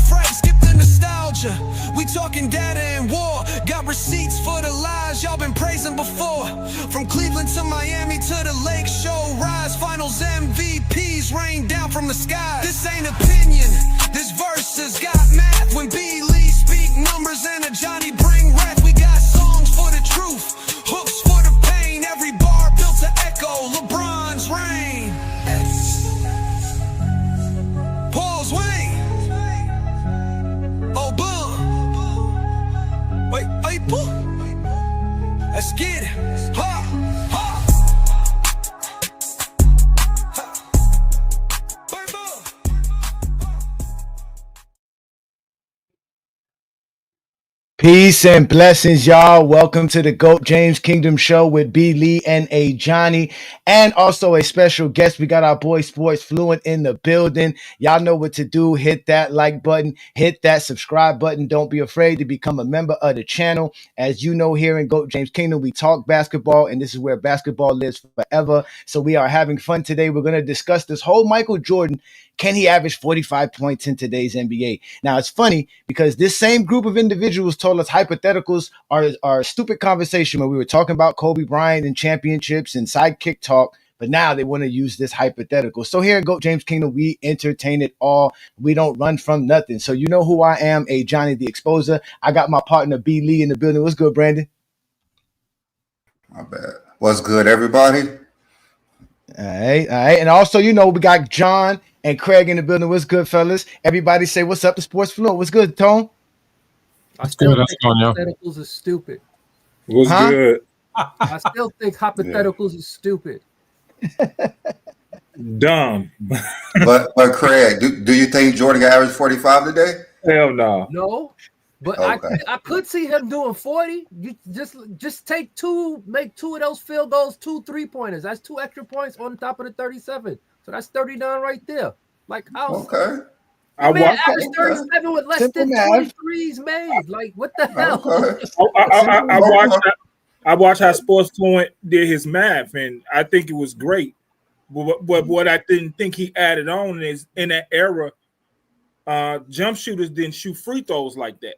refract, skip the nostalgia. We talking data and war. Got receipts for the lies y'all been praising before. From Cleveland to Miami to the Lake Show Rise, finals MVPs rain down from the sky. This ain't opinion, this verse has got math. When B. Lee speak numbers and a Johnny bring wrath. We got songs for the truth, hooks for the pain. Every bar built to echo LeBron's reign. Paul's Wayne. Oh, boom. Wait, boom. Let's get it. Ha, ha. Peace and blessings, y'all. Welcome to the GOAT James Kingdom Show with B. Lee and A. Johnny, and also a special guest. We got our boy Sports Fluent in the building. Y'all know what to do. Hit that like button, hit that subscribe button. Don't be afraid to become a member of the channel. As you know, here in GOAT James Kingdom, we talk basketball, and this is where basketball lives forever. So we are having fun today. We're going to discuss this whole Michael Jordan. Can he average 45 points in today's NBA? Now, it's funny because this same group of individuals told us hypotheticals are a stupid conversation when we were talking about Kobe Bryant and championships and sidekick talk, but now they want to use this hypothetical. So here at GOAT James Kingdom, we entertain it all. We don't run from nothing. So you know who I am, A. Johnny the Exposer. I got my partner B. Lee in the building. What's good, Brandon? My bad. What's good, everybody? All right. And also, you know, we got John and Craig in the building. What's good, fellas? Everybody say what's up to Sports Fluent. What's good, Tone? I still think hypotheticals is stupid. What's good? I still think hypotheticals is stupid. Dumb. But Craig, do you think Jordan got average 45 today? Hell no. No, but Okay. I could see him doing 40. You just make two of those field goals, 2 3-pointers. That's 2 extra points on top of the 37. So that's 39 right there. Like Okay. I averaged 37 with less than 23s made. Like, what the hell? Okay. I watched how Sports Fluent did his math, and I think it was great. But what I didn't think he added on is in that era, jump shooters didn't shoot free throws like that.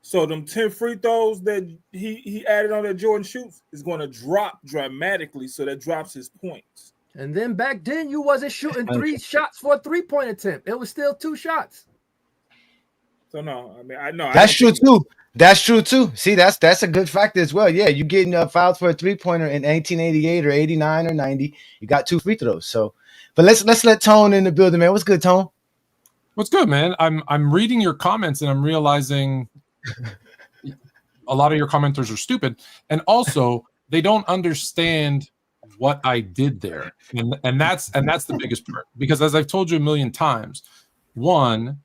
So them 10 free throws that he added on that Jordan shoots is going to drop dramatically. So that drops his points. And then back then, you wasn't shooting 3 shots for a 3-point attempt. It was still 2 shots. So no, I mean, I know that's true too. That's true too. See, that's a good factor as well. Yeah, you getting fouled for a 3-pointer in 1988 or 89 or 90. You got 2 free throws. So, but let's let Tone in the building, man. What's good, Tone? What's good, man? I'm reading your comments and I'm realizing a lot of your commenters are stupid, and also they don't understand what I did there, and that's the biggest part, because as I've told you a million times, one,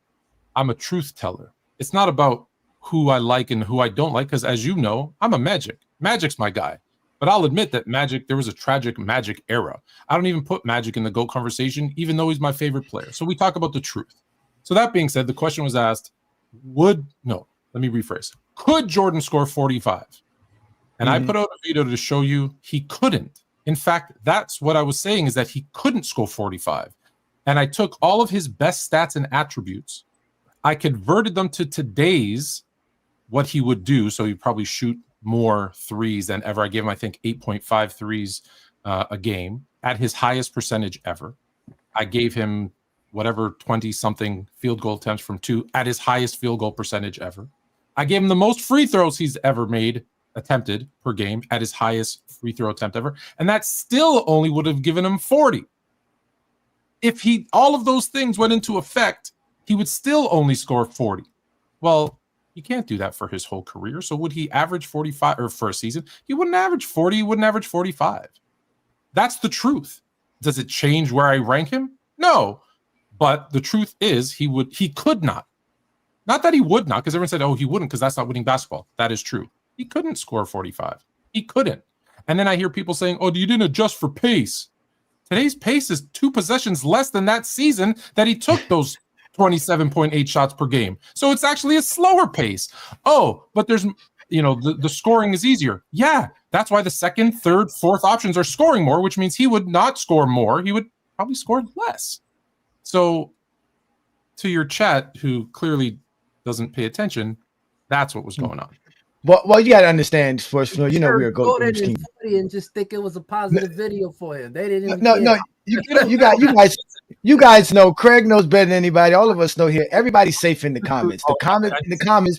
I'm a truth teller. It's not about who I like and who I don't like, because as you know, I'm a Magic's my guy. But I'll admit that there was a tragic Magic era. I don't even put Magic in the GOAT conversation, even though he's my favorite player. So we talk about the truth. So that being said, the question was asked, let me rephrase. Could Jordan score 45? And I put out a video to show you he couldn't. In fact, that's what I was saying, is that he couldn't score 45. And I took all of his best stats and attributes. I converted them to today's, what he would do. So he'd probably shoot more threes than ever. I gave him, I think, 8.5 threes a game at his highest percentage ever. I gave him whatever 20-something field goal attempts from 2 at his highest field goal percentage ever. I gave him the most free throws he's ever attempted per game at his highest free throw attempt ever, and that still only would have given him 40. If all of those things went into effect, he would still only score 40. Well, he can't do that for his whole career. So would he average 45 or for a season? He wouldn't average 40, he wouldn't average 45. That's the truth. Does it change where I rank him? No. But the truth is he could not. Not that he would not, because everyone said, oh, he wouldn't because that's not winning basketball. That is true. He couldn't score 45. He couldn't. And then I hear people saying, oh, you didn't adjust for pace. Today's pace is 2 possessions less than that season that he took those 27.8 shots per game. So it's actually a slower pace. Oh, but there's, the scoring is easier. Yeah, that's why the second, third, fourth options are scoring more, which means he would not score more. He would probably score less. So to your chat, who clearly doesn't pay attention. That's what was going on. Well, you got to understand, Sports Fluent. You know we are Go GOAT there James and King. 40 and just think it was a positive video for him. They didn't even No, care. no, you guys know. Craig knows better than anybody. All of us know here. Everybody's safe in the comments. The comments.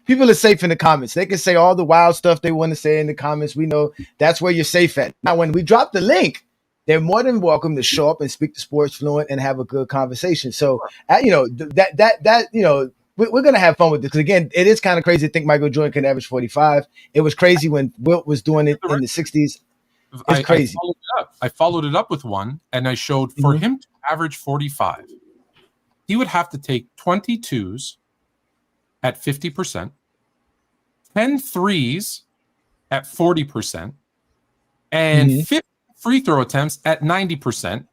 People are safe in the comments. They can say all the wild stuff they want to say in the comments. We know that's where you're safe at. Now, when we drop the link, they're more than welcome to show up and speak to Sports Fluent and have a good conversation. So, we're going to have fun with this because, again, it is kind of crazy to think Michael Jordan can average 45. It was crazy when Wilt was doing it in the 60s. It's crazy. I followed it up with one, and I showed for him to average 45, he would have to take 22s at 50%, 10 threes at 40%, and 50 free throw attempts at 90%.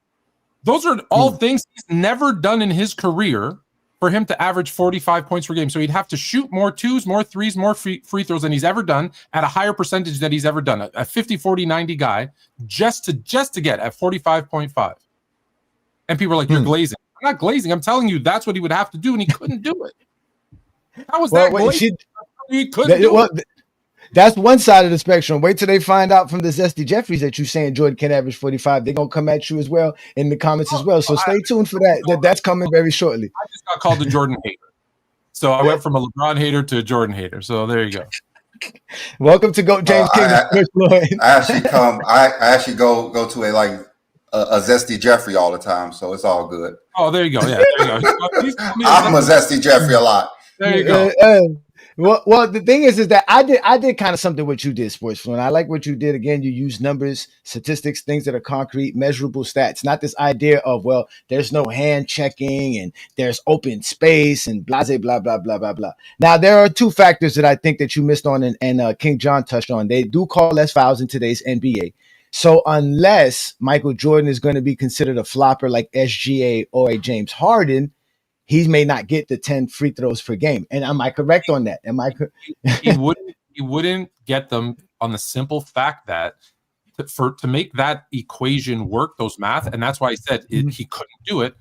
Those are all things he's never done in his career for him to average 45 points per game. So he'd have to shoot more twos, more threes, more free throws than he's ever done at a higher percentage than he's ever done. A 50, 40, 90 guy just to get at 45.5. And people are like, you're glazing. I'm not glazing. I'm telling you that's what he would have to do, and he couldn't do it. How was that glazing? He couldn't do it. That's one side of the spectrum. Wait till they find out from the Zesty Jeffries that you're saying Jordan can average 45. They're going to come at you as well in the comments as well. So stay tuned for that. That's coming very shortly. I just got called a Jordan hater. So I went from a LeBron hater to a Jordan hater. So there you go. Welcome to GOAT James King. I actually go to a Zesty Jeffrey all the time, so it's all good. Oh, there you go. Yeah, there you go. I'm a Zesty Jeffrey a lot. There you go. Well, the thing is that I did kind of something what you did, Sports Fluent. I like what you did. Again, you use numbers, statistics, things that are concrete, measurable stats. Not this idea of, well, there's no hand checking and there's open space and blah, blah, blah, blah, blah, blah. Now, there are two factors that I think that you missed on and King John touched on. They do call less fouls in today's NBA. So unless Michael Jordan is going to be considered a flopper like SGA or a James Harden, he may not get the 10 free throws per game. And am I correct on that? He wouldn't get them on the simple fact that to make that equation work, those math, and that's why I said he couldn't do it,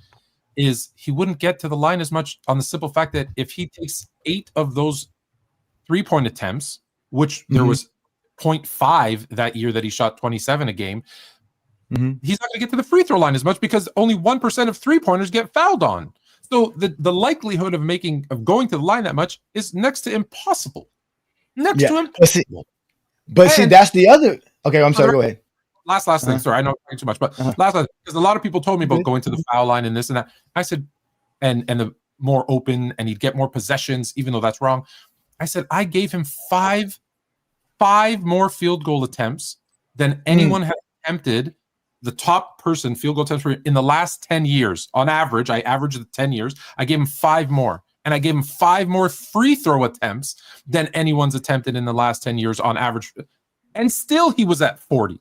is he wouldn't get to the line as much on the simple fact that if he takes 8 of those 3-point attempts, which there was 0.5 that year that he shot 27 a game, he's not going to get to the free throw line as much because only 1% of 3-pointers get fouled on. So the likelihood of going to the line that much is next to impossible. Next to impossible. But see, that's the other. Okay, I'm sorry. Go ahead. Last thing. Sorry, I know I'm talking too much, but last because a lot of people told me about going to the foul line and this and that. I said, and the more open, and he'd get more possessions, even though that's wrong. I said I gave him five more field goal attempts than anyone has attempted. The top person field goal attempts in the last 10 years. On average, I averaged the 10 years. I gave him 5 more. And I gave him 5 more free throw attempts than anyone's attempted in the last 10 years on average. And still he was at 40.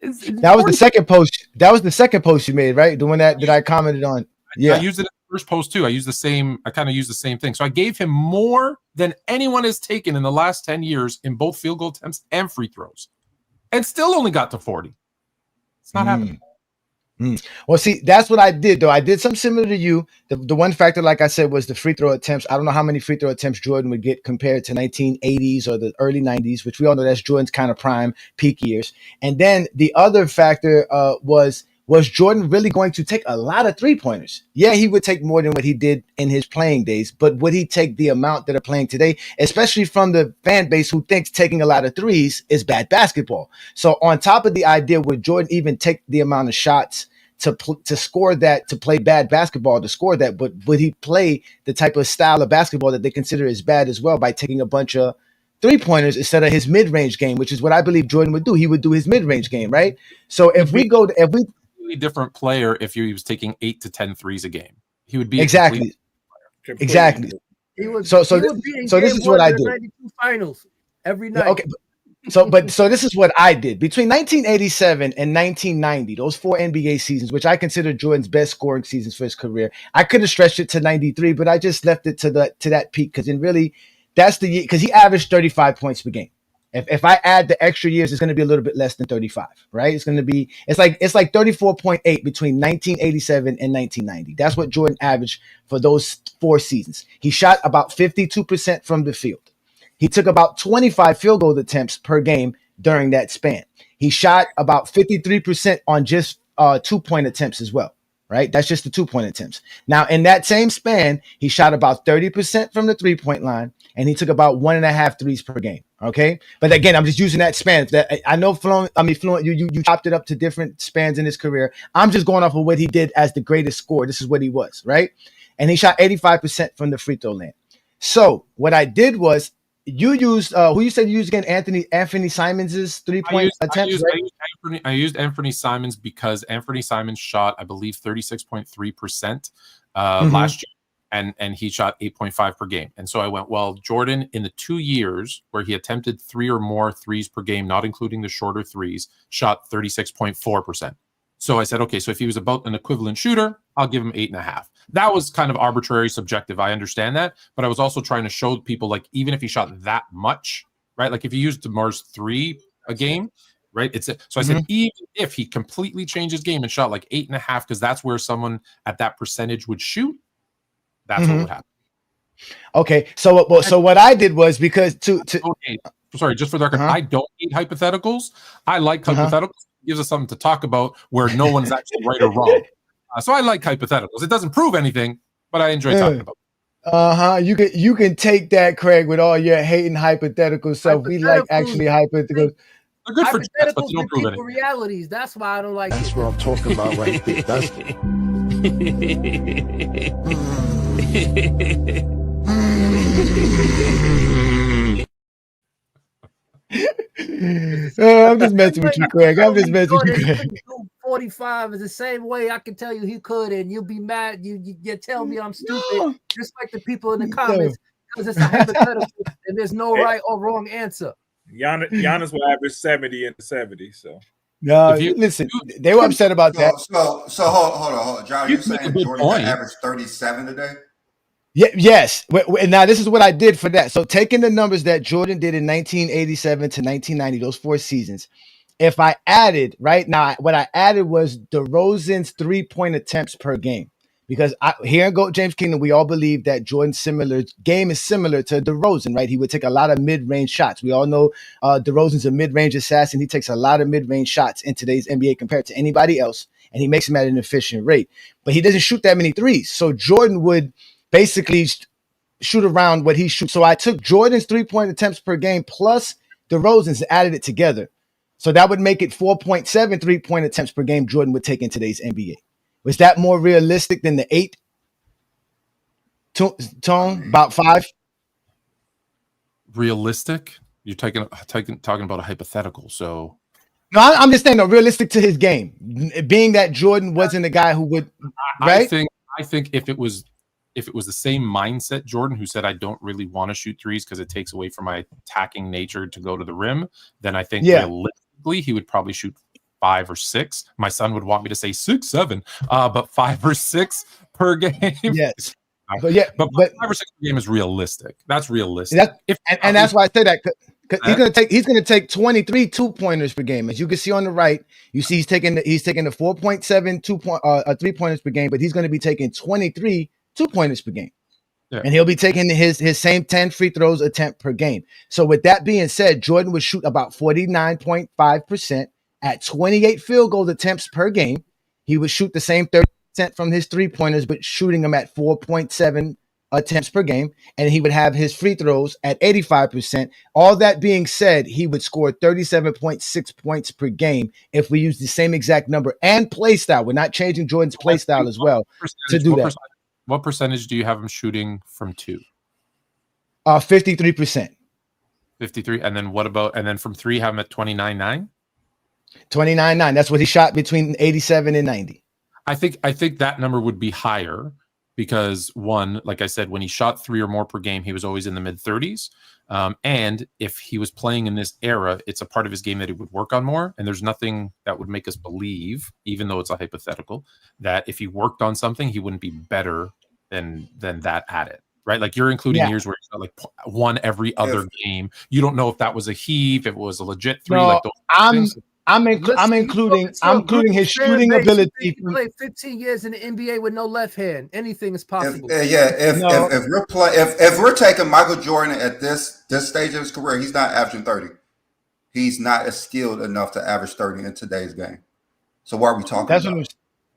That was the second post. That was the second post you made, right? The one that I commented on. Yeah. I used it in the first post too. I kind of used the same thing. So I gave him more than anyone has taken in the last 10 years in both field goal attempts and free throws. And still only got to 40. It's not happening. Well, see, that's what I did, though. I did something similar to you. The one factor, like I said, was the free throw attempts. I don't know how many free throw attempts Jordan would get compared to 1980s or the early 90s, which we all know that's Jordan's kind of prime peak years. And then the other factor was Jordan really going to take a lot of 3-pointers? Yeah, he would take more than what he did in his playing days, but would he take the amount that are playing today, especially from the fan base who thinks taking a lot of threes is bad basketball? So on top of the idea, would Jordan even take the amount of shots to score that, to play bad basketball, to score that, but would he play the type of style of basketball that they consider is bad as well by taking a bunch of 3-pointers instead of his mid-range game, which is what I believe Jordan would do. He would do his mid-range game, right? So if we different player if he was taking 8 to 10 threes a game. He would be exactly. He would, so this is what I did. 92 finals every night. Okay. So this is what I did between 1987 and 1990, those 4 NBA seasons, which I consider Jordan's best scoring seasons for his career. I could have stretched it to 93, but I just left it to that peak because that's the year, because he averaged 35 points per game. If I add the extra years, it's going to be a little bit less than 35, right? It's like 34.8 between 1987 and 1990. That's what Jordan averaged for those 4 seasons. He shot about 52% from the field. He took about 25 field goal attempts per game during that span. He shot about 53% on just 2-point attempts as well, right? That's just the 2-point attempts. Now, in that same span, he shot about 30% from the 3-point line, and he took about 1.5 threes per game. Okay, but again, I'm just using that span. I know Fluent. You chopped it up to different spans in his career. I'm just going off of what he did as the greatest scorer. This is what he was, right? And he shot 85% from the free throw line. So what I did was you used who you said you used again, Anthony Simons's 3-point attempts. I used Anthony Simons because Anthony Simons shot, I believe, 36.3% last year. And he shot 8.5 per game. And so I went, well, Jordan, in the 2 years where he attempted 3 or more threes per game, not including the shorter threes, shot 36.4%. So I said, okay, so if he was about an equivalent shooter, I'll give him 8.5. That was kind of arbitrary, subjective. I understand that. But I was also trying to show people, like, even if he shot that much, right? Like if he used DeMar's 3 a game, right? So I said, even if he completely changed his game and shot like 8.5, because that's where someone at that percentage would shoot, that's what would happen. Okay, so what I did was because sorry, just for the record, I don't hate hypotheticals. I like hypotheticals. It gives us something to talk about where no one's actually right or wrong. So I like hypotheticals. It doesn't prove anything, but I enjoy talking about it. You can take that, Craig, with all your hating hypothetical stuff. We like actually hypotheticals. They're good for chess, but they don't prove anything. Realities. That's why I don't like That's what I'm talking about right there. That's I'm just messing with you, Craig. I'm just messing with you, Craig. 45 is the same way I can tell you he could, and you'll be mad. You tell me I'm stupid, just like the people in the comments, because it's a hypothetical and there's no right or wrong answer. Giannis will average 70 in the 70s. So no, listen, they were upset about that. So hold on, John. You're saying Jordan averaged 37 today? Yeah, yes. Now this is what I did for that. So taking the numbers that Jordan did in 1987 to 1990, those 4 seasons, if I added right now, what I added was DeRozan's 3-point attempts per game. Because here in GOAT James Kingdom, we all believe that Jordan's game is similar to DeRozan, right? He would take a lot of mid-range shots. We all know DeRozan's a mid-range assassin. He takes a lot of mid-range shots in today's NBA compared to anybody else, and he makes them at an efficient rate. But he doesn't shoot that many threes. So Jordan would basically shoot around what he shoots. So I took Jordan's 3-point attempts per game plus DeRozan's and added it together. So that would make it 4.7 3-point attempts per game Jordan would take in today's NBA. Was that more realistic than the 8? Tone, about 5? Realistic? You're talking about a hypothetical. So no, I'm just saying realistic to his game, being that Jordan wasn't a guy who would. Right? I think if it was the same mindset, Jordan, who said I don't really want to shoot threes because it takes away from my attacking nature to go to the rim, then I think realistically he would probably shoot 5 or 6. My son would want me to say 6, 7, but 5 or 6 per game. Yes, but 5 or 6 per game is realistic. That's realistic. That's why I say that. He's gonna take 23 2-pointers per game. As you can see on the right, you see he's taking the 4.7 3-pointers per game, but he's gonna be taking 23 2-pointers per game. Yeah. And he'll be taking his same 10 free throws attempt per game. So with that being said, Jordan would shoot about 49.5% at 28 field goal attempts per game. He would shoot the same 30% from his 3-pointers, but shooting them at 4.7 attempts per game. And he would have his free throws at 85%. All that being said, he would score 37.6 points per game if we use the same exact number and play style. We're not changing Jordan's play style as well to do that. What percentage do you have him shooting from 2? 53%. 53. And then from 3, have him at 29.9? 29.9. That's what he shot between 87 and 90. I think that number would be higher because, one, like I said, when he shot 3 or more per game, he was always in the mid-30s. And if he was playing in this era, it's a part of his game that he would work on more. And there's nothing that would make us believe, even though it's a hypothetical, that if he worked on something, he wouldn't be better than that at it. right? Like you're including Yeah. years where he's got like one every other game. You don't know if that was a heave, if it was a legit three. No, like those things. I'm including his shooting ability. He played 15 years in the NBA with no left hand. Anything is possible. If we're taking Michael Jordan at this stage of his career, he's not averaging 30. He's not as skilled enough to average 30 in today's game. So why are we talking about?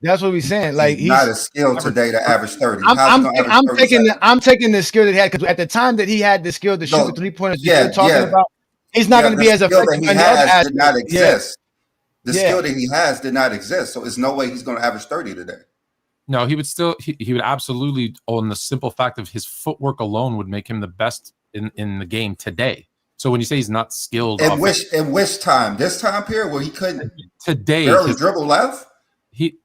That's what we're saying. Like he's not as skilled today to average 30. I'm taking the skill that he had, because at the time that he had the skill to shoot the 3-pointers you're talking about, he's not going to be as effective. He has did not exist. The skill that he has did not exist. So there's no way he's going to average 30 today. No, he would still he would absolutely, on the simple fact of his footwork alone, would make him the best in the game today. So when you say he's not skilled, in which time? This time period where he couldn't barely dribble left?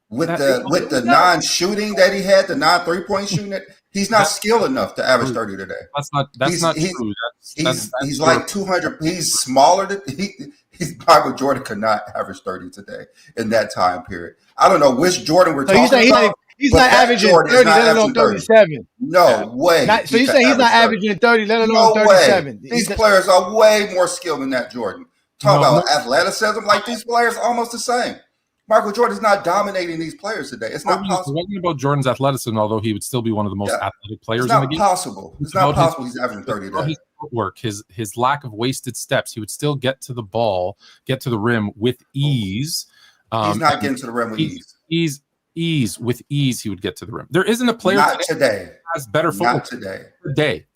With the non-shooting that he had, the non-3-point shooting, he's not skilled enough to average 30 today. That's not true. He's like 200. He's smaller than Michael Jordan could not average 30 today in that time period. I don't know which Jordan we're talking about. He's not averaging 30, let alone 37. No way. So you say he's not averaging 30, let alone 37. These players are way more skilled than that Jordan. Talk about athleticism, like these players are almost the same. Michael Jordan's not dominating these players today. It's not possible. It wasn't about Jordan's athleticism, although he would still be one of the most athletic players in the game. It's not possible. It's not possible he's averaging 30 today. His footwork, his lack of wasted steps, he would still get to the ball, get to the rim with ease. He's not getting to the rim with ease. With ease, he would get to the rim. There isn't a player today who has better footwork. Not today.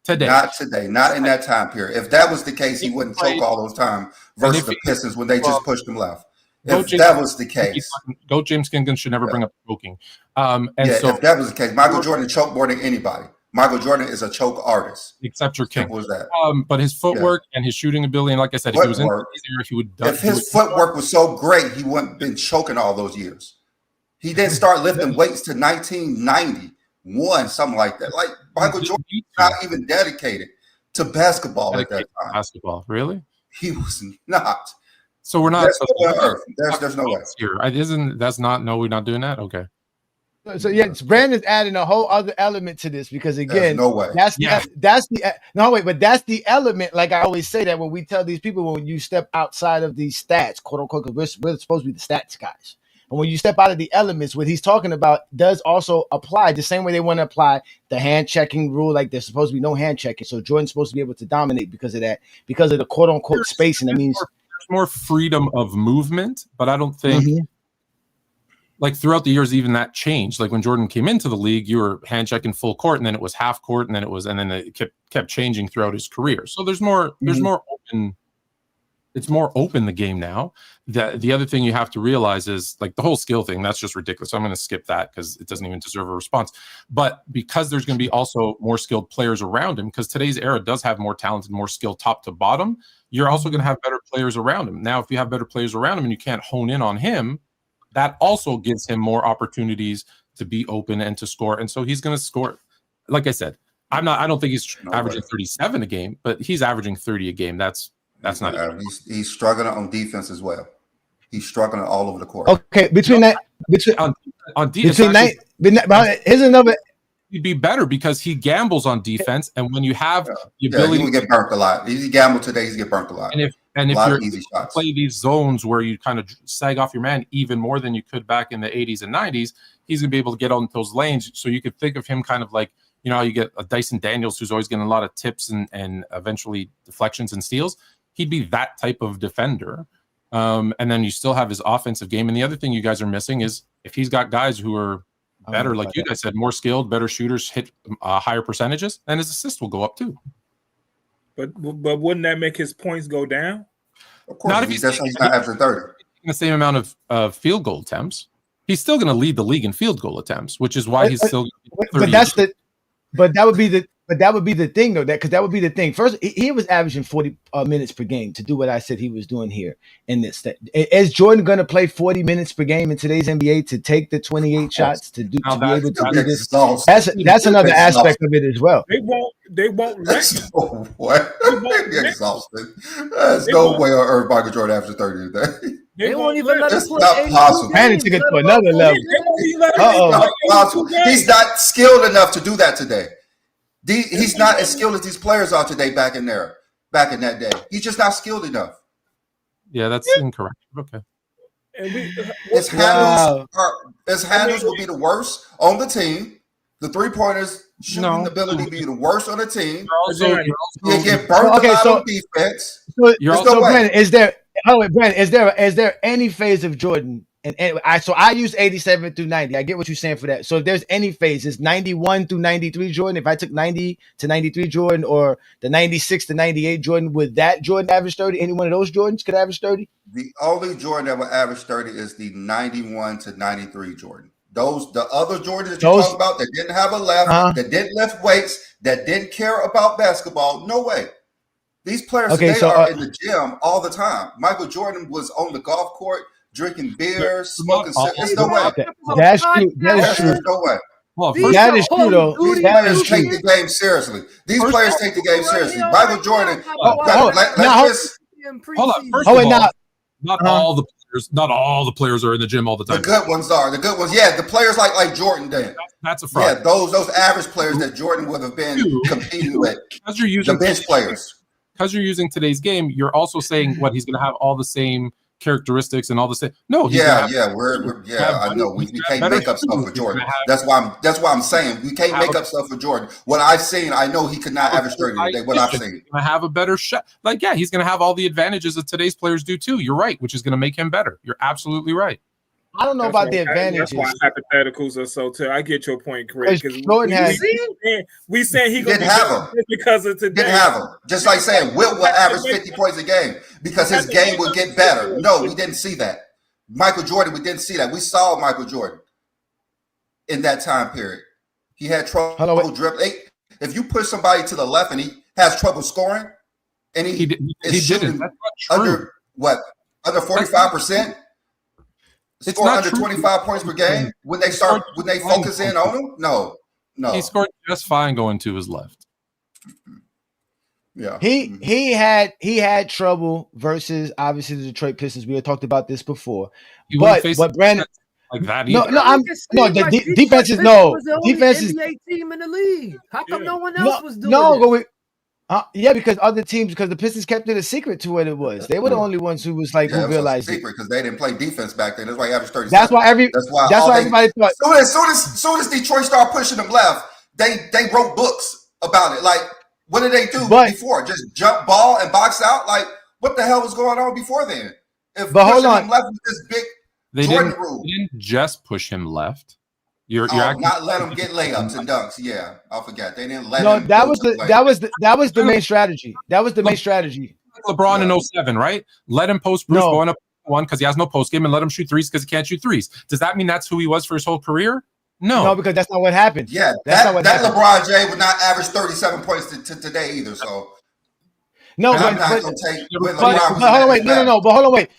Today. Not today. Not in that time period. If that was the case, he wouldn't choke all those time versus the Pistons when they just pushed him left. If that was the case, Goat James Kingdom should never bring up choking. If that was the case, Michael Jordan choked more than anybody. Michael Jordan is a choke artist, except your king. Was that? But his footwork and his shooting ability, and like I said, if he was in there, he would. If his footwork was so great, he wouldn't have been choking all those years. He didn't start lifting weights to 1991, something like that. Like Michael Jordan, not even dedicated to basketball at that time. Basketball, really? He was not. So we're not. There's no way here. We're not doing that. Okay. So Brandon's adding a whole other element to this, because again, no way. That's the element. Like I always say that when we tell these people, when you step outside of these stats, quote unquote, because we're supposed to be the stats guys. And when you step out of the elements, what he's talking about does also apply the same way they want to apply the hand checking rule. Like there's supposed to be no hand checking. So Jordan's supposed to be able to dominate because of that, because of the quote unquote space. And that means more freedom of movement, but I don't think like throughout the years, even that changed. Like when Jordan came into the league, you were hand checking full court, and then it was half court, and then it kept changing throughout his career. So there's more open. It's more open, the game now. The other thing you have to realize is like the whole skill thing. That's just ridiculous. So I'm going to skip that because it doesn't even deserve a response. But because there's going to be also more skilled players around him, because today's era does have more talented, more skilled top to bottom, you're also going to have better players around him. Now, if you have better players around him and you can't hone in on him, that also gives him more opportunities to be open and to score. And so he's going to score. Like I said, I don't think he's averaging 37 a game, but he's averaging 30 a game. That's not. He's struggling on defense as well. He's struggling all over the court. Okay, on defense, here's another. He'd be better because he gambles on defense, and when you have the ability, he would get burnt a lot. If he gambled today, he's get burnt a lot. And if you're play these zones where you kind of sag off your man even more than you could back in the 80s and 90s, he's gonna be able to get on those lanes. So you could think of him kind of like, you know, you get a Dyson Daniels who's always getting a lot of tips and eventually deflections and steals. He'd be that type of defender. And then you still have his offensive game. And the other thing you guys are missing is if he's got guys who are better, like you guys said, more skilled, better shooters, hit higher percentages, then his assists will go up too. But wouldn't that make his points go down? Of course, he's not after 30. The same amount of field goal attempts. He's still going to lead the league in field goal attempts, which is why he's still. But that would be the thing, though, because that would be the thing. First, he was averaging 40 minutes per game to do what I said he was doing here in this. Is Jordan going to play 40 minutes per game in today's NBA to take the 28 shots to be able to do this? That's another aspect of it as well. They won't let him. What? Exhausted. There's no way on earth Michael Jordan after 30 today. They won't even let him play. That's not possible. Brandon took it to another level. He's not skilled enough to do that today. He's not as skilled as these players are today back in that day. He's just not skilled enough. Yeah, that's incorrect. Okay. And His handles will be the worst on the team. The 3-pointers shooting ability will be the worst on the team. You get burnt a lot on defense. So Brandon, is there any phase of Jordan? And I use 87 through 90. I get what you're saying for that. So if there's any phase, it's 91 through 93 Jordan. If I took 90 to 93 Jordan or the 96 to 98 Jordan, would that Jordan average 30? Any one of those Jordans could average 30? The only Jordan that will average 30 is the 91 to 93 Jordan. The other Jordans that you're talking about that didn't have a left, that didn't lift weights, that didn't care about basketball, no way. These players are in the gym all the time. Michael Jordan was on the golf court drinking beer, smoking cigarettes. There's no way. That's true. That is true. No way. Well, that is true, though. These players take the game seriously. These players take the game seriously. Michael Jordan. Not all the players are in the gym all the time. The good ones are. The good ones, yeah. The players like Jordan did. That's a fraud. Yeah, those average players that Jordan would have been competing with. Because you're using the bench players. Because you're using today's game, you're also saying what he's going to have all the same characteristics and all the same. No, I know we can't make up stuff for Jordan. That's why I'm saying we can't make up stuff for Jordan. What I've seen, I know he could not average 30 today. What I've seen, going to have a better shot. He's going to have all the advantages that today's players do too. You're right, which is going to make him better. You're absolutely right. I don't know about the advantages. That's why hypotheticals are so too. I get your point, Chris. Because we saying he didn't have them because of today. Didn't have them. Just like saying Wilt will average 50 points a game because his game will get better. No, we didn't see that. Michael Jordan, we didn't see that. We saw Michael Jordan in that time period. He had trouble dribbling. If you push somebody to the left and he has trouble scoring, and he is shooting under 45%. Score under 25 points per game when they focus in on him? No. He scored just fine going to his left. Yeah. He had trouble versus obviously the Detroit Pistons. We had talked about this before. But Brandon like that defense is NBA team in the league. How come no one else was doing it? Because other teams, because the Pistons kept it a secret to what it was. They were the only ones who was like who realized it because they didn't play defense back then. That's why he averaged 30. That's why everybody thought. Soon as Detroit started pushing them left, they wrote books about it. Like, what did they do before? Just jump ball and box out? Like, what the hell was going on before then? If pushing him left with this big Jordan rule. They didn't just push him left. You're not let them get layups and dunks. Yeah, I forgot. They didn't let him. That was the main strategy. That was the main strategy. LeBron in 07, right? Let him post Bruce going up one because he has no post game and let him shoot threes because he can't shoot threes. Does that mean that's who he was for his whole career? No, because that's not what happened. Yeah, that LeBron James would not average 37 points today either. So. No, but hold on, wait. No. But hold on, wait.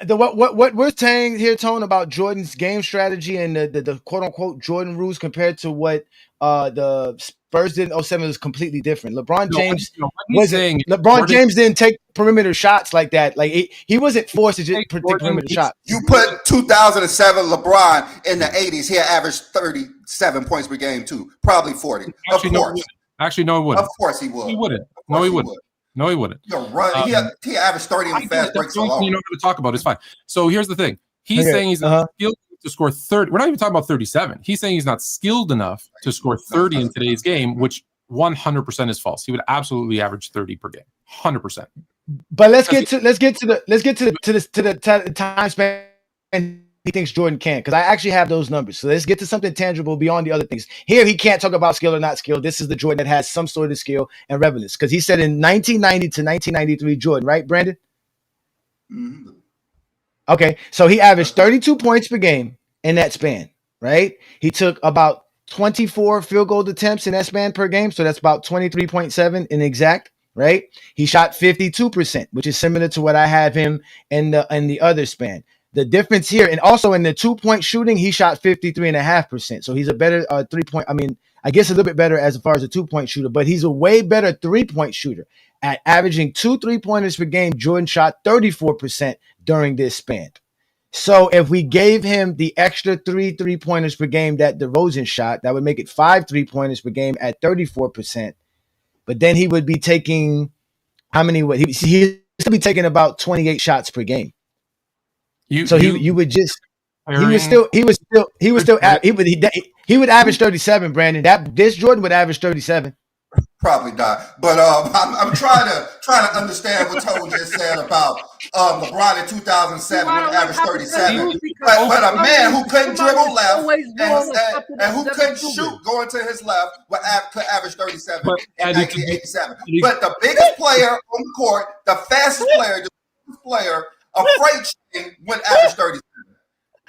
What we're saying here, Tone, about Jordan's game strategy and the quote unquote Jordan rules compared to what the Spurs did in 07 is completely different. LeBron James didn't take perimeter shots like that. Like he wasn't forced to just take perimeter shots. You put 2007 LeBron in the 80s, he had averaged 37 points per game too, probably 40. Actually, no, he wouldn't. Of course he would. He wouldn't. No, he wouldn't. No, he wouldn't. He averaged 30 in the fast breaks alone. You know what to talk about. It's fine. So here's the thing. He's saying he's not skilled to score 30. We're not even talking about 37. He's saying he's not skilled enough to score 30 in today's game, which 100% is false. He would absolutely average 30 per game. 100%. But let's get to the time span he thinks Jordan can, because I actually have those numbers. So let's get to something tangible beyond the other things. Here, he can't talk about skill or not skill. This is the Jordan that has some sort of skill and relevance, because he said in 1990 to 1993 Jordan, right, Brandon? Mm-hmm. Okay, so he averaged 32 points per game in that span, right? He took about 24 field goal attempts in that span per game, so that's about 23.7 in exact, right? He shot 52%, which is similar to what I have him in the other span. The difference here, and also in the 2-point shooting, he shot 53.5%. So he's a better 3-point. I mean, I guess a little bit better as far as a 2-point shooter, but he's a way better 3-point shooter. At averaging 2 3-pointers per game, Jordan shot 34% during this span. So if we gave him the extra 3-pointers per game that DeRozan shot, that would make it 5 3-pointers per game at 34%. But then he would be taking how many? He'd still be taking about 28 shots per game. He would average 37. Brandon, this Jordan would average 37. Probably not, but I'm trying to understand what Tone just said about LeBron in 2007 would average 37, but a man who couldn't dribble left and who couldn't shoot going to his left could average 37 in 1987. But the biggest player on the court, the fastest player, a freight train would average 37.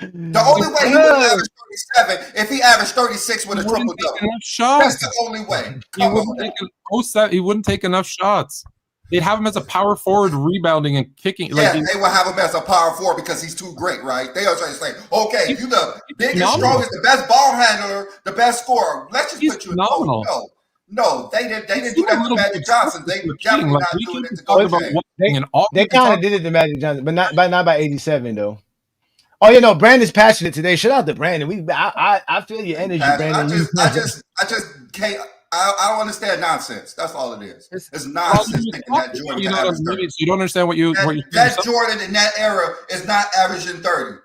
The only way he would average 37 if he averaged 36 with a triple double. That's the only way. He wouldn't take enough shots. They'd have him as a power forward, rebounding and kicking. Yeah, they would have him as a power forward because he's too great, right? They are trying to say, okay, you the biggest, strongest, the best ball handler, the best scorer. Let's just put you in the No, they didn't do that to Magic Johnson. They definitely not doing it to Coach. They kind of did it to Magic Johnson, but not by 87 though. Oh, you know, Brandon's passionate today. Shout out to Brandon. I feel your energy, Brandon. I just can't. I don't understand nonsense. That's all it is. It's nonsense thinking that Jordan can average 30. So you don't understand what you that Jordan in that era is not averaging 30.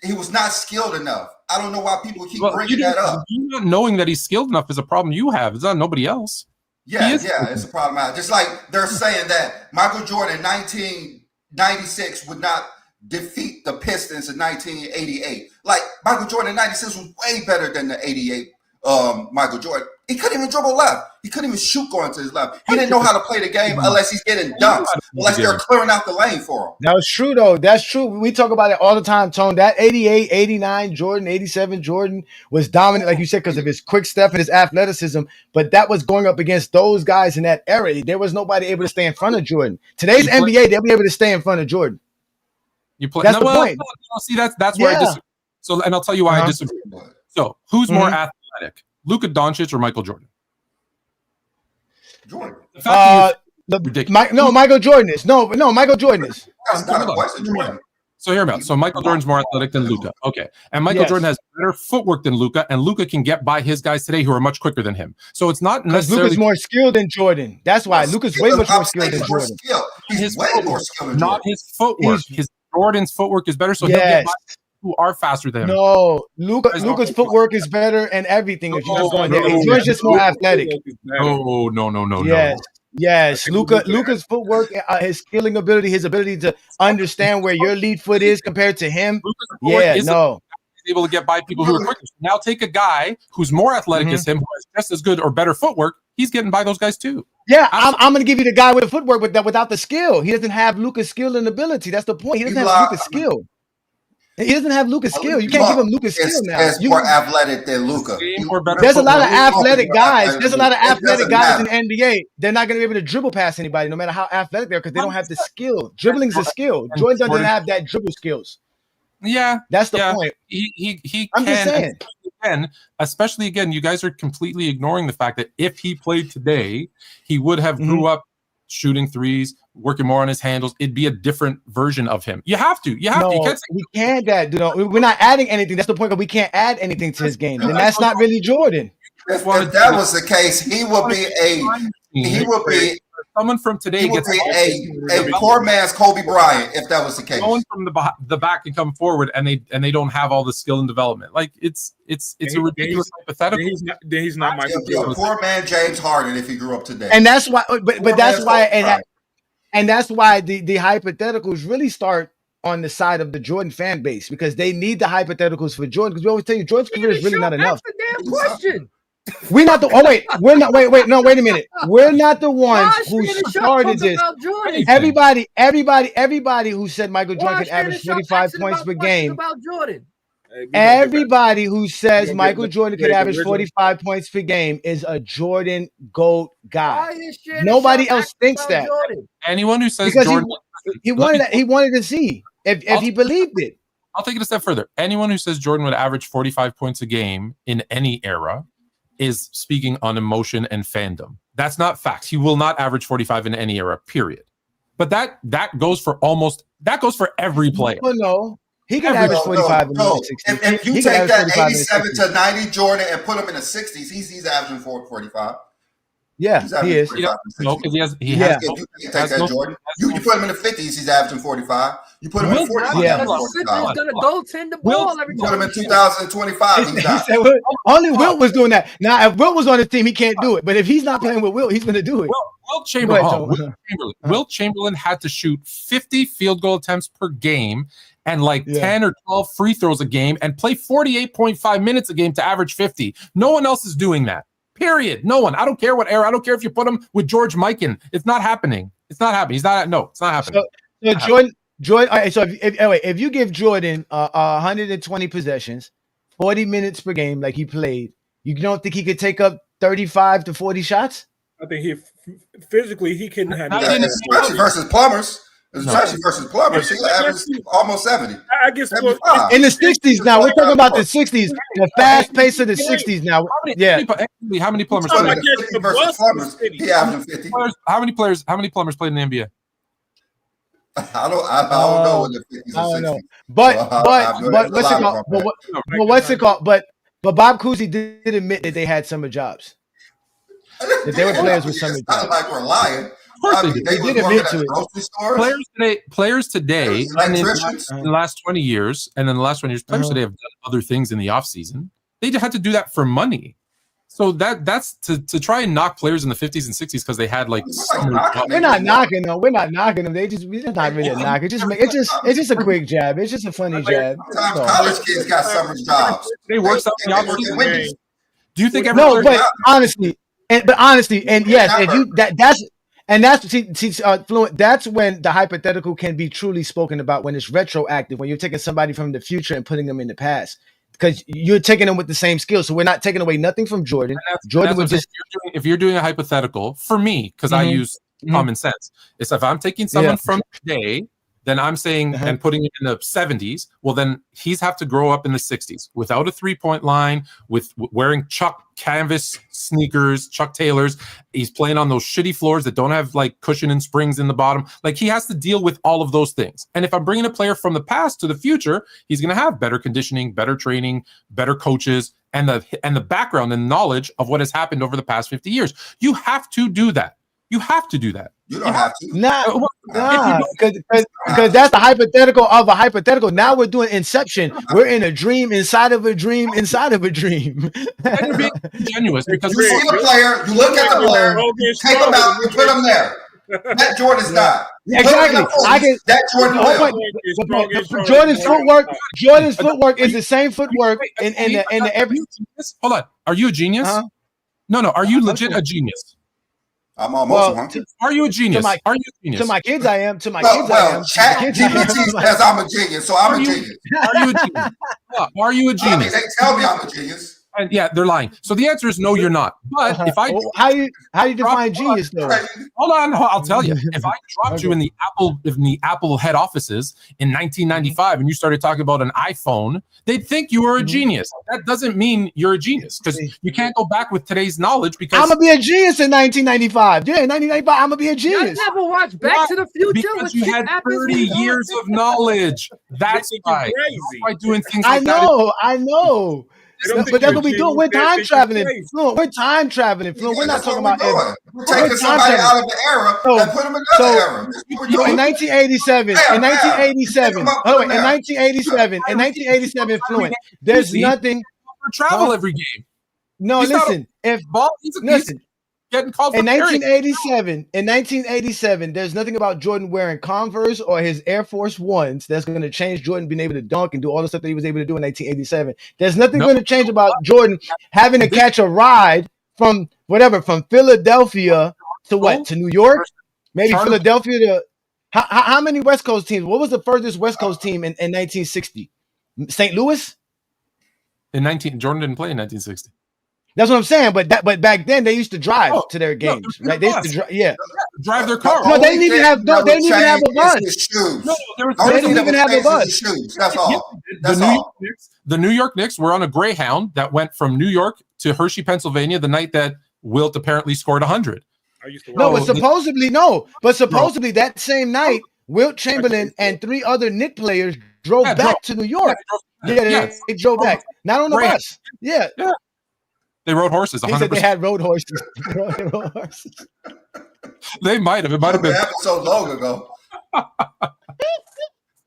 He was not skilled enough. I don't know why people keep bringing that up. You not knowing that he's skilled enough is a problem you have. It's not nobody else. Yeah, it's a problem. Just like they're saying that Michael Jordan in 1996 would not defeat the Pistons in 1988. Like Michael Jordan in 96 was way better than the 88 Michael Jordan. He couldn't even dribble left. He couldn't even shoot going to his left. He didn't know how to play the game unless he's getting dunks, unless they're clearing out the lane for him. That was true, though. That's true. We talk about it all the time, Tone. That 88, 89 Jordan, 87 Jordan was dominant, like you said, because of his quick step and his athleticism. But that was going up against those guys in that era. There was nobody able to stay in front of Jordan. Today's NBA, they'll be able to stay in front of Jordan. That's the point. See, that's where I disagree. So, and I'll tell you why I disagree. So, who's more athletic, Luka Doncic or Michael Jordan? Jordan. Michael Jordan is. No, Michael Jordan is. That's not a question, Jordan. So hear me out. So Michael Jordan's more athletic than Luka. Okay. And Michael Jordan has better footwork than Luka, and Luka can get by his guys today who are much quicker than him. So it's not necessarily Luka's more skilled than Jordan. That's why Luka's way much more skilled than Jordan. He's way more skilled than Jordan. Not his footwork. Jordan's footwork is better, so he'll get by who are faster than him. No, Luka's footwork is better and everything. If you just going there, Jordan's just more athletic. No. Yes. Luka's footwork, his skilling ability, his ability to understand where your lead foot is compared to him. He's able to get by people who are quicker. Now take a guy who's more athletic as him, who has just as good or better footwork. He's getting by those guys too. Yeah, I'm going to give you the guy with the footwork without the skill. He doesn't have Luka's skill and ability. That's the point. He doesn't have Luka's skill. He doesn't have Luka's skill. You can't give him Luka's skill now. He's more athletic than Luka. There's a lot of athletic guys. There's a lot of athletic guys in the NBA. They're not going to be able to dribble past anybody, no matter how athletic they are, because they don't have the skill. Dribbling's a skill. Jordan doesn't have that dribble skills. Yeah, that's the point. He I'm just saying. Especially again, you guys are completely ignoring the fact that if he played today, he would have grew up shooting threes, working more on his handles. It'd be a different version of him. You have to. You can't say, we can't. We're not adding anything. That's the point. That we can't add anything to his game, and that's not really Jordan. If that was the case, he would be someone from today. He would be a poor man's Kobe Bryant if that was the case. Going from the back and come forward, and they don't have all the skill and development. Like it's a ridiculous hypothetical. He's not Michael Jordan. A poor man James Harden if he grew up today. And that's why. But that's why. And that's why the hypotheticals really start on the side of the Jordan fan base, because they need the hypotheticals for Jordan. Because we always tell you Jordan's career is really not enough. That's the damn question. We're not the. Oh wait, we're not. Wait a minute. We're not the ones who started this. Everybody who said Michael Jordan could average 45 points per game. About Jordan. Everybody who says Michael Jordan could average 45 points per game is a Jordan GOAT guy. Nobody else thinks that. Anyone who says because Jordan, he wanted to see if he believed it. I'll take it a step further. Anyone who says Jordan would average 45 points a game in any era is speaking on emotion and fandom. That's not facts. He will not average 45 in any era, period. But that goes for every player. He can average 45 in the 60s. If you He take can that average 45 in the 87 60s. to 90 Jordan and put him in the 60s, he's averaging 45. Yeah, He's he averaging is. 45 in the No, 60s. because he Yeah. has If no, you take has that no- Jordan, has you no- put him in the 50s, he's averaging 45. You put him in Will 40s, not, he's Yeah. averaging Because the 45. Sixers gonna goaltend the Will- ball every You put him time. in 2025, he's not. Only Wilt was doing that. Now, if Wilt was on his team, he can't do it. But if he's not playing with Wilt, he's going to do it. Wilt Chamberlain, Go ahead, Tom. Wilt Chamberlain had to shoot 50 field goal attempts per game and like 10 or 12 free throws a game and play 48.5 minutes a game to average 50. No one else is doing that. Period. No one. I don't care what era. I don't care if you put him with George Mikan. It's not happening. It's not happening. It's not happening. So Jordan. All right. So if you give Jordan 120 possessions, 40 minutes per game, like he played, you don't think he could take up 35 to 40 shots? I think he physically he couldn't handle I that. didn't- Especially versus plumbers. Especially versus plumbers. He averages almost 70. I guess what, 75. In the 60s now. We're talking about the 60s. The fast pace of the 60s now. Yeah. How many plumbers Talking played? about catching the Versus bus plumbers, in the city. he averaging 50. How many plumbers played in the NBA? I don't know what the 50s I or don't know. 60s. But Well, but what's it called? What's it called? But Bob Cousy did admit that they had summer jobs. That they were players with summer It's not jobs. like we're lying. course I they mean, did. they They was did working admit at to the it. grocery stores. Players today, and Electricians. in the last 20 years, and in the last 20 years, players today have done other things in the offseason. They had to do that for money. So that's to try and knock players in the 50s and 60s because they had like summer jobs. We're not knocking them. We're not knocking them. We're just not really a knock. It's just a quick jab. It's just a funny jab. Sometimes college kids got summer jobs. They works out in the They work offseason. in Wendy's. Do you think every No, player- but honestly, and yes, if you that's Fluent. That's when the hypothetical can be truly spoken about, when it's retroactive, when you're taking somebody from the future and putting them in the past, because you're taking them with the same skills. So we're not taking away nothing from Jordan. Jordan was just if you're doing a hypothetical for me, because I use common sense. It's if I'm taking someone from today, then I'm saying and putting it in the 70s. Well, then he's have to grow up in the 60s without a 3-point line, with wearing Chuck canvas sneakers, Chuck Taylors. He's playing on those shitty floors that don't have like cushion and springs in the bottom. Like he has to deal with all of those things. And if I'm bringing a player from the past to the future, he's going to have better conditioning, better training, better coaches, and the background and knowledge of what has happened over the past 50 years. You have to do that. You have to do that. You don't have to. nah, because that's the hypothetical of a hypothetical. Now we're doing Inception. We're in a dream inside of a dream inside of a dream. And you're being ingenuous because You see the player, you look at the player, you take him out, you put him there. That Jordan's not. Exactly. That Jordan will. Jordan's footwork is the same footwork in the every. Hold on. Are you a genius? No. Are you legit a genius? I'm almost one. Are you a genius? Are you a genius? To my kids, I am. To my kids, I am. Chat GPT says I'm a genius, so I'm a genius. Are you a genius? Are you a I mean, genius? they tell me I'm a genius. And yeah, they're lying. So the answer is no, you're not. But if I how do you define genius though? Hold on, I'll tell you. If I dropped you in the Apple head offices in 1995 and you started talking about an iPhone, they'd think you were a genius. That doesn't mean you're a genius because you can't go back with today's knowledge because I'm gonna be a genius in 1995. Yeah, in 1995, I'm gonna be a genius. I never watched Back to the Future because you had 30 years of knowledge. That's why. By doing things like I know. But that's what we do. We're time traveling. Fluent. We're time traveling. Fluent. We're not talking about we're taking somebody out of the era and put them in another era. In 1987, in 1987, Fluent. There's nothing. Travel every game. No, listen. Listen. Getting called in 1987, there's nothing about Jordan wearing Converse or his Air Force Ones that's going to change Jordan being able to dunk and do all the stuff that he was able to do in 1987. There's nothing going to change about Jordan having to catch a ride from Philadelphia to New York, maybe Philadelphia to how many West Coast teams? What was the furthest West Coast team in 1960? St. Louis? Jordan didn't play in 1960. That's what I'm saying, but back then they used to drive to their games, right? They used to drive their car. No, they didn't even have a bus. They didn't even have a bus. That's all. The New York Knicks were on a Greyhound that went from New York to Hershey, Pennsylvania, the night that Wilt apparently scored 100. But supposedly that same night, Wilt Chamberlain and 3 other Knicks players drove Yeah, back to New York. Yeah, they drove back. Not on the Right. bus. Yeah. They rode horses. He 100%. said they had road horses. They rode horses. They might have. It might have been. That happened so long ago.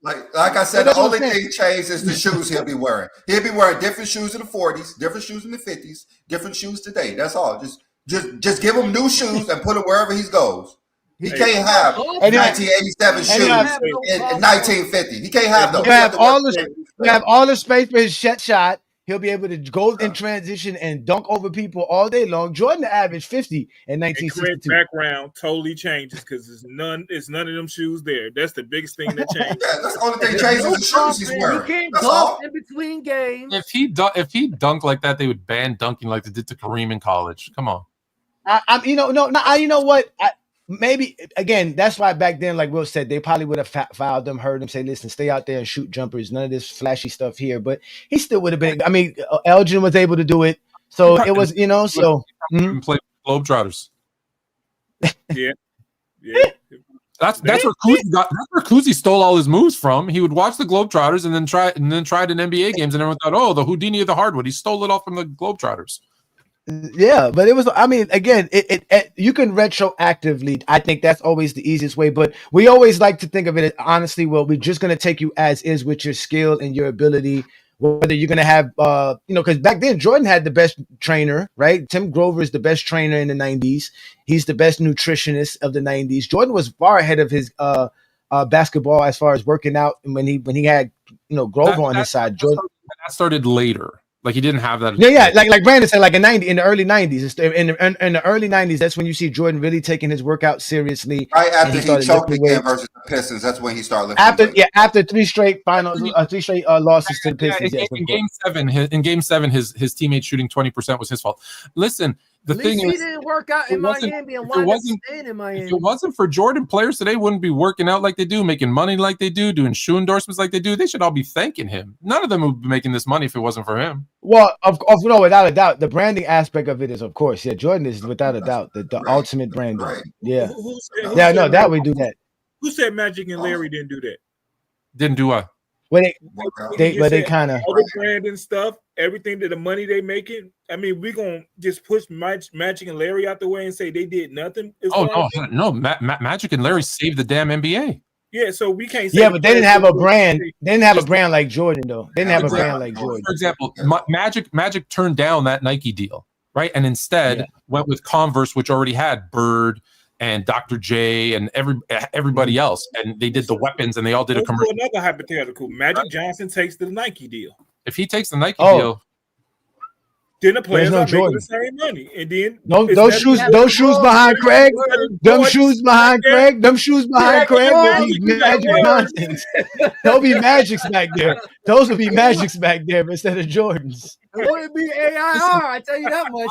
Like I said, But the that's what only I'm saying. thing changed is the shoes he'll be wearing. He'll be wearing different shoes in the 40s, different shoes in the 50s, different shoes today. That's all. Just give him new shoes and put them wherever he goes. He can't have 1987 shoes in 1950. He can't have those. You have all the space for his shot. He'll be able to go in transition and dunk over people all day long. Jordan averaged 50 in 1962. Background totally changes because it's none of them shoes there. That's the biggest thing that changed. Yeah, that's the only thing changes is the shoes he's wearing. He can't That's dunk all. in between games. If he dunked like that, they would ban dunking like they did to Kareem in college. Come on. You know what? Maybe again, that's why back then, like Will said, they probably would have fouled him, heard him say, "Listen, stay out there and shoot jumpers. None of this flashy stuff here." But he still would have been. I mean, Elgin was able to do it, so it was, So Play Globetrotters. Yeah. That's where Kuzi stole all his moves from. He would watch the Globetrotters and then tried in NBA games, and everyone thought, "Oh, the Houdini of the hardwood." He stole it all from the Globetrotters. Yeah, but it was. I mean, again, it you can retroactively. I think that's always the easiest way. But we always like to think of it as honestly. Well, we're just going to take you as is with your skill and your ability. Whether you're going to have, because back then Jordan had the best trainer, right? Tim Grover is the best trainer in the '90s. He's the best nutritionist of the '90s. Jordan was far ahead of his basketball as far as working out, and when he had Grover on his side. Jordan that started later. Like he didn't have that. Yeah. Like Brandon said, like in the early '90s. In the early '90s, that's when you see Jordan really taking his workout seriously. Right after he choked again versus the Pistons, that's when he started lifting. After three straight finals, three straight losses to the Pistons. In game seven, his teammate shooting 20% was his fault. Listen, the thing is, he didn't work out in Miami and wound up staying in Miami. If it wasn't for Jordan, players today wouldn't be working out like they do, making money like they do, doing shoe endorsements like they do. They should all be thanking him. None of them would be making this money if it wasn't for him. Well, no, without a doubt, the branding aspect of it is, of course, Jordan is without a doubt the ultimate branding. Right. Yeah, that we do that. Who said Magic and Larry didn't do that? Didn't do what? Well, they kind of all the branding stuff, everything that the money they making. I mean, we gonna just push Magic and Larry out the way and say they did nothing. No, Magic and Larry saved the damn NBA. Yeah, so we can't say. Yeah, but they didn't have a brand. They didn't have a brand like Jordan, though. They didn't have a brand like Jordan. For example, Magic turned down that Nike deal, right? And instead went with Converse, which already had Bird and Dr. J and everybody else. And they did the weapons and they all did a commercial. Another hypothetical. Magic Johnson takes the Nike deal. If he takes the Nike deal, then the players are making Jordan. the same money. And then those shoes behind Craig, them shoes behind Craig will be Magic Johnsons. They'll be Magics back there. Those will be Magics back there instead of Jordans. It wouldn't be AIR, I tell you that much.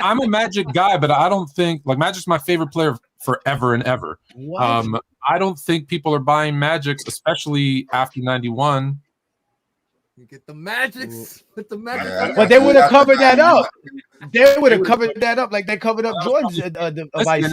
I'm a Magic guy, but I don't think Magic's my favorite player forever and ever. I don't think people are buying Magics, especially after '91. You get the Magics with the Magic. But they would have covered that up. They would have covered that up like they covered up Jordan's devices.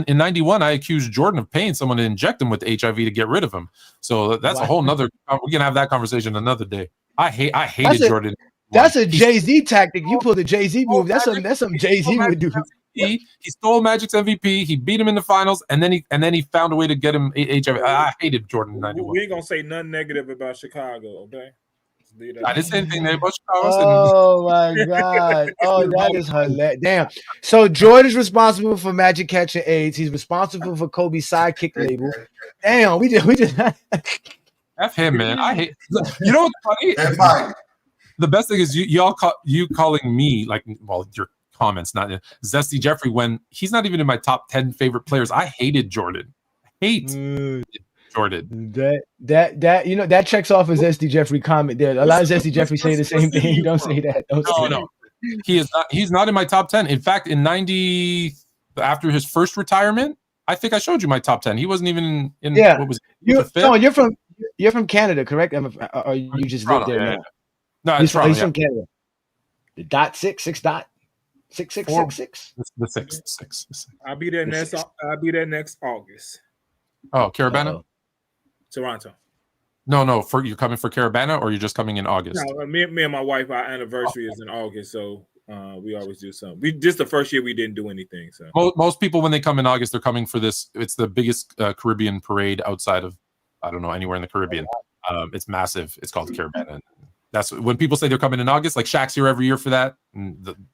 In 91, I accused Jordan of paying someone to inject him with HIV to get rid of him. So that's a whole nother. We're gonna have that conversation another day. I hated Jordan. That's a Jay-Z tactic. You pulled the Jay-Z move. That's something Jay-Z would do. He stole Magic's MVP. He beat him in the finals, and then he found a way to get him HIV. I hated Jordan in 91. We ain't gonna say nothing negative about Chicago, okay? I didn't say anything about Chicago. Oh my God! Oh, that is hilarious. Damn. So Jordan's responsible for Magic catching AIDS. He's responsible for Kobe's sidekick label. Damn, we just F him, man. I hate. You know what's funny? The best thing is you calling me your comments, not Zesty Jeffrey, when he's not even in my top 10 favorite players. I hated Jordan. Jordan. That checks off his Zesty Jeffrey comment there. A lot of Zesty Jeffrey say the same thing. Don't say that. No. He is not. He's not in my top 10. In fact, in 90, after his first retirement, I think I showed you my top 10. He wasn't even in. Yeah. What was you're from Canada, correct? Or you just live there now? No, he's from Canada. The dot 666. The six. I'll be there next August. Oh, Carabana. Toronto. No. You're coming for Caravana, or you're just coming in August? No, me and my wife, our anniversary is in August, so we always do something. This the first year we didn't do anything. So most people, when they come in August, they're coming for this. It's the biggest Caribbean parade outside of, I don't know, anywhere in the Caribbean. It's massive. It's called Caravana. That's when people say they're coming in August. Like Shaq's here every year for that.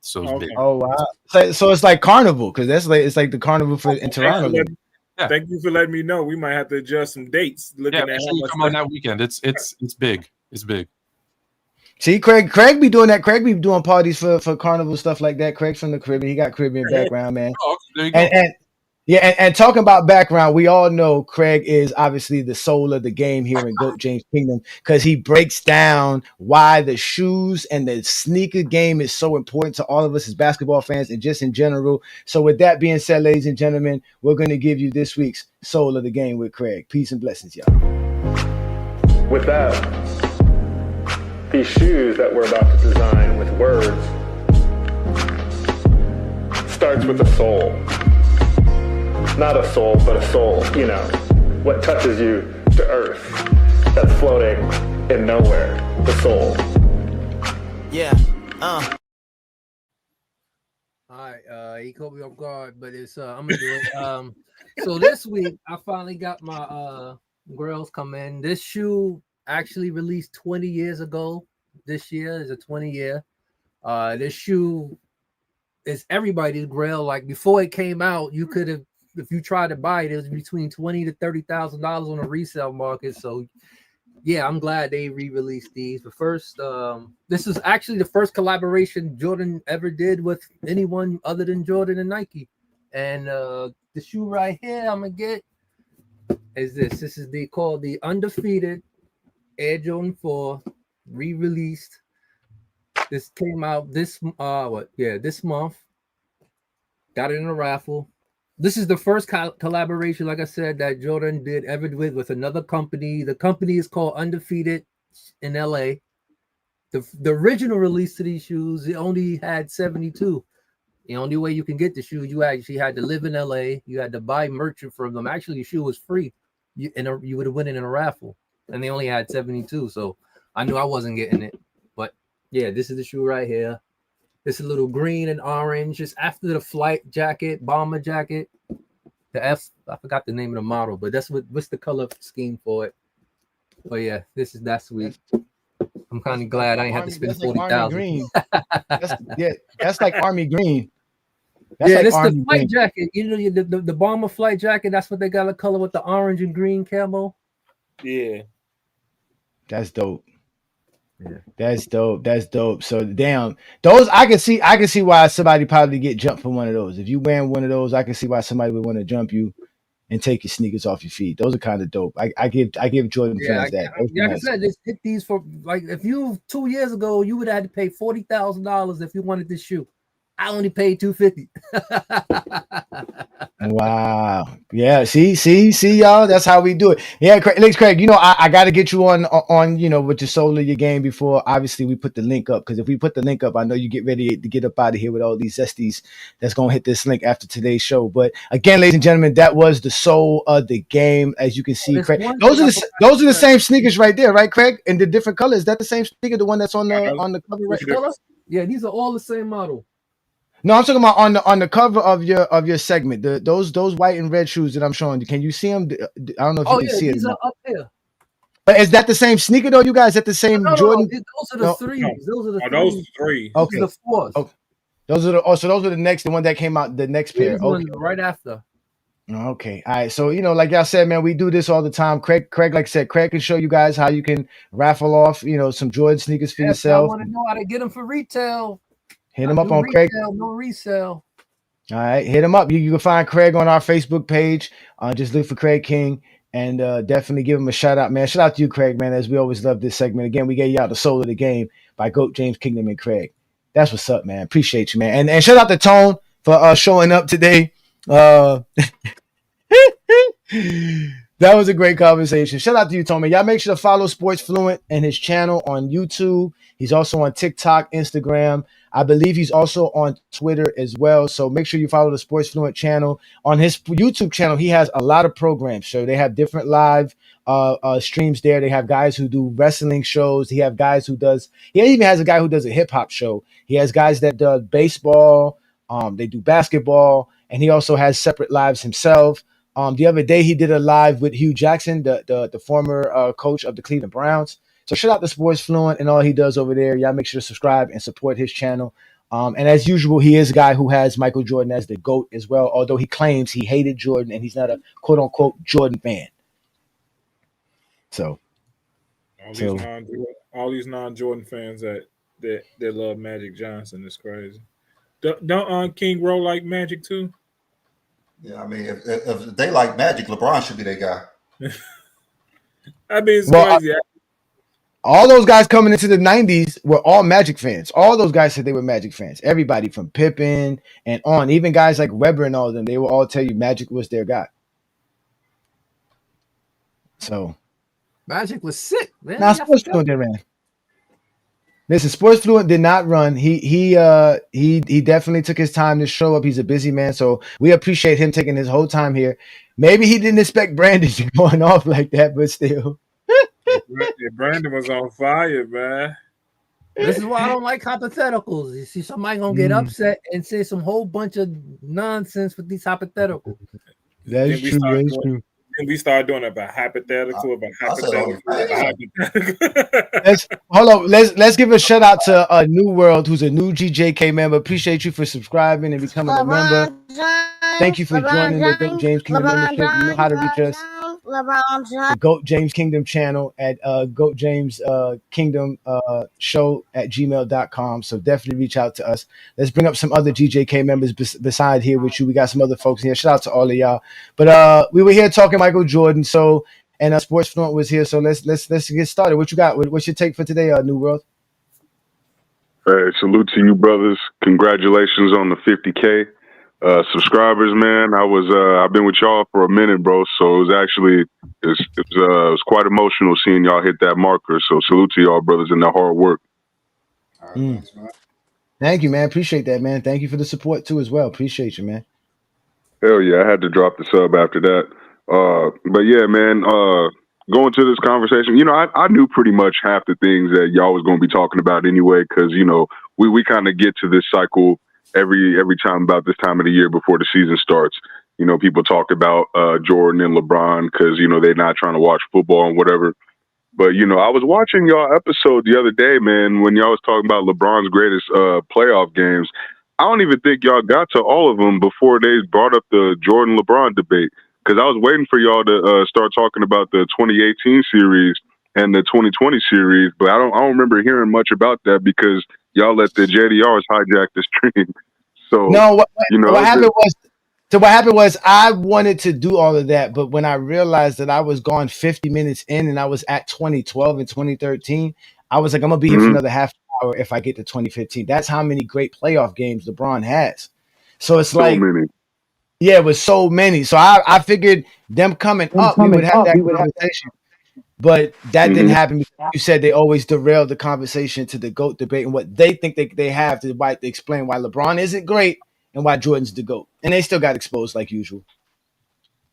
So it's big. Oh wow! So it's like Carnival, because it's like the Carnival in Toronto. Yeah. Thank you for letting me know. We might have to adjust some dates. Looking at make sure you come on that weekend. It's big. It's big. See, Craig be doing that. Craig be doing parties for Carnival, stuff like that. Craig's from the Caribbean. He got Caribbean background, man. Oh, there you go. And talking about background, we all know Craig is obviously the soul of the game here in GOAT James Kingdom, because he breaks down why the shoes and the sneaker game is so important to all of us as basketball fans and just in general. So with that being said, ladies and gentlemen, we're going to give you this week's Soul of the Game with Craig. Peace and blessings, y'all. With that, these shoes that we're about to design with words starts with a soul. Not a soul, but a soul, you know, what touches you to earth, that's floating in nowhere, the soul. Yeah, All right, he caught me off guard, but it's I'm gonna do it. So this week I finally got my girls come in. This shoe actually released 20 years ago. This year is a 20-year. This shoe is everybody's grail. Like before it came out, you could have, if you tried to buy it, it was between $20,000 to $30,000 on the resale market. So yeah, I'm glad they re-released these. But first, this is actually the first collaboration Jordan ever did with anyone other than Jordan and Nike. And the shoe right here I'm gonna get is this. This is called the Undefeated Air Jordan 4, re-released. This came out this month. Got it in a raffle. This is the first collaboration, like I said, that Jordan did ever with another company. The company is called Undefeated in LA. The original release to these shoes, it only had 72. The only way you can get the shoes, you actually had to live in LA. You had to buy merchant from them. Actually, the shoe was free. You would have won it in a raffle. And they only had 72. So I knew I wasn't getting it. But yeah, this is the shoe right here. It's a little green and orange. Just after the flight jacket, bomber jacket. The F, I forgot the name of the model, but what's the color scheme for it. But yeah, that's sweet. I'm kind of glad I ain't have to spend $40,000. That's like Army green. This like the flight jacket. You know, the bomber flight jacket. That's what they got a color with the orange and green camo. Yeah, that's dope. Yeah. That's dope. So damn, those I can see why somebody probably get jumped for one of those. If you wearing one of those, I can see why somebody would want to jump you and take your sneakers off your feet. Those are kind of dope. I give Jordan fans that. Like I said, just hit these for like if you 2 years ago you would have had to pay $40,000 if you wanted this shoe. I only paid $250. Wow. Yeah. See, y'all. That's how we do it. Yeah, Craig. You know, I got to get you on. You know, with the soul of your game before. Obviously, we put the link up because if we put the link up, I know you get ready to get up out of here with all these zesties that's gonna hit this link after today's show. But again, ladies and gentlemen, that was the soul of the game. As you can see, Craig. Those are the same sneakers right there, right, Craig? In the different colors. Is that the same sneaker? The one that's on the cover right there? Yeah, these are all the same model. No, I'm talking about on the cover of your segment. Those white and red shoes that I'm showing you. Can you see them? I don't know if you can see it. These are up there. But is that the same sneaker though, you guys? Is that the same Jordan? Those are the threes. Those are the three. Okay. These are the fours. Oh, those are the one that came out the next pair. Okay. Right after. Okay. All right. So, you know, like y'all said, man, we do this all the time. Craig, like I said, Craig can show you guys how you can raffle off, you know, some Jordan sneakers for yourself. I want to know how to get them for retail. Hit him up on Craig. No resale. All right, hit him up. You can find Craig on our Facebook page. Just look for Craig King and definitely give him a shout out, man. Shout out to you, Craig, man. As we always love this segment. Again, we gave you out the soul of the game by GOAT James Kingdom and Craig. That's what's up, man. Appreciate you, man. And shout out to Tone for showing up today. That was a great conversation. Shout out to you, Tony. Y'all make sure to follow Sports Fluent and his channel on YouTube. He's also on TikTok, Instagram. I believe he's also on Twitter as well. So make sure you follow the Sports Fluent channel. On his YouTube channel, he has a lot of programs. So they have different live streams there. They have guys who do wrestling shows. He even has a guy who does a hip hop show. He has guys that do baseball. They do basketball, and he also has separate lives himself. The other day he did a live with Hugh Jackson, the former coach of the Cleveland Browns. So shout out to Sports Fluent and all he does over there. Y'all make sure to subscribe and support his channel. And as usual, he is a guy who has Michael Jordan as the GOAT as well, although he claims he hated Jordan and he's not a quote-unquote Jordan fan. So all these non-Jordan fans that love Magic Johnson is crazy. Don't King Rowe like Magic too? Yeah, I mean, if they like Magic, LeBron should be their guy. I mean, it's crazy. All those guys coming into the 90s were all Magic fans. All those guys said they were Magic fans. Everybody from Pippen and on, even guys like Webber and all of them, they will all tell you Magic was their guy. So Magic was sick, man. Now Sports Fluent did ran. Listen, Sports Fluent did not run. He definitely took his time to show up. He's a busy man, so we appreciate him taking his whole time here. Maybe he didn't expect Brandon to be going off like that, but still. Brandon was on fire, man. This is why I don't like hypotheticals. You see, somebody gonna get upset and say some whole bunch of nonsense with these hypotheticals. That's true. Then we start doing about hypothetical. Hold on. Let's give a shout out to New World, who's a new GJK member. Appreciate you for subscribing and becoming a member. Thank you for joining the GOAT James Kingdom membership. You know how to reach us. The GOAT James Kingdom channel at GOAT James Kingdom show at gmail.com. So definitely reach out to us. Let's bring up some other GJK members beside here with you. We got some other folks here. Shout out to all of y'all. But we were here talking Michael Jordan. So and Sports Fluent was here. So let's get started. What you got? What's your take for today, New World? Hey, salute to you, brothers. Congratulations on the 50K. Subscribers, man. I've been with y'all for a minute, bro. So it was quite emotional seeing y'all hit that marker. So salute to y'all, brothers, and the hard work. Thank you, man. Appreciate that, man. Thank you for the support too, as well. Appreciate you, man. Hell yeah, I had to drop the sub after that. But yeah, man. Going to this conversation, I knew pretty much half the things that y'all was going to be talking about anyway, because we kind of get to this cycle every time about this time of the year before the season starts. People talk about Jordan and LeBron because they're not trying to watch football and whatever. But I was watching y'all episode the other day, man, when y'all was talking about LeBron's greatest playoff games. I don't even think y'all got to all of them before they brought up the Jordan LeBron debate, because I was waiting for y'all to start talking about the 2018 series and the 2020 series, but I don't remember hearing much about that because y'all let the JDRs hijack the stream. So no, what happened was I wanted to do all of that, but when I realized that I was gone 50 minutes in and I was at 2012 and 2013, I was like, I'm gonna be here for another half hour if I get to 2015. That's how many great playoff games LeBron has. So it's many. Yeah, it was so many. So I figured them coming up, we would have that conversation. But that didn't happen because you said they always derail the conversation to the GOAT debate and what they think they have to explain why LeBron isn't great and why Jordan's the GOAT. And they still got exposed like usual.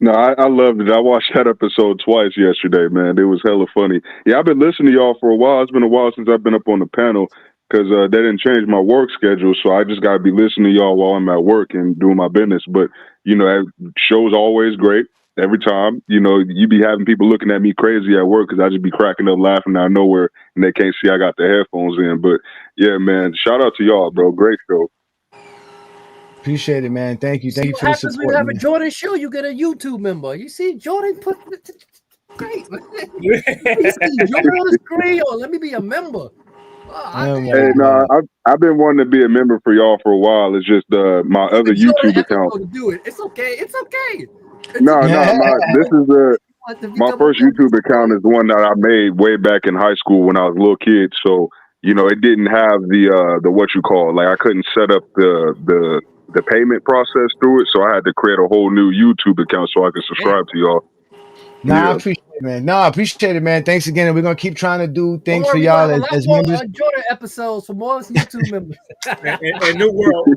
No, I loved it. I watched that episode twice yesterday, man. It was hella funny. Yeah, I've been listening to y'all for a while. It's been a while since I've been up on the panel because they didn't change my work schedule. So I just got to be listening to y'all while I'm at work and doing my business. But, that show's always great. Every time, you be having people looking at me crazy at work because I just be cracking up laughing out of nowhere and they can't see I got the headphones in. But yeah, man, shout out to y'all, bro. Great show. Appreciate it, man. Thank you. Thank you for the support. When you have a Jordan show, you get a YouTube member. You see Jordan put great, man. You see Jordan on the screen, or let me be a member. I've been wanting to be a member for y'all for a while. It's just my other YouTube account. To do it. It's okay. It's okay. This is my first YouTube account is the one that I made way back in high school when I was a little kid. So it didn't have the what you call, like I couldn't set up the payment process through it, so I had to create a whole new YouTube account so I could subscribe to y'all. I appreciate it, man. I appreciate it, man. Thanks again, and we're gonna keep trying to do things for y'all as members. Jordan episodes for more YouTube members. and New World,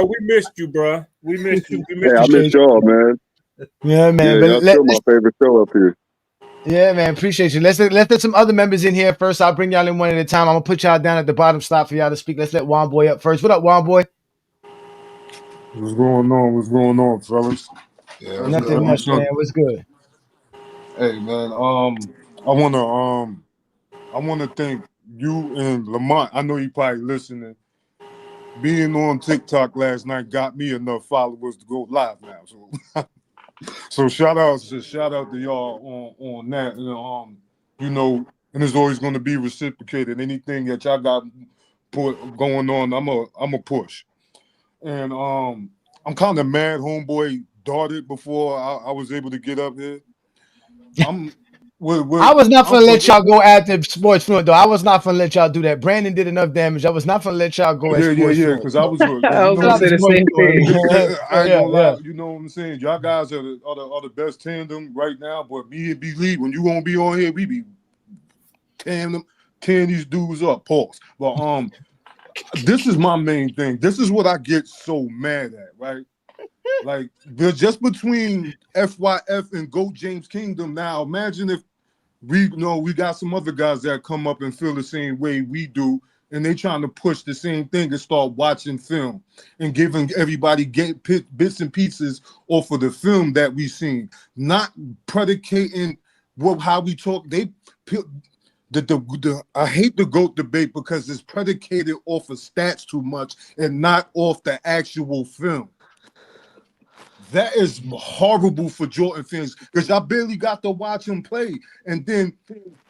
we missed you, bro. We missed you. I missed y'all, man. Yeah, man. That's still my favorite show up here. Yeah, man, appreciate you. Let's let some other members in here first. I'll bring y'all in one at a time. I'm gonna put y'all down at the bottom slot for y'all to speak. Let's let Juan Boy up first. What up, Juan Boy? What's going on? What's going on, fellas? Yeah, what's Nothing good? much, man. What's good? Hey, man. I wanna thank you and Lamont. I know you probably listening. Being on TikTok last night got me enough followers to go live now. So shout out to y'all on that. And it's always going to be reciprocated. Anything that y'all got going on, I'm a push. And I'm kind of mad homeboy darted before I was able to get up here. I was not gonna let y'all go after Sports Fluent though. I was not gonna let y'all do that. Brandon did enough damage. I was not gonna let y'all go at Sports Fluent. Because I was I was gonna say the same thing. I ain't gonna lie, you know what I'm saying? Y'all guys are the best tandem right now, but me and B-Lee, when you gonna be on here, we be tearing these dudes up, pause. But this is my main thing. This is what I get so mad at, right? Like, they're just between FYF and GOAT James Kingdom now. Imagine if we got some other guys that come up and feel the same way we do, and they trying to push the same thing and start watching film and giving everybody bits and pieces off of the film that we seen, not predicating how we talk. I hate the GOAT debate because it's predicated off of stats too much and not off the actual film. That is horrible for Jordan fans because I barely got to watch him play. And then,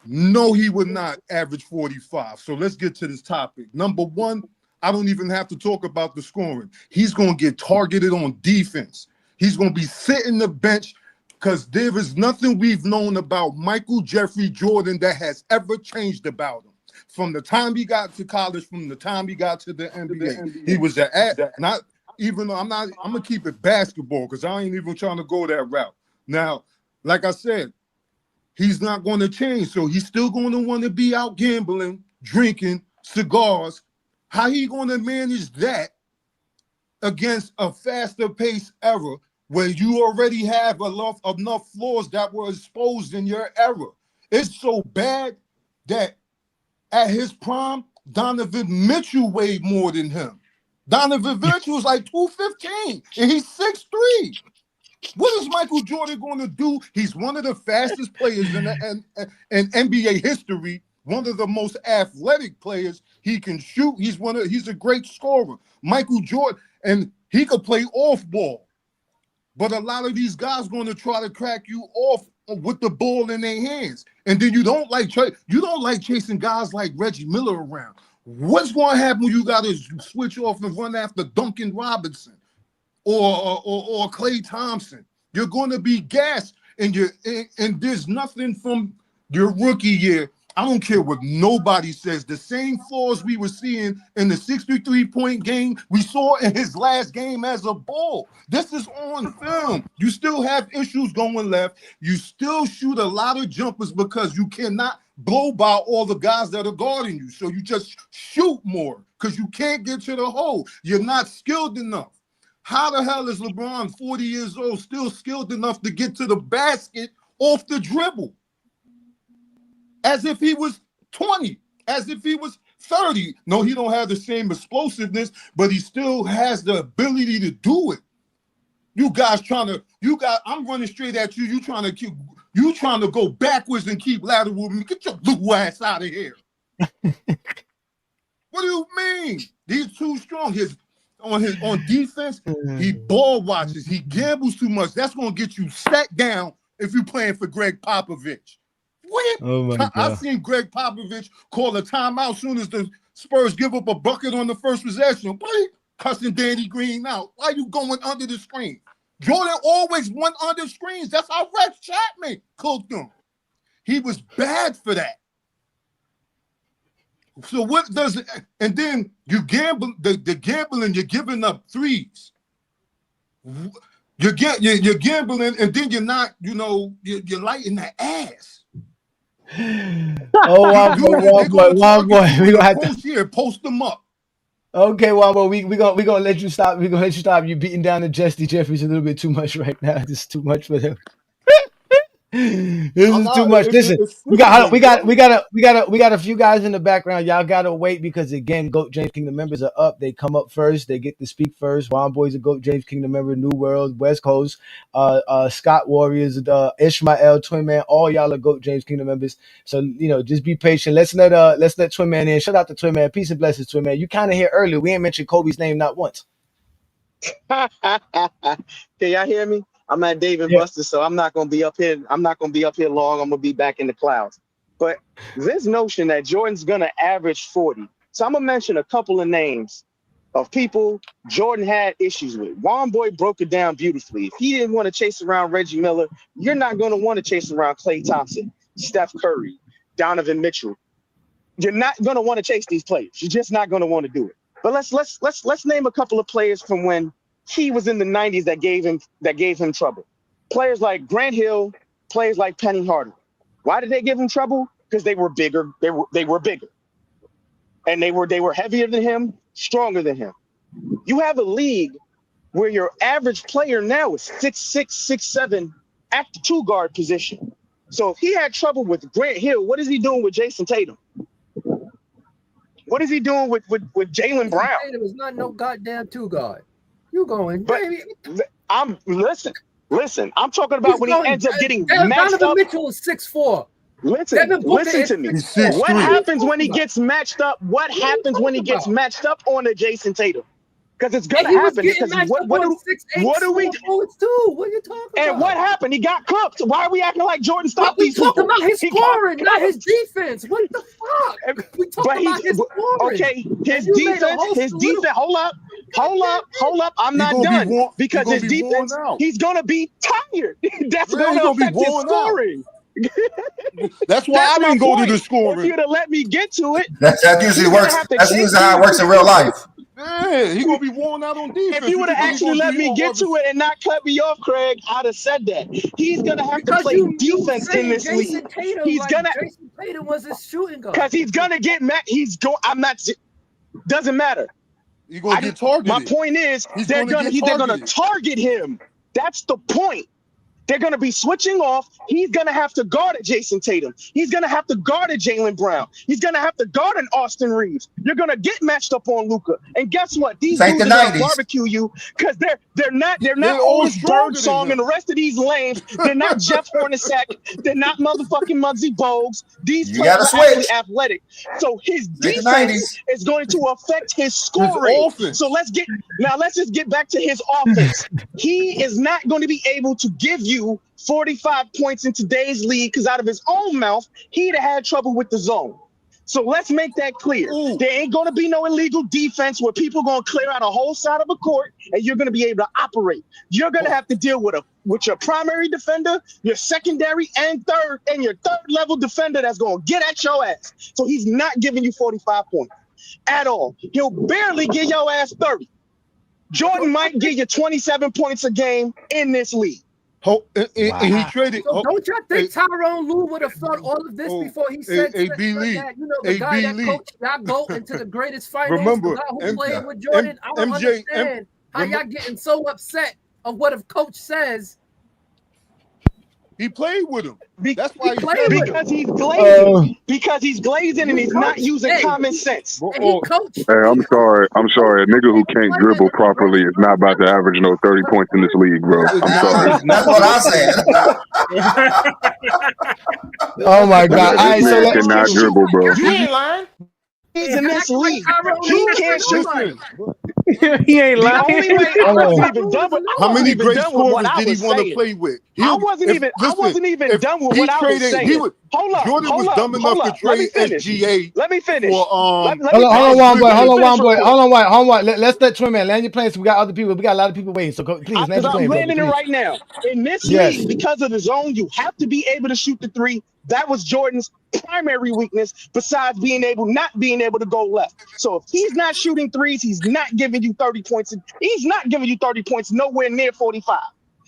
no, he would not average 45. So let's get to this topic. Number one, I don't even have to talk about the scoring. He's going to get targeted on defense. He's going to be sitting the bench because there is nothing we've known about Michael Jeffrey Jordan that has ever changed about him. From the time he got to college, from the time he got to the NBA, he was even though I'm gonna keep it basketball because I ain't even trying to go that route. Now, like I said, he's not going to change, so he's still going to want to be out gambling, drinking, cigars. How he going to manage that against a faster pace era where you already have enough flaws that were exposed in your era? It's so bad that at his prime, Donovan Mitchell weighed more than him. Donovan Mitchell was like 215, and he's 6'3". What is Michael Jordan going to do? He's one of the fastest players in NBA history, one of the most athletic players. He can shoot. He's a great scorer. Michael Jordan, and he could play off ball. But a lot of these guys going to try to crack you off with the ball in their hands. And then you don't like chasing guys like Reggie Miller around. What's going to happen when you got to switch off and run after Duncan Robinson or Klay Thompson? You're going to be gassed, and there's nothing from your rookie year. I don't care what nobody says. The same flaws we were seeing in the 63-point game we saw in his last game as a Bull. This is on film. You still have issues going left. You still shoot a lot of jumpers because you cannot blow by all the guys that are guarding you. So you just shoot more because you can't get to the hole. You're not skilled enough. How the hell is LeBron, 40 years old, still skilled enough to get to the basket off the dribble? As if he was 20, as if he was 30. No, he don't have the same explosiveness, but he still has the ability to do it. I'm running straight at you. You trying to go backwards and keep lateral with me. Get your blue ass out of here. What do you mean? He's too strong. On defense, he ball watches. He gambles too much. That's going to get you sat down if you're playing for Greg Popovich. I've seen Greg Popovich call a timeout as soon as the Spurs give up a bucket on the first possession. Boy, cussing Danny Green out. Why are you going under the screen? Jordan always went under screens. That's how Rex Chapman cooked him. He was bad for that. So what does it? And then you gamble. The gambling, you're giving up threes. You're gambling, and then you're not. You're lighting the ass. One boy. We gonna have to post them up. Okay, one boy. We gonna let you stop. We gonna let you stop. You beating down the Jesse Jeffries a little bit too much right now. This is too much for them. This is too much. Listen, we got a few guys in the background. Y'all gotta wait because again, GOAT James Kingdom members are up. They come up first. They get to speak first. Juan Boy's a GOAT James Kingdom member. New World, West Coast, Scott Warriors, Ishmael, Twin Man. All y'all are GOAT James Kingdom members. So just be patient. Let's let Twin Man in. Shout out to Twin Man. Peace and blessings, Twin Man. You kind of here earlier. We ain't mentioned Kobe's name not once. Can y'all hear me? I'm at Dave and Buster, so I'm not gonna be up here. I'm not gonna be up here long. I'm gonna be back in the clouds. But this notion that Jordan's gonna average 40. So I'm gonna mention a couple of names of people Jordan had issues with. Juan Boy broke it down beautifully. If he didn't want to chase around Reggie Miller, you're not gonna want to chase around Klay Thompson, Steph Curry, Donovan Mitchell. You're not gonna want to chase these players. You're just not gonna want to do it. But let's name a couple of players from when he was in the 90s that gave him trouble. Players like Grant Hill, players like Penny Hardaway. Why did they give him trouble? Because they were bigger. They were bigger, and they were heavier than him, stronger than him. You have a league where your average player now is 6'6", 6'7" at the 2 guard position. So if he had trouble with Grant Hill, what is he doing with Jason Tatum? What is he doing with Jaylen Brown? Tatum is not no goddamn 2 guard. You going, but baby. Listen. I'm talking about when he ends up getting matched Donovan up. Mitchell is 6'4". Listen to me. What happens when he gets matched up? What happens when he gets matched up on a Jason Tatum? Because it's gonna happen. Because what do we do? What are you talking about? And what happened? He got cooked. Why are we acting like Jordan stopped these people? We talking about his scoring, not his defense. What the fuck? We talking about his scoring. Okay, his defense. Hold up. I'm not done because his defense. He's gonna be tired. That's gonna affect his scoring. That's why I didn't go to the scoring. If you'd have let me get to it, that usually works. That's usually how it works in real life. Yeah, he's gonna be worn out on defense. If you would have actually let me get to it and not cut me off, Craig, I'd have said that. He's gonna have to play defense in this league. He's gonna. Jason Tatum was his shooting guard. Because he's gonna get mad. I'm not. Doesn't matter. He's gonna get targeted. My point is, they're gonna target him. That's the point. They're going to be switching off. He's going to have to guard at Jason Tatum. He's going to have to guard at Jaylen Brown. He's going to have to guard an Austin Reeves. You're going to get matched up on Luka. And guess what? These dudes are going to barbecue you because they're not always Birdsong and the rest of these lames. They're not Jeff Hornacek. They're not motherfucking Muggsy Bogues. These players are actually athletic. So his defense is going to affect his scoring. So let's just get back to his offense. He is not going to be able to give you 45 points in today's league because out of his own mouth, he'd have had trouble with the zone. So let's make that clear. There ain't going to be no illegal defense where people going to clear out a whole side of a court and you're going to be able to operate. You're going to have to deal with your primary defender, your secondary and your third level defender that's going to get at your ass. So he's not giving you 45 points at all. He'll barely give your ass 30. Jordan might give you 27 points a game in this league. He traded. So don't y'all think Tyrone Lue would have thought all of this before he said that? The guy that coached y'all go into the greatest finals, the guy who played with Jordan. I don't understand how y'all getting so upset of what a coach says. He played with him. That's why he's glazing. Because he's glazing and he's not using common sense. Hey, I'm sorry. A nigga who can't dribble properly is not about to average no 30 points in this league, bro. I'm sorry. That's what I said. Oh my God! All right, so cannot dribble, bro. You ain't lying. He's in this league. He can't shoot. He ain't lying. How many great scorers did he want to play with? I wasn't even done with what I was saying. Jordan was dumb enough to trade SGA. Let me finish. Hold on. Let's let Twin Man land your plane. So we got other people. We got a lot of people waiting. So please land your plane. I'm landing it right now. In this league, because of the zone, you have to be able to shoot the 3. That was Jordan's primary weakness, besides not being able to go left. So if he's not shooting 3s, he's not giving you 30 points. He's not giving you 30 points, nowhere near 45.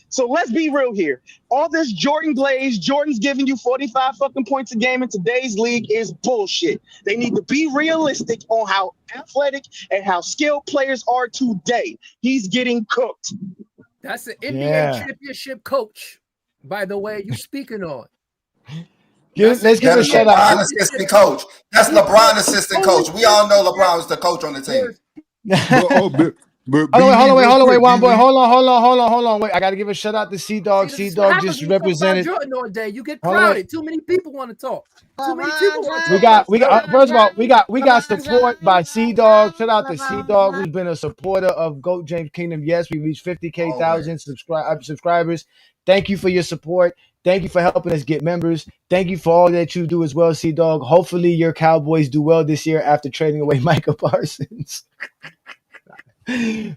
So let's be real here. All this Jordan glaze, Jordan's giving you 45 fucking points a game in today's league is bullshit. They need to be realistic on how athletic and how skilled players are today. He's getting cooked. That's an NBA championship coach. By the way, you speaking on? Let's give That a is shout out. LeBron assistant coach. That's LeBron assistant coach. We all know LeBron was the coach on the team. But Hold on, wait, one boy. Hold on. Wait, I gotta give a shout out to Sea Dog. Sea This is what Dog happens just when you talk about represented. Jordan all day. You get Hold on, wait. crowded. Too many people want to talk. Too many people want to We talk. got first of all, we got support by Sea Dog. Shout out to Sea Dog, who's been a supporter of GOAT James Kingdom. Yes, we reached 50,000 subscribers. Thank you for your support. Thank you for helping us get members. Thank you for all that you do as well, Sea Dog. Hopefully your Cowboys do well this year after trading away Micah Parsons.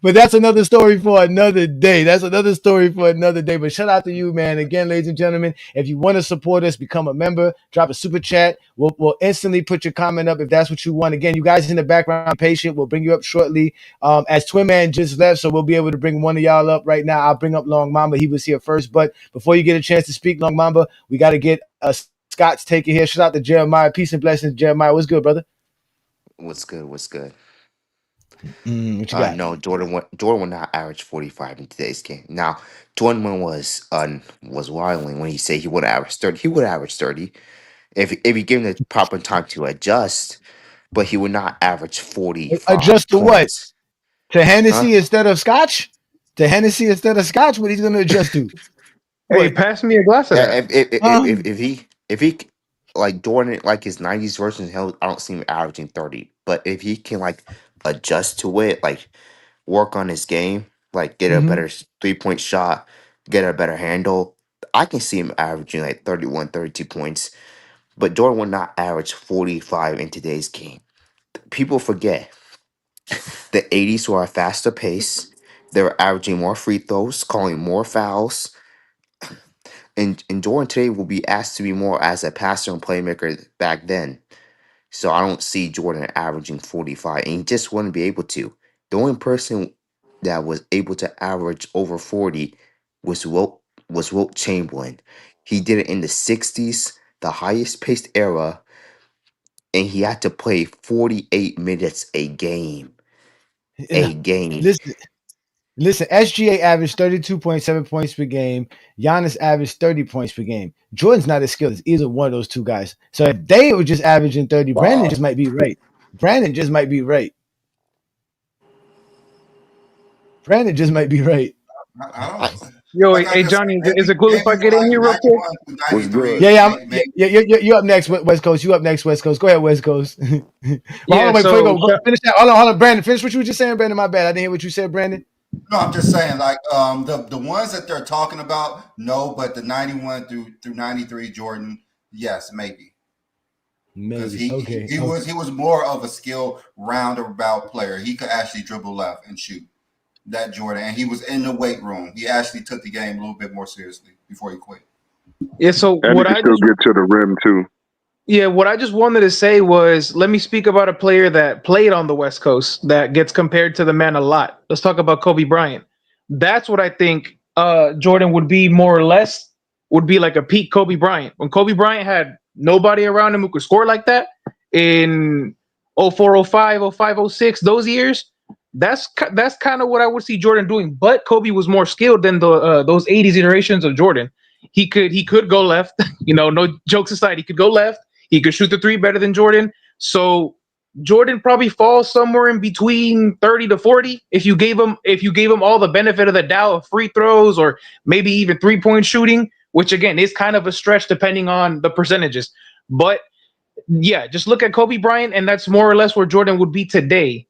But that's another story for another day. But shout out to you, man. Again, ladies and gentlemen, if you want to support us, become a member, drop a super chat. We'll instantly put your comment up if that's what you want. Again, you guys in the background, patient. We'll bring you up shortly. As Twin Man just left, so we'll be able to bring one of y'all up right now. I'll bring up Long Mamba. He was here first. But before you get a chance to speak, Long Mamba, we got to get Scott's take it here. Shout out to Jeremiah. Peace and blessings, Jeremiah. What's good, brother? What's good? What you got? No, Jordan will not average 45 in today's game. Now, Jordan was wilding when he said he would average 30. He would average 30 if you give him the proper time to adjust, but he would not average 45 Adjust to what? points. To Hennessy instead of Scotch? To Hennessy instead of Scotch? What he's going to adjust to? Hey, pass me a glass of that. If he like Jordan, like his 90s version, I don't see him averaging 30. But if he can like adjust to it, like work on his game, like get a better 3-point shot, get a better handle, I can see him averaging like 31, 32 points. But Jordan will not average 45 in today's game. People forget the 80s were a faster pace. They were averaging more free throws, calling more fouls. And Jordan today will be asked to be more as a passer and playmaker back then. So I don't see Jordan averaging 45, and he just wouldn't be able to. The only person that was able to average over 40 was Wilt Chamberlain. He did it in the 60s, the highest paced era, and he had to play 48 minutes a game. Listen, SGA averaged 32.7 points per game. Giannis averaged 30 points per game. Jordan's not as skilled as either one of those two guys. So if they were just averaging 30, Brandon just might be right. Yo, hey Johnny, is it cool if I get in here real quick? What's good? Yeah. You up next, West Coast. You up next, West Coast. Go ahead, West Coast. Hold on, before you go, finish that. Hold on, Brandon. Finish what you were just saying, Brandon. My bad. I didn't hear what you said, Brandon. No, I'm just saying, like the ones that they're talking about, no, but the 91 through 93 Jordan, yes, maybe. Because he was more of a skill roundabout player. He could actually dribble left and shoot. That Jordan, and he was in the weight room. He actually took the game a little bit more seriously before he quit. Yeah. So and what he still get to the rim too. Yeah, what I just wanted to say was, let me speak about a player that played on the West Coast that gets compared to the man a lot. Let's talk about Kobe Bryant. That's what I think Jordan would be more or less, would be like a peak Kobe Bryant. When Kobe Bryant had nobody around him who could score like that in 04, 05, 05, 06, those years, that's kind of what I would see Jordan doing. But Kobe was more skilled than those 80s iterations of Jordan. He could go left, no jokes aside, he could go left. He could shoot the three better than Jordan. So Jordan probably falls somewhere in between 30 to 40 if you gave him all the benefit of the doubt of free throws or maybe even 3-point shooting, which again is kind of a stretch depending on the percentages. But yeah, just look at Kobe Bryant, and that's more or less where Jordan would be today.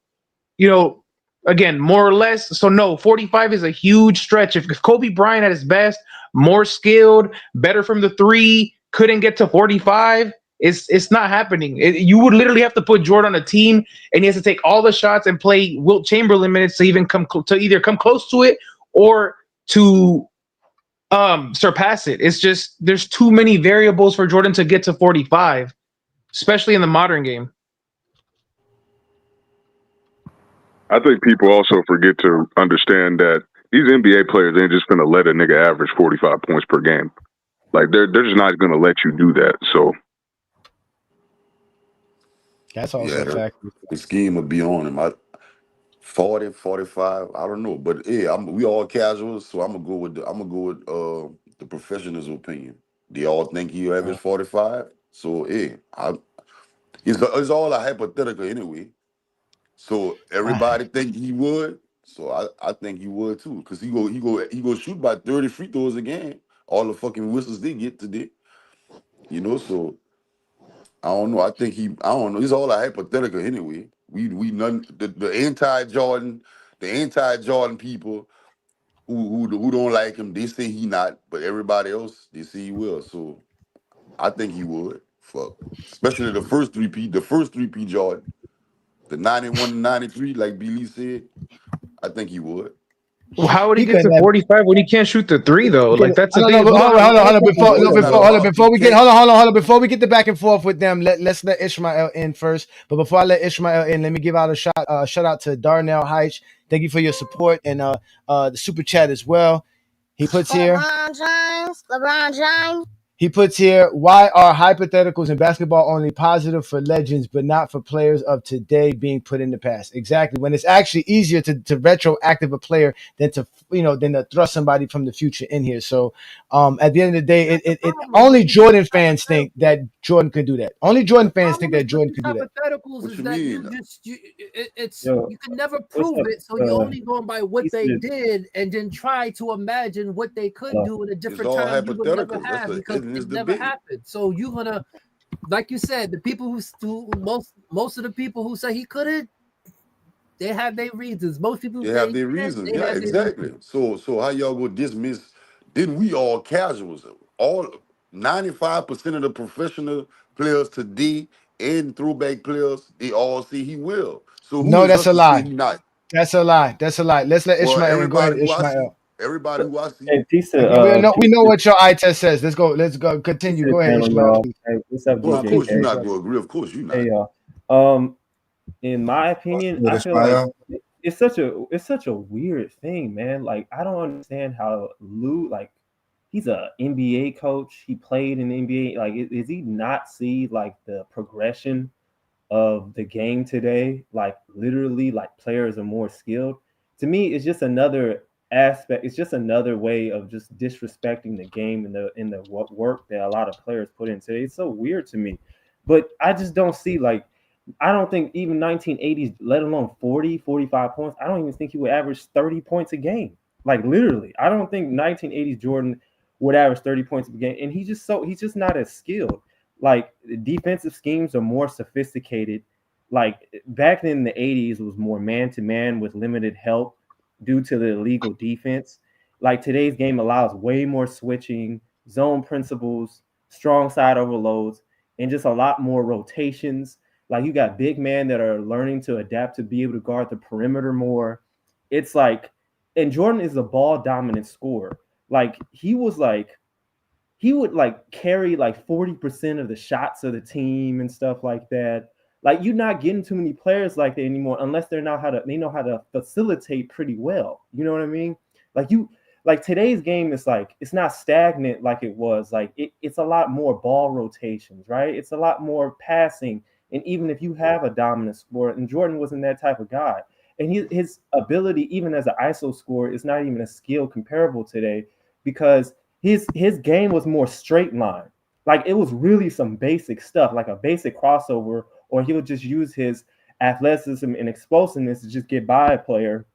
Again, more or less. So no, 45 is a huge stretch. If Kobe Bryant at his best, more skilled, better from the three, couldn't get to 45, it's not happening. You would literally have to put Jordan on a team, and he has to take all the shots and play Wilt Chamberlain minutes to even come either come close to it or to surpass it. It's just there's too many variables for Jordan to get to 45, especially in the modern game. I think people also forget to understand that these NBA players ain't just gonna let a nigga average 45 points per game. Like they're just not gonna let you do that. So that's also a fact. The scheme will be on him. 40, 45, I don't know, but yeah, we all casuals, so I'm gonna go with the professional's opinion. They all think he'll average 45. So it's all a hypothetical anyway. So everybody think he would. So I think he would too. Because he go shoot by 30 free throws a game. All the fucking whistles they get today. So I don't know. I don't know. It's all a hypothetical anyway. We none the anti-Jordan people who don't like him, they say he not, but everybody else, they say he will. So I think he would. Fuck. Especially the first three-peat Jordan. The 91 and 93, like Billy said, I think he would. Well, how would he He get couldn't to have. 45 when he can't shoot the three though? Like that's I the don't thing. know. But hold on. Before we get the back and forth with them, let's let Ishmael in first. But before I let Ishmael in, let me give out a shout out to Darnell Heitch. Thank you for your support and the super chat as well. He puts here. LeBron James. He puts here, why are hypotheticals in basketball only positive for legends, but not for players of today being put in the past? Exactly. When it's actually easier to retroactive a player than to thrust somebody from the future in here. So at the end of the day, it only Jordan fans think that Jordan could do that. Only Jordan fans think that Jordan could do that. Hypotheticals What is you that mean? you can never prove it, so you're only going by what they did, and then try to imagine what they could do in a different all time you would never hypotheticals. have That's because endless it never debate. happened. So you're gonna, like you said, the people who most of the people who say he couldn't, they have their reasons. Most people who They say have he their can't, reasons. they Yeah, have their exactly. reasons. So how y'all go dismiss? Didn't we all casuals? All 95% of the professional players today and throwback players, they all say he will. So who No, is that's us a to say lie. he not? That's a lie. That's a lie. Let's let Well, Ishmael in. Go ahead, Ishmael. everybody who I see. Hey, peace Again, we know what your eye test says. Let's go. Continue. to the Go ahead, panel, Ishmael. y'all. Hey, what's up, Well, of DJ? course you're Hey, not going to agree. Of course you're not. hey, y'all. In my opinion, I feel like it's such a weird thing, man. Like I don't understand how Lou, like he's a NBA coach. He played in the NBA. Like, is he not see like the progression of the game today? Like literally, like players are more skilled. To me, it's just another aspect. It's just another way of just disrespecting the game and the work that a lot of players put in today. It's so weird to me, but I just don't see like. I don't think even 1980s, let alone 40, 45 points. I don't even think he would average 30 points a game. Like literally, I don't think 1980s Jordan would average 30 points a game. And he's just not as skilled. Like defensive schemes are more sophisticated. Like back in the 80s, it was more man-to-man with limited help due to the illegal defense. Like today's game allows way more switching, zone principles, strong side overloads, and just a lot more rotations. Like you got big men that are learning to adapt to be able to guard the perimeter more. It's like, and Jordan is a ball dominant scorer. Like he would like carry like 40% of the shots of the team and stuff like that. Like you're not getting too many players like that anymore unless they know how to facilitate pretty well. You know what I mean? Like today's game is like it's not stagnant like it was. Like it's a lot more ball rotations, right? It's a lot more passing. And even if you have a dominant scorer, and Jordan wasn't that type of guy, and his ability, even as an ISO scorer, is not even a skill comparable today because his game was more straight line. Like it was really some basic stuff, like a basic crossover, or he would just use his athleticism and explosiveness to just get by a player.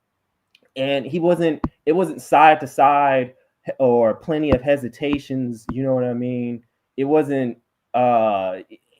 And it wasn't side to side or plenty of hesitations. You know what I mean? It wasn't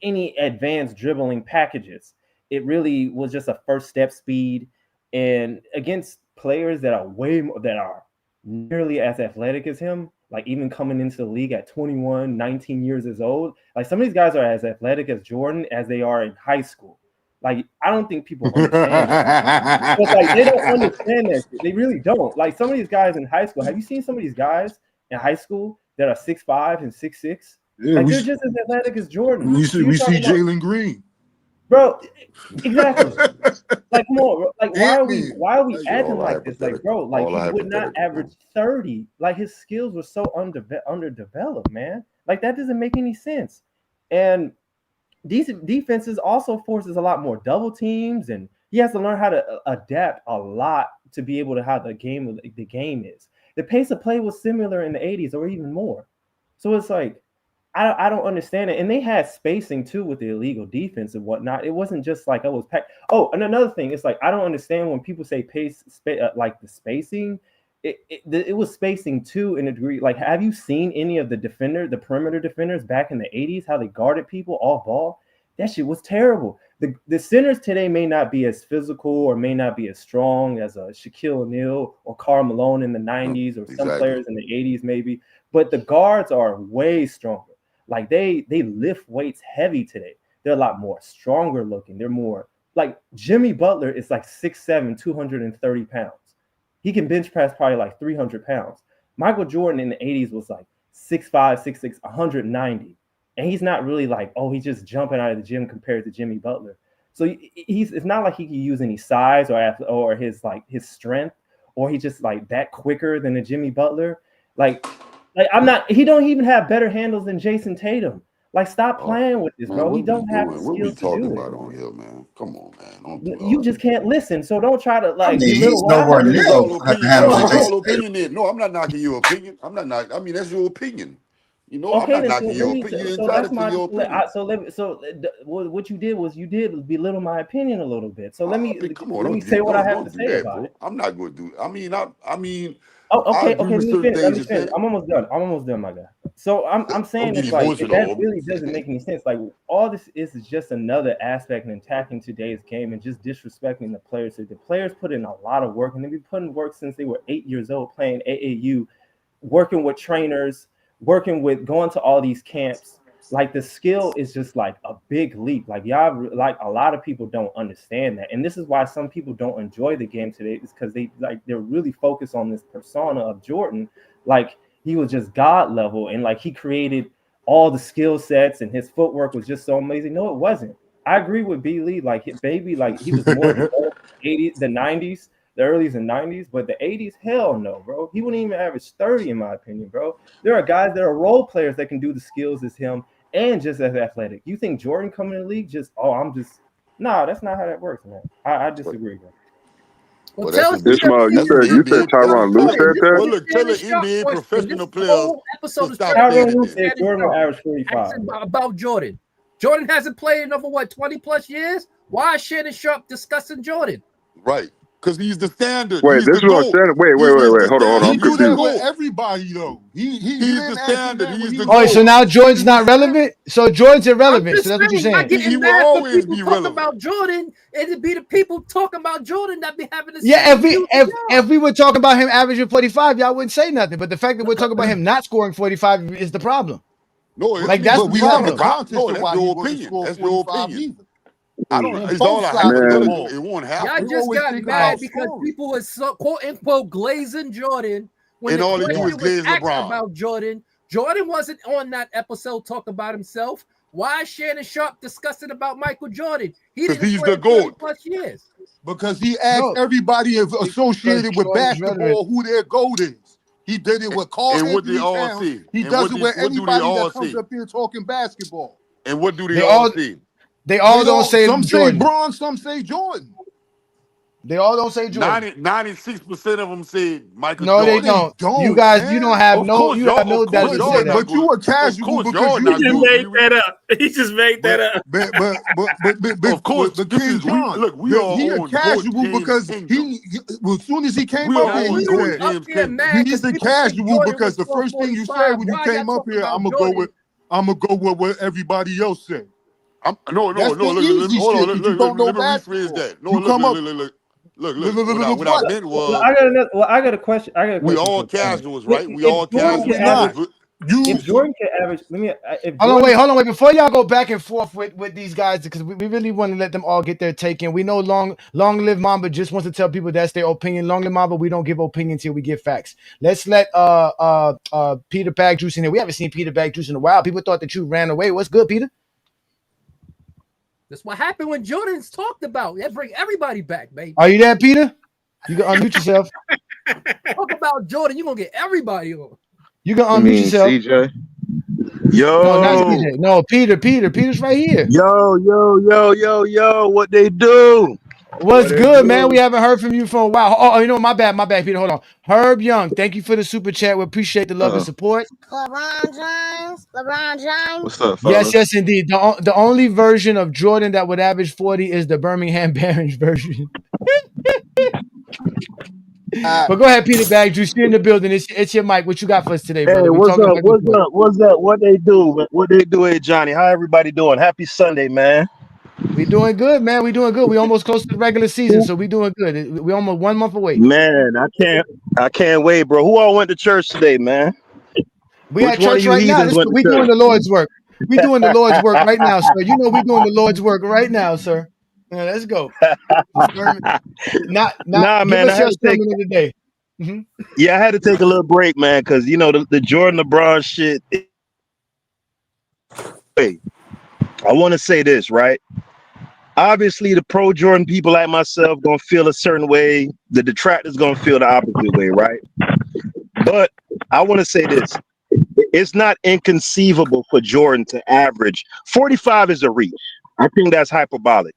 any advanced dribbling packages. It really was just a first step speed, and against players that are nearly as athletic as him, like even coming into the league at 21, 19 years old, like some of these guys are as athletic as Jordan as they are in high school. Like I don't think people understand that. But like they don't understand that. They really don't. Like some of these guys in high school. Have you seen some of these guys in high school that are 6'5" and 6'6"? Yeah, like they're just as athletic as Jordan. We see Jalen Green, bro. Exactly. Like come on, bro. Like why are we acting like this? Like bro, like he would not average 30. Like his skills were so underdeveloped, man. Like that doesn't make any sense. And these defenses also forces a lot more double teams, and he has to learn how to adapt a lot to be able to how the game is. The pace of play was similar in the 80s or even more. So it's like, I don't understand it. And they had spacing too with the illegal defense and whatnot. It wasn't just like I was packed. Oh, and another thing, it's like I don't understand when people say like the spacing. It was spacing too in a degree. Like, have you seen any of the perimeter defenders back in the 80s, how they guarded people off ball? That shit was terrible. The centers today may not be as physical or may not be as strong as a Shaquille O'Neal or Karl Malone in the 90s or some players in the 80s maybe, but the guards are way stronger. Like they lift weights heavy today. They're a lot more stronger looking. They're more like Jimmy Butler is like 6'7", 230 pounds. He can bench press probably like 300 pounds. Michael Jordan in the 80s was like 6'5", 6'6", 190. And he's not really like, oh, he's just jumping out of the gym compared to Jimmy Butler. So it's not like he can use any size or his strength, or he's just like that quicker than a Jimmy Butler. Like he don't even have better handles than Jason Tatum. Like, stop playing with this, bro. He don't have the skills to do it. What we talking about on here, man? Come on, man. You just can't listen, so don't try to like. He's nowhere near the handle of Jason Tatum. No, I'm not knocking your opinion. I mean, that's your opinion. You know, okay, I'm not knocking your opinion. So that's my what you did was you did belittle my opinion a little bit. So let me say what I have to say about it. I'm not going to do. I mean. Okay. Let me finish. I'm almost done, my guy. So I'm saying it's like that really doesn't make any sense. Like, all this is just another aspect in attacking today's game and just disrespecting the players. So the players put in a lot of work, and they've been putting work since they were 8 years old, playing AAU, working with trainers, going to all these camps. Like, the skill is just like a big leap. Like, y'all, like, a lot of people don't understand that, and this is why some people don't enjoy the game today. Is because they're really focused on this persona of Jordan, like he was just God level, and like he created all the skill sets, and his footwork was just so amazing. No, it wasn't. I agree with B. Lee. Like, he was more the 80s, the 90s, the earlies and 90s, but the 80s, hell no, bro. He wouldn't even average 30, in my opinion, bro. There are guys that are role players that can do the skills as him and just as athletic. You think Jordan coming in the league that's not how that works, man. I disagree, bro. Well, you said Tyronn Lue said that? Well, look, tell the NBA professional players to stop Tyronn Lue said Jordan will average 45. About Jordan. Jordan hasn't played in over 20 plus years. Why is Shannon Sharp discussing Jordan? Right. Because he's the standard. Wait, this is what I'm saying. Wait. Hold on. He do that with everybody, though. He's the standard. He's the goal. So now Jordan's not relevant? So Jordan's irrelevant. So that's what you're saying. He will always be relevant. About Jordan, it'd be the people talking about Jordan that be having the if we were talking about him averaging 45, y'all wouldn't say nothing. But the fact that we're talking about him not scoring 45 is the problem. No, like that's the problem. That's your opinion. That's your opinion. I don't. It's all I have. It won't happen. I just got mad because people were so quote unquote glazing Jordan when all they do is glaze LeBron about Jordan. Jordan wasn't on that episode talking about himself. Why is Shannon Sharp discussing about Michael Jordan? He's the GOAT. Plus years. Because he asked everybody associated with basketball who their GOAT is. He did it with Carl. And what they all see. He does it with anybody that comes up here talking basketball. And what do they all see? They all don't say some Jordan. Say Bron, some say Jordan. They all don't say Jordan. 96% of them say Michael no, Jordan. No, they don't. You guys, you don't have no data. But you were casual because you just made that up. He just made that up. But of course, the King John. Look, we are he a casual because he as soon as he came up here, he said he's a casual because the first thing you said when you came up here, I'm gonna go with what everybody else said. No. Look, hold on. Let me rephrase that. No, look. What I meant was. I got a question. We all casuals, right? We all casuals. If Jordan can average, hold on, wait. Before y'all go back and forth with these guys, because we really want to let them all get their take in. We know Long Live Mamba just wants to tell people that's their opinion. Long Live Mamba, we don't give opinions here, we give facts. Let's let Peter Bag Juice in here. We haven't seen Peter Bag Juice in a while. People thought that you ran away. What's good, Peter? That's what happened when Jordan's talked about. They bring everybody back, baby. Are you there, Peter? You can unmute yourself. Talk about Jordan, you're gonna get everybody on. You can unmute yourself. CJ. Yo. No, not CJ. No, Peter. Peter's right here. Yo. What they do? What's good, man? We haven't heard from you for a while. Oh, you know, my bad, Peter. Hold on. Herb Young, thank you for the super chat. We appreciate the love and support. LeBron James. What's up, Yes, fellas? indeed. The only version of Jordan that would average 40 is the Birmingham Barons version. But go ahead, Peter Bagdrew. You're in the building. It's your mic. What you got for us today, brother? Hey, We what's talking up? about What's up? What's up? What they do? What they do? Hey, Johnny, how everybody doing? Happy Sunday, man. We doing good, man. We doing good. We almost close to the regular season, so we doing good. We almost 1 month away. Man, I can't wait, bro. Who all went to church today, man? We Which at one of church you right now. heathens went to We church? doing the Lord's work. We doing the Lord's work right now, sir. You know we doing the Lord's work right now, sir. Yeah, let's go. Not Nah, give man. I us your had to take. sermon of the day. Mm-hmm. Yeah, I had to take a little break, man, because you know the Jordan LeBron shit. Wait, I want to say this, right? Obviously, the pro Jordan people like myself gonna feel a certain way. The detractors gonna feel the opposite way, right? But I want to say this: it's not inconceivable for Jordan to average 45 is a reach. I think that's hyperbolic.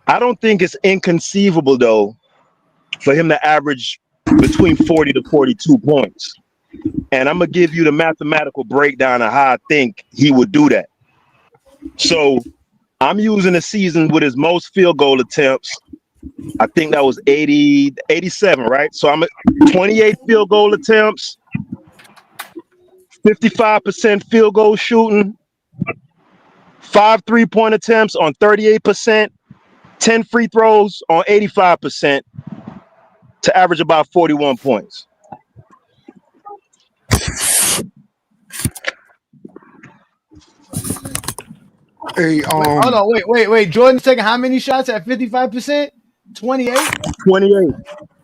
I don't think it's inconceivable though for him to average between 40 to 42 points. And I'm gonna give you the mathematical breakdown of how I think he would do that. So I'm using a season with his most field goal attempts. I think that was 87, right? So I'm at 28 field goal attempts, 55% field goal shooting, 5 3-point attempts on 38%, 10 free throws on 85% to average about 41 points. Hey, Hold on, wait. Jordan's taking how many shots at 55%? 28?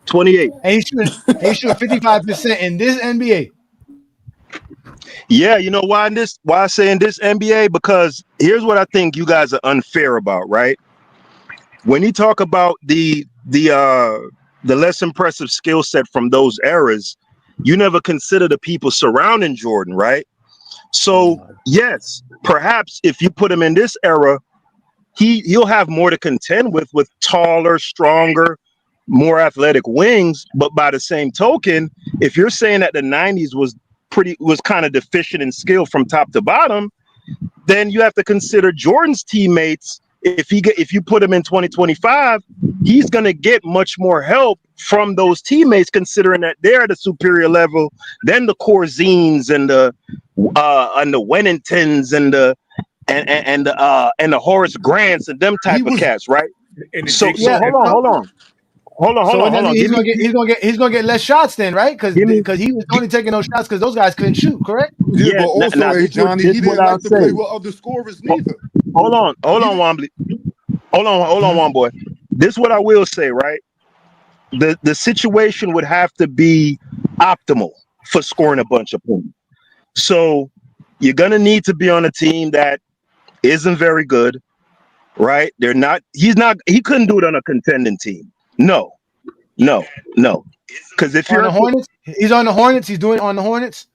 28. And he's shooting 55% in this NBA. Yeah, you know why I say in this NBA? Because here's what I think you guys are unfair about, right? When you talk about the less impressive skill set from those eras, you never consider the people surrounding Jordan, right? So yes, perhaps if you put him in this era, he'll have more to contend with taller, stronger, more athletic wings. But by the same token, if you're saying that the 90s was kind of deficient in skill from top to bottom, then you have to consider Jordan's teammates. If you put him in 2025, he's going to get much more help from those teammates, considering that they're at a superior level than the Corzines and the Wenningtons and the Horace Grants and them type of cats, right? So hold on. So that means he's gonna get less shots then, right? Because he was only taking those shots because those guys couldn't shoot, correct? Yeah, but also, hey, Johnny, he didn't like to play with other scorers neither. Hold on, Wambly. Hold on, one boy. This is what I will say, right? The situation would have to be optimal for scoring a bunch of points. So you're gonna need to be on a team that isn't very good, right? He couldn't do it on a contending team. No. Because if you're on the Hornets, he's on the Hornets. He's doing it on the Hornets.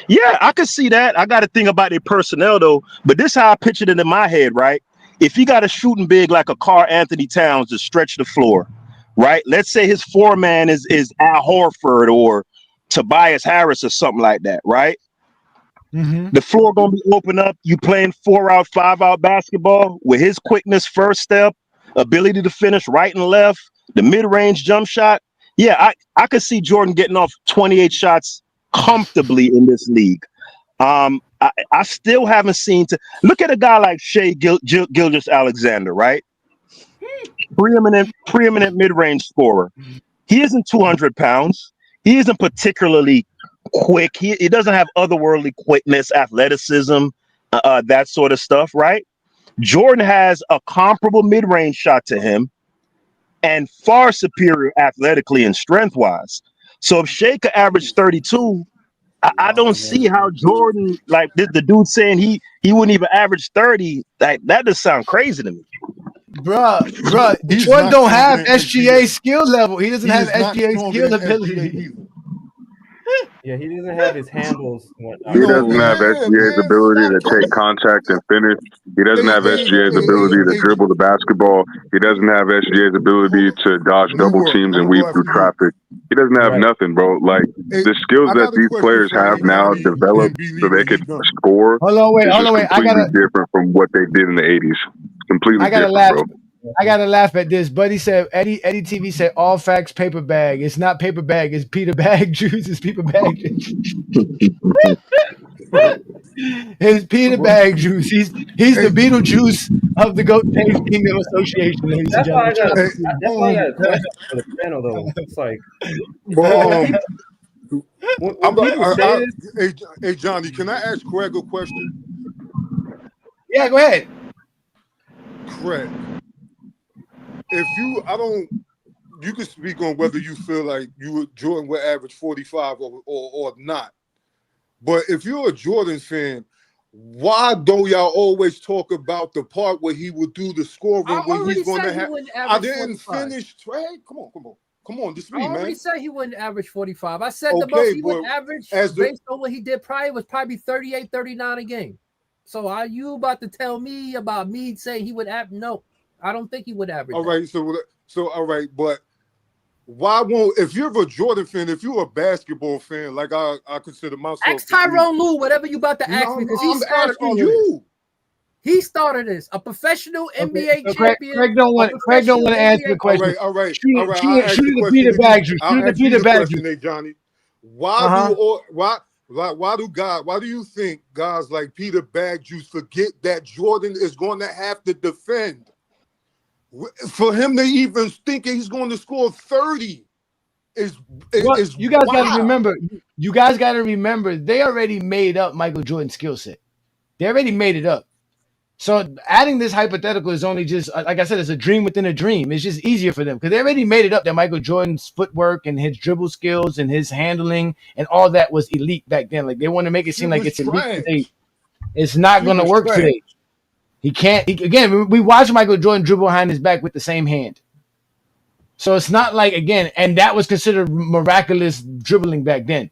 Yeah, I can see that. I got to think about their personnel though. But this is how I pictured it in my head, right? If he got a shooting big like a Karl Anthony Towns to stretch the floor, right? Let's say his foreman is Al Horford or Tobias Harris or something like that, right? Mm-hmm. The floor gonna be open up. You playing 4-out, 5-out basketball with his quickness, first step, ability to finish right and left, the mid-range jump shot. Yeah, I could see Jordan getting off 28 shots comfortably in this league. I still haven't seen to look at a guy like Shai Gilgeous-Alexander, right? Preeminent mid-range scorer. He isn't 200 pounds. He isn't particularly quick. He doesn't have otherworldly quickness, athleticism, that sort of stuff, right? Jordan has a comparable mid-range shot to him and far superior athletically and strength-wise. So if Shai could average 32, I don't see how Jordan, like the dude saying he wouldn't even average 30, that just sound crazy to me. Bruh, Jordan don't have SGA skill level. He doesn't have SGA skill ability. Yeah, he doesn't have his handles. He doesn't have SGA's ability to take contact and finish. He doesn't have SGA's ability to dribble the basketball. He doesn't have SGA's ability to dodge double teams and weave through traffic. He doesn't have nothing, bro. Like the skills that these players have now developed so they could score Hold on, wait. is just I completely different from what they did in the 80s. Completely gotta different, laugh. bro. I gotta laugh at this. Buddy said Eddie TV said all facts paper bag. It's not paper bag. It's Peter Bag juice. It's Peter Bag juice. It's Peter Bag juice. He's the Beetlejuice of the Goat James Kingdom Association, ladies and That's why I gentlemen. got. That's why I got a question for the panel, though. It's like, when people say this, hey, Johnny, can I ask Craig a question? Yeah, go ahead. Craig, if you can speak on whether you feel like Jordan would average 45 or not. But if you're a Jordan fan, why don't y'all always talk about the part where he would do the scoring when he's going to have? I didn't 45. Finish. Hey, come on. This me, man. I already said he wouldn't average 45. I said the most he would average based on what he did prior was probably 38, 39 a game. So are you about to tell me about me saying he would average? No, I don't think he would average. All right, so all right, but why won't, if you're a Jordan fan, if you're a basketball fan, like I consider myself. Ask Tyrone Lue whatever you about to ask me, because he started all you. He started this, a professional NBA champion. Craig don't want to answer the question. All right. Shoot the Peter Bag juice. Shoot the Peter Bag juice. Johnny. Why do you think guys like Peter Bag juice forget that Jordan is going to have to defend? For him to even think he's going to score 30 is you guys got to remember. You guys got to remember they already made up Michael Jordan's skill set. They already made it up. So adding this hypothetical is only just, like I said, it's a dream within a dream. It's just easier for them because they already made it up that Michael Jordan's footwork and his dribble skills and his handling and all that was elite back then. Like they want to make it seem like it's elite today. It's not going to work today. He can't. We watch Michael Jordan dribble behind his back with the same hand. So it's not like, again, and that was considered miraculous dribbling back then.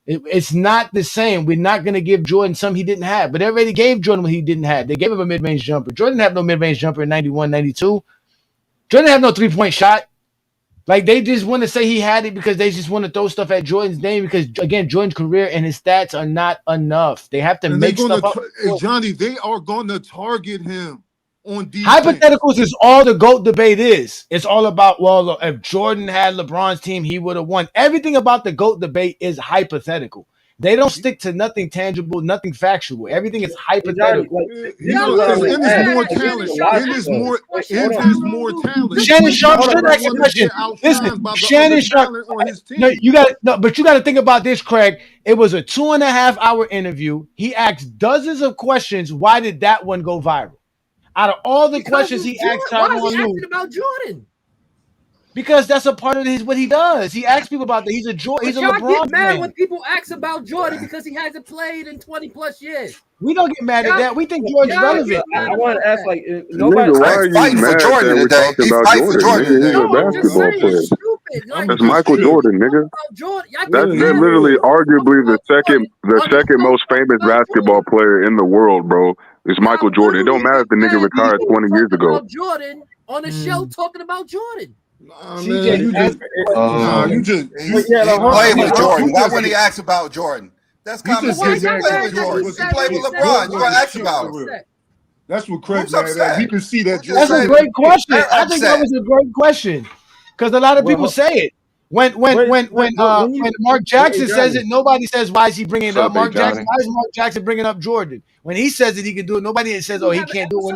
It's not the same. We're not going to give Jordan something he didn't have. But everybody gave Jordan what he didn't have. They gave him a mid-range jumper. Jordan didn't have no mid-range jumper in 91, 92. Jordan didn't have no three-point shot. Like, they just want to say he had it because they just want to throw stuff at Jordan's name because, again, Jordan's career and his stats are not enough. They have to make stuff up. Johnny, they are going to target him on defense. Hypotheticals is all the GOAT debate is. It's all about, well, if Jordan had LeBron's team, he would have won. Everything about the GOAT debate is hypothetical. They don't stick to nothing tangible, nothing factual. Everything is hypothetical. Shannon Sharp should ask a question. Listen, Shannon Sharp. No, you got to think about this, Craig. It was a 2.5-hour interview. He asked dozens of questions. Why did that one go viral? Out of all the questions he asked Tyrone Lue, asking about Jordan? Because that's a part of what he does. He asks people about that. He's a LeBron get mad fan. when people ask about Jordan because he hasn't played in 20 plus years. We don't get mad at that. We think Jordan's relevant. I want to ask, like, nobody. Why are you fighting for mad Jordan that we're today. talking He's about fighting for Jordan? Jordan Nigga, today. he's a basketball player. Like, That's Michael Jordan, nigga. That's literally arguably the second most famous basketball player in the world, bro. It's Michael Jordan. It don't matter if the nigga retired 20 years ago. Jordan on a show talking about Jordan. You just played with Jordan. Why wouldn't he ask about Jordan? That's common sense. He played with Jordan. He played with LeBron. You gonna ask about him? That's what Craig's mad at. He can see that. That's a great question. I think that was a great question because a lot of people say it. When Mark Jackson says it, nobody says, why is he bringing it up? Why is Mark Jackson bringing up Jordan? When he says it, he can do it. Nobody says, oh, he can't do it.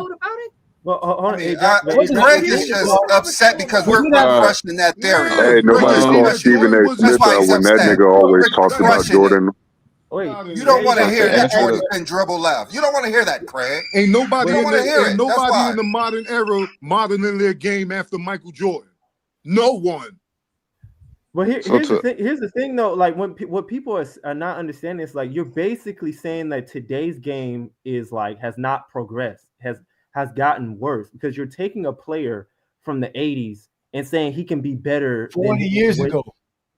Well, hold on. Craig is just upset because we're questioning that theory. Hey, nobody's calling Stephen A. Smith when that nigga always talks about Jordan. You don't want to hear that Jordan can dribble left. You don't want to hear that, Craig. Ain't nobody in the modern era modeling their game after Michael Jordan. No one. But here's the thing, though. Like what people are not understanding is like you're basically saying that today's game is like has not progressed, has gotten worse because you're taking a player from the 80s and saying he can be better 40 years ago.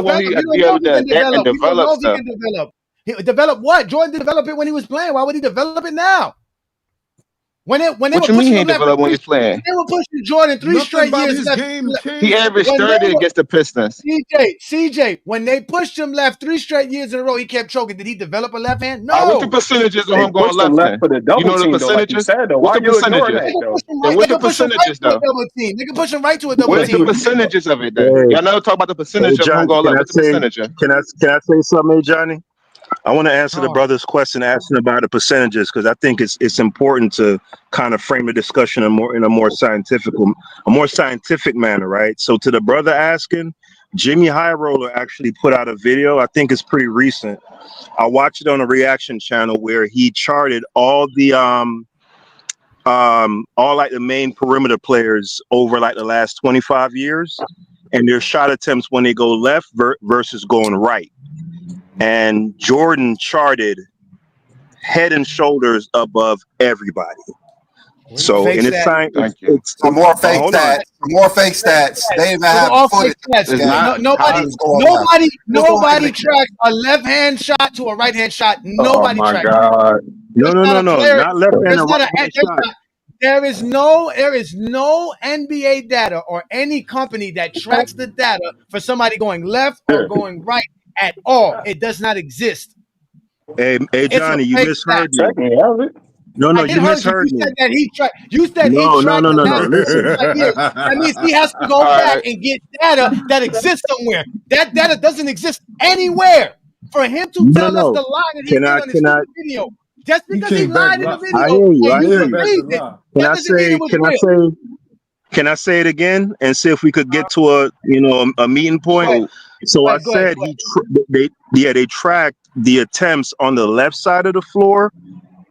why won't he develop. We don't be know able if he to can adapt and develop. We don't develop know if he stuff? can develop. He developed what? Jordan didn't develop it when he was playing. Why would he develop it now? When they What were you mean pushing he him ain't left, developed when he's playing? they were pushing Jordan three Nothing straight about years his left. game He changed. averaged When 30 they were, against the Pistons. CJ, when they pushed him left 3 straight years in a row, he kept choking. Did he develop a left hand? What's the No. percentages of They him going pushed him left left then? for the You double know the team, though, like you percentages? said, though. What's Why the you ignoring percentages? They that, can though? push him Then right. what's They the can push him right percentages to a though? double team. They can push him right to a double What's the team. percentages of it then? Hey, Y'all never talk about the hey, percentage of him Johnny, going can left. I What's the say percentage? can I say something, hey, Johnny? I want to answer the Huh. brother's question asking about the percentages because I think it's important to kind of frame the discussion in a more scientific manner, right? So to the brother asking, Jimmy High Roller actually put out a video. I think it's pretty recent. I watched it on a reaction channel where he charted all the all like the main perimeter players over like the last 25 years and their shot attempts when they go left versus going right. And Jordan charted head and shoulders above everybody. So Fake in its stats. time, Thank you. Some more fake hold on. stats. Some more fake stats. They even Those are have all fake footage. stats. It's Yeah. not Nobody, how. nobody tracks a left hand shot to a right hand shot. Oh, Nobody my tracks. God. No, There's no, not no, a no, player. not left hand There's and not right a. hand There's shot. not, there is no NBA data or any company that tracks the data for somebody going left or going right at all. It does not exist. Hey, It's a Johnny, you fake stat. misheard me. Technically, have it. No, I no, did you heard you. You misheard me. said that he tracked. You said he No, no, tracked no, the no, last no. Listen. 25 years. That means he has to go All back right. and get data that exists somewhere. That data doesn't exist anywhere. For him to No, tell us the no. lie that he Can did I? on his Can I? stupid video, just He because he came back. lied in the I video hear you. and I you hear you. believed it, Can that I doesn't mean it say? was Can I real. say? Can I say it again and see if we could get to a meeting point? Go ahead. So I Go ahead. said they tracked the attempts on the left side of the floor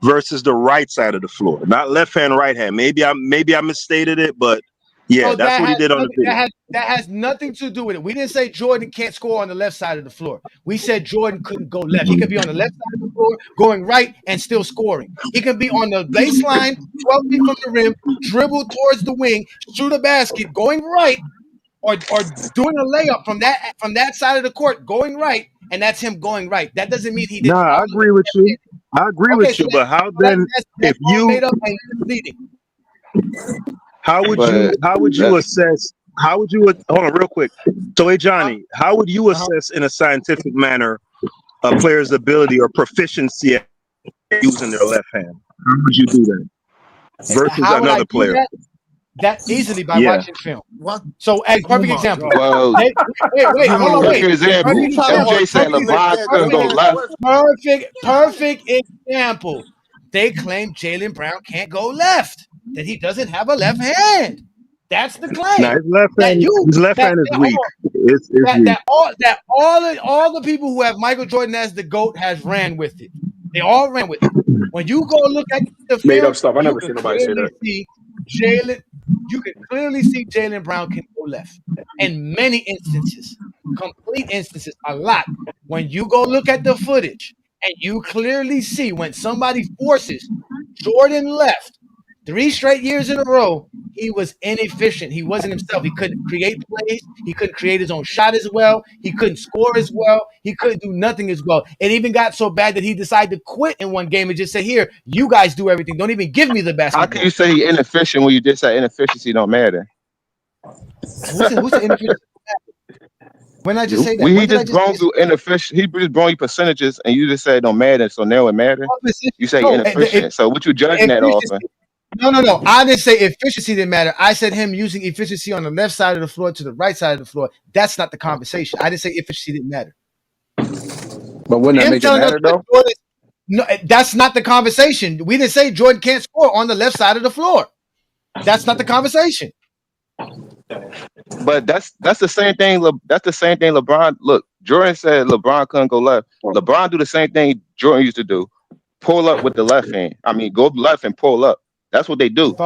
versus the right side of the floor, not left hand, right hand. Maybe I misstated it, but yeah, So that's what he did on the video. that has nothing to do with it. We didn't say Jordan can't score on the left side of the floor. We said Jordan couldn't go left. He could be on the left side of the floor, going right, and still scoring. He could be on the baseline, 12 feet from the rim, dribble towards the wing, shoot a basket, going right, or doing a layup from that side of the court, going right, and that's him going right. That doesn't mean he did Nah, all I of agree it. with you. I agree Okay, with so you, but how that's then? that's If all you made up and misleading. How would But you assess? How would you hold on real quick? So, hey Johnny, how would you assess in a scientific manner a player's ability or proficiency at using their left hand? How would you do that versus How would I another do player? that? That easily by Yeah. watching film. What? So, as Oh perfect my example. God. well, Wait, hold on, perfect wait. example. You Perfect trying to example. MJ said articulate LeBron that couldn't go dumbass left. question? Perfect example. They claim Jaylen Brown can't go left. That he doesn't have a left hand. That's the Now claim. his left That hand, you his left that, hand is that hold weak. on. It's weak. All the people who have Michael Jordan as the GOAT has ran with it. They all ran with it. When you go look at the Made film, up stuff. I you never can seen nobody say clearly that. see Jalen. You can clearly see Jaylen Brown can go left. In many instances, complete instances, a lot. When you go look at the footage and you clearly see when somebody forces Jordan left 3 straight years in a row, he was inefficient. He wasn't himself. He couldn't create plays. He couldn't create his own shot as well. He couldn't score as well. He couldn't do nothing as well. It even got so bad that he decided to quit in one game and just say, "Here, you guys do everything. Don't even give me the How can basketball." you say he inefficient when you just said inefficiency don't matter? Who said inefficient? When I just say that? We When he did I just just grown say through inefficient. He just grown you percentages, and you just said it don't matter. So now it matter. You say no, inefficient. So what you judging that off? efficiency. No. I didn't say efficiency didn't matter. I said him using efficiency on the left side of the floor to the right side of the floor. That's not the conversation. I didn't say efficiency didn't matter. But wouldn't that Him make it telling us matter what though? Jordan, no, that's not the conversation. We didn't say Jordan can't score on the left side of the floor. That's not the conversation. But that's the same thing. That's the same thing. LeBron. Look, Jordan said LeBron couldn't go left. LeBron do the same thing Jordan used to do. Pull up with the left hand. I mean, go left and pull up. That's what they do.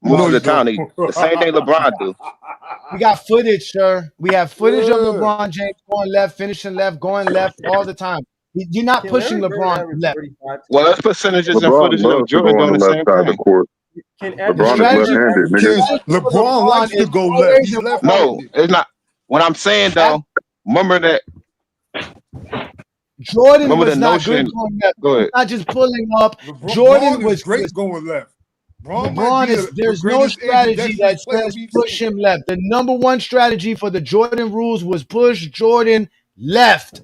Most of the time, the same thing LeBron do. We got footage, sir. We have footage of LeBron James going left, finishing left, going left all the time. You're not pushing LeBron left. Well, that's percentages and LeBron footage of loves to go Jordan on doing the the left same side of the thing. court. Can LeBron is left-handed, nigga. LeBron likes to go left. He's left-handed. No, it's not. What I'm saying though, remember that. Jordan Remember was the not good notion. going left. Go ahead. Not just pulling up. LeBron Jordan is was great going left. Bron might LeBron be is the there's no greatest strategy that ambidextrous player says we've push seen. him left. The number one strategy for the Jordan rules was push Jordan left.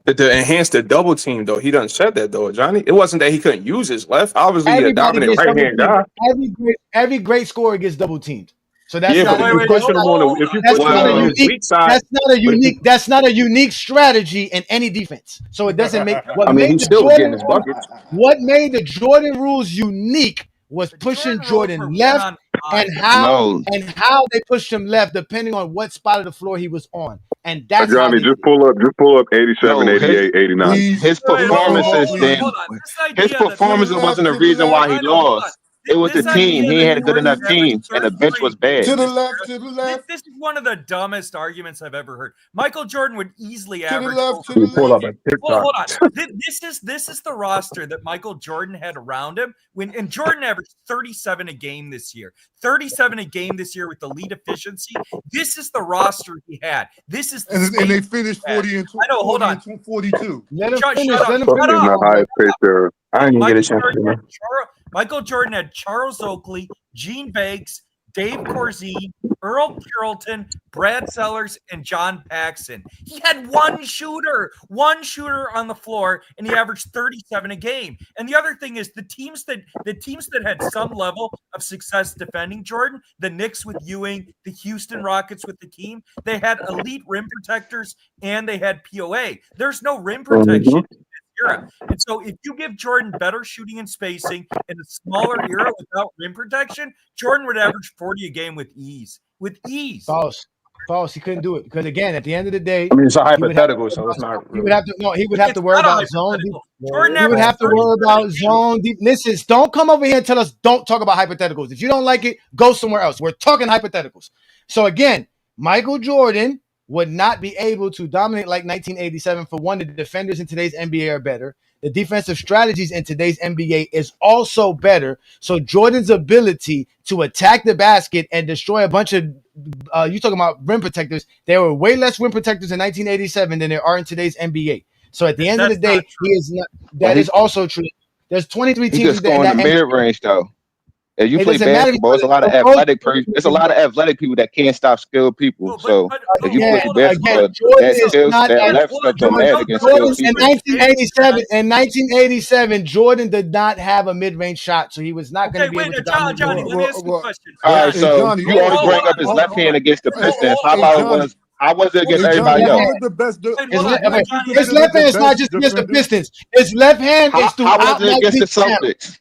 To enhance the double team, though, he done said that though, Johnny. It wasn't that he couldn't use his left. Obviously, he a Everybody dominant gets right double hand teamed. guy. Every great scorer gets double teamed. So that's Yeah, not but a if you push him on if you push him on his weak side, but if you, that's not a unique strategy in any defense. So it doesn't make I mean, he's still getting his buckets. what made the Jordan rules unique was pushing Jordan left and how they pushed him left depending on what spot of the floor he was on. And that's how Johnny, they just pull up 87, No, 88, 89. his performances then his performances wasn't the reason why he lost. It was the team. He had a good enough team, and the bench was bad. To the left, to the left. This is one of the dumbest arguments I've ever heard. Michael Jordan would easily To the average. left, to the pull up left. a TikTok. Hold on. This is the roster that Michael Jordan had around him and Jordan averaged 37 a game this year. 37 a game this year with elite efficiency. This is the roster he had. This is and they finished 40 and 2. I know, hold on. 42. Let him Shut finish. up. Let him Shut finish. up. The highest pace there. I didn't even get a chance. Michael Jordan had Charles Oakley, Gene Banks, Dave Corzine, Earl Carrollton, Brad Sellers, and John Paxson. He had one shooter on the floor, and he averaged 37 a game. And the other thing is the teams that had some level of success defending Jordan, the Knicks with Ewing, the Houston Rockets with the team, they had elite rim protectors and they had POA. There's no rim protection. Era. And so if you give Jordan better shooting and spacing in a smaller era without rim protection, Jordan would average 40 a game with ease. False. He couldn't do it because again, at the end of the day, I mean, it's a hypothetical, so it's not. He would have to worry about zone. Jordan He would have to worry about zone. Listen, don't come over here and tell us don't talk about hypotheticals. If you don't like it, go somewhere else. We're talking hypotheticals. So again, Michael Jordan would not be able to dominate like 1987. For one, the defenders in today's NBA are better. The defensive strategies in today's NBA is also better. So Jordan's ability to attack the basket and destroy a bunch of you talking about rim protectors. There were way less rim protectors in 1987 than there are in today's NBA. So at the end of the day, he is not. That is also true. There's 23 teams. He could score in the mid range though. If you play basketball, it's a lot of athletic. It's a lot of athletic people that can't stop skilled people. So if you play basketball, that left stuff don't matter against skilled people. In 1987, Jordan did not have a mid-range shot, so he was not going to be able to dominate. Johnny, let me ask you a question. All right, so you always bring up his left hand against the Pistons. How was it against everybody else? His left hand is not just against the Pistons. His left hand is throughout. How was it against the Celtics?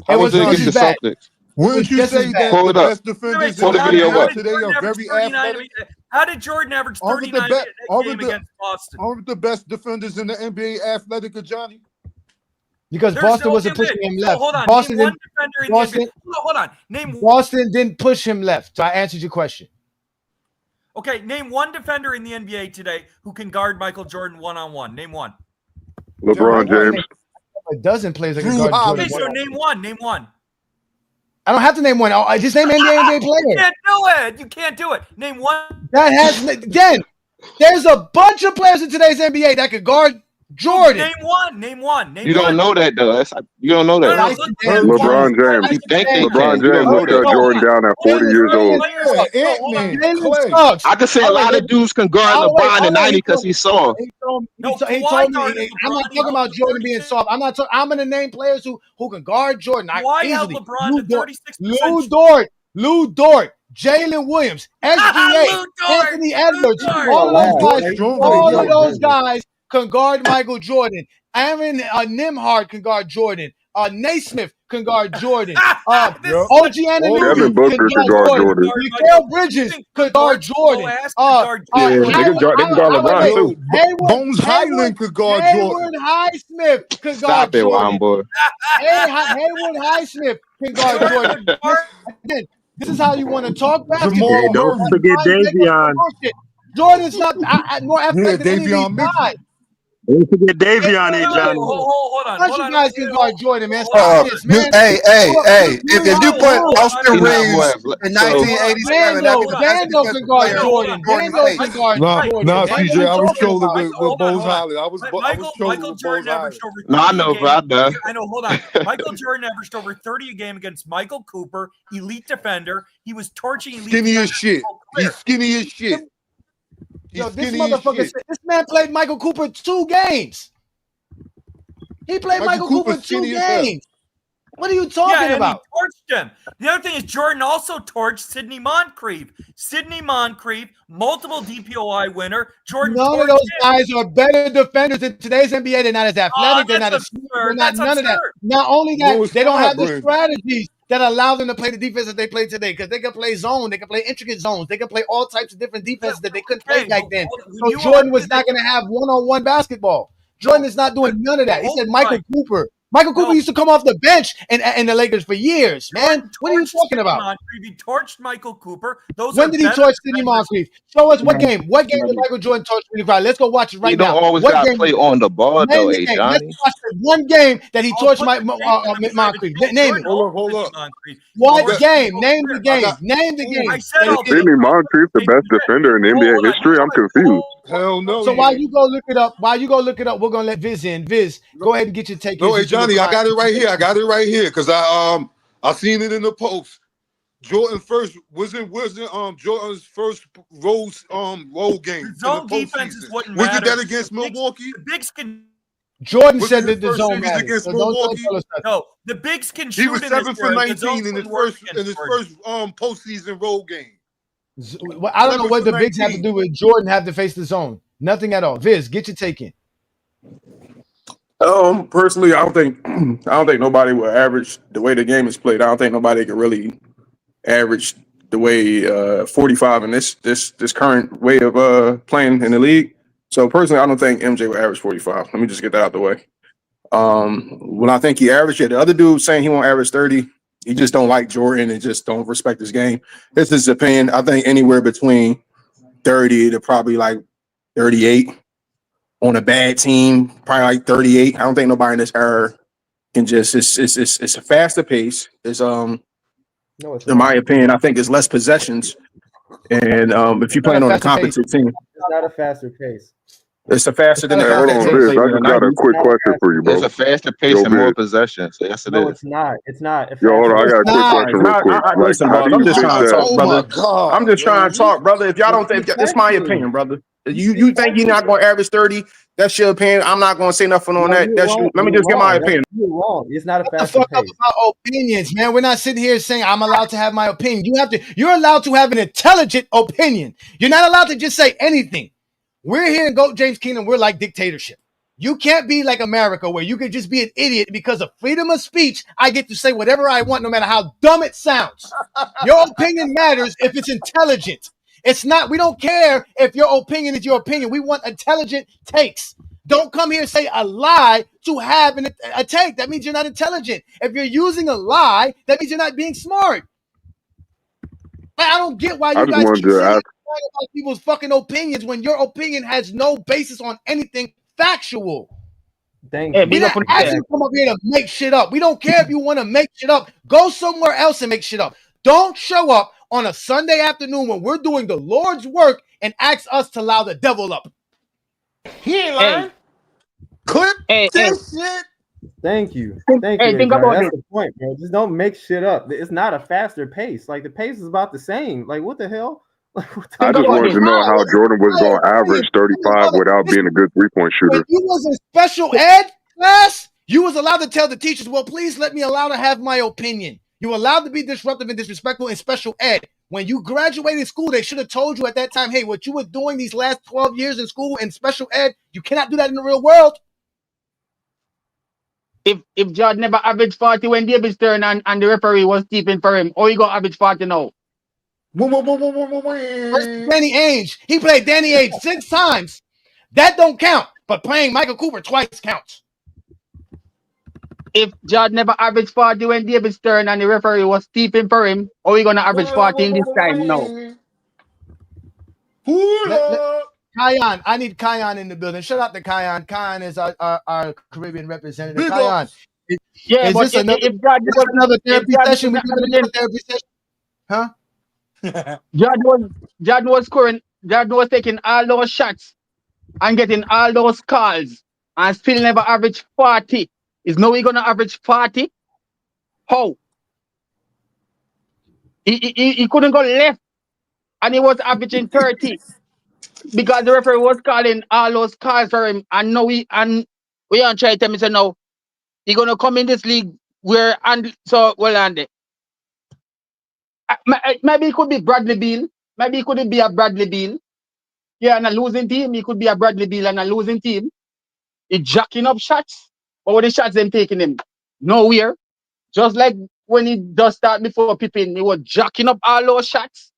How was it against the Celtics? Wouldn't you say that the best defenders today are very athletic? How did Jordan average 39 against Boston? Aren't the best defenders in the NBA athletic, Johnny? Because Boston wasn't pushing him left. Hold on. Boston Name one defender in the NBA. Hold on. Boston didn't push him left. So I answered your question. Okay, name one defender in the NBA today who can guard Michael Jordan one-on-one. Name one. LeBron James. A dozen players that can guard Jordan. Okay, so name one. Name one. I don't have to name one. I just name NBA player. You can't do it. You can't do it. Name one. That has again. There's a bunch of players in today's NBA that could guard Jordan. Name one. Name one. You don't know that though. You don't know that. LeBron James. You think they LeBron James will shut Jordan down at 40 years old. I could say a lot of dudes can guard LeBron in 90 because he saw him. He told me. I'm not talking about Jordan being soft. I'm going to name players who can guard Jordan. Why held LeBron to 36%? Lou Dort, Jalen Williams, SGA, Anthony Edwards, all of those guys can guard Michael Jordan. Aaron Nimhard can guard Jordan. Naismith can guard Jordan. OG Anunoby can guard Jordan. Mikael Bridges can guard Jordan. They can guard LeBron too. Bones Highland could guard Jordan. Hayward Highsmith can guard Stop it, Jordan. boy. Hayward Highsmith can guard Jordan. Again, this is how you want to talk basketball. Don't forget Davion. Jordan's not more athletic than any of these guys. Don't forget Davion ain't Johnny. Hold on. Bunch of guys can guard Jordan, man. Oh, Stop this, man. hey, if you put Austin He's not Reeves boy. in So 1987, that'd be the best Vando can defensive guard player Jordan. Jordan Vando faced. can guard Jordan. Nah, man. CJ, I was trolling Michael, with Bose hold on. Holly. I was trolling Michael with Bose Jordan Holly. averaged over 30 No, I know, a game. bro. I know. I know. Hold on. Michael Jordan averaged over 30 a game against Michael Cooper, elite defender. He was torching elite Skinny as defenders. shit. He's skinny as shit. Yo, this motherfucker said this man played Michael Cooper 2 games. He played Michael Cooper 2 games. What are you talking about? He torched him. The other thing is Jordan also torched Sidney Moncrief. Sidney Moncrief, multiple DPOI winner. Jordan None of those guys are better defenders in today's NBA. They're not as athletic. They're not as they're not none of that. Not only that, they don't have the strategies that allow them to play the defense that they play today, because they can play zone, they can play intricate zones, they can play all types of different defenses that they couldn't play back then. So Jordan was not going to have one-on-one basketball. Jordan is not doing none of that. He said Michael Cooper. Michael Cooper used to come off the bench in the Lakers for years, man. What are you talking about? He torched Michael Cooper. When did he torch Sidney Moncrief? Show us what game. What game did Michael Jordan torch Sidney Moncrief? Let's go watch it right You now. don't always What got to game? play on the ball, though, Name the game. Johnny. Let's watch the one game that he torched Moncrief. Name it. Hold up. What game? Name the game. Name the game. Sidney Moncrief, the best defender in NBA history. I'm confused. Hell no. So while you go look it up, we're gonna let Viz in. Viz, go ahead and get your take. No, hey Johnny, I got it right here. Because I seen it in the post. Jordan first wasn't Jordan's first role game. Zone defenses wouldn't Was it matter. that against Milwaukee? The bigs can. Jordan Was said it that his the first zone series matters. against So don't Milwaukee? tell us that. No, the bigs can shoot. He was in 7 this for era. The 19 zones in his wouldn't work first against Jordan. postseason role game. Well, I don't know what the bigs have to do with Jordan have to face the zone. Nothing at all. Viz, get your take in. Personally, I don't think nobody will average the way the game is played. I don't think nobody can really average the way 45 in this current way of playing in the league. So personally, I don't think MJ will average 45. Let me just get that out the way. When I think he averaged it, the other dude saying he won't average 30, he just don't like Jordan and just don't respect his game. This is his opinion. I think anywhere between 30 to probably like 38. On a bad team, probably like 38. I don't think nobody in this era can just. It's a faster pace. It's in my opinion, I think it's less possessions, and if you're playing on a competent team, It's not a faster pace. it's a faster than Hey, hold on, Viz. I just got a quick question for you, bro. It's a faster pace Yo, and more Viz. possessions. So yes, it No, is. it's not. It's not. Yo, hold on. I got a quick question real quick. Listen, how bro, do I'm you just think trying to that? talk, brother. I'm just trying to talk, brother. If y'all don't think it's my opinion, brother. You think you're not going to average 30? That's your opinion. I'm not going to say nothing on that. That's you. Let me just get my opinion. You're wrong. It's not a Shut the faster fuck up pace. about opinions, man. We're not sitting here saying I'm allowed to have my opinion. You're allowed to have an intelligent opinion. You're not allowed to just say anything. We're here in GOAT James Kingdom. We're like dictatorship. You can't be like America where you can just be an idiot because of freedom of speech. I get to say whatever I want, no matter how dumb it sounds. Your opinion matters if it's intelligent. It's not, we don't care if your opinion is your opinion. We want intelligent takes. Don't come here and say a lie to have a take. That means you're not intelligent. If you're using a lie, that means you're not being smart. I don't get why I you just guys wanted keep to saying ask. about people's fucking opinions when your opinion has no basis on anything factual. Thank We're you. not asking you to come up here to make shit up. We don't care if you want to make shit up. Go somewhere else and make shit up. Don't show up on a Sunday afternoon when we're doing the Lord's work and ask us to allow the devil up. He ain't lying. Clip this shit. Thank you. Thank Hey, you. think Adrian. about That's it. the point, bro. Just don't make shit up. It's not a faster pace. Like the pace is about the same. Like what the hell? Like, what the I just wanted to know how Jordan was going to average 35 without being a good three-point When shooter. you was in special ed class, you was allowed to tell the teachers, well, please let me allow to have my opinion. You were allowed to be disruptive and disrespectful in special ed. When you graduated school, they should have told you at that time, hey, what you were doing these last 12 years in school in special ed, you cannot do that in the real world. If Jordan never averaged 40 when David's turn and the referee was steeping for him, or you got average 40 now? Versus Danny Ainge. He played Danny Ainge 6 times. That don't count. But playing Michael Cooper twice counts. If Jordan never averaged 40 when David's turn and the referee was steeping for him, or you gonna average 40 in this time now? Can Kion. I need Kion in the building. Shout out to Kion. Kion is our Caribbean representative. Big Kion, ups. Yeah, is but this another if therapy Jordan session? was We not doing another therapy session? Huh? Jordan was scoring. Jordan was taking all those shots and getting all those calls and still never average 40. Is now he gonna average 40? How? He couldn't go left and he was averaging 30 because the referee was calling all those calls for him. And now we are trying to tell me say no, he gonna come in this league where and so well and maybe it could be Bradley Beal. Maybe it couldn't be a Bradley Beal. Yeah, and a losing team. He could be a Bradley Beal and a losing team. He jacking up shots. But what the shots them taking him? Nowhere. Just like when he does start before Pippen, he was jacking up all those shots.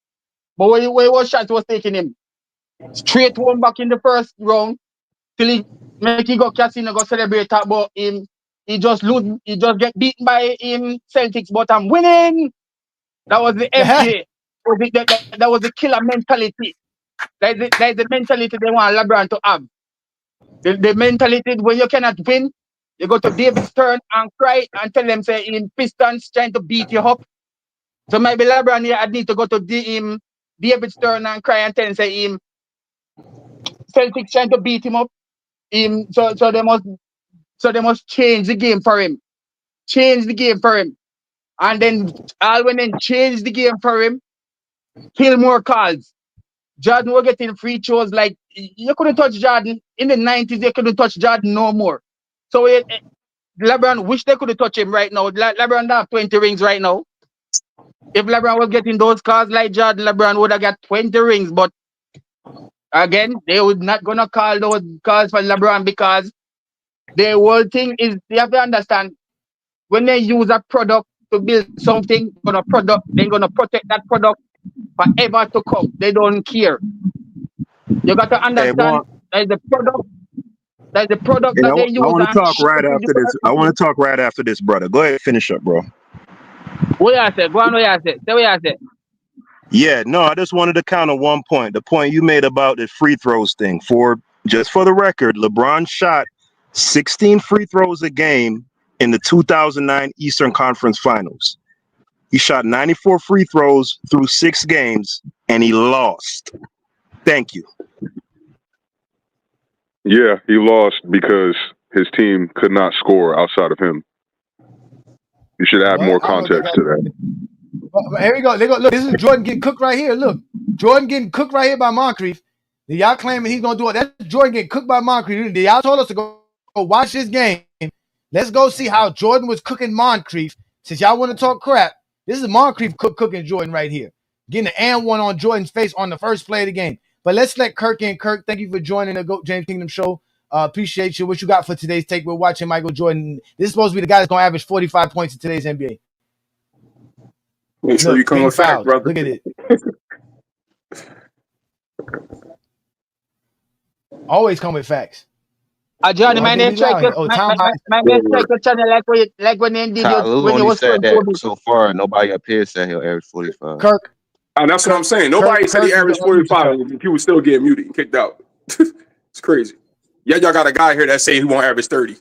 But when he was shots was taking him straight home back in the first round till he make he go casino go celebrate about him. He just lose. He just get beaten by him Celtics, but I'm winning. That was the FJ. That was the killer mentality. That's the mentality they want LeBron to have. The mentality when you cannot win, you go to David Stern and cry and tell them say in Pistons trying to beat you up. So maybe LeBron here I need to go to David Stern and cry and tell him say him Celtics trying to beat him up. So they must change the game for him. Change the game for him. And then all when then change the game for him, kill more calls. Jordan was getting free throws like you couldn't touch Jordan in the 90s. You couldn't touch Jordan no more. So LeBron wish they could touch him right now. LeBron don't have 20 rings right now. If LeBron was getting those calls like Jordan, LeBron would have got 20 rings. But again, they would not gonna call those calls for LeBron because the whole thing is you have to understand when they use a product to build something, they're gonna protect that product forever to come. They don't care. You got to Hey, understand boy. that the product Hey, that they I use want to and talk ship right it to after this. I want to talk right after this, brother. Go ahead, finish up, bro. what you say? Go on, what you say? Say what you say. Yeah, no, I just wanted to counter one point. The point you made about the free throws thing. Just for the record, LeBron shot 16 free throws a game in the 2009 Eastern Conference Finals. He shot 94 free throws through 6 games, and he lost. Thank you. Yeah, he lost because his team could not score outside of him. You should add more context to that. But here we go. Look, this is Jordan getting cooked right here. Look, Jordan getting cooked right here by Moncrief. Y'all claiming he's gonna do it. That's Jordan getting cooked by Moncrief. Y'all told us to go watch this game. Let's go see how Jordan was cooking Moncrief. Since y'all want to talk crap, this is Moncrief cooking Jordan right here. Getting an and one on Jordan's face on the first play of the game. But let's let Kirk in. Kirk, thank you for joining the GOAT James Kingdom show. Appreciate you. What you got for today's take? We're watching Michael Jordan. This is supposed to be the guy that's gonna average 45 points in today's NBA. Make sure you come with facts, brother. Look at it. Always come with facts. Johnny, my name strike your channel like when they did Lou when you only was said showing that Kobe. so far. Nobody up here said he'll average 45. Kirk. That's what I'm saying. Nobody said he averaged 45, and people still get muted and kicked out. It's crazy. Yeah, y'all got a guy here that say he won't average 30.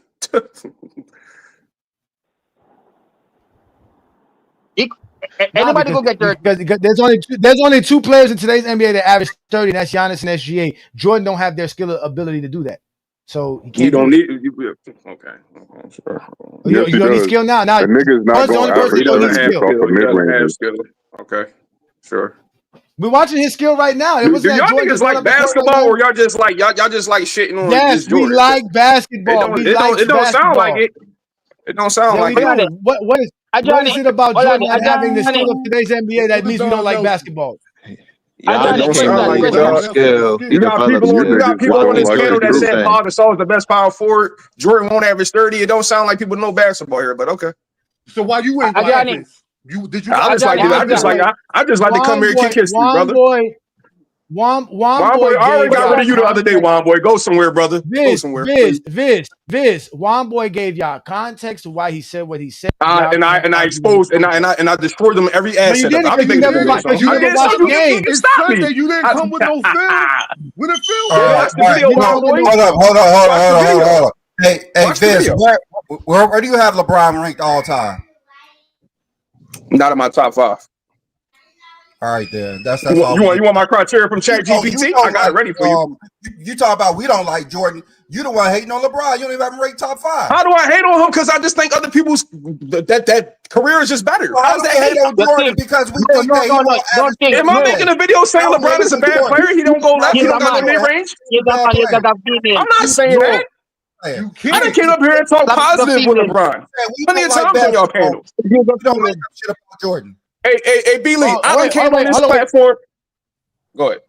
Anybody go get 30? Because there's only 2 players in today's NBA that average 30, and that's Giannis and SGA. Jordan don't have their skill ability to do that. So he can't. You don't need okay. Sure. You don't need skill now. Now the nigga's not going to average skill. Okay, sure. We're watching his skill right now. Do y'all niggas like basketball, or y'all just like shitting on? Yes, Jordan? we like basketball. It don't sound like it. It don't sound like it. What is it about Jordan not having the skill of today's NBA that means we don't like basketball? It don't sound like you got skill. You got people on this panel that said Paul Gasol is the best power forward. Jordan won't average 30. It don't sound like people know basketball here, but okay. So why you ain't like this? I just like to come here and kick history, brother. Juan Boy, I already got rid of you the other day, Juan Boy. Go somewhere, brother. Go somewhere. Viz. Juan Boy gave y'all context to why he said what he said. And I exposed and I destroyed them every No, you asset. didn't, I'll be because you making never videos. watched. You never watched the game. You stop me. Sunday, you didn't come with no film. When the film Watch the video, Juan Boy. Hold on. Hey, Watch the Viz, video. where do you have LeBron ranked all time? Not in my top 5. All right, then. That's You all. want my criteria from ChatGPT? I got it ready for you. You talk about we don't like Jordan. You the one hating on LeBron. You don't even have him ranked top 5. How do I hate on him? Because I just think other people's that career is just better. Well, How's that hate on Jordan? Because we think that he Am I making a video saying LeBron is a bad player? He don't go left. He don't got the mid range. I'm not saying that. I done came up here and talk positive with LeBron. Plenty of times on y'all panels. You don't like that shit about Jordan. Hey, B. Lee, I done came on this platform. Go ahead.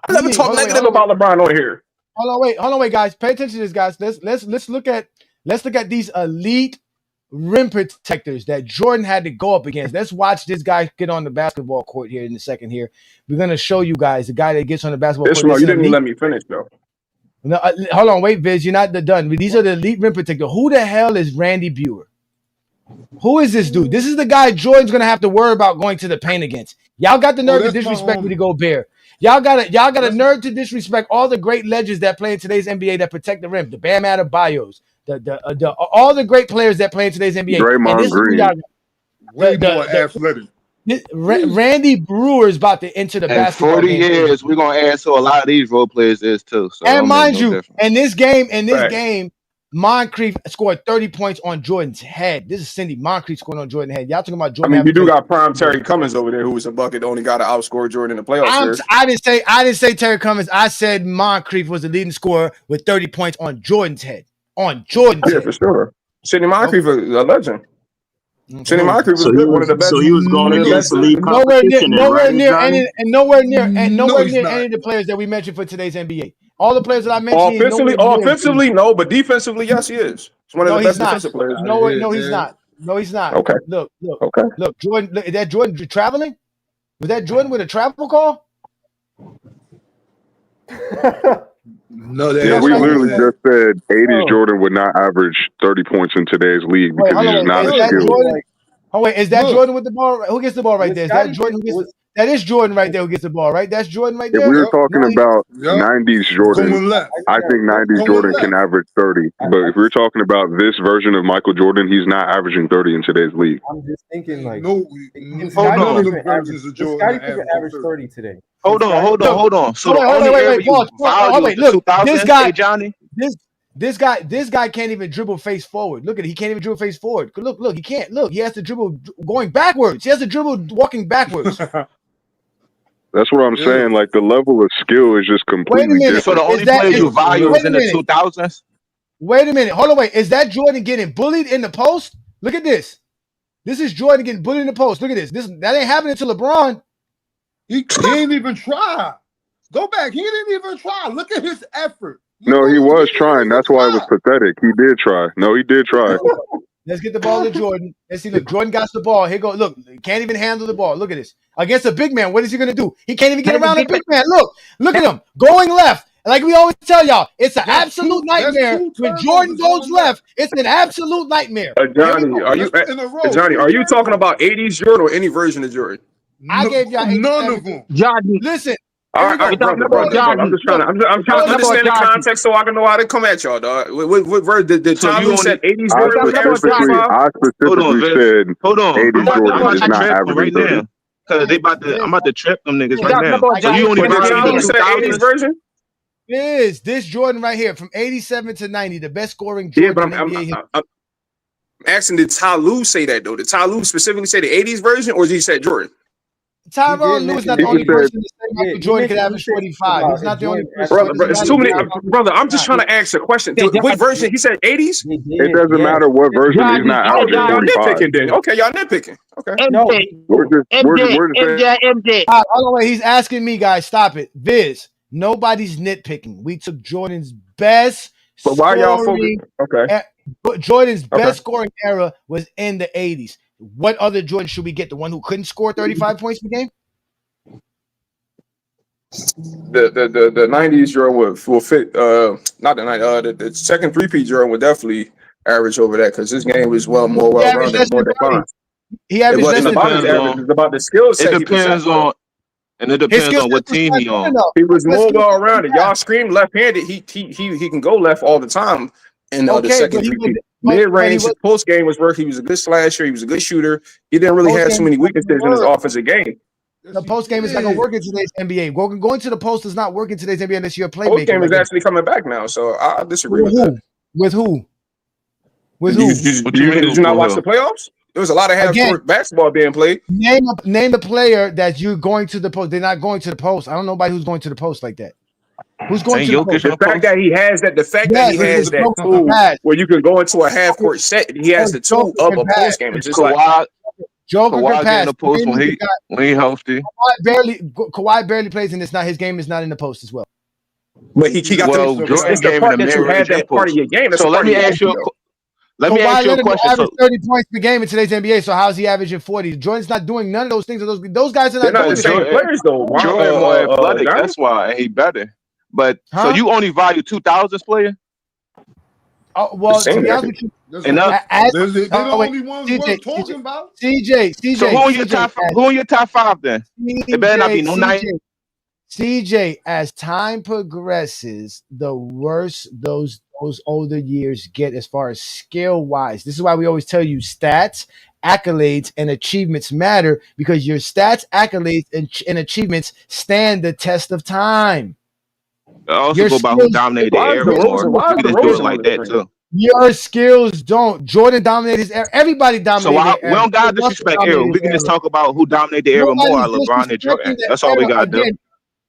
I never talk negative about LeBron on here. Hold on, wait, guys. Pay attention to this, guys. Let's look at these elite rim protectors that Jordan had to go up against. Let's watch this guy get on the basketball court here in a second. Here, we're gonna show you guys the guy that gets on the basketball court. You didn't even let me finish though. No, hold on, wait, Viz. You're not done. These are the elite rim protector. Who the hell is Randy Buer? Who is this dude? This is the guy Jordan's gonna have to worry about going to the paint against. Y'all got the nerve to disrespect me to go Bear. Y'all got a nerve to disrespect all the great legends that play in today's NBA that protect the rim. The Bam Adebayos, all the great players that play in today's NBA. Draymond Green. Way more athletic. Randy Brewer is about to enter the basketball. 40 years, we're gonna add to a lot of these role players is too. So and mind you, in this game, Moncrief scored 30 points on Jordan's head. This is Cindy Moncrief scoring on Jordan's head. Y'all talking about Jordan? I mean, you do got prime Terry Cummings over there, who was a bucket, only got to outscore Jordan in the playoffs. I didn't say Terry Cummings. I said Moncrief was the leading scorer with 30 points on Jordan's head. On Jordan's head. For sure. Cindy Moncrief is a legend. Cindy Moncrief was one of the best. So he was going against the league competition. Nowhere near any of the players that we mentioned for today's NBA. All the players that I mentioned. Offensively, no, but defensively, yes, he is. He's one of the best defensive players. No, he's not. No, he's not. Okay. Look. Jordan, is that Jordan traveling? Was that Jordan with a travel call? No, we literally just said 80s Jordan would not average 30 points in today's league because he's just not a skill. Is that Jordan with the ball? Who gets the ball right there? Is that Jordan? That is Jordan right there who gets the ball, right? That's Jordan right there. If we were talking about 90s Jordan, I think 90s Jordan can average 30. But if we're talking about this version of Michael Jordan, he's not averaging 30 in today's league. I'm just thinking like, Hold on. Scotty could average 30 today. Hold on. So wait, look, this guy, Johnny. This guy can't even dribble face forward. Look at it. He can't even dribble face forward. Look, he can't. Look, he has to dribble going backwards. He has to dribble walking backwards. That's what I'm saying. Like, the level of skill is just completely different. So the only player you value is in the 2000s? Wait a minute. Hold on, wait. Is that Jordan getting bullied in the post? Look at this. This is Jordan getting bullied in the post. Look at this. That ain't happening to LeBron. He didn't even try. Go back. He didn't even try. Look at his effort. No, he was trying. That's why it was pathetic. He did try. No, he did try. Let's get the ball to Jordan. Let's see. Look, Jordan got the ball. Here go. Look, can't even handle the ball. Look at this. Against a big man, what is he going to do? He can't even get around a big man. Look at him going left. Like we always tell y'all, it's an absolute nightmare. When Jordan goes left, it's an absolute nightmare. Johnny, are you talking about 80s Jordan or any version of Jordan? I gave y'all none of them. Johnny, listen. All right, brother. I'm just trying to understand the context so I can know how to come at y'all, dog. What version? The time you said 80s Jordan was average 35? I specifically said 80s Jordan is not average 30. Because I'm about to trap them niggas right now. So you only said 80s version? This Jordan right here from 87 to 90, the best scoring Jordan in NBA. I'm asking, did Ty Lue say that though? Did Ty Lue specifically say the 80s version, or did he say Jordan? Tyronn Lue is not the only person to say Michael Jordan could average 45. He's not the only person. Brother, it's too many. Brother, I'm just trying to ask a question. What version? He said 80s? It doesn't matter what version. He's not averaging 45. Y'all nitpicking then. Okay, y'all nitpicking. Okay. No. We're just MJ. By the way, he's asking me, guys, stop it. Viz, nobody's nitpicking. We took Jordan's best. But why y'all focusing? Okay. Jordan's best scoring era was in the 80s. What other Jordan should we get? The one who couldn't score 35 points per game? the 90s Jordan will fit not the 90s, the second 3P Jordan would definitely average over that because his game was well He averaged rounded, less more than 30. defined. He It averaged less wasn't than about his 30. average, it's about the skill set he possessed. His skill set was not good enough. He was What more skill well set he rounded. have? Y'all scream left-handed. He can go left all the time in the Okay, second but he 3P. was, Mid but he range, was post game was work. He was a good slasher. He was a good shooter. He didn't really post have too game many is not weaknesses gonna in his work. offensive game. The post game is not gonna work in today's NBA. Going to the post is not working today's NBA unless you're a Post playmaker game like is that. actually coming back now, so I disagree With with that. who? With who? With Did who? you not watch the playoffs? There was a lot of half Again, court basketball being played. name the player that you're going to the post. They're not going to the post. I don't know nobody who's going to the post like that. Who's going to the post? The fact that he has that Joker can tool pass. where you can go into a half court set, and he has the tool Joker of can a pass. post game. It's just like Joker can pass. When he healthy. Kawhi barely plays in this. Not his game is not in the post as well. But he got it's the part that you had that part of your game. That's So let me ask you. Let me ask you a question. Average 30 points per game in today's NBA. So how's he averaging 40? Jordan's not doing none of those things. Those guys are not doing the same players though. Jordan more athletic. That's why he better. But so you only value 2000s player? Oh well, to be honest with you, they're the only ones worth talking about. CJ. So who are your top? Who are your top five then? It better not be no 90. CJ, as time progresses, the worse those older years get as far as skill wise. This is why we always tell you stats, accolades, and achievements matter because your stats, accolades, and achievements stand the test of time. Also go by who dominated the era more. You can just do it like that too. Your skills don't. Jordan dominated his era. Everybody dominated. So we don't got to disrespect era. We can just talk about who dominated the era more, LeBron and Jordan. That's all we got to do.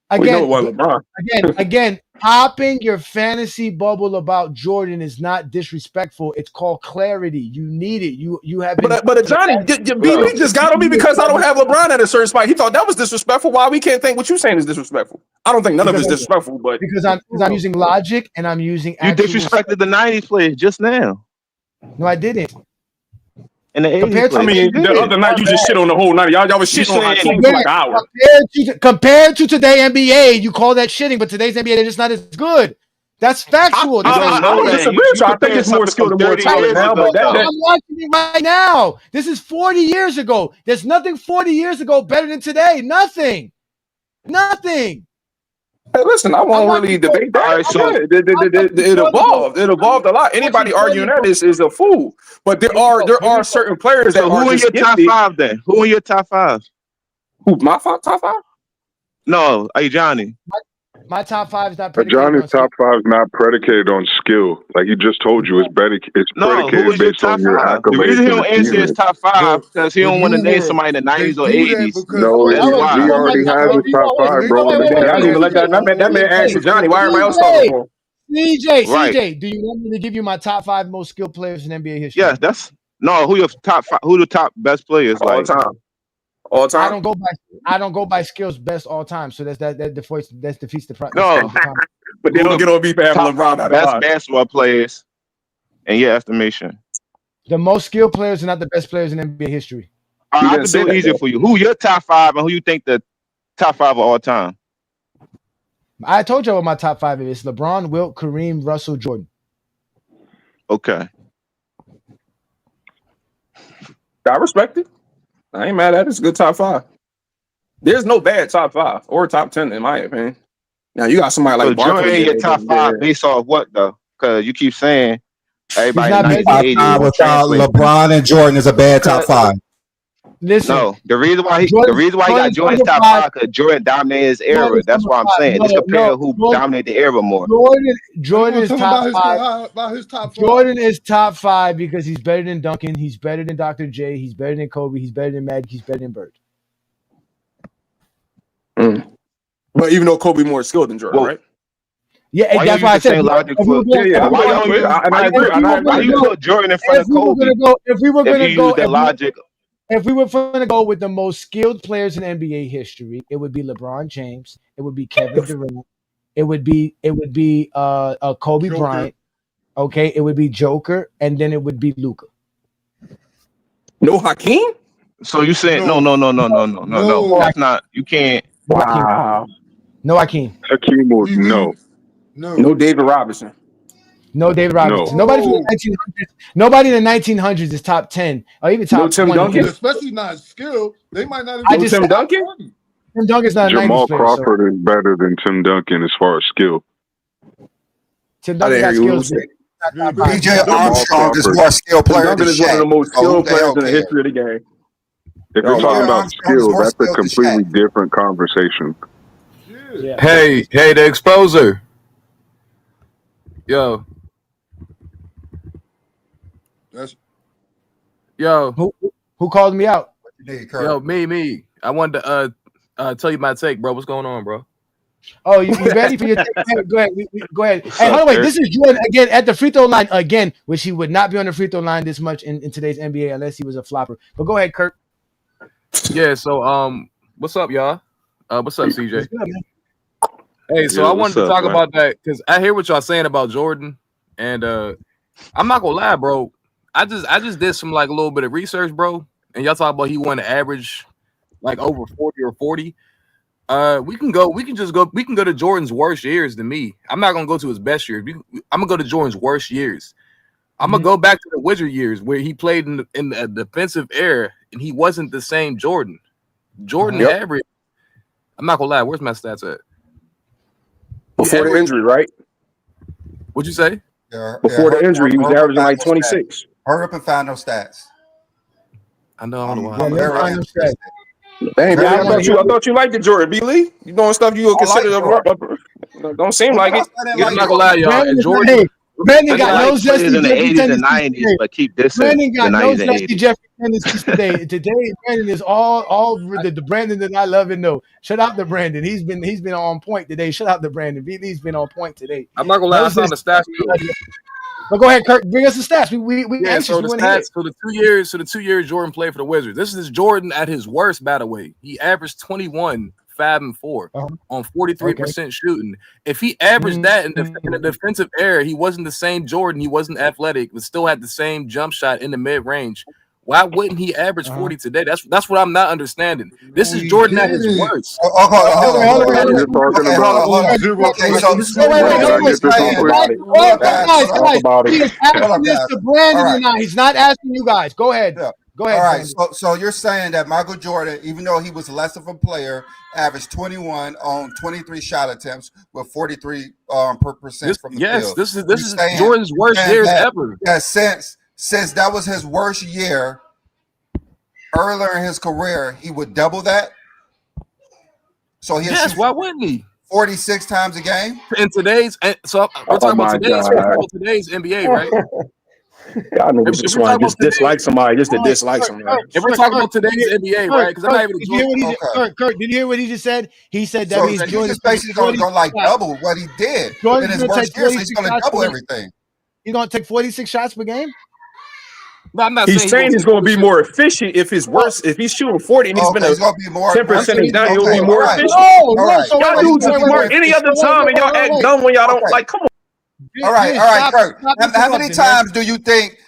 Again, popping your fantasy bubble about Jordan is not disrespectful. It's called clarity. You need it. You have. But Johnny, BB just got on me because I don't have LeBron at a certain spot. He thought that was disrespectful. Why we can't think what you're saying is disrespectful? I don't think none of it is disrespectful. But because I'm using logic and I'm using. You disrespected the '90s players just now. No, I didn't. In the 80s, the other night you just shit on the whole night. Y'all was shitting on our team for like an hour. Compared to today NBA, you call that shitting, but today's NBA they're just not as good. That's factual. I don't disagree. I think it's more skilled and more talent now. But I'm watching it right now. This is 40 years ago. There's nothing 40 years ago better than today. Nothing. Hey, listen, I won't really debate that. Right, so it evolved. It evolved a lot. Anybody arguing that is a fool. But there are certain players that who are your top five then? Who are your top five? Who my top five? No, hey Johnny. My top five is not predicated. Johnny's top five is not predicated on skill. Like he just told you, it's predicated based on your accolades. The reason he don't answer his top five because he don't want to name somebody in the 90s or 80s. No, he already has his top five, bro. I didn't even let that man ask Johnny. Why everybody else talking for him? CJ, do you want me to give you my top five most skilled players in NBA history? Yeah, who your top five? Who the top best players all time? All time. I don't go by skills best all time. So that defeats the price. No, but they don't get on me for having LeBron. Best basketball players, in your estimation. The most skilled players are not the best players in NBA history. I can do it easier for you. Who your top five and who you think the top five of all time? I told you what my top five is: LeBron, Wilt, Kareem, Russell, Jordan. Okay. I respect it. I ain't mad at it. It's a good top five. There's no bad top five or top 10 in my opinion. Now you got somebody like Jordan ain't your top five based off what though? Because you keep saying everybody top five without LeBron and Jordan is a bad top five. Listen, no, the reason why he got Jordan's top five because Jordan dominated his era. That's why I'm saying. Let's compare who dominated the era more. Jordan is top five. Jordan is top five because he's better than Duncan. He's better than Dr. J. He's better than Kobe. He's better than Magic. He's better than Bird. But even though Kobe more skilled than Jordan, right? Yeah, that's why I said. Why you put Jordan in front of Kobe? If we were going to go, that logic. If we were going to go with the most skilled players in NBA history, it would be LeBron James. It would be Kevin Durant. It would be Kobe Bryant. Okay, it would be Joker, and then it would be Luka. No Hakeem. So you saying no? That's not. You can't. Wow. No Hakeem. Hakeem was no. No David Robinson. No David Robinson. No. Nobody from the 1900s. Nobody in the 1900s is top 10 or even top No Tim 20. Duncan? Especially not skilled. They might not I even just Tim said Duncan? Tim Duncan's not a 90s Jamal player. Crawford is better than Tim Duncan as far as skill. Tim I Duncan didn't got hear you. skills. PJ Armstrong is more skilled Tim player Duncan than is one of the Shaq. most So who skilled the players hell in the cares? history of the game. If Oh, you're talking wow. about Armstrong is skill, more that's a skilled than completely Shaq. different conversation. Yeah. Hey, the exposer. Yo. Yo. Who called me out? Yo, me. I wanted to tell you my take, bro. What's going on, bro? Oh, you ready for your take? Go ahead. Go ahead. Hey, hold on, wait. This is Jordan again at the free throw line again, which he would not be on the free throw line this much in today's NBA unless he was a flopper. But go ahead, Kirk. Yeah, so what's up, y'all? What's up, CJ? What's good, man? Hey, so Yeah, I wanted to what's up, talk man? about that because I hear what y'all saying about Jordan, and I'm not gonna lie, bro. I just did some like a little bit of research, bro, and y'all talk about he won the average like over 40 or 40. We can go to Jordan's worst years than me. I'm not gonna go to his best years. I'm gonna go to Jordan's worst years. I'm gonna go back to the Wizard years where he played in the defensive era and he wasn't the same Jordan. Jordan average. I'm not gonna lie. Where's my stats at? Before the injury, right? What'd you say? Before the injury, he was averaging like 26. Hurry up and find those stats. I know. I don't know I'm very interested. Dang, Yeah, Billy, I thought you liked it, Jordan. B. Lee, you doing stuff you would consider don't seem like it. I'm not gonna lie, y'all. And Jordan, Hey, Brandon That's got why no he plays zesty in the Jeffrey 80s and tendencies 90s, today. but keep dissing Brandon the got no 90s and zesty 80s. Jeffrey tendencies today. Today, Brandon is all the Brandon that I love and know. Shout out to Brandon. He's been on point today. Shout out to Brandon. BD's been on point today. I'm not gonna lie. I found the stats too. But go ahead, Kirk. Bring us the stats. We Yeah, anxious. so We the want to hear stats, so the 2 years Jordan played for the Wizards. This is Jordan at his worst, by the way. He averaged 21, 5 and 4 on 43% shooting. If he averaged that in the defensive area, he wasn't the same Jordan. He wasn't athletic, but still had the same jump shot in the mid range. Why wouldn't he average 40 today? That's what I'm not understanding. This is Jordan at his worst. He is asking this to Brandon and I. He's not asking you guys. Go ahead. Go ahead. All right. So you're saying that Michael Jordan, even though he was less of a player, averaged 21 on 23 shot attempts with 43% from the field. This is Jordan's worst years ever. Yeah, since that was his worst year earlier in his career, he would double that. So why wouldn't he? 46 times a game in today's. So we're talking about today's NBA, right? Y'all niggas just want to just dislike somebody just to dislike somebody. If we're talking about today's NBA, right? Because I'm not even. Kirk, did you hear what he just said? He said that means Jordan's basically going to like double what he did in his worst year. So he's going to double everything. He's going to take 46 shots per game. No, I'm not he's saying he's going to be more efficient if he's worse. If he's shooting 40 and he's been a 10% down, he'll be more efficient. Y'all dudes are smart any other time, and y'all act dumb when y'all don't like. Come on. All right, Kirk. How many times do you think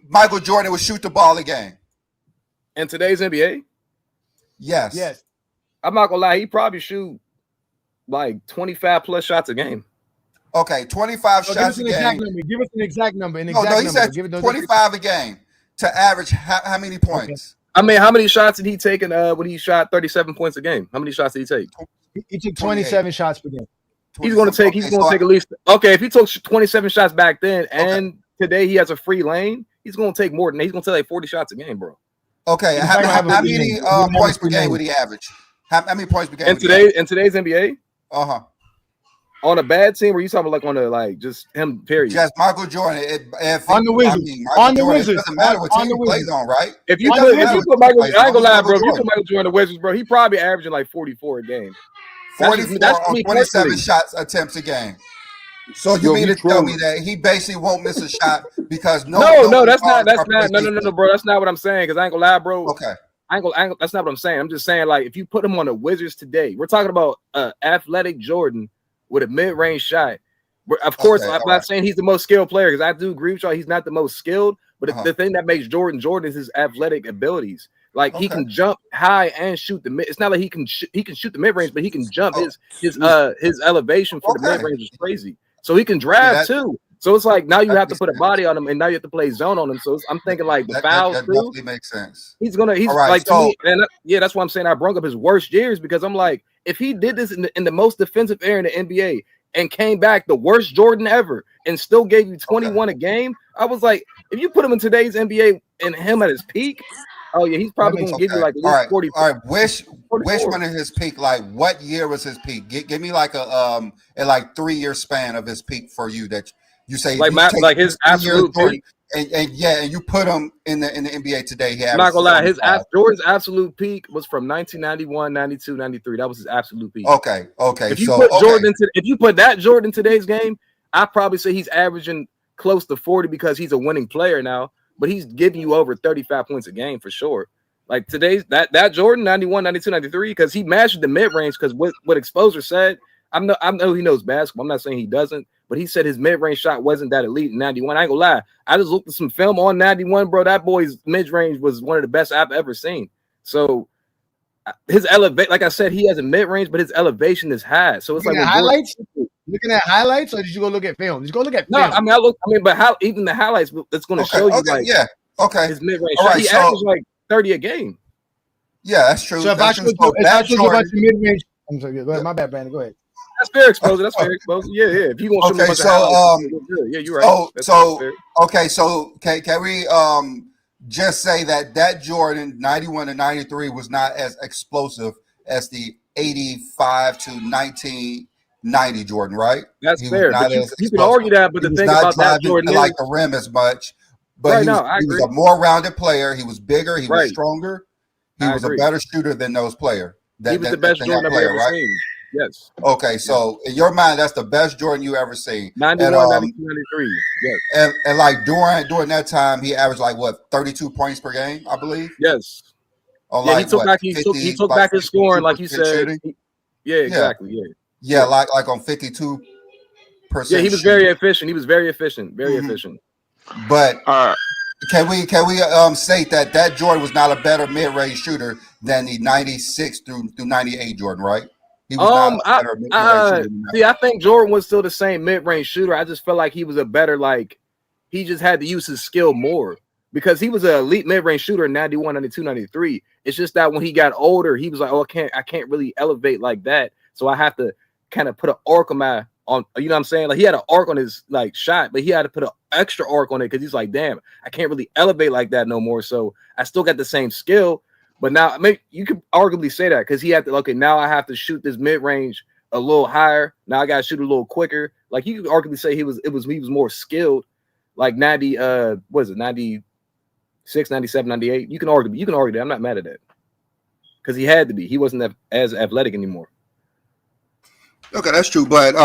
Michael Jordan would shoot the ball a game? In today's NBA? Yes. I'm not gonna lie, he probably shoot like 25 plus shots a game. Okay, 25 shots a game. Give us an exact number. No, he said 25 a game to average how many points? I mean, how many shots did he take when he shot 37 points a game? How many shots did he take? He took 27 shots per game. He's going to take at least. Okay, if he took 27 shots back then and today he has a free lane, he's going to take more than that. He's going to take like 40 shots a game, bro. Okay, how many points per game would he average? How many points per game? In today's NBA? On a bad team, or you talking about like on a just him? Period. Just Michael Jordan. On the Wizards. On the Wizards. It doesn't matter what team he plays on, right? If you put Michael, I ain't gonna lie, bro. If you put Michael Jordan on the Wizards, bro, he probably averaging like 44 a game. 44 on 27 shots attempts a game. So you mean to tell me that he basically won't miss a shot because no, that's not no, bro. That's not what I'm saying. Because I ain't gonna lie, bro. Okay. I ain't gonna, that's not what I'm saying. I'm just saying, like, if you put him on the Wizards today, we're talking about athletic Jordan with a mid-range shot. Of course, I'm not saying he's the most skilled player because I do agree with y'all. He's not the most skilled, but the thing that makes Jordan is his athletic abilities. Like he can jump high and shoot the mid. It's not like he can shoot the mid range, but he can jump. His elevation for the mid range is crazy. So he can drive too. So it's like now you have to put a body on him, and now you have to play zone on him. So I'm thinking like the fouls that too. definitely makes sense. He's All right, like to so me, and that's why I'm saying I brought up his worst years, because I'm like, if he did this in the most defensive era in the NBA and came back the worst Jordan ever and still gave you 21 a game, I was like, if you put him in today's NBA and him at his peak, oh yeah, he's probably going to give you like at least 40. All right. Which one of his peak? Like, what year was his peak? Give me like a 3-year span of his peak for you that you say like his absolute peak. And you put him in the NBA today. I'm not gonna lie, Jordan's absolute peak was from 1991, 92, 93. That was his absolute peak. Okay. If you put Jordan if you put that Jordan in today's game, I probably say he's averaging close to 40 because he's a winning player now, but he's giving you over 35 points a game for sure. Like today's that Jordan 91, 92, 93, because he mastered the mid range. Because what Exposure said, I know he knows basketball. I'm not saying he doesn't, but he said his mid range shot wasn't that elite in 91. I ain't gonna lie. I just looked at some film on 91, bro. That boy's mid range was one of the best I've ever seen. So his like I said, he has a mid range, but his elevation is high. So it's like highlights. Looking at highlights, or did you go look at film? Did you go look at film? No, but how even the highlights? It's going to show you like his mid range. He averaged like 30 a game. Yeah, that's true. So if I took about your mid range, I'm sorry. Go ahead. My bad, Brandon. Go ahead. That's fair exposure. That's fair exposure. Yeah. If you want to show me highlights, yeah, you're right. So can we just say that Jordan 91 to 93 was not as explosive as the 85 to 1990 Jordan, right? That's fair. You can argue that, but the thing about that Jordan like the rim as much. But he was a more rounded player. He was bigger. He was stronger. He was a better shooter than those players. He was the best Jordan I've ever seen. Yes. Okay, so in your mind, that's the best Jordan you ever seen. 91, 92, 93. Yes. And like during that time, he averaged like what 32 points per game, I believe. Yes. Like, he took back his scoring, like you said. Exactly. Yeah, like on 52%. Yeah, he was very efficient. He was very efficient. Very efficient. But can we state that Jordan was not a better mid-range shooter than the 96 through 98 Jordan, right? He was not a better mid-range shooter. I think Jordan was still the same mid-range shooter. I just felt like he was a better, he just had to use his skill more because he was an elite mid-range shooter in 91, 92, 93. It's just that when he got older, he was like, I can't really elevate like that. So I have to kind of put an arc on you know what I'm saying? Like he had an arc on his shot, but he had to put an extra arc on it because he's like, damn, I can't really elevate like that no more. So I still got the same skill, but now you could arguably say that because he had to. Now I have to shoot this mid range a little higher. Now I got to shoot a little quicker. Like you could arguably say he was more skilled. Like 90, 96, 97, 98. You can argue that. I'm not mad at that because he had to be. He wasn't as athletic anymore. Okay, that's true, but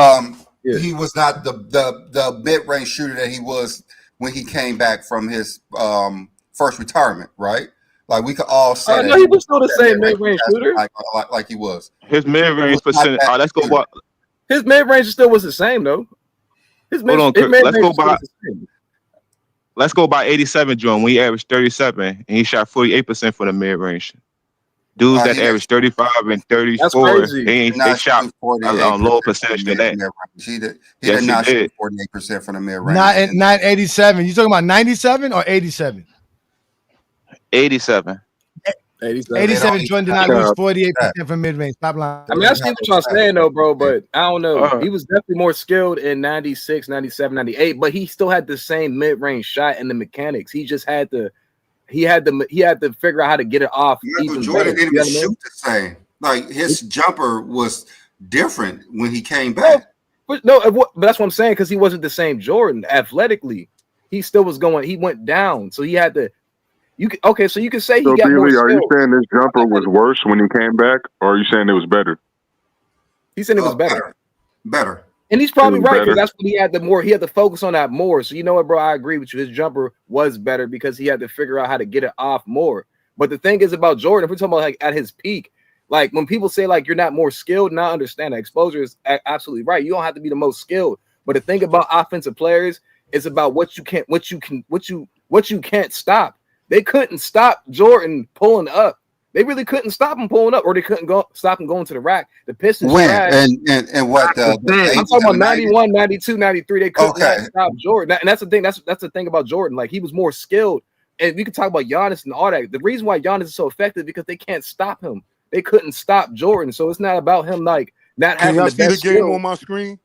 he was not the mid-range shooter that he was when he came back from his first retirement, right? Like we could all say that he was still the same mid-range shooter, like he was. His mid-range percentage. Let's go by. His mid-range still was the same though. Let's go by 87, John. When he averaged 37 and he shot 48% for the mid-range. Dudes that average 35 and 34, they shot a lower percentage than that. He did not shoot 48% from the mid range. Not 87. You talking about 97 or 87? 87. 87. Jordan did not lose 48% from mid range. Stop lying. I see what y'all saying though, bro. But I don't know. He was definitely more skilled in 96, 97, 98. But he still had the same mid range shot and the mechanics. He just had to. He had to figure out how to get it off. Even Jordan didn't even shoot the same. Like his jumper was different when he came back. But that's what I'm saying because he wasn't the same Jordan athletically. He still was going. He went down, so he had to. So you can say he got more. Are you saying this jumper was worse when he came back, or are you saying it was better? He said it was better. Better. And he's probably right because that's what he had to focus on that more. So you know what, bro? I agree with you. His jumper was better because he had to figure out how to get it off more. But the thing is about Jordan, if we're talking about at his peak, like when people say you're not more skilled, and I understand that exposure is absolutely right. You don't have to be the most skilled. But the thing about offensive players is about what you can't stop. They couldn't stop Jordan pulling up. They really couldn't stop him pulling up, or they couldn't stop him going to the rack. The Pistons tried. And what? I'm talking about 91, 92, 93. They could not stop Jordan. And that's the thing. That's the thing about Jordan. Like, he was more skilled. And we could talk about Giannis and all that. The reason why Giannis is so effective because they can't stop him. They couldn't stop Jordan. So it's not about him like not having the best. Can y'all see the game skill. on my screen?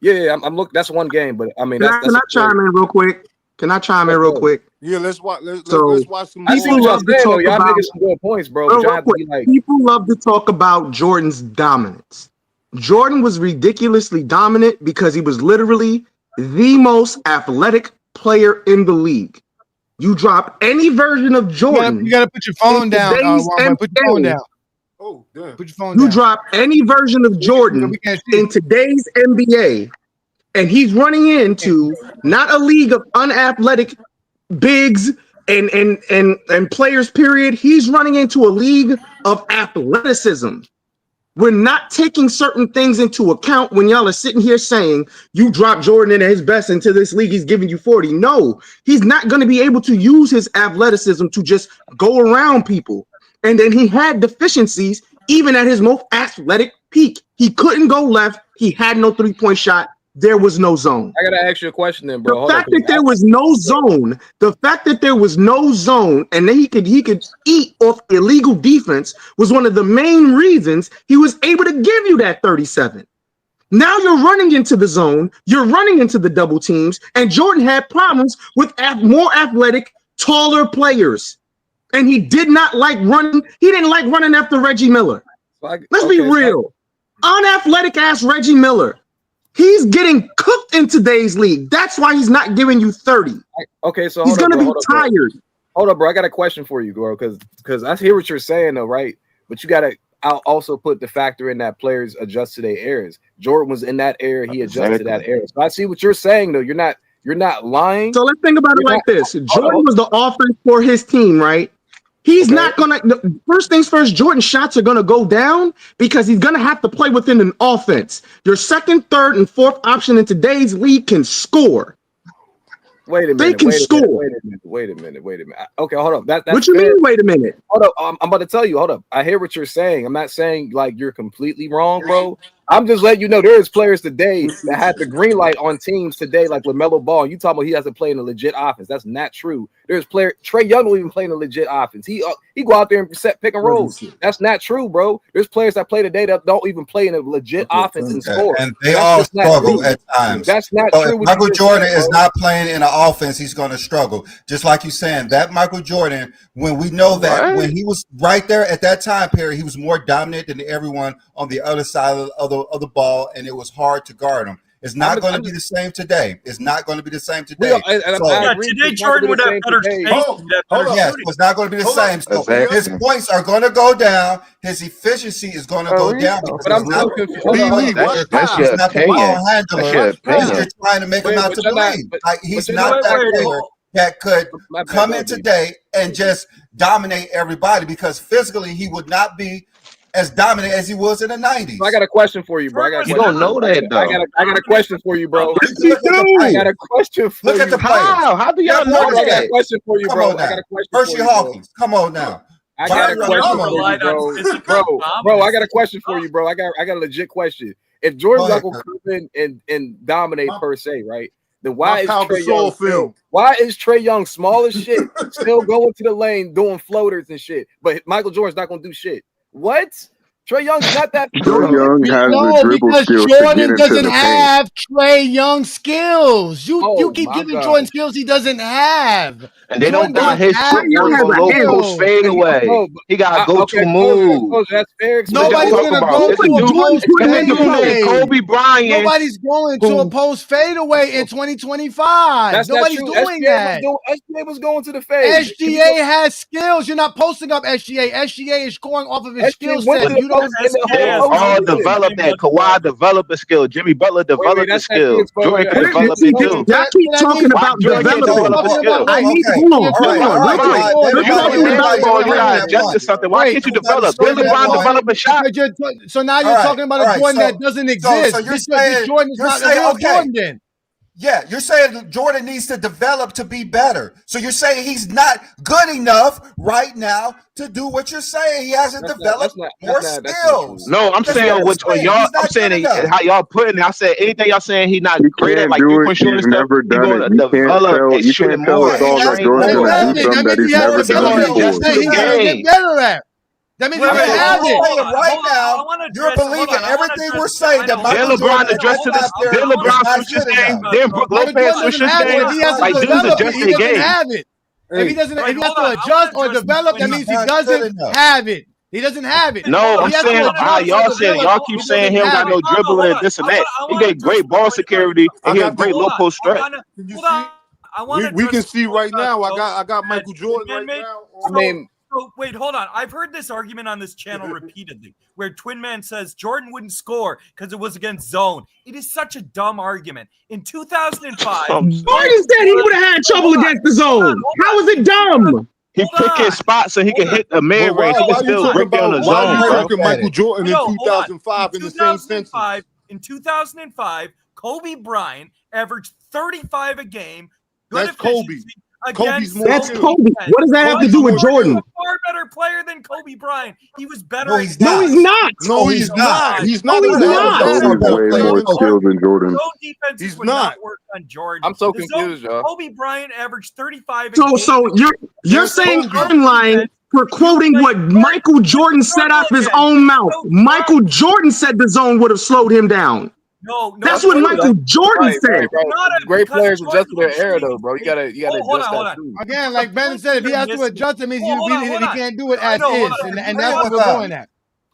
Yeah, I'm looking. That's one game, but I mean, Can I chime in real quick? Can I chime in real quick? Yeah, let's watch. Let's watch some. People love to talk y'all about. making some good points, bro. People love to talk about Jordan's dominance. Jordan was ridiculously dominant because he was literally the most athletic player in the league. You drop any version of Jordan. You gotta put your phone down. Put your phone down. Oh, damn. Put your phone down. You drop any version of Jordan in today's NBA, and he's running into not a league of unathletic bigs and players, period. He's running into a league of athleticism. We're not taking certain things into account when y'all are sitting here saying you drop Jordan in at his best into this league, he's giving you 40. No, he's not going to be able to use his athleticism to just go around people. And then he had deficiencies even at his most athletic peak. He couldn't go left. He had no three-point shot. There was no zone. I gotta ask you a question then, bro. The fact that there was no zone, and then he could eat off illegal defense was one of the main reasons he was able to give you that 37. Now you're running into the zone, you're running into the double teams, and Jordan had problems with more athletic, taller players. And he did not like running. He didn't like running after Reggie Miller. Let's be real. Unathletic ass Reggie Miller. He's getting cooked in today's league. That's why he's not giving you 30. Okay, so he's gonna be tired. Hold up, bro. I got a question for you, bro. Because I hear what you're saying, though, right? But you gotta also put the factor in that players adjust to their errors. Jordan was in that era. He adjusted to that era. So I see what you're saying, though. You're not lying. So let's think about it like this. Jordan was the offense for his team, right? He's not gonna. First things first, Jordan's shots are gonna go down because he's gonna have to play within an offense. Your second, third, and fourth option in today's league can score. Wait a minute. They can score. Wait a minute. Okay, hold up. That's what you fair. mean? Wait a minute. Hold up. I'm about to tell you. Hold up. I hear what you're saying. I'm not saying like you're completely wrong, bro. I'm just letting you know there's players today that had the green light on teams today, like LaMelo Ball. You talking about he hasn't played in a legit offense? That's not true. There's player Trae Young don't even play in a legit offense. He go out there and set pick and rolls. That's not true, bro. There's players that play today that don't even play in a legit offense and score. And they all struggle at times. That's not so true. If Michael Jordan is not playing in an offense, he's going to struggle. Just like you're saying, that Michael Jordan, when we know that when he was right there at that time period, he was more dominant than everyone on the other side of the ball, and it was hard to guard him. It's not going to be the same today. It's not going to be the same today. Today Jordan would have better space. Yes, it's not going to be the same. So his points are going to go down. His efficiency is going to go down. But I'm still confused. He's not the ball handler. You're trying to make him out to blame. He's not that player that could come in today and just dominate everybody because physically he would not be as dominant as he was in the 90s. I got a question for you, bro. You don't know that, though. I got a question for you, bro. I got a question for you. Look at the players. How do y'all know I got a question for you, bro. I got a question for Hershey you, Hawkins, come on now. I got a question for you, bro. I got a question for you, bro. I got a legit question. If Jordan's not gonna come in and dominate per se, right? Then why is Trae Young small as shit, still going to the lane doing floaters and shit? But Michael Jordan's not gonna do shit. What? Trae Young's not that. Trae Young has the dribble skills Jordan to get doesn't into the have Trae Young skills. You keep giving God. Jordan skills he doesn't have. And they don't got Jordan his doesn't footwork have on low post fadeaway. He got to go to move. That's fair. Nobody's going to go to a post fadeaway. Kobe Bryant. Nobody's going to a post fadeaway in 2025. Nobody's doing that. SGA was going to the fade. SGA has skills. You're not posting up SGA. SGA is scoring off of his skill set. You don't all develop that. Kawhi developed a skill. Jimmy Butler developed a skill. Jordan can develop it too. Y'all keep talking about developing. I need hold on. Adjust something. Why can't you develop? Did LeBron develop a shot? So now you're talking about a Jordan that doesn't exist. So you're saying, Jordan is not a real Jordan then. Yeah, you're saying Jordan needs to develop to be better. So you're saying he's not good enough right now to do what you're saying. He hasn't developed more skills. No, I'm That's saying what what I'm saying. y'all. He's I'm not good saying enough. how y'all putting it. I said anything y'all saying he not He great at, can't like do it. 3-point shooting He's and stuff. never He done it. gonna You can't develop tell. and You shoot it can't tell more. us all that Straight Jordan's more. gonna do something that he's never He done gonna before. adjust to the He's gonna get game. better at. That means Wait, he's gonna have it. right now, you're believing everything we're saying that Then Michael Jordan LeBron adjust to out there then is LeBron not switch his good game. enough. Then Brook Michael Lopez Jordan switch doesn't his have it. game. If he has to Like dudes develop it, adjust he their doesn't game. have it. If he doesn't, if he has to adjust or develop, that means he doesn't have it. He doesn't have it. No, If I'm he has to saying how adjust or y'all said develop, y'all keep he saying doesn't he don't got have no it. dribbling and this and that. He get great ball security and he a great low post threat. We can see right now. I got Michael Jordan right now. So wait, hold on. I've heard this argument on this channel repeatedly, where Twin Man says Jordan wouldn't score because it was against zone. It is such a dumb argument. In 2005, Jordan said he would have had trouble against the zone. How is it dumb? He pick his spots and he can hit the mid range. He can still break down the Why are zone, you bro. talking Michael Jordan in No, hold on. 2005 in the same sentence? In 2005, Kobe Bryant averaged 35 a game. Good That's Kobe. efficiency Kobe's against more That's skilled. Kobe. What does that have to do with Jordan? A far better player than Kobe Bryant. He was better. No, he's No, he's not. No, he's not. He's not No, he's a better not. Kobe's basketball way player more than skilled than Jordan. Zone defenses He's would not. not work on Jordan. I'm so The zone- confused, y'all. Kobe Bryant averaged 35 a game. So you're There's saying Kobe. I'm lying for quoting what Michael Jordan said out of his own mouth. Michael Jordan said the zone would have slowed him down. No, That's what Michael Jordan said. Bro. Great players adjust to their era, though, bro. You gotta adjust that too. Again, like Ben said, if he has to adjust, it means he can't do it as hold is, on. and that's what we're going at.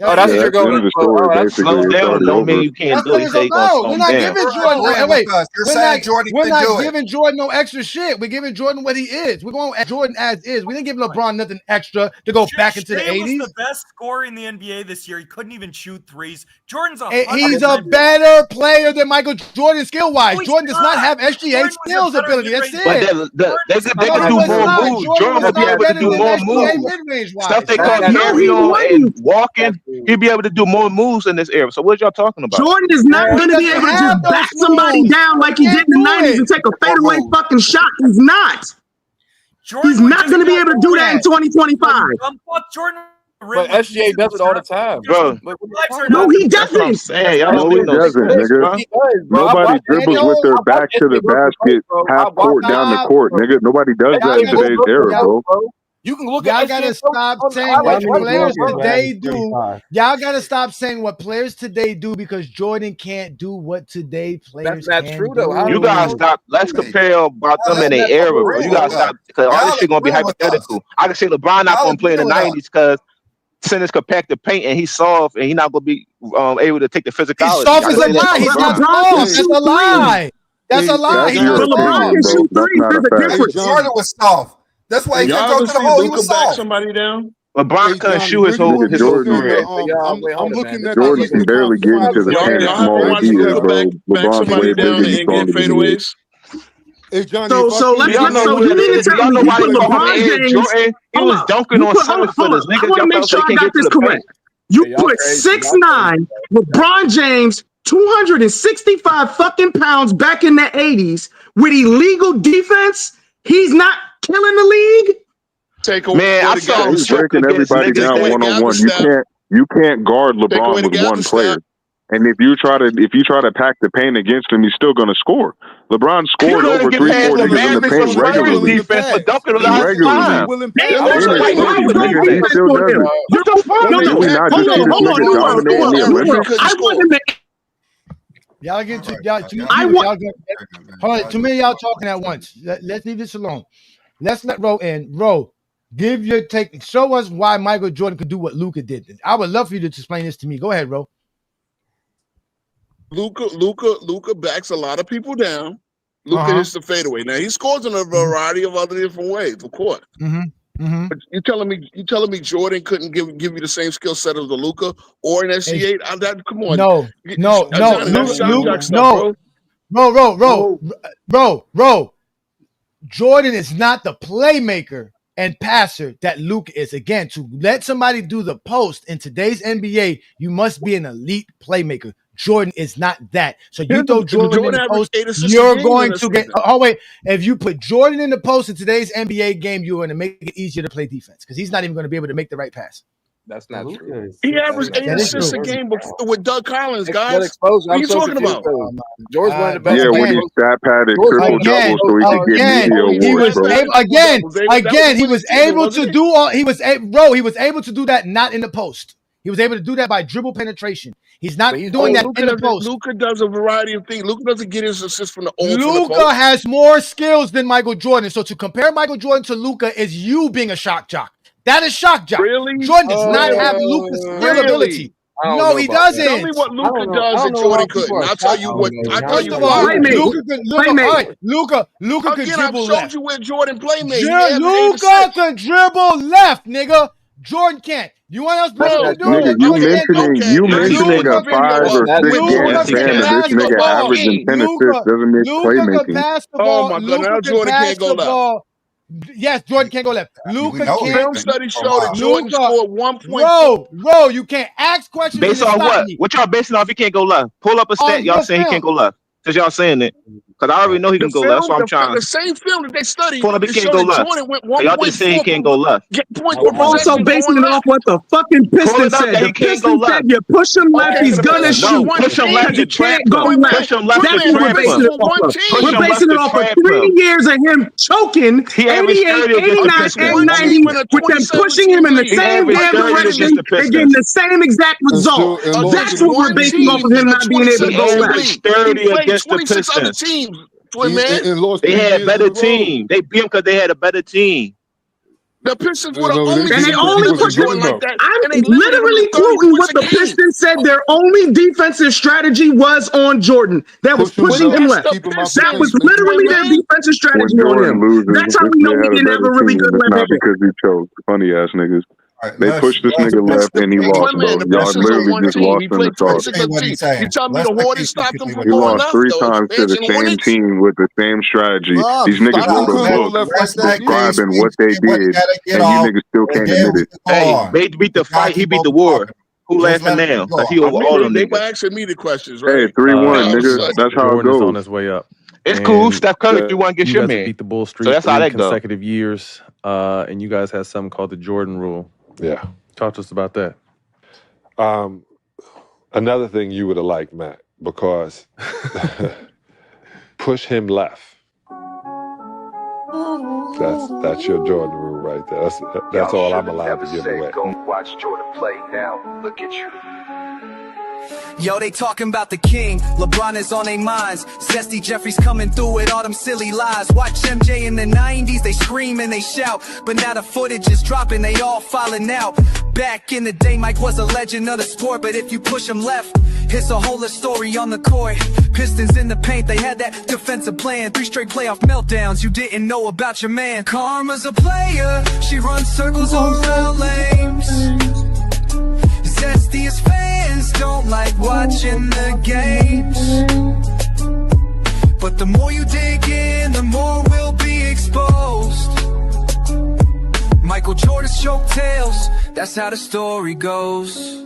Oh, that's what you're That's going the for. story. Oh, that's Basically, Slow it's down already don't over. mean you can't That's do what it. it's He say he gonna about. slow We're him not down. giving Jordan. agreeing Wait, with us. You're we're saying not. Jordan We're can not do it. giving Jordan no extra shit. We're giving Jordan what he is. We're going at Jordan as is. We didn't give LeBron nothing extra to go back into the Shea was 80s. the best scorer in the NBA this year. He couldn't even shoot threes. Jordan's He's a better player than Michael Jordan skill wise. Jordan does not have SGA skills ability. That's But it. they could do Jordan was more not. moves. Jordan Jordan was would be not able to better do than more SGA moves. mid range wise. Stuff they call carry on and walking. He'd be able to do more moves in this era. So what y'all talking about? Jordan is not going to be able to just back somebody down like he did in the 90s and take a fadeaway fucking shot. He's not. He's not going to be able to do that in 2025. Jordan. But SGA does it all the time, bro. No, he That's what I'm doesn't. saying. Y'all No, don't he do no doesn't, splits, nigga. bro. He does, bro. Nobody dribbles with their back to the basket, half court down the court, nigga. Nobody does that in today's era, bro. You can look Y'all at gotta SGA stop on the saying what highlights. players Bro. today do. Y'all gotta stop saying what players today do because Jordan can't do what today players That's not can true, do. though. How You do gotta stop. Let's compare about them in their era, bro. You gotta stop because all this shit gonna be hypothetical. I can say LeBron not gonna play in the '90s because centers could pack the paint and he's soft and he's not gonna be able to take the physicality. He's soft as a lie. He's not soft. That's a lie. That's a lie. He's not soft. That's not a fact. Jordan was soft. That's why he couldn't Y'all go ever to the see hole. He Luka was back soft. somebody down? LeBron couldn't shoot his whole career. I'm looking at Jordan can barely get into the paint as small as he is, bro. LeBron's way bigger and stronger than he is. Hey, Johnny, So let's Y'all know you mean to tell y'all me know you why put they call him LeBron Ed James? Jordan? He Hold was up. dunking You on put- 7 footers. I Niggas want to jumped make out so sure they I can't got get to this the paint. correct. You put 6'9", LeBron James, 265 fucking pounds back in the 80s with illegal defense. He's not killing the league. Man, I saw him He's sweat breaking against everybody niggas down that one on one. You can't guard LeBron with one player. And if you try to pack the paint against him, he's still gonna score. LeBron scored over 3-4 niggas in the paint regularly. defense for dunking on the Regularly. He still does it. What the fuck? Do we not just see this nigga dominating the Olympics? I want him to. Y'all get to y'all. Hold on, too many of y'all talking at once. Let's leave this alone. Let's let Ro in. Ro, give your take. Show us why Michael Jordan could do what Luka did. I would love for you to explain this to me. Go ahead, Ro. Luka backs a lot of people down. Luka hits the fadeaway. Now he scores in a variety of other different ways, of course. But you telling me Jordan couldn't give you the same skill set as the Luka or an SG8? Come on. Bro. Jordan is not the playmaker and passer that Luka is. Again, to let somebody do the post in today's NBA, you must be an elite playmaker. Jordan is not that. So you throw Jordan in the post, averaged 8 you're assists a game going in to that get. season. Oh wait, if you put Jordan in the post in today's NBA game, you're going to make it easier to play defense because he's not even going to be able to make the right pass. That's not true. He averaged 8 That is assists true. a game with Doug Collins, What guys. exposure? What are I'm you so talking confused. about? George one of the best. Yeah, when he stat padded triple double so he could get media he was awards, bro. able, he was able to do all. He was able to do that not in the post. He was able to do that by dribble penetration. He's not doing that in the post. Luka does a variety of things. Luka doesn't get his assists from the Luka has more skills than Michael Jordan. So to compare Michael Jordan to Luka is you being a shock jock. That is shock jock. Really? Jordan does not have Luka's skill ability. No, he doesn't. Tell me what Luka does that Jordan couldn't. I'll tell you what. First of all, Luka could Again, dribble I've showed left. you where Jordan played. Luka could dribble left, nigga. Jordan can't. You want else to do Nigga, it? you mentioning a 5 or 6 game span of this nigga averaging 10 assists doesn't make Luka could playmaking. pass the Oh ball. my God! Luka Now could Jordan pass can't go the left. ball. Yes, Jordan can't go left. Luka can't. Film studies show that Jordan scored 1.4. Bro, you can't ask questions. Based on what? What y'all basing off? He can't go left. Pull up a stat. Y'all saying he can't go left because y'all saying it. Because I already know he can go left. So I'm trying. The same film that they studied. Pull up, he it can't showed go that left. Jordan went Y'all just saying he can't go left. We're also basing it off what the fucking Pistons said. The Pistons said you push him left, he's gonna shoot. Push him left to trap can't go him. left. Push him left That's to what we're trap basing him. it off of. Push We're him basing it left off to of trap 3 him. years of him choking, He averaged 88, 30 against 89, the Pistons. and 90, with them pushing him in the He same averaged damn 30 direction against the and getting the same exact result. That's what we're basing off of him not being able to He go left. averaged 30 against the 26 other Pistons. teams. Man. They had a better team. They beat him because they had a better team. The Pistons were the only And they team only that was put doing like that. I'm And they limited him literally to 30 quoting what points a the game. Pistons said their only defensive strategy was on Jordan. That was pushing him left. That was literally their defensive When strategy on Jordan him. loses, That's how if we know they he had a didn't have better a really team, good it's left not hand. because he chose. Funny ass niggas. They pushed this nigga left and he lost, bro. The Y'all Pistons are literally one just team. lost He in the played sauce. 26 other teams. You tell me the Hornets stopped him from He going lost left, 3 though. times to the Expansion same Hornets. team with the same strategy. Nah, These niggas stop wrote a him. book Rest that describing what they did, and you niggas still can't admit it. Hey, they beat the fight. He beat the war. Who laughing now? Because he over all them They were niggas. asking me the questions, Hey, right? 3-1, nigga. That's how it Jordan is on goes. his way up. It's And cool. Steph Curry, you want to get you your guys man. beat the Bull Streak So that's how 3 that go. consecutive years, and you guys had something called the Jordan Rule. Yeah. Talk to us about that. Another thing you would have liked, Matt, because push him left. That's your Jordan rule right there. That's all I'm allowed to give away. Go watch Jordan play now. Look at you. Yo, they talking about the king. LeBron is on their minds. Zesty Jeffries coming through with all them silly lies. Watch MJ in the 90s, they scream and they shout. But now the footage is dropping, they all falling out. Back in the day, Mike was a legend of the sport. But if you push him left, it's a whole story on the court. Pistons in the paint, they had that defensive plan. 3 straight playoff meltdowns, you didn't know about your man. Karma's a player, she runs circles around lanes. Zestiest fans don't like watching the games. But the more you dig in, the more will be exposed. Michael Jordan's choke tails, that's how the story goes.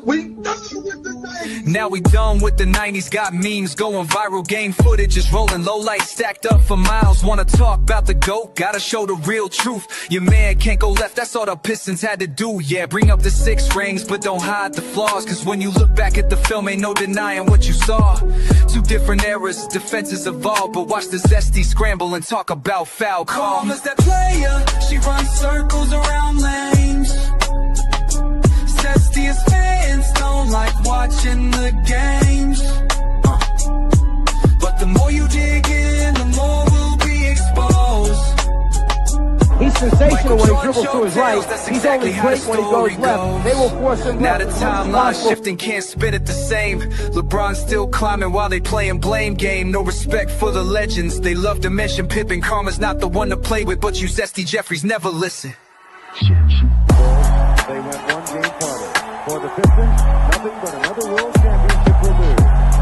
Now we done with the 90s, got memes going viral, game footage is rolling, low lights stacked up for miles. Wanna talk about the GOAT, gotta show the real truth. Your man can't go left, that's all the Pistons had to do. Yeah, bring up the 6 rings, but don't hide the flaws. Cause when you look back at the film, ain't no denying what you saw. 2 different eras, defenses evolved. But watch the Zesty scramble and talk about foul call. Karma's that player, she runs circles around lanes. Zestiest fans don't like watching the games. But the more you dig in, the more will be exposed. He's sensational when he dribbles to his right. He's only great when he goes left. They will force him now left. the timeline shifting, can't spit it the same. LeBron's still climbing while they playing blame game. No respect for the legends. They love to mention Pippen. Karma's not the one to play with, but you Zesty Jeffries never listen. They went 1 game farther. For the Pistons, nothing but another world championship will do.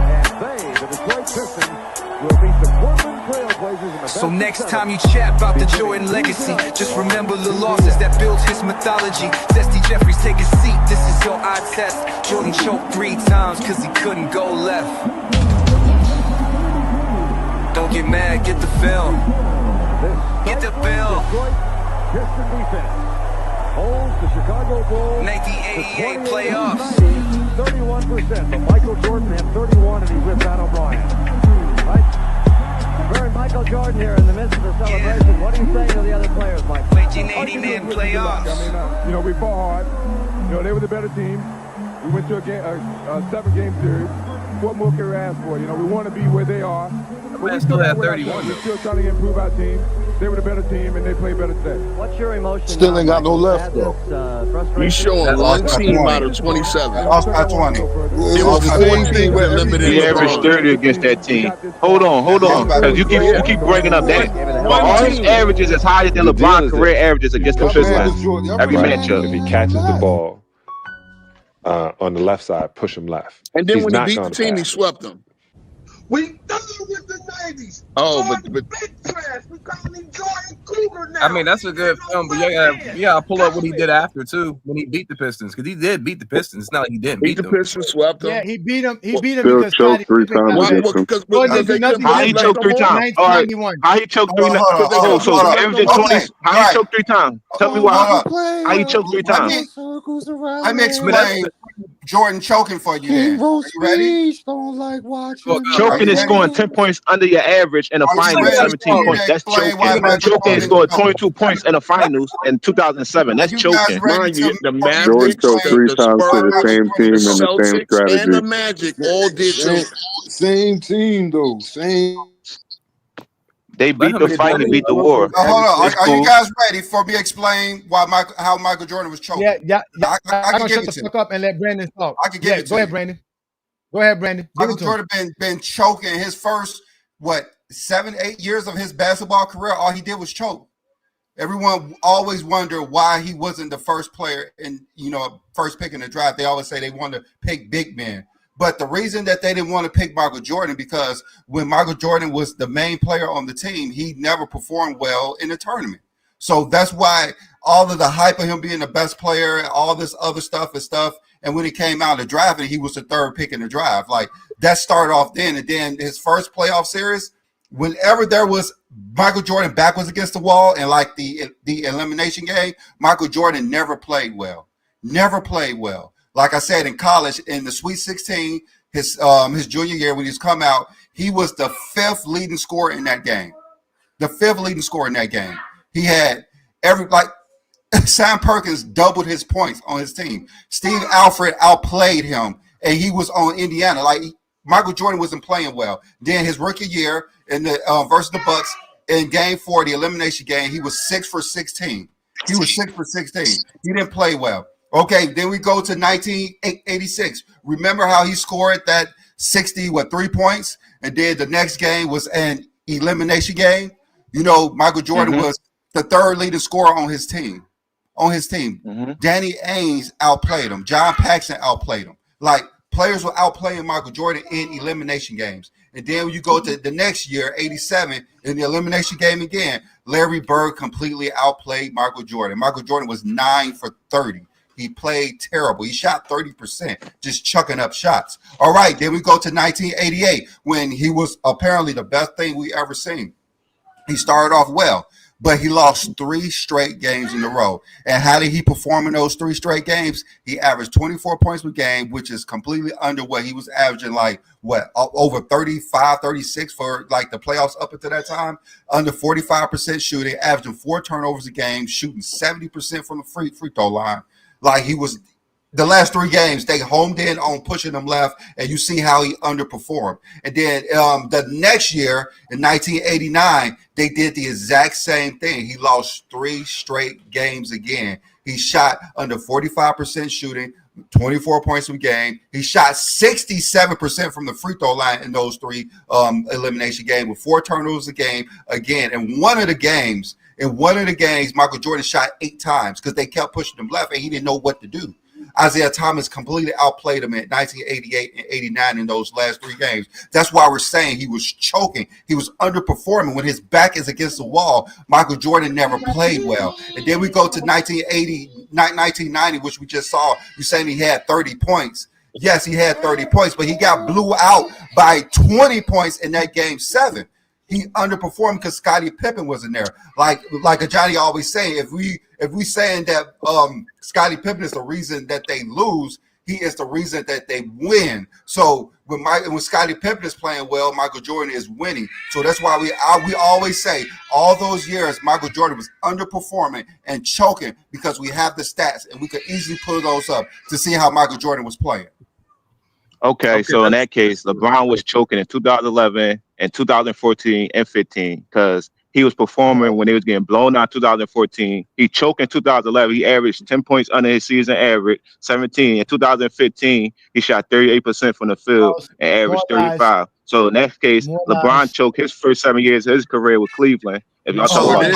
And they, the Detroit Pistons, will beat the Portland Trail Blazers in the So next time you chat about the Jordan legacy, just remember the losses that built his mythology. Zesty Jeffries, take a seat, this is your eye test. Jordan choked 3 times cause he couldn't go left. Don't get mad, get the film. Get the bill. Piston defense holds the Chicago Bulls 1988 playoffs. 31%, but Michael Jordan had 31 and he whipped Pat O'Brien. Right? Very Michael Jordan here in the midst of the celebration. Yeah. What are you saying to the other players, Mike? 1989 playoffs. I mean, we fought hard. They were the better team. We went to a 7-game series. What more can we ask for? We want to be where they are. But we still have 31. We're still trying to improve our team. They were the better team, and they played better today. What's your emotion? Still ain't got no left, though. He's showing one team out of 27. Lost by 20. It was the same thing with limited. He averaged 30 against that team. Hold on. Because you keep bringing up that. But all his averages is higher than LeBron's career averages against the Pistons. Every matchup. If he catches the ball on the left side, push him left. And then when he beat the team, he swept them. We done with the 90s. Oh, but big trash. We call him Jordan Cougar now. I mean, that's a good film, but yeah, pull up what he did after too when he beat the Pistons, because he did beat the Pistons. It's not like he didn't beat the Pistons, swept them. Yeah, he beat them. He beat them Bill because choked 3 times against him. How he choked 3 times? All right. How he choked 3 times? Oh, so averaging 20. How he choked 3 times? Tell me why. How he choked 3 times? Let me explain Jordan choking for you. Then. Are you ready? Don't like watching. Choking is scoring 10 points under your average in the finals, 17 points. That's choking. Choking is scoring 22 points in the finals in 2007. That's choking. Mind you, the Magic, Jordan choked 3 times to the same team and the same strategy. And the Magic all did choke. Same team though. Same. They beat the fight and beat the war. Hold on. Are you guys ready for me to explain how Michael Jordan was choking? Yeah. I can shut give the it fuck up and let Brandon talk. I can give it to Go ahead, Brandon. Go ahead, Brandon. Michael Jordan been choking his first 7-8 years of his basketball career. All he did was choke. Everyone always wondered why he wasn't the first player in first pick in the draft. They always say they wanted to pick big men. But the reason that they didn't want to pick Michael Jordan, because when Michael Jordan was the main player on the team, he never performed well in the tournament. So that's why all of the hype of him being the best player, all this other stuff. And when he came out of the draft, he was the 3rd pick in the draft. Like that started off then. And then his first playoff series, whenever there was Michael Jordan back was against the wall and like the elimination game, Michael Jordan never played well. Never played well. Like I said, in college, in the Sweet 16, his junior year when he's come out, he was the 5th leading scorer in that game. The 5th leading scorer in that game. He had Sam Perkins doubled his points on his team. Steve Alford outplayed him, and he was on Indiana. Like Michael Jordan wasn't playing well. Then his rookie year in the versus the Bucks in Game 4, the elimination game, he was 6 for 16. He was 6 for 16. He didn't play well. Okay, then we go to 1986. Remember how he scored that 3 points? And then the next game was an elimination game. Michael Jordan was the 3rd leading scorer on his team. Danny Ainge outplayed him. John Paxson outplayed him. Like players were outplaying Michael Jordan in elimination games. And then when you go to the next year, 87, in the elimination game again, Larry Bird completely outplayed Michael Jordan. Michael Jordan was 9 for 30. He played terrible. He shot 30%, just chucking up shots. All right, then we go to 1988 when he was apparently the best thing we ever seen. He started off well, but he lost 3 straight games in a row. And how did he perform in those 3 straight games? He averaged 24 points per game, which is completely under what he was averaging, over 35, 36 for the playoffs up until that time. Under 45% shooting, averaging 4 turnovers a game, shooting 70% from the free throw line. Like he was the last 3 games, they homed in on pushing him left, and you see how he underperformed. And then the next year in 1989, they did the exact same thing. He lost 3 straight games again. He shot under 45% shooting, 24 points per game. He shot 67% from the free throw line in those 3 elimination games with 4 turnovers a game again. In one of the games, Michael Jordan shot 8 times because they kept pushing him left and he didn't know what to do. Isaiah Thomas completely outplayed him in 1988 and 89 in those last 3 games. That's why we're saying he was choking. He was underperforming. When his back is against the wall, Michael Jordan never played well. And then we go to 1990, which we just saw. You're saying he had 30 points. Yes, he had 30 points, but he got blew out by 20 points in that game 7. He underperformed because Scottie Pippen wasn't there. Like Johnny always say, if we saying that Scottie Pippen is the reason that they lose, he is the reason that they win. So when Scottie Pippen is playing well, Michael Jordan is winning. So that's why we always say all those years Michael Jordan was underperforming and choking because we have the stats and we could easily pull those up to see how Michael Jordan was playing. Okay, so in that case, LeBron was choking in 2011 and 2014 and 15 because he was performing when they was getting blown out in 2014. He choked in 2011. He averaged 10 points under his season average, 17. In 2015, he shot 38% from the field and averaged 35. So in that case, LeBron choked his first 7 years of his career with Cleveland. If y'all talk about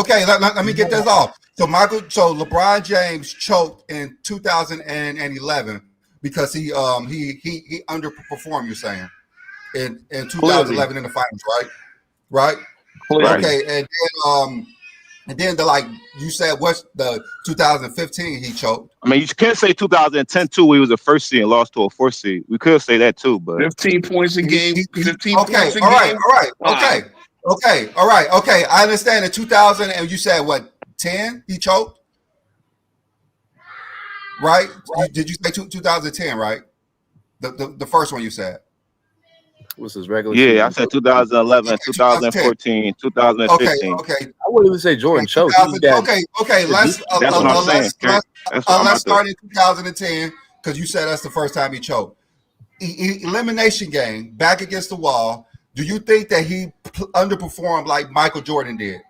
okay. Let me get this off. So LeBron James choked in 2011 because he underperformed. You're saying in 2011 in the finals, right? Okay, and then like you said, what's the 2015 he choked? I mean, you can't say 2010 too. He was a first seed and lost to a 4th seed. We could say that too, but 15 points a game. 15 points a game. All right. I understand. In 2000, and you said what? 10? He choked, right? Did you say 2010? Right? The first one you said. What's his regular? Yeah, I said 2011, 2014, 2015. Okay. I wouldn't even say Jordan choked. Okay. Let's start in 2010 because you said that's the first time he choked. Elimination game, back against the wall. Do you think that he underperformed like Michael Jordan did?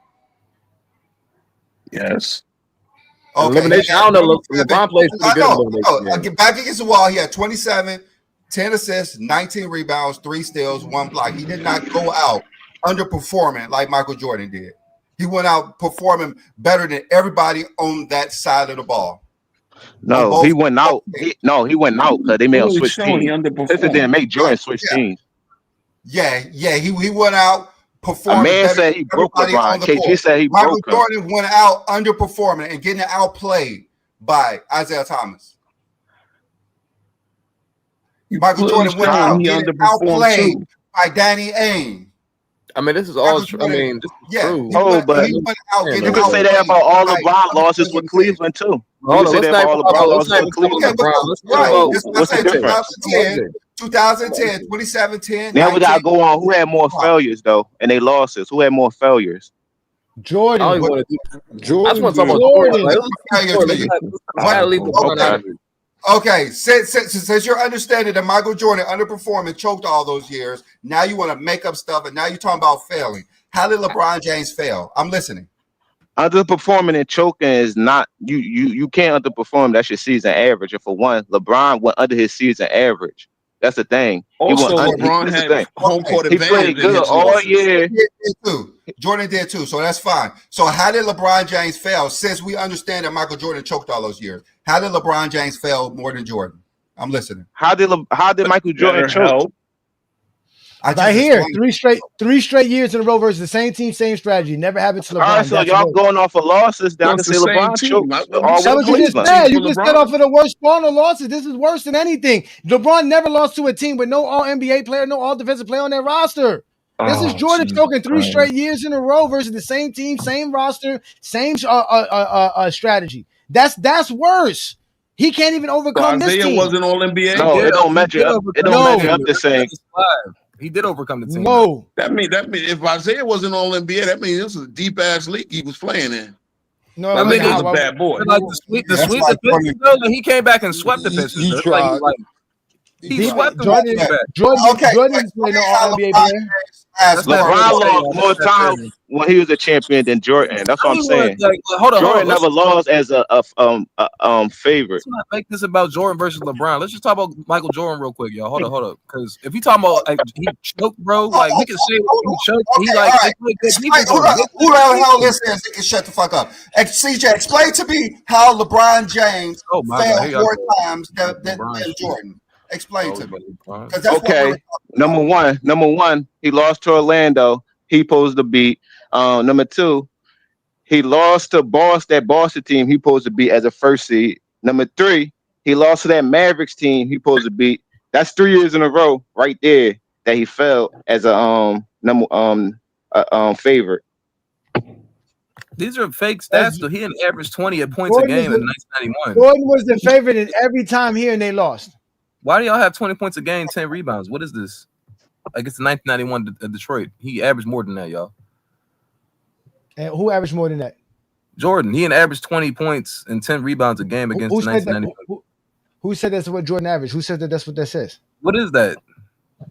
Yes. Okay. Elimination. I don't know. LeBron plays pretty good. Back against the wall, he had 27. 10 assists, 19 rebounds, 3 steals, 1 block. He did not go out underperforming like Michael Jordan did. He went out performing better than everybody on that side of the ball. No, he went out. He went out because they made him switch teams. This didn't make Jordan switch teams. Yeah. He went out performing. A man said he broke LeBron. KG said he broke him. Michael Jordan went out underperforming and getting outplayed by Isaiah Thomas. Michael Jordan went out getting outplayed by Danny Ainge. I mean, this is all true. I mean, this is true. But you can say that about all LeBron losses with Cleveland too. You can say that about all LeBron losses with Cleveland. What's the difference? 2010, 2017. Now we gotta go on. Who had more failures though, and they losses? Who had more failures? Jordan. I just want to talk about Jordan. Okay, since you're understanding that Michael Jordan underperformed and choked all those years, now you want to make up stuff, and now you're talking about failing. How did LeBron James fail? I'm listening. Underperforming and choking is not you can't underperform. That's your season average. And for one, LeBron went under his season average. That's the thing. Also, LeBron had home court advantage. He played good all year. Jordan did too, so that's fine. So how did LeBron James fail? Since we understand that Michael Jordan choked all those years, how did LeBron James fail more than Jordan? I'm listening. How did Michael Jordan choke? Right here, 3 straight years in a row versus the same team, same strategy. Never happened to LeBron. All right, so y'all going off of losses. Down to say LeBron choked. That's what you just said. You just said off of the worst spawn of losses. This is worse than anything. LeBron never lost to a team with no all NBA player, no all defensive player on their roster. This is Jordan choking 3 straight years in a row versus the same team, same roster, same strategy. That's worse. He can't even overcome this team. Isaiah wasn't all NBA. No, it don't measure up. It don't measure up the same. He did overcome the team. No, that mean if Isaiah wasn't all NBA, that means this was a deep ass league he was playing in. No, I mean he was a bad boy. Like the sweep the Pistons, and he came back and swept the Pistons. He swept them. Jordan is playing no all NBA player. LeBron lost more times when he was a champion than Jordan. That's what I'm saying. Hold on. Jordan never lost as a favorite. Let's not make this about Jordan versus LeBron. Let's just talk about Michael Jordan real quick, y'all. Hold up. Because if you talking about like, he choked, bro, like we can say he choked. He like who the hell this is that can shut the fuck up? CJ, explain to me how LeBron James failed more times than Jordan. Explain to me. Okay, number one, he lost to Orlando. He supposed to beat. Number two, he lost to that Boston team. He supposed to beat as a first seed. Number three, he lost to that Mavericks team. He supposed to beat. That's 3 years in a row, right there, that he fell as a favorite. These are fake stats. So he had averaged 20 points a game in 1991. Jordan was the favorite in every time here, and they lost. Why do y'all have 20 points a game, 10 rebounds? What is this? Like it's 1991 Detroit. He averaged more than that, y'all. And who averaged more than that? Jordan. He averaged 20 points and 10 rebounds a game against 1991. Who said that's what Jordan averaged? Who said that's what that says? What is that?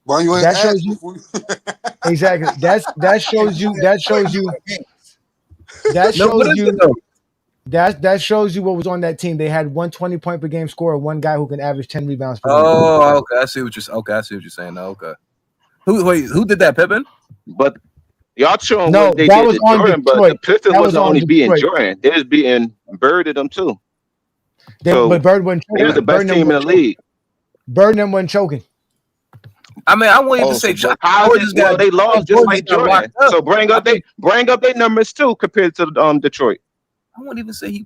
Why you ain't that shows you exactly. That shows you. That shows you what was on that team. They had 120 point per game scorer, one guy who can average 10 rebounds per game. Oh, okay. I see what you're saying now. Okay. Who did that, Pippen? But y'all showing no, what they that did was to on Jordan, Detroit. but the Pistons wasn't only beating Detroit. Jordan. They was beating Bird at them too. But Bird wasn't choking. He was the best team in the league. Bird and them wasn't choking. I mean, I wouldn't even say they lost just like Jordan. So bring up their numbers too compared to Detroit. I wouldn't even say he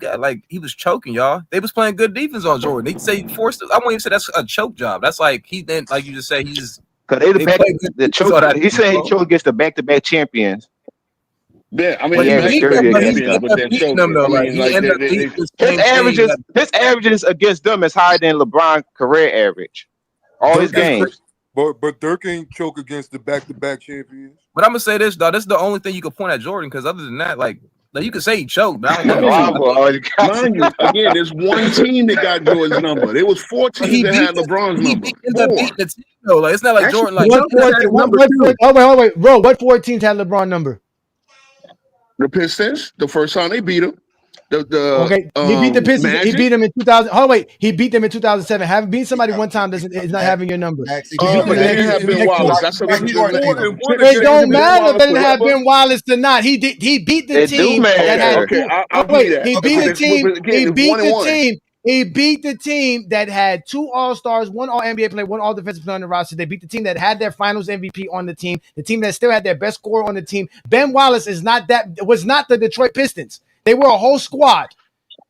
was choking, y'all. They was playing good defense on Jordan. They'd say he forced it. I wouldn't even say that's a choke job. That's like he didn't, like you just say, he's because the choke. He said he choked against the back-to-back champions. Yeah, I mean, his averages against them is higher than LeBron's career average. All his games. But Dirk ain't choke against the back-to-back champions. But I'm gonna say this, though. This is the only thing you can point at Jordan, because other than that, like you can say he choked, but I don't mind you, again, there's one team that got Jordan's number. There was 4 teams that had LeBron's number. Like, it's not like Jordan. Like wait, bro. What 4 teams had LeBron number? The Pistons, the first time they beat him. He beat the Pistons. Magic? He beat them in 2000. Oh wait, he beat them in 2007. Having beaten somebody one time is not having your number. It don't matter if it had Ben Wallace or not. He beat the team that had. He beat the team that had 2 All-Stars, 1 All-NBA player, 1 All-Defensive player on the roster. They beat the team that had their Finals MVP on the team. The team that still had their best scorer on the team. Ben Wallace was not the Detroit Pistons. They were a whole squad.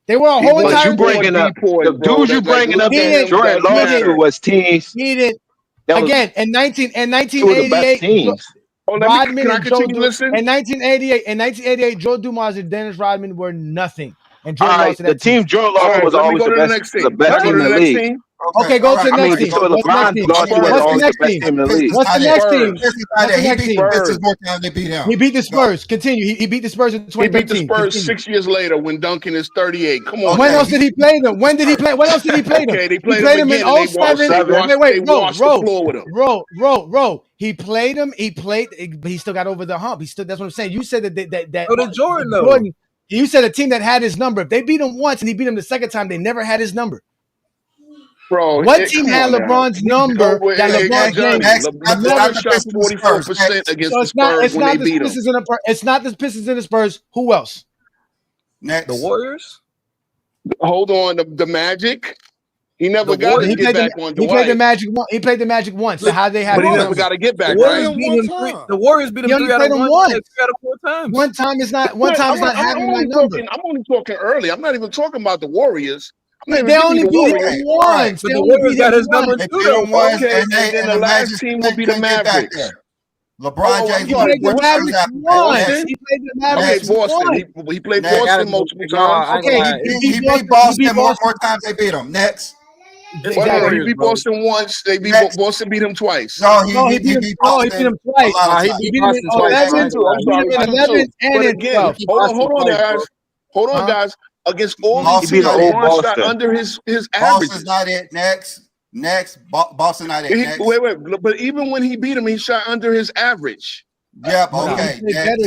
They were a whole entire you bringing up the dudes you bringing up that Jordan lost to was teams. He didn't. Again, in 1988, Rodman and Joe in 1988, Joe Dumars and Dennis Rodman were nothing. And Jordan lost to that the team Jordan lost was always the best team in the league. Okay, go to the next team. What's the next team? What's the next team? He beat the Spurs. Continue. He beat the Spurs in 2013. He beat the Spurs 6 years later when Duncan is 38. Come on. When else did he play them? When did he play? What else did he play them? Okay, they played them in 07. Wait, Ro. He played him. He still got over the hump. That's what I'm saying. You said that. Go to Jordan though. You said a team that had his number. If they beat him once and he beat him the second time, they never had his number. Bro, what team had LeBron's number? LeBron James. LeBron shot 44% against the Spurs when they beat him. It's not the Pistons and the Spurs. Who else? Next. The Warriors? Hold on. The Magic? He never got to get back on Dwight. He played the Magic once. So how they have? But he never got to get back. Right? The Warriors beat him 3 out of 4 times. One time is not having my number. I'm only talking early. I'm not even talking about the Warriors. They only beat him once. But the Warriors got his number too. Okay, and then the last team will be the Mavericks. LeBron James played the Mavericks once. He played the Mavericks Boston. He played Boston multiple times. Okay, he beat Boston more times they beat him. Next. He beat Boston once. Boston beat him twice. No, he beat Boston. He beat him twice. He beat him twice. Hold on, guys. Hold on, guys. Against all these teams, LeBron shot under his average. Boston's not it. Next. Boston not it. Wait. But even when he beat him, he shot under his average. Yep. Okay. Okay, and then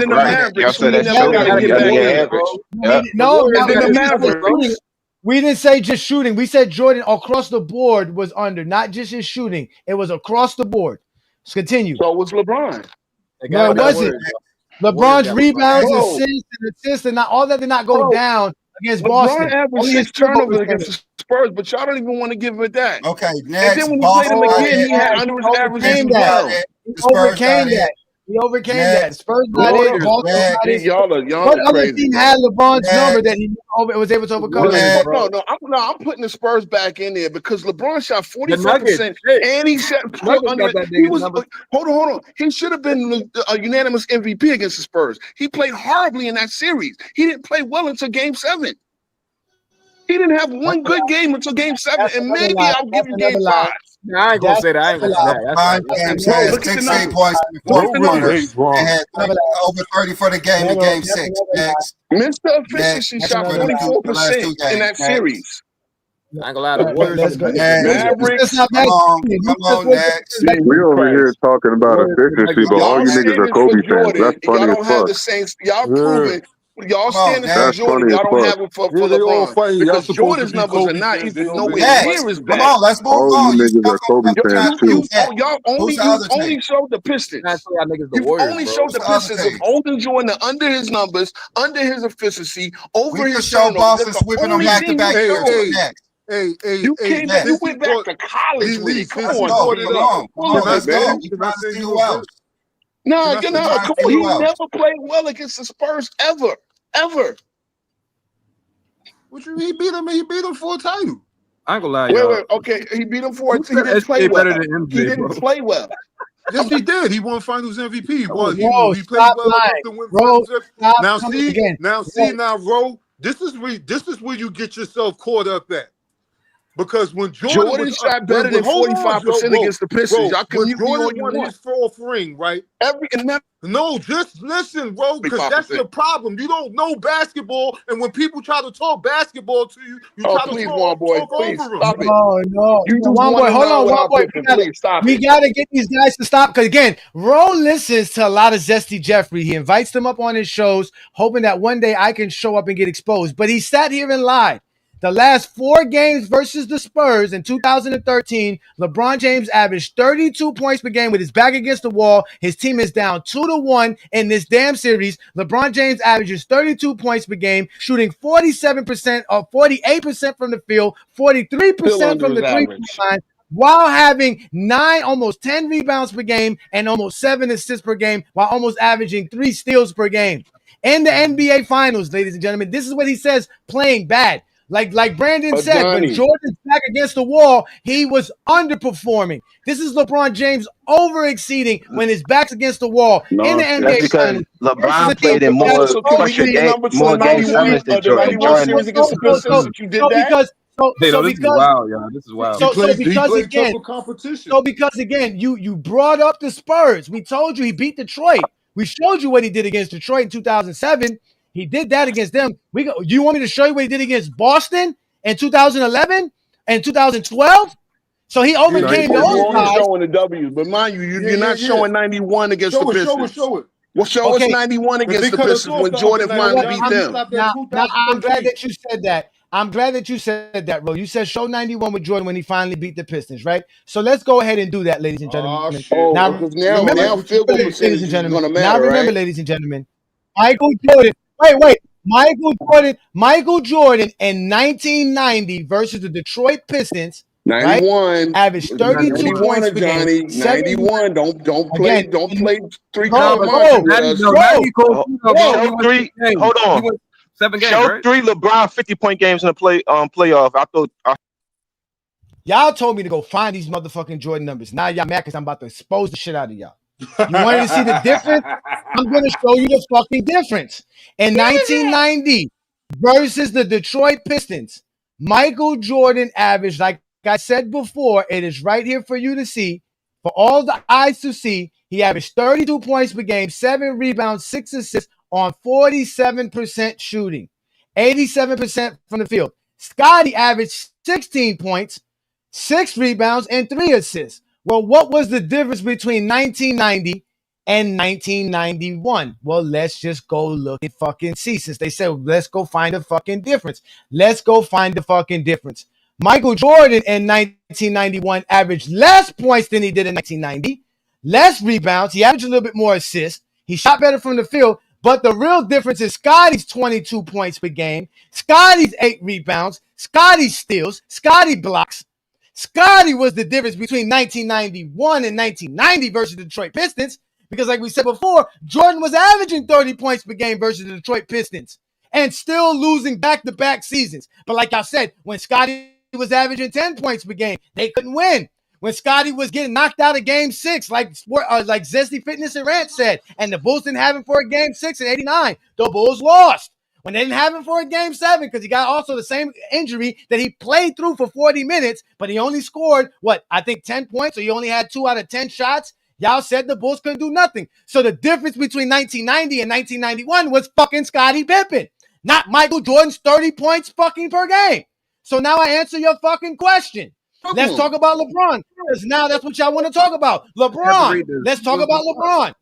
the Mavericks. Y'all said that never shooting. gotta You get gotta back get in. average. No, And then the Mavericks. we didn't say just shooting. We said Jordan across the board was under, not just his shooting. It was across the board. Let's continue. So was LeBron. No, it wasn't. LeBron's rebounds, assists, and not all that did not go down against Boston. LeBron averaged 6 turnovers against the Spurs, but y'all don't even want to give it that. Okay, next. And then when you played him again, he had under his average as well. He overcame that. He overcame that. Spurs got it. Boston got it. Y'all What other crazy, team bro. had LeBron's number that he was able to overcome? No, I'm putting the Spurs back in there because LeBron shot 44%, and he shot under. He was hold on. He should have been a unanimous MVP against the Spurs. He played horribly in that series. He didn't play well until Game 7. He didn't have one good game until Game 7, and maybe I'll give him Game 5. Nah, I ain't gonna say that. I ain't gonna say that. James had 16 points and had over 30 for the game in Game 6. Next. Mr. Efficiency shot 44% in that series. I ain't gonna lie, the Warriors. Mavericks. Come on, next. We over here talking about efficiency, but all you niggas are Kobe fans. That's funny Y'all as don't have the fuck. Saints. Y'all proving. Y'all stand in That's Jordan. funny Y'all as don't fuck. have it for LeBron because Jordan's numbers are not even nowhere near as bad. Come on, let's move All on. you niggas are Kobe fans too. Y'all only showed the Pistons. You only showed the Pistons of holding Jordan under his numbers, under his efficiency, over We his can show Boston turnovers. sweeping them back-to-back years. Next. You went back to college with it. Come on. Let's go. We trying to see who else. No, come on. He never played well against the Spurs ever. He beat him for a title. I ain't gonna lie, wait. Okay, he beat him for it. He didn't play well. He didn't play well. Yes, he did. He won Finals MVP. He played stop well lying. enough to win Bro, Finals stop MVP. Now, Ro, this is where you get yourself caught up at. Because when Jordan shot better than 45% against the Pistons, y'all can Jordan won his fourth ring, right? No, just listen, bro, because that's your problem. You don't know basketball, and when people try to talk basketball to you, you try to talk over them. No. One boy, hold on. We gotta get these guys to stop because again, Ro listens to a lot of Zesty Jeffrey. He invites them up on his shows, hoping that one day I can show up and get exposed. But he sat here and lied. The last 4 games versus the Spurs in 2013, LeBron James averaged 32 points per game with his back against the wall. His team is down 2-1 in this damn series. LeBron James averages 32 points per game, shooting 47% or 48% from the field, 43% from the three-point line, while having almost 10 rebounds per game and almost 7 assists per game, while almost averaging 3 steals per game. In the NBA Finals, ladies and gentlemen, this is what he says playing bad. Like Brandon said, when Jordan's back against the wall, he was underperforming. This is LeBron James over-exceeding when his back's against the wall in the NBA. That's because LeBron played in more pressure game 7s than Jordan. Series against the Pistons, you did that. This is wild, y'all. This is wild. Because again, you brought up the Spurs. We told you he beat Detroit. We showed you what he did against Detroit in 2007. He did that against them. You want me to show you what he did against Boston in 2011 and 2012? So he overcame those guys. Showing the W's, but mind you, you're not showing 91 against the Pistons. Show it. Well, show us 91 against the Pistons when Jordan finally beat them. Now, I'm glad that you said that. I'm glad that you said that, bro. You said show 91 with Jordan when he finally beat the Pistons, right? So let's go ahead and do that, ladies and gentlemen. Now field goal percentage is going to matter, now remember, right? ladies and gentlemen, Michael Jordan. Michael Jordan in 1990 versus the Detroit Pistons. 91 averaged 32 points per Johnny. game. 91. Don't play 3 Hold on. 7 games. Show 3 LeBron 50-point games in the playoff. Y'all told me to go find these motherfucking Jordan numbers. Now y'all mad because I'm about to expose the shit out of y'all. You wanted to see the difference? I'm going to show you the fucking difference. In 1990 versus the Detroit Pistons, Michael Jordan averaged, like I said before, it is right here for you to see, for all the eyes to see. He averaged 32 points per game, 7 rebounds, 6 assists on 47% shooting, 87% from the field. Scotty averaged 16 points, 6 rebounds, and 3 assists. Well, what was the difference between 1990 and 1991. Well, let's just go look at fucking see. Since they said, let's go find a fucking difference. Let's go find the fucking difference. Michael Jordan in 1991 averaged less points than he did in 1990, less rebounds. He averaged a little bit more assists. He shot better from the field. But the real difference is Scotty's 22 points per game, Scotty's 8 rebounds, Scotty steals, Scotty blocks. Scotty was the difference between 1991 and 1990 versus the Detroit Pistons. Because like we said before, Jordan was averaging 30 points per game versus the Detroit Pistons and still losing back-to-back seasons. But like I said, when Scotty was averaging 10 points per game, they couldn't win. When Scotty was getting knocked out of Game 6, like Zesty Fitness and Rant said, and the Bulls didn't have him for a Game 6 in 89, the Bulls lost. When they didn't have him for a Game 7, because he got also the same injury that he played through for 40 minutes, but he only scored, 10 points, so he only had 2 out of 10 shots. Y'all said the Bulls couldn't do nothing. So the difference between 1990 and 1991 was fucking Scottie Pippen, not Michael Jordan's 30 points fucking per game. So now I answer your fucking question. Let's talk about LeBron, because now that's what y'all want to talk about. LeBron. Let's talk about LeBron.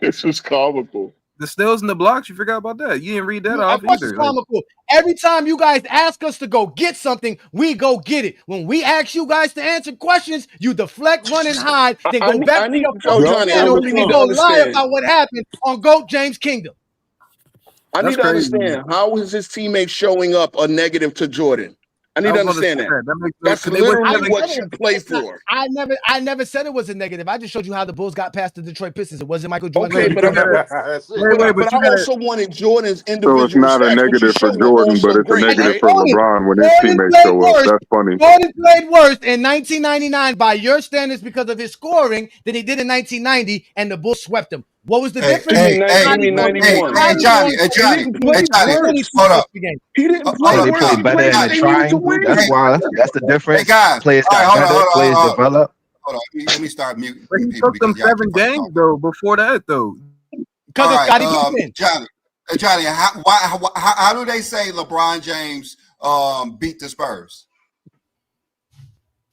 This is comical. The steals and the blocks, you forgot about that. You didn't read that off either. It's comical. Every time you guys ask us to go get something, we go get it. When we ask you guys to answer questions, you deflect, run, and hide, then go back to your channel and go lie about what happened on GOAT James Kingdom. I need to understand, how is his teammate showing up a negative to Jordan? I need to understand that. That's literally what you play for. I never said it was a negative. I just showed you how the Bulls got past the Detroit Pistons. It wasn't Michael Jordan. Okay, but I also wanted Jordan's individual. So it's not a negative for Jordan, but it's a negative for LeBron when his teammates show up. That's funny. Jordan played worse in 1999 by your standards because of his scoring than he did in 1990, and the Bulls swept him. What was the difference? Hey, Johnny, hold up. He didn't They play better in the triangle. That's why. That's the difference. Hey, guys. Players got better. Players develop. Hold on. Let me start muting But he people. took them 7 games, though, before that, though. Because of Scottie Pippen. Johnny, how do they say LeBron James beat the Spurs?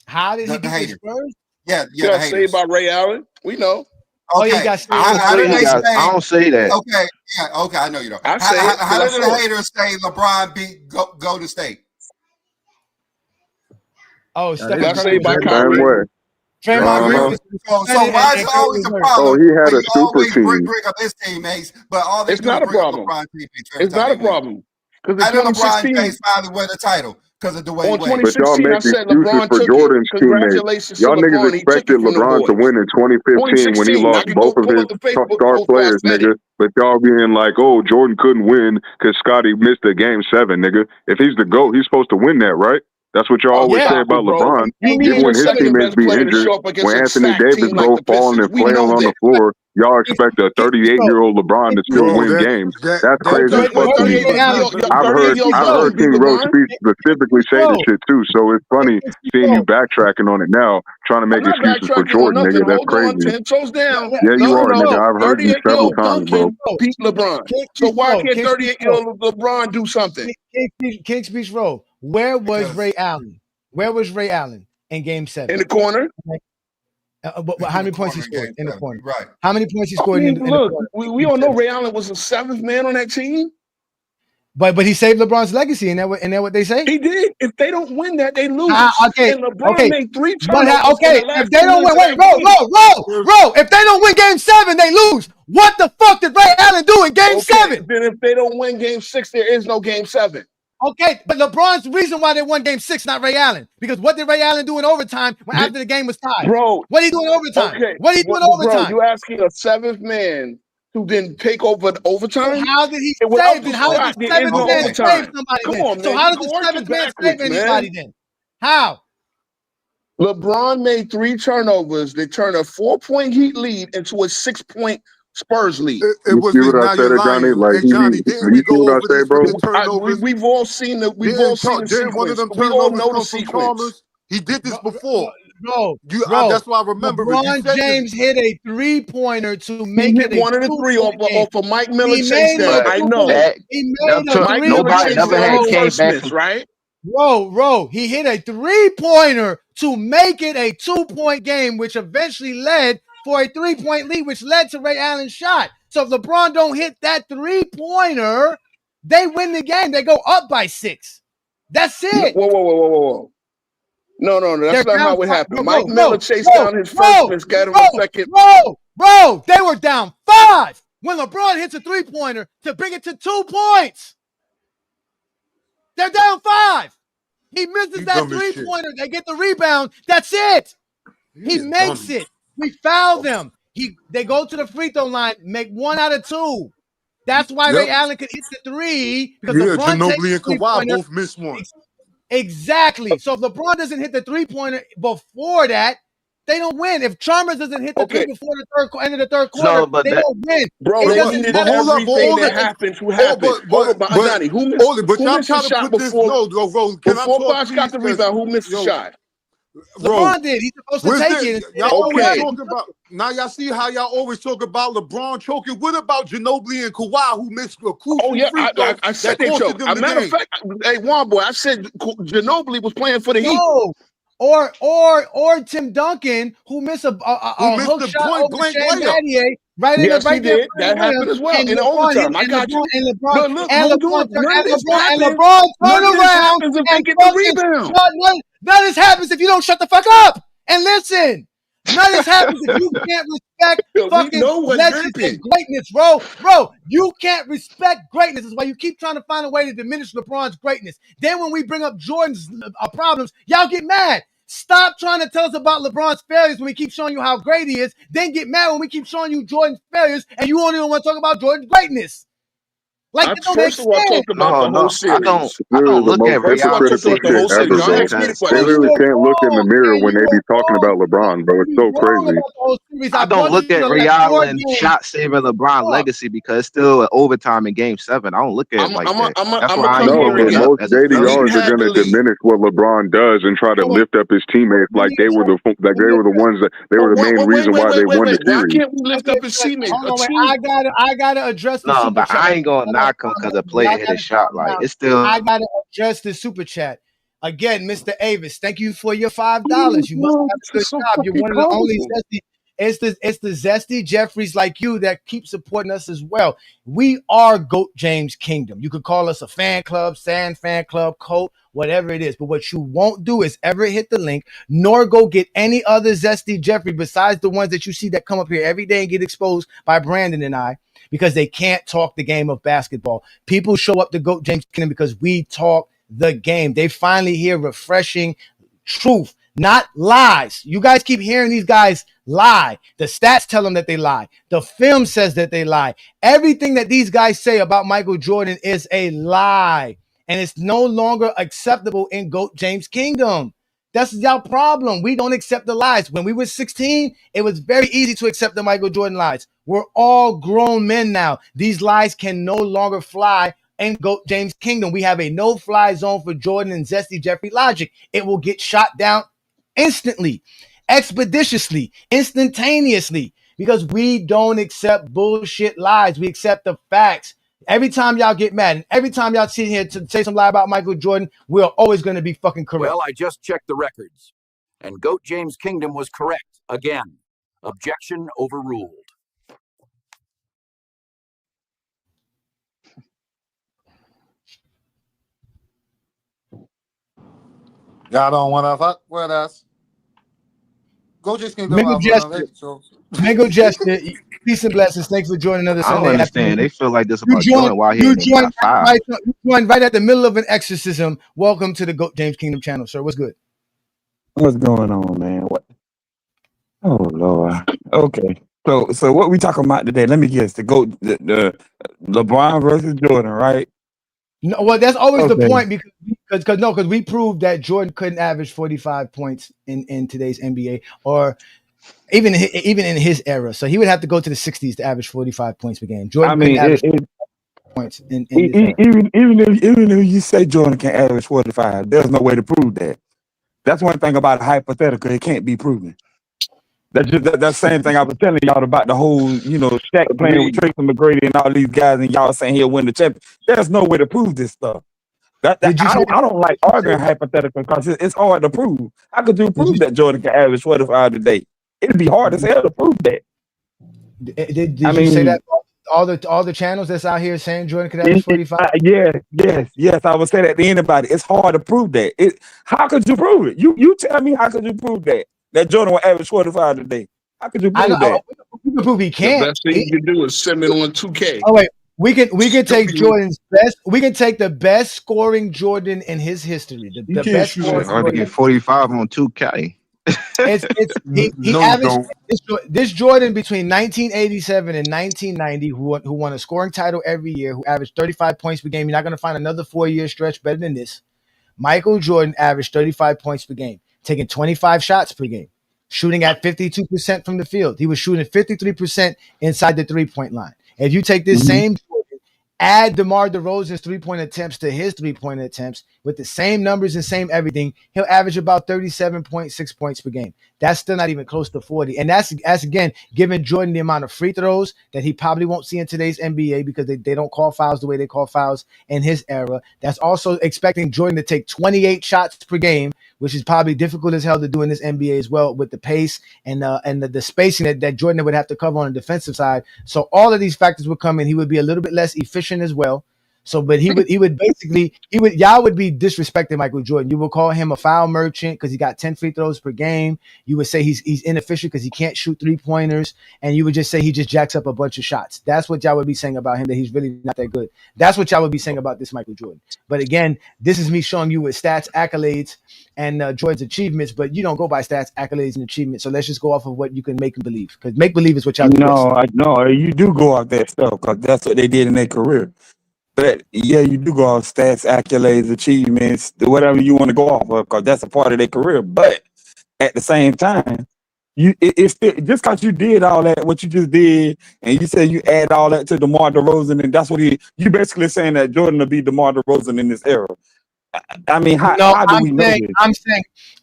How did he beat the Spurs? Yeah, he got saved by Ray Allen. We know. Okay. I don't say that. Okay, yeah, okay, I know you don't. How did the haters say LeBron beat Golden State? Oh, that's saved by Kyrie. So why is it always a problem? Oh, he had a super team. Bring up his teammates, but all they it's do not is a bring problem. up LeBron teammates. It's not a problem. I know LeBron James finally won the title because of the way he went. But y'all make excuses for Jordan's teammates. Y'all niggas expected LeBron to win in 2015 when he lost both of his star players, nigga. But y'all being like, oh, Jordan couldn't win because Scotty missed a Game 7, nigga. If he's the GOAT, he's supposed to win that, right? That's what y'all always say about LeBron. Even when his teammates be injured, when Anthony Davis go falling and flailing on the floor, y'all expect a 38-year-old LeBron to still win games. That's crazy as fuck to me. I've heard King Rose speak specifically say this shit too, so it's funny seeing you backtracking on it now, trying to make excuses for Jordan, nigga. That's crazy. 10 toes down. Yeah, you are, nigga. I've heard you several times, bro. Beat LeBron. So why can't 38-year-old LeBron do something? King Speech Road. Where was Ray Allen? Where was Ray Allen in Game 7? In the corner. How many points he scored in the corner? Right. How many points he scored in the look, corner? We all know Ray Allen was the 7th man on that team. But he saved LeBron's legacy, and that what they say? He did. If they don't win that, they lose. Okay. And LeBron made 3 turnovers. If they don't win, roll. If they don't win Game 7, they lose. What the fuck did Ray Allen do in Game 7? Then if they don't win Game 6, there is no Game 7. Okay, but LeBron's reason why they won Game 6, not Ray Allen. Because what did Ray Allen do in overtime after the game was tied? Bro. What did he do in overtime? Okay. What did he do in overtime? Bro, you asking a 7th man who didn't take over the overtime? How did he save it? How did the 7th man save somebody Come then? on, so man. how did the 7th man save anybody then? How? LeBron made 3 turnovers. They turned a 4-point Heat lead into a 6-point Spurs lead. It was see what I said, Johnny? Like, Johnny, didn't we go over this bro? We've all seen the sequence. One of them we all know the from sequence. Chalmers. He did this before. Bro, that's why I remember. LeBron James hit a 3-pointer to make it one of the 3 off of Mike Miller chase down. I know. He made a Mike Miller never had came back, right? Bro, he hit a 3-pointer to make it a 2-point game, which eventually led for a 3-point lead, which led to Ray Allen's shot. So if LeBron don't hit that 3-pointer, they win the game. They go up by 6. That's it. Whoa. No, that's They're not how down it happened. five. Mike Miller chased down his first and got him a second. Bro, they were down 5 when LeBron hits a 3-pointer to bring it to 2 points. They're down 5. He misses that 3-pointer. They get the rebound. That's it. He makes it. We foul them. They go to the free throw line, make 1 out of 2. That's why Ray Allen could hit the 3 because LeBron Ginobili and Kawhi both missed one. Exactly. So if LeBron doesn't hit the 3-pointer before that, they don't win. If Chalmers doesn't hit the 3 before the end of the third quarter, they don't win. Bro, they needed everything that happened to happen. Hold on, Nani, who missed the shot before Bosh got the rebound? Who missed the shot? LeBron did. He's supposed to take it. Y'all always talk about, now y'all see how y'all always talk about LeBron choking. What about Ginobili and Kawhi who missed a crucial free throw? I said they choked. As a matter of fact, hey, Juan boy, I said Ginobili was playing for the Heat. Or Tim Duncan who missed a hook shot over Shane Battier right in the right there. That happened as well in the overtime. I got you. LeBron turn around and get the rebound. None of this happens if you don't shut the fuck up and listen. None of this happens if you can't respect fucking legends and greatness, bro. Bro, you can't respect greatness. That's why you keep trying to find a way to diminish LeBron's greatness. Then when we bring up Jordan's problems, y'all get mad. Stop trying to tell us about LeBron's failures when we keep showing you how great he is. Then get mad when we keep showing you Jordan's failures and you only want to talk about Jordan's greatness. Like, first of all, I talked about the whole series. I don't look at reality. They really can't look in the mirror when they be talking about LeBron, bro. It's so crazy. I don't look at Ray Allen shot saving LeBron legacy because it's still an overtime in Game 7. I don't look at it like that. That's why I most JDRs are going to diminish what LeBron does and try to lift up his teammates like they were the ones that they were the main reason why they won the series. Why can't we lift up his teammates? I gotta address the super but chat. I ain't gonna knock him because a player hit a shot. Like it's still. I gotta address the super chat again, Mr. Avis. Thank you for your $5. You must have a good job. You're one of the only zesty. It's the zesty Jeffries like you that keep supporting us as well. We are GOAT James Kingdom. You could call us a fan club, fan club, cult, whatever it is. But what you won't do is ever hit the link, nor go get any other zesty Jeffrey besides the ones that you see that come up here every day and get exposed by Brandon and I, because they can't talk the game of basketball. People show up to GOAT James Kingdom because we talk the game. They finally hear refreshing truth, not lies. You guys keep hearing these guys lie. The stats tell them that they lie. The film says that they lie. Everything that these guys say about Michael Jordan is a lie. And it's no longer acceptable in GOAT James Kingdom. That's y'all problem. We don't accept the lies. When we were 16, it was very easy to accept the Michael Jordan lies. We're all grown men now. These lies can no longer fly in GOAT James Kingdom. We have a no-fly zone for Jordan and Zesty Jeffrey logic. It will get shot down instantly, expeditiously, instantaneously, because we don't accept bullshit lies. We accept the facts. Every time y'all get mad and every time y'all sit here to say some lie about Michael Jordan, we're always going to be fucking correct. Well, I just checked the records, and GOAT James Kingdom was correct again. Objection overruled. Y'all don't want to fuck with us. GOAT James Kingdom. Mango Gesture. Peace and blessings. Thanks for joining another Sunday. I don't understand. Afternoon. They feel like this about Jordan while he in the top 5. You joined right at the middle of an exorcism. Welcome to the GOAT James Kingdom channel, sir. What's good? What's going on, man? What? Oh Lord. Okay. So what we talking about today? Let me guess. The LeBron versus Jordan, right? No, well, that's always the point because we proved that Jordan couldn't average 45 points in today's NBA or even in his era. So he would have to go to the 60s to average 45 points per game. Jordan couldn't average points in even if you say Jordan can average 45, there's no way to prove that. That's one thing about a hypothetical; it can't be proven. That's just that same thing I was telling y'all about the whole, Shaq playing with Tracy McGrady and all these guys, and y'all saying he'll win the championship. There's no way to prove this stuff. I don't like arguing hypothetical because it's hard to prove. How could you prove that Jordan can average 45 today? It'd be hard as hell to prove that. Did you say that all the channels that's out here saying Jordan could average 45? Yes. I would say that to anybody. It's hard to prove that. How could you prove it? You tell me, how could you prove that Jordan will average 45 today? How could you prove that? We can prove he can't. The best thing you can do is send it on 2K. Oh wait, we can take Jordan's best. We can take the best scoring Jordan in his history. The best scoring. Hard to get 45 on 2K. He averaged this Jordan between 1987 and 1990, who won a scoring title every year, who averaged 35 points per game. You're not going to find another 4-year stretch better than this. Michael Jordan averaged 35 points per game, taking 25 shots per game, shooting at 52% from the field. He was shooting 53% inside the 3-point line. If you take this same Jordan, add DeMar DeRozan's 3-point attempts to his 3-point attempts with the same numbers and same everything, he'll average about 37.6 points per game. That's still not even close to 40. And that's again, giving Jordan the amount of free throws that he probably won't see in today's NBA because they don't call fouls the way they call fouls in his era. That's also expecting Jordan to take 28 shots per game, which is probably difficult as hell to do in this NBA as well with the pace and the spacing that Jordan would have to cover on the defensive side. So all of these factors would come in. He would be a little bit less efficient as well. So, but y'all would be disrespecting Michael Jordan. You would call him a foul merchant because he got 10 free throws per game. You would say he's inefficient because he can't shoot 3-pointers, and you would just say he just jacks up a bunch of shots. That's what y'all would be saying about him, that he's really not that good. That's what y'all would be saying about this Michael Jordan. But again, this is me showing you with stats, accolades, and Jordan's achievements. But you don't go by stats, accolades, and achievements. So let's just go off of what you can make believe, because make believe is what y'all do. No, you do go off that stuff because that's what they did in their career. But yeah, you do go off stats, accolades, achievements, whatever you want to go off of, because that's a part of their career. But at the same time, it's just because you did all that, what you just did, and you said you add all that to DeMar DeRozan, and that's what you basically saying that Jordan will be DeMar DeRozan in this era. I mean, how do we know this?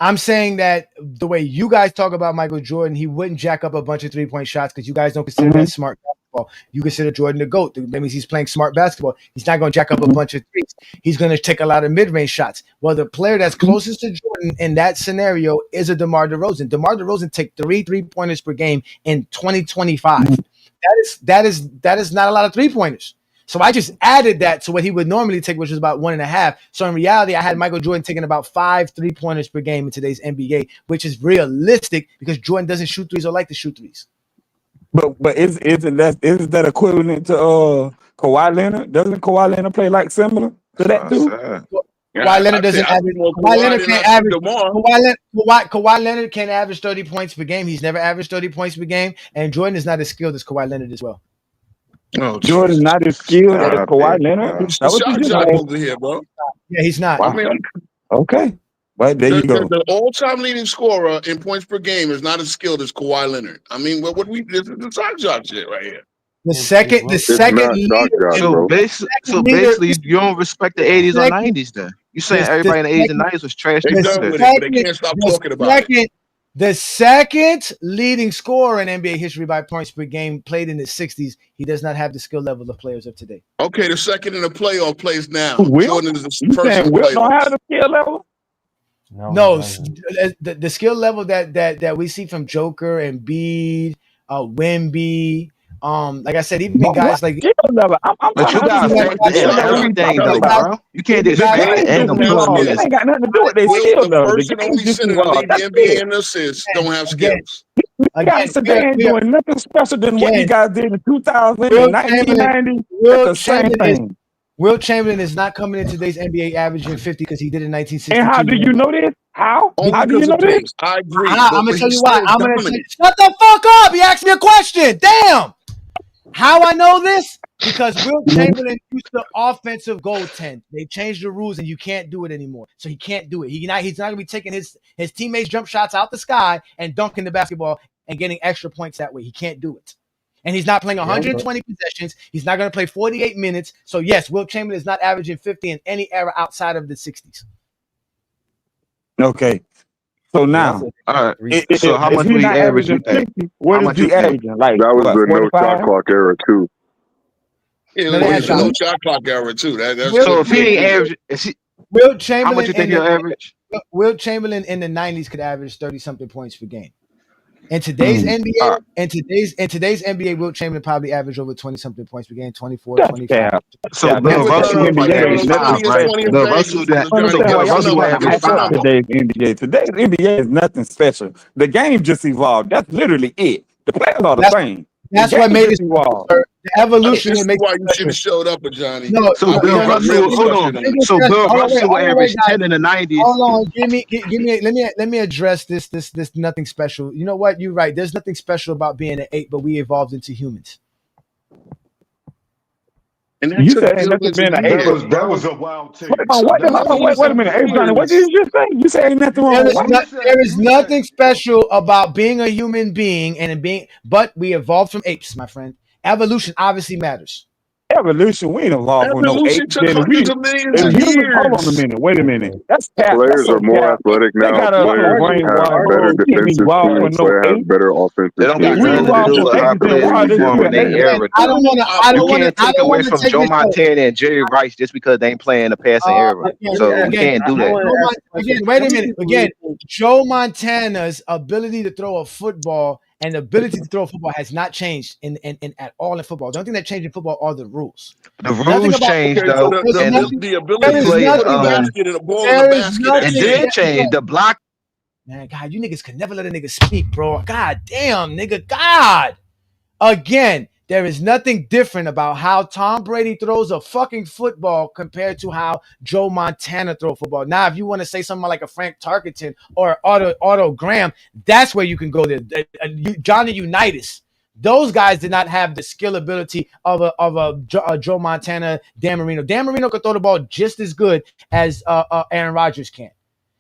I'm saying that the way you guys talk about Michael Jordan, he wouldn't jack up a bunch of 3-point shots because you guys don't consider that smart basketball. You consider Jordan the GOAT. That means he's playing smart basketball. He's not going to jack up a bunch of threes. He's going to take a lot of mid-range shots. Well, the player that's closest to Jordan in that scenario is a DeMar DeRozan. DeMar DeRozan take 3-pointers per game in 2025. That is not a lot of 3-pointers. So I just added that to what he would normally take, which is about 1.5. So in reality, I had Michael Jordan taking about 5 3-pointers per game in today's NBA, which is realistic because Jordan doesn't shoot threes or like to shoot threes. But isn't that equivalent to Kawhi Leonard? Doesn't Kawhi Leonard play like similar to that too? Kawhi Leonard doesn't average. Kawhi Leonard can't average. Kawhi Leonard can't average 30 points per game. He's never averaged 30 points per game, and Jordan is not as skilled as Kawhi Leonard as well. Oh, Jordan's not as skilled as Kawhi Leonard. Shot over here, bro. Yeah, he's not. I mean, okay. But there you go. The all-time leading scorer in points per game is not as skilled as Kawhi Leonard. I mean, this is the sock job shit right here. The second leader. So basically, you don't respect the 80s or 90s then. You saying everybody in the 80s and 90s was trash? They done with it, but they can't stop talking about it. The second leading scorer in NBA history by points per game played in the 60s. He does not have the skill level of players of today. Okay, the second in the playoff plays now. Jordan is the first in the playoff. Don't have the skill level? No, the skill level that we see from Joker and Embiid, Wemby, like I said, even guys like but you got everything though, bro. You can't disrespect and it ain't got nothing to do with their skill level. The person only center to lead the NBA in assists don't have skills. You guys today ain't doing nothing special than what you guys did in 2000 and 1990. It's the same thing. Will Chamberlain is not coming in today's NBA averaging 50 because he did in 1962. And how do you know this? How do you know this? I agree. I'm gonna tell you why. Shut the fuck up. He asked me a question. Damn. How I know this? Because Will Chamberlain used to offensive goaltend. They changed the rules and you can't do it anymore. So he can't do it. He's not gonna be taking his teammates' jump shots out the sky and dunking the basketball and getting extra points that way. He can't do it. And he's not playing 120 possessions. He's not going to play 48 minutes. So, yes, Will Chamberlain is not averaging 50 in any era outside of the 60s. Okay. So now, all right. So how much will he average? What is he averaging? Like, that was the no shot clock era, too. Yeah, it was the no shot clock era, too. So if he ain't average, Will Chamberlain, how much you think he'll average? Will Chamberlain in the 90s could average 30-something points per game. In today's NBA, in today's NBA, Wilt Chamberlain probably averaged over 20-something points per game, 24, 25. So Bill Russell averaged 5, right? Bill Russell that. I So understand why Bill y'all be Russell trying to averaged hype up 5. today's NBA. Today's NBA is nothing special. The game just evolved. That's literally it. The players are the same. That's the what game made just it evolved. the evolution This that is makes why it you should special. have showed up, Johnny. No, So Bill no, Russell, hold on. So Bill Russell averaged 10 in the 90s. Hold on, let me address this nothing special. You know what? You're right. There's nothing special about being an ape, but we evolved into humans. And You said ain't nothing been an ape. That was a wild take. Wait a minute, Ape Johnny. What did you just say? You said ain't nothing wrong with what? There is nothing special about being a human being but we evolved from apes, my friend. Evolution obviously matters. Evolution, we ain't involved with no Evolution ape. took hundreds of millions of Humans, hold on a years. minute. Wait a minute. That's cap. Players That's so are more cap. athletic They now. got a Players have better brainwash. We defensive evolved schemes. with no Player has ape. better offensive They don't got schemes. We nothing to evolved do from with how apes, then players why this perform you in an their ape? era. I don't want to. You can't take away from take Joe this Montana and Jerry Rice just because they ain't playing in the passing era. So you can't do that. Wait a minute. Again, Joe Montana's ability to throw a football and the ability to throw a football has not changed in at all in football. The only thing that changed in football are the rules. The rules changed Okay, so though, the and ability to players. put a basket and a ball in There the is basket. nothing. It did change. The block. Man, God, you niggas can never let a nigga speak, bro. God damn, nigga. God. Again, there is nothing different about how Tom Brady throws a fucking football compared to how Joe Montana throw a football. Now, if you want to say something like a Frank Tarkenton or Otto Graham, that's where you can go there. Johnny Unitas. Those guys did not have the skill ability of a Joe Montana, Dan Marino. Dan Marino could throw the ball just as good as Aaron Rodgers can.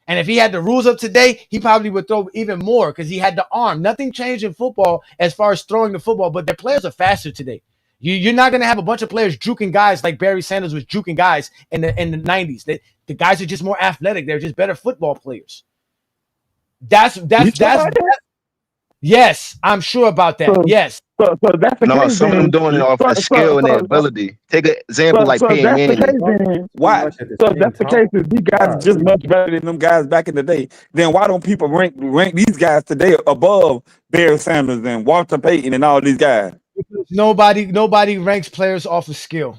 And if he had the rules of today, he probably would throw even more because he had the arm. Nothing changed in football as far as throwing the football, but their players are faster today. You're not going to have a bunch of players juking guys like Barry Sanders was juking guys in the 90s. The guys are just more athletic. They're just better football players. That's yes, I'm sure about that. Yes. So that's the No, case. some of them doing it off their skill and their ability. Take an example like Peyton Manning. That's the case, then why? So if that's the case, if these guys are just much better than them guys back in the day, then why don't people rank these guys today above Barry Sanders and Walter Payton and all these guys? Because nobody ranks players off of skill.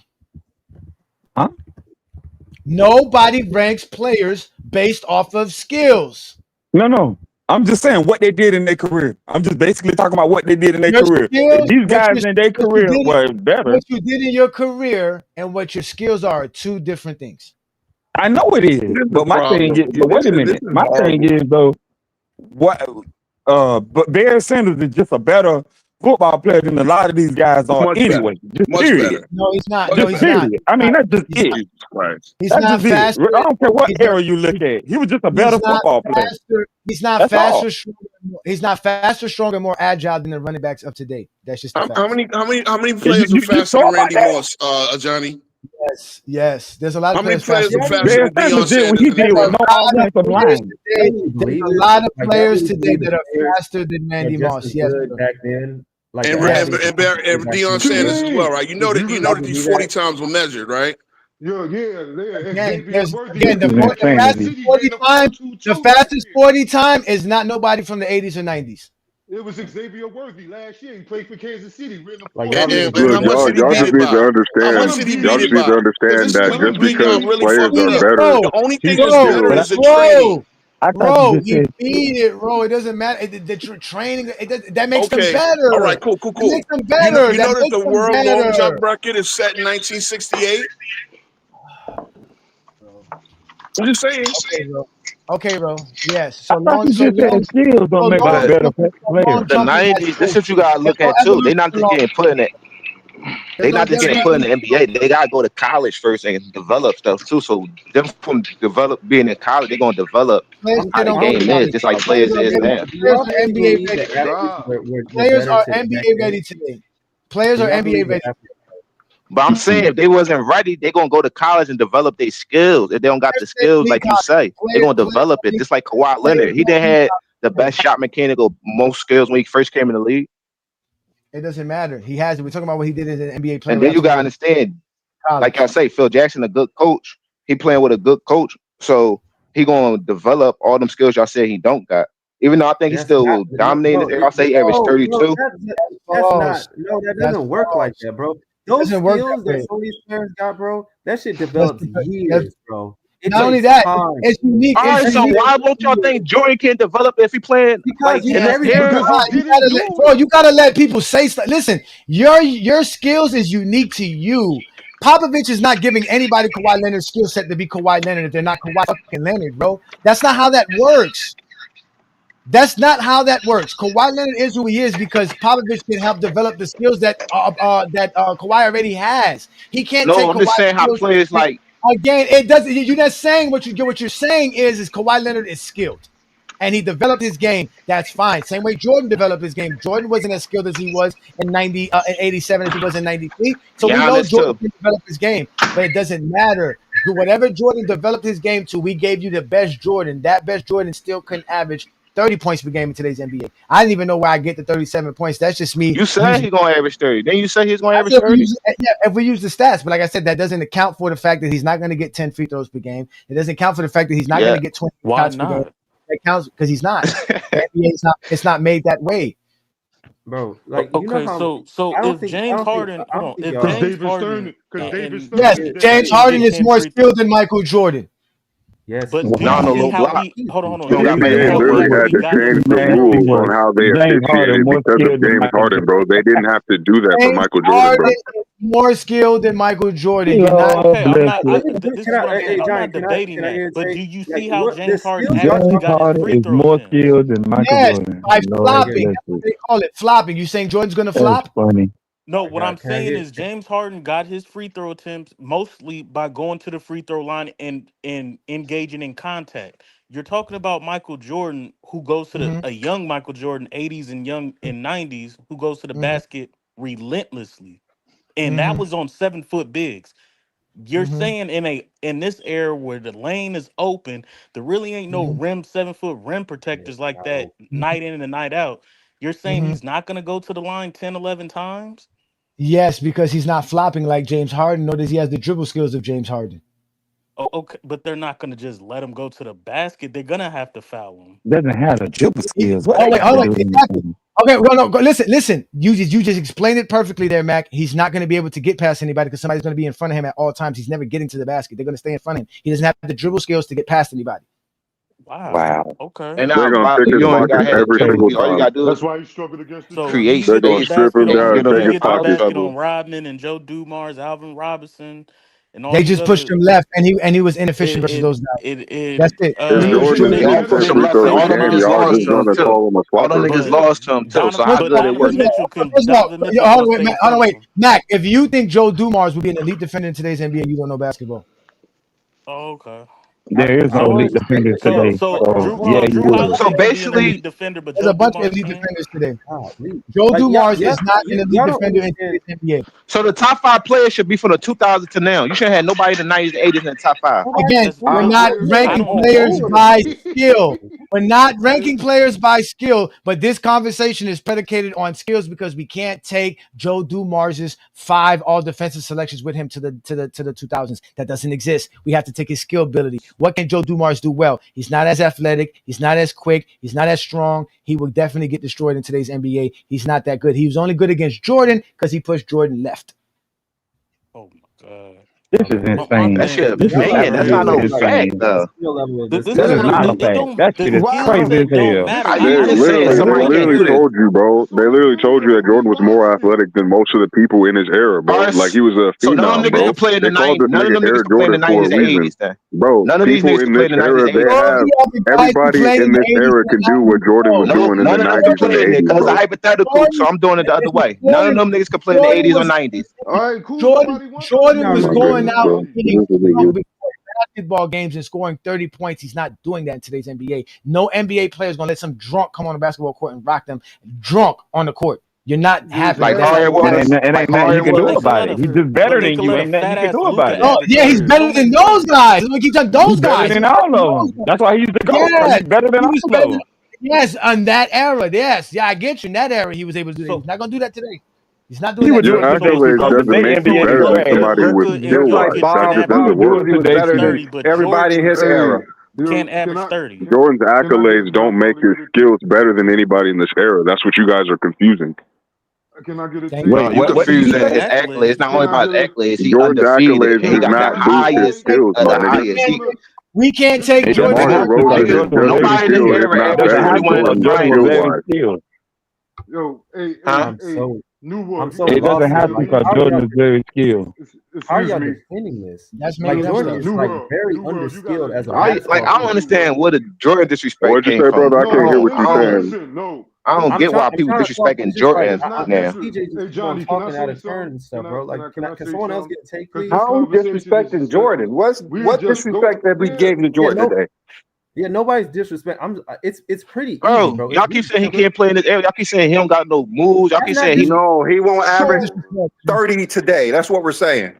Huh? Nobody ranks players based off of skills. No. I'm just saying what they did in their career. I'm just basically talking about what they did in their career. These guys in their career were better. What you did in your career and what your skills are two different things. I know it is, but my thing is, but wait a minute. My thing is though, what? But Barry Sanders is just a better football player than a lot of these guys are anyway. Just period. No, he's not. Just No, he's period. not. I mean, that's just it. He's That's not just faster. it. I don't care what era you look at. He was just a better football player. He's not That's all. faster. He's not faster, stronger, more agile than the running backs of today. That's just the fact. How many players are faster than Randy Moss, Johnny? Yes. There's a lot of How many players players are faster than Deion Sanders? There's a lot of players today that are faster than Randy Moss. Yes, back then. Like and Deion Sanders as well, right? You know that these 40 times were measured, right? The fastest 40 time is not nobody from the 80s or 90s. It was Xavier Worthy last year. He played for Kansas City. Y'all just need to understand that just because players are better, the only thing that's better is the training. Bro, he beat it, bro. It doesn't matter. The training that makes them better. All right, cool. Makes them better. You know that the world long jump bracket is set in 1968. I'm just saying. Okay, bro. Yes. So long skills don't make us better players. The 90s. This is what you gotta look at too. They not just getting put in it. They not just getting put in the NBA. They gotta go to college first and develop stuff too. So them from being in college, they're gonna develop how the game is, just like players is now. Players are NBA ready today. Players are NBA ready. But I'm saying if they wasn't ready, they're gonna go to college and develop their skills. If they don't got the skills, like you say, they're gonna develop it. Just like Kawhi Leonard. He didn't have the best shot mechanic or most skills when he first came in the league. It doesn't matter. He has it. We're talking about what he did as an NBA player. And then you gotta understand, like I say, Phil Jackson, a good coach. He playing with a good coach, so he gonna develop all them skills y'all said he don't got. Even though I think he still will dominate this era, I'll say he averaged 32. That's not. That doesn't work like that, bro. Those skills that some of these players got, bro, that shit develops years, bro. Not only that, it's unique. All right, so why won't y'all think Jordan can develop if he playing like in this era? You gotta let people say stuff. Listen, your skills is unique to you. Popovich is not giving anybody Kawhi Leonard's skill set to be Kawhi Leonard if they're not Kawhi fucking Leonard, bro. That's not how that works. That's not how that works. Kawhi Leonard is who he is because Popovich can help develop the skills that Kawhi already has. He can't take I'm just Kawhi's saying how skills players like. Again, it doesn't. You're not saying what you're saying is Kawhi Leonard is skilled, and he developed his game. That's fine. Same way Jordan developed his game. Jordan wasn't as skilled as he was in 87 as he was in 93. So we know Jordan can develop his game, but it doesn't matter. Whatever Jordan developed his game to, we gave you the best Jordan. That best Jordan still couldn't average 30 points per game in today's NBA. I didn't even know where I get the 37 points. That's just me. You said he's going to average 30. Then you say he's going to average 30? If we use the stats. But like I said, that doesn't account for the fact that he's not going to get 10 free throws per game. It doesn't account for the fact that he's not going to get 20 shots per game. It counts because he's not. The NBA it's not made that way. Bro, like if James Harden, yes, James Harden is more skilled than Michael Jordan. Yes, but hold on. They literally had to change the rules on how they officiated because of James Harden, bro. They didn't have to do that for Michael Jordan, bro. More skilled than Michael Jordan. This is what I'm not debating that, but do you see how James Harden actually got his free is throw more attempts? skilled than Michael Jordan. By flopping. That's what they call it, flopping. You saying Jordan's going to flop? Funny. No, what I'm saying is James Harden got his free throw attempts mostly by going to the free throw line and engaging in contact. You're talking about Michael Jordan, who goes to a young Michael Jordan, 80s and young in 90s, who goes to the basket relentlessly, and that was on 7-foot bigs. You're saying in this era where the lane is open, there really ain't no 7-foot rim protectors like that night in and night out. You're saying he's not going to go to the line 10, 11 times? Yes, because he's not flopping like James Harden, nor does he have the dribble skills of James Harden. Oh, okay, but they're not going to just let him go to the basket. They're going to have to foul him. Doesn't have the dribble skills. Hold on. Exactly. Okay, well, no, listen. You just explained it perfectly there, Mac. He's not going to be able to get past anybody because somebody's going to be in front of him at all times. He's never getting to the basket. They're going to stay in front of him. He doesn't have the dribble skills to get past anybody. Wow. Okay. And they're gonna pick his pocket every single time. That's why he struggled against the create. They're gonna strip him down, take his pocket. On Rodman and Joe Dumars, Alvin Robinson, and all. They just pushed him left, and he was inefficient versus those guys. That's it. All them niggas lost to him too. So how good it was. Hold on, wait, Mac. If you think Joe Dumars would be an elite defender in today's NBA, you don't know basketball. Oh, okay. There is no elite defenders today. So basically, there's a bunch of elite defenders today. Joe Dumars is not an elite defender in today's NBA. So the top 5 players should be from the 2000s to now. You should have had nobody in the 90s and 80s in the top 5. Again, we're not ranking players by skill. We're not ranking players by skill, but this conversation is predicated on skills because we can't take Joe Dumars's 5 all defensive selections with him to the 2000s. That doesn't exist. We have to take his skill ability. What can Joe Dumars do well? He's not as athletic. He's not as quick. He's not as strong. He will definitely get destroyed in today's NBA. He's not that good. He was only good against Jordan because he pushed Jordan left. Oh my God. This is insane. That shit opinion. That's not no fact, though. This is not a fact. That shit is crazy as hell. They literally told you, bro. They literally told you that Jordan was more athletic than most of the people in his era, bro. Like he was a phenom, bro. They called this nigga Air Jordan for a reason. Bro, people in this era, they have everybody in this era can do what Jordan was doing in the 90s and the 80s, because bro. it's hypothetical, so I'm doing it the other way. None of them niggas can play in the 80s or 90s. All right, cool. Jordan was going out and basketball games and scoring 30 points. He's not doing that in today's NBA. No NBA player is going to let some drunk come on the basketball court and rock them drunk on the court. You're not having like Harden was. And ain't nothing you can do about it. He's just better than you. Ain't nothing you can do about it. Oh, yeah, he's better than those guys. Let me keep telling those guys. Better than all of them. That's why he's the GOAT. Yeah, He's better than all of them. Yes, on that era. Yes. Yeah, I get you. In that era, he was able to do that. He's not going to do that today. He's not doing that. Your accolades doesn't make you better than somebody with skill wise. Everybody in his era. can't average 30. Jordan's accolades don't make his skills better than anybody in this era. That's what you guys are confusing. Can I get a take? No, you confusing his accolades. It's not only about his accolades. He Jordan's undefeated. accolades And he does got the not boost his highest skills, of my the nigga. highest. We can't take Jordan. Jordan wrote that his Nobody in this skills is era not averaged better than 21 Jordan and skill trying. wise. Yo, hey, Huh? New World. I'm so It doesn't lost. have to because Jordan is very skilled. How are Excuse y'all me. defending this? That's Like making up Jordan stuff. is like very underskilled as a I basketball don't understand where the Jordan disrespect What'd you came say, from. brother? I can't hear what you're saying. Listen, no. I don't get why people I'm disrespecting just like Jordan now. TJ just Hey, keep Johnny, on can I talking say out of something? turn and stuff, Can I- bro. can I- Like, can I can say someone else something? get a take, 'Cause please? this How are we conversation is disrespecting Jordan? What disrespect have we given to Jordan today? Yeah, nobody's disrespect. It's pretty easy, Bro, bro. y'all keep saying he can't play in this area. Y'all keep saying he don't got no moves. Y'all keep saying he. No, he won't average 30 today. That's what we're saying.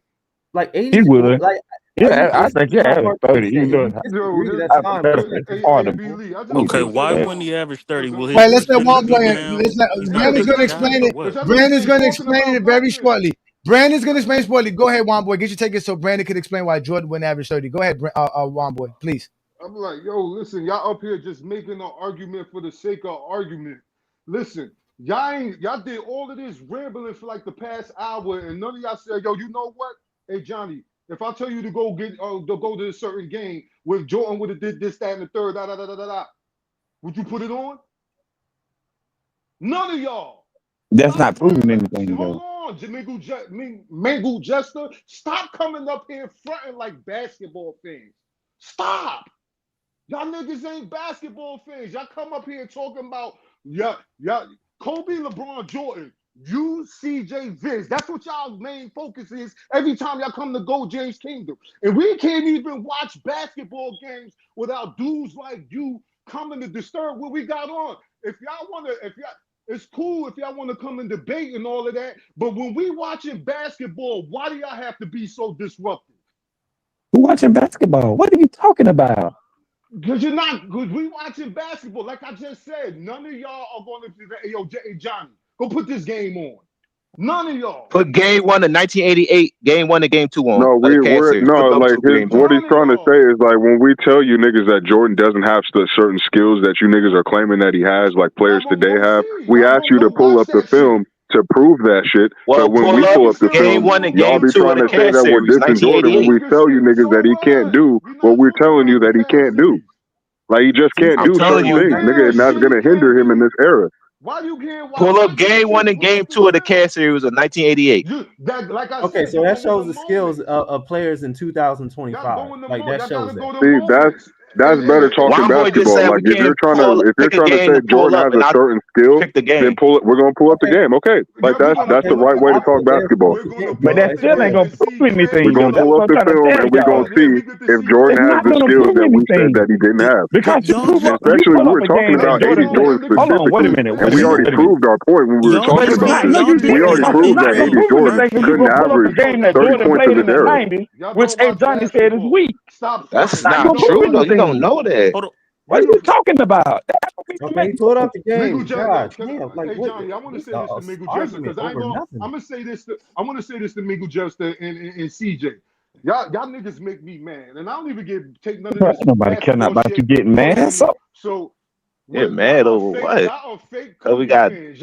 Like 80, He would. like Yeah, I think he averaged 30. He does. that's fine. But It's hard to Okay, why wouldn't he average 30? Will his Wait, let's let usage one be boy. down? He's not a Brandon's good gonna shot explain or it. what? Brandon's gonna explain it very shortly. Brandon's gonna explain shortly. Go ahead, one boy. Get your take it so Brandon can explain why Jordan wouldn't average 30. Go ahead, one boy, please. I'm like, yo, listen, y'all up here just making an argument for the sake of argument. Listen, y'all did all of this rambling for like the past hour, and none of y'all said, yo, you know what? Hey, Johnny, if I tell you to go to a certain game with Jordan would have did this, that, and the third, would you put it on? None of y'all. That's not proving anything, Hold though. on, Mangle Jester. Stop coming up here fronting like basketball fans. Stop. Y'all niggas ain't basketball fans. Y'all come up here talking about Kobe, LeBron, Jordan, you, CJ, Vince. That's what y'all main focus is every time y'all come to Go James Kingdom. And we can't even watch basketball games without dudes like you coming to disturb what we got on. It's cool if y'all want to come and debate and all of that. But when we watching basketball, why do y'all have to be so disruptive? Who watching basketball? What are you talking about? Because we watching basketball. Like I just said, none of y'all are going to say, hey, Johnny, go put this game on. None of y'all. Put game 1 of 1988, game 1 and game 2 on. No, We're like what he's trying to say is like when we tell you niggas that Jordan doesn't have certain skills that you niggas are claiming that he has, like players today have, we ask you to pull up the film to prove that shit. Well, but when we pull up the game film, 1 and y'all game be 2 trying of to the say CAS that we're series, dissing Jordan when we 1988. tell you niggas that he can't do what we're telling you that he can't do. Like he just can't I'm do telling certain you. things, nigga, and that's gonna hinder him in this era. Why you can't Pull up game 1 and game 2 of the CAS series of 1988. Okay, so that shows the skills of players in 2025. Like that shows that. See, that's better talking Womboy just basketball. said Like we if you're can't trying to pick a game say to pull Jordan up has and a I'll certain skill, pick the game. then we're gonna pull up the game. Okay, like that's the right way to talk basketball. But that still ain't gonna prove anything, We're though. gonna That's pull what up I'm the trying to film tell and we're y'all. gonna see if Jordan It's has not the gonna skills prove that we said anything that he didn't have. because you Especially pull we up were a talking game that about 80 Jordan Hold on, wait a specifically, minute. and we already proved our point when we were But talking it's about not. this. No, you We didn't. already It's proved not that gonna 80 prove Jordan anything if you couldn't gonna pull up a average game that 30 Jordan points in played in this the era. '90s, which Johnny said is weak. Stop. That's Not not gonna true prove though. You don't anything. know that. What are you talking about? That's what people Okay, make he pulled up the Mingle game. God damn! Like hey what? Johnny, I want to say this to Mingle Jester Argument because I ain't over gonna. nothing. I'm gonna say this to Mingle Jester and CJ. Y'all niggas make me mad, and I don't even take none of Bro, this nobody care basketball about you shit getting mad. personal. So Get what? mad over what? Y'all are fake Cause we Kobe got, fans.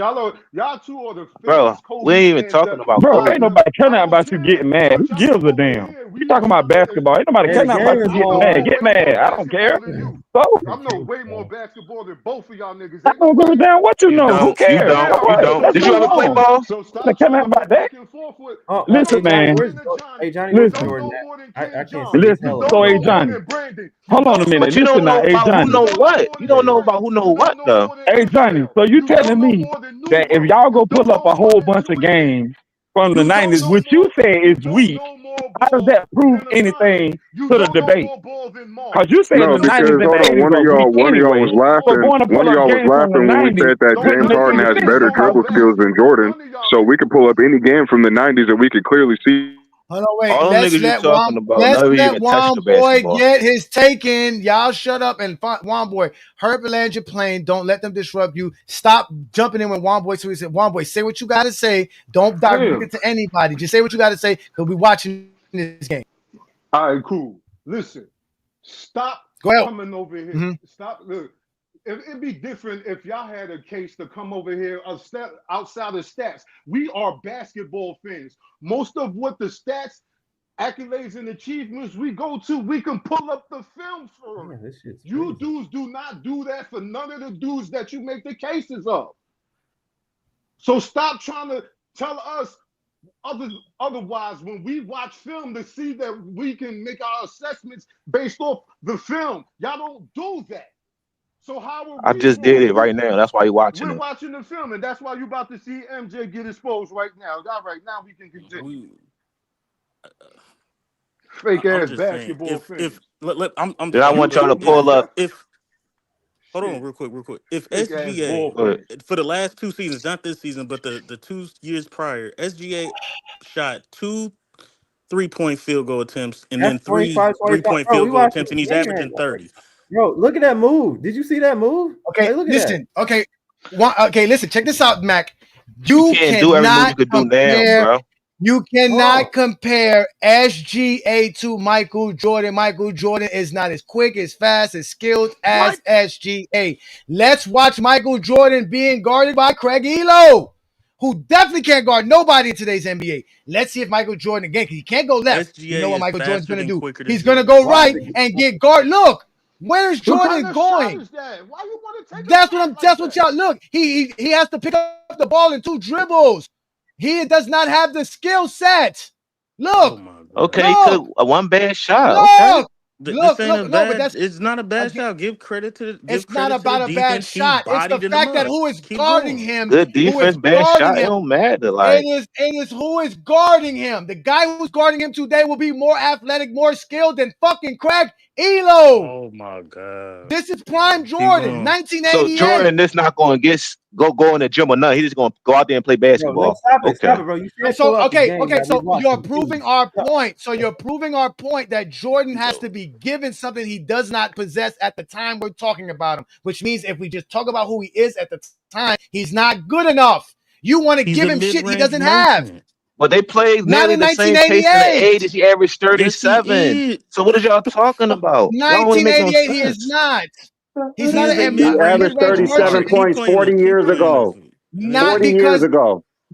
Y'all two are the bro. fakest We Kobe ain't even fans. talking about Bro, ain't Kobe. nobody caring I don't about you care, getting mad. Who but y'all gives come a over damn? here. You talking about basketball? Ain't nobody Hey, the caring game about you is getting long. mad. Get mad. I don't care. So I know way more basketball than both of y'all niggas. I Ain't don't no give a way. damn what you You know. Who don't. You cares? don't. So You what? don't. Let's Did you move ever play on. ball? So I stop care trying nothing to about go that. back and forth with. Listen, man. Hey Johnny, where's Listen. Jordan at? I can't see his Listen. hell. So, hey, Johnny. Hold on a minute. But you don't Listen now. know Hey, about who Johnny. know what. You don't know about who know what though. Hey, Johnny. So you telling me that if y'all go pull up a whole bunch of games from the 90s, which you say is weak, how does that prove anything to the debate? Because you saying No, the 90s because and the hold on, 80s are weak one of y'all anyway. was So laughing. going to One pull of up y'all was games from the laughing when we 90s said that wouldn't James make Harden any has sense. better dribble skills than Jordan. So we could pull up any game from the 90s and we could clearly see. Hold on, wait. All them niggas you talking about Let's never let even touched one the boy basketball. get his take in. Y'all shut up and one boy. Herb land your plane. Don't let them disrupt you. Stop jumping in with one boy. So he said, one boy, say what you gotta say. Don't direct it to anybody. Just say what you gotta say because we watching this game. All right, cool. Listen, stop Go ahead. Coming over here, stop. Look, it'd be different if y'all had a case to come over here outside of stats. We are basketball fans. Most of what the stats, accolades, and achievements we go to, we can pull up the film for. Yeah, you dudes do not do that for none of the dudes that you make the cases of. So stop trying to tell us otherwise when we watch film to see that we can make our assessments based off the film. Y'all don't do that. So how are we? I just did it right now. That's why you're watching We're it. watching the film, and that's why you're about to see MJ get exposed right now. All right, now we can continue. Fake ass basketball fans. Then I want y'all to pull up. Hold on, real quick. If SGA for the last 2 seasons, not this season, but the 2 years prior, SGA shot 2 3-point field goal attempts and then 3 3-point field goal attempts, and he's averaging 30. Bro, look at that move. Did you see that move? Okay, look listen. At that. Okay, listen. Check this out, Mac. You can't do every move you could do now, bro. You cannot compare SGA to Michael Jordan. Michael Jordan is not as quick, as fast, as skilled as SGA. Let's watch Michael Jordan being guarded by Craig Elo, who definitely can't guard nobody in today's NBA. Let's see if Michael Jordan, again, because he can't go left. SGA you know what Michael Jordan's going to do? He's going to go right and get guard. Look, where is Jordan going? Why you want to take That's what y'all look. He has to pick up the ball in 2 dribbles. He does not have the skill set. Look. Okay, he took one bad shot. Look. But it's not a bad shot. Give credit to the It's not about a bad shot. It's the fact that who is guarding him. Good defense, bad shot. It don't matter. Like it is who is guarding him. The guy who's guarding him today will be more athletic, more skilled than fucking Craig Elo. Oh my God. This is prime Jordan, 1988. So Jordan is not going to go in the gym or nothing. He's just going to go out there and play basketball. Stop it, bro. You So you're proving our point. So you're proving our point that Jordan has to be given something he does not possess at the time we're talking about him, which means if we just talk about who he is at the time, he's not good enough. You want to give him shit he doesn't have. But they played nearly the same pace in the 80s. He averaged 37. So what are y'all talking about? 1988, he is not. He's not an He averaged 37 points 40 years ago.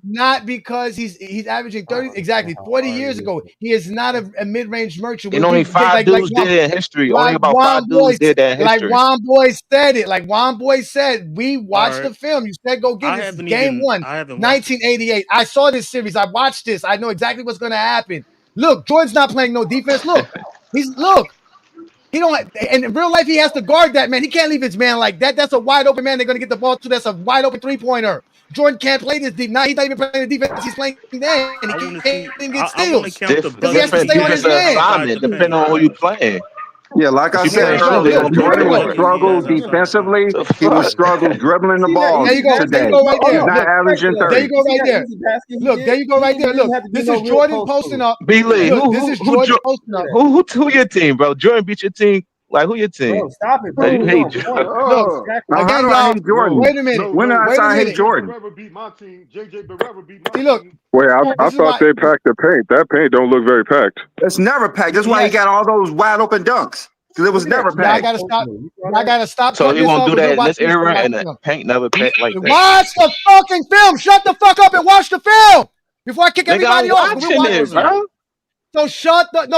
Not because he's averaging 30 exactly 40 years ago. He is not a mid-range merchant. And only 5 dudes did it in history. Only about 5 dudes did that in history. Like Juan Boy said it. Like Juan Boy said, we watched the film. You said go get it. Game 1, 1988. I saw this series. I watched this. I know exactly what's going to happen. Look, Jordan's not playing no defense. Look, he don't. And in real life, he has to guard that man. He can't leave his man like that. That's a wide open man. They're going to get the ball to. That's a wide open 3-pointer. Jordan can't play this deep. Now he's not even playing the defense. He's playing then. And he can't get steals. He has to stay on his man. Depending on who you playing. Yeah, like I said earlier, Jordan will struggle defensively. He will struggle dribbling the ball today. He's not averaging 30. There you go right there. Look, there you go right there. Look, this is Jordan posting up. B-Lee, this is Jordan posting up. Who your team, bro? Jordan beat your team. Like, who your team? Bro, stop it, bro. You hate Jordan. Look, how do I hate Jordan? Wait a minute. When did I hate Jordan? See, look. Wait, I thought they packed the paint. That paint don't look very packed. It's never packed. That's why he got all those wide open dunks. Because it was never packed. I gotta stop. So he won't do that in this era, and the paint never packed like that. Watch the fucking film. Shut the fuck up and watch the film before I kick everybody off. Bro. So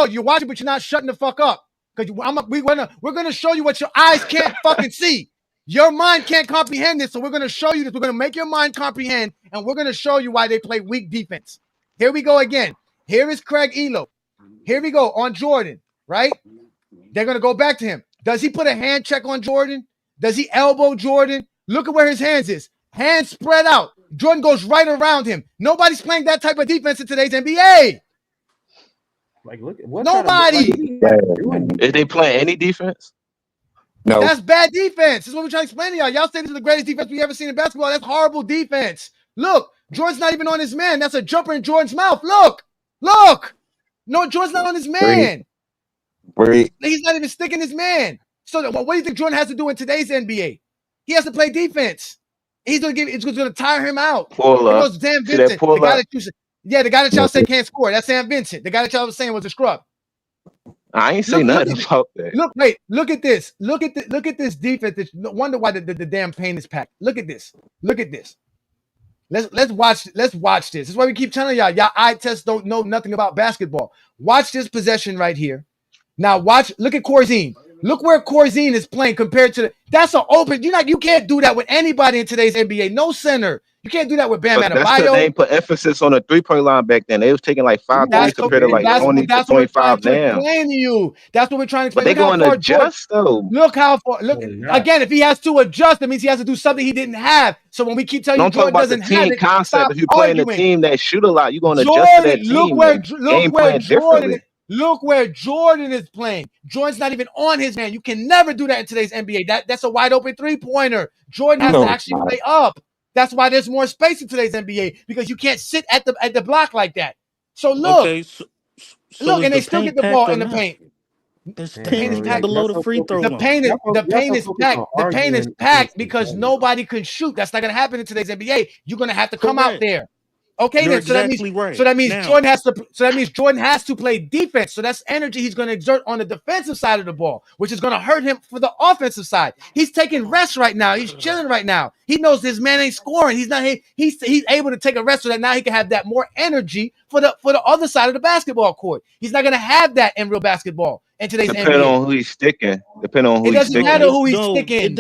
you're watching, but you're not shutting the fuck up. Because we're gonna show you what your eyes can't fucking see. Your mind can't comprehend this, so we're gonna show you this. We're gonna make your mind comprehend, and we're gonna show you why they play weak defense. Here we go again. Here is Craig Elo. Here we go on Jordan, right? They're gonna go back to him. Does he put a hand check on Jordan? Does he elbow Jordan? Look at where his hands is. Hands spread out. Jordan goes right around him. Nobody's playing that type of defense in today's NBA. Like, look, what nobody. Is they playing any defense? No. That's bad defense. This is what we're trying to explain to y'all. Y'all say this is the greatest defense we've ever seen in basketball. That's horrible defense. Look, Jordan's not even on his man. That's a jumper in Jordan's mouth. Look. No, Jordan's not on his man. He's not even sticking his man. So what do you think Jordan has to do in today's NBA? He has to play defense. It's going to tire him out. Pull up. It goes Sam Vincent. The guy that y'all say can't score. That's Sam Vincent. The guy that y'all was saying was a scrub. I ain't say nothing about that. Look at this. Look at this defense. No wonder why the damn paint is packed. Look at this. Let's watch this. This is why we keep telling y'all eye tests don't know nothing about basketball. Watch this possession right here. Now look at Corzine. Look where Corzine is playing compared to that's an open. You can't do that with anybody in today's NBA. No center. You can't do that with Bam Adebayo. That's because they ain't put emphasis on the 3-point line back then. They was taking like 5 threes compared to like 20 to 25 now. Explain to you. That's what we're trying to explain. But they going to adjust though. Look how far. Look again. If he has to adjust, that means he has to do something he didn't have. So when we keep telling you Jordan doesn't have it, don't talk about the team concept. If you're playing a team that shoot a lot, you're going to adjust to that team. Look where Jordan is playing. Jordan's not even on his man. You can never do that in today's NBA. That's a wide open 3-pointer. Jordan has to actually play up. That's why there's more space in today's NBA because you can't sit at the block like that. So look, look, and they still get the ball in the paint. The paint is packed below the free throw line. The paint is packed. The paint is packed because nobody can shoot. That's not going to happen in today's NBA. You're going to have to come out there. Okay, You're then. So that means Jordan has to. So that means Jordan has to play defense. So that's energy he's going to exert on the defensive side of the ball, which is going to hurt him for the offensive side. He's taking rest right now. He's chilling right now. He knows his man ain't scoring. He's not. He's able to take a rest so that now he can have that more energy for the other side of the basketball court. He's not going to have that in real basketball in today's NBA. Depending on who he's sticking. It doesn't matter who he's sticking.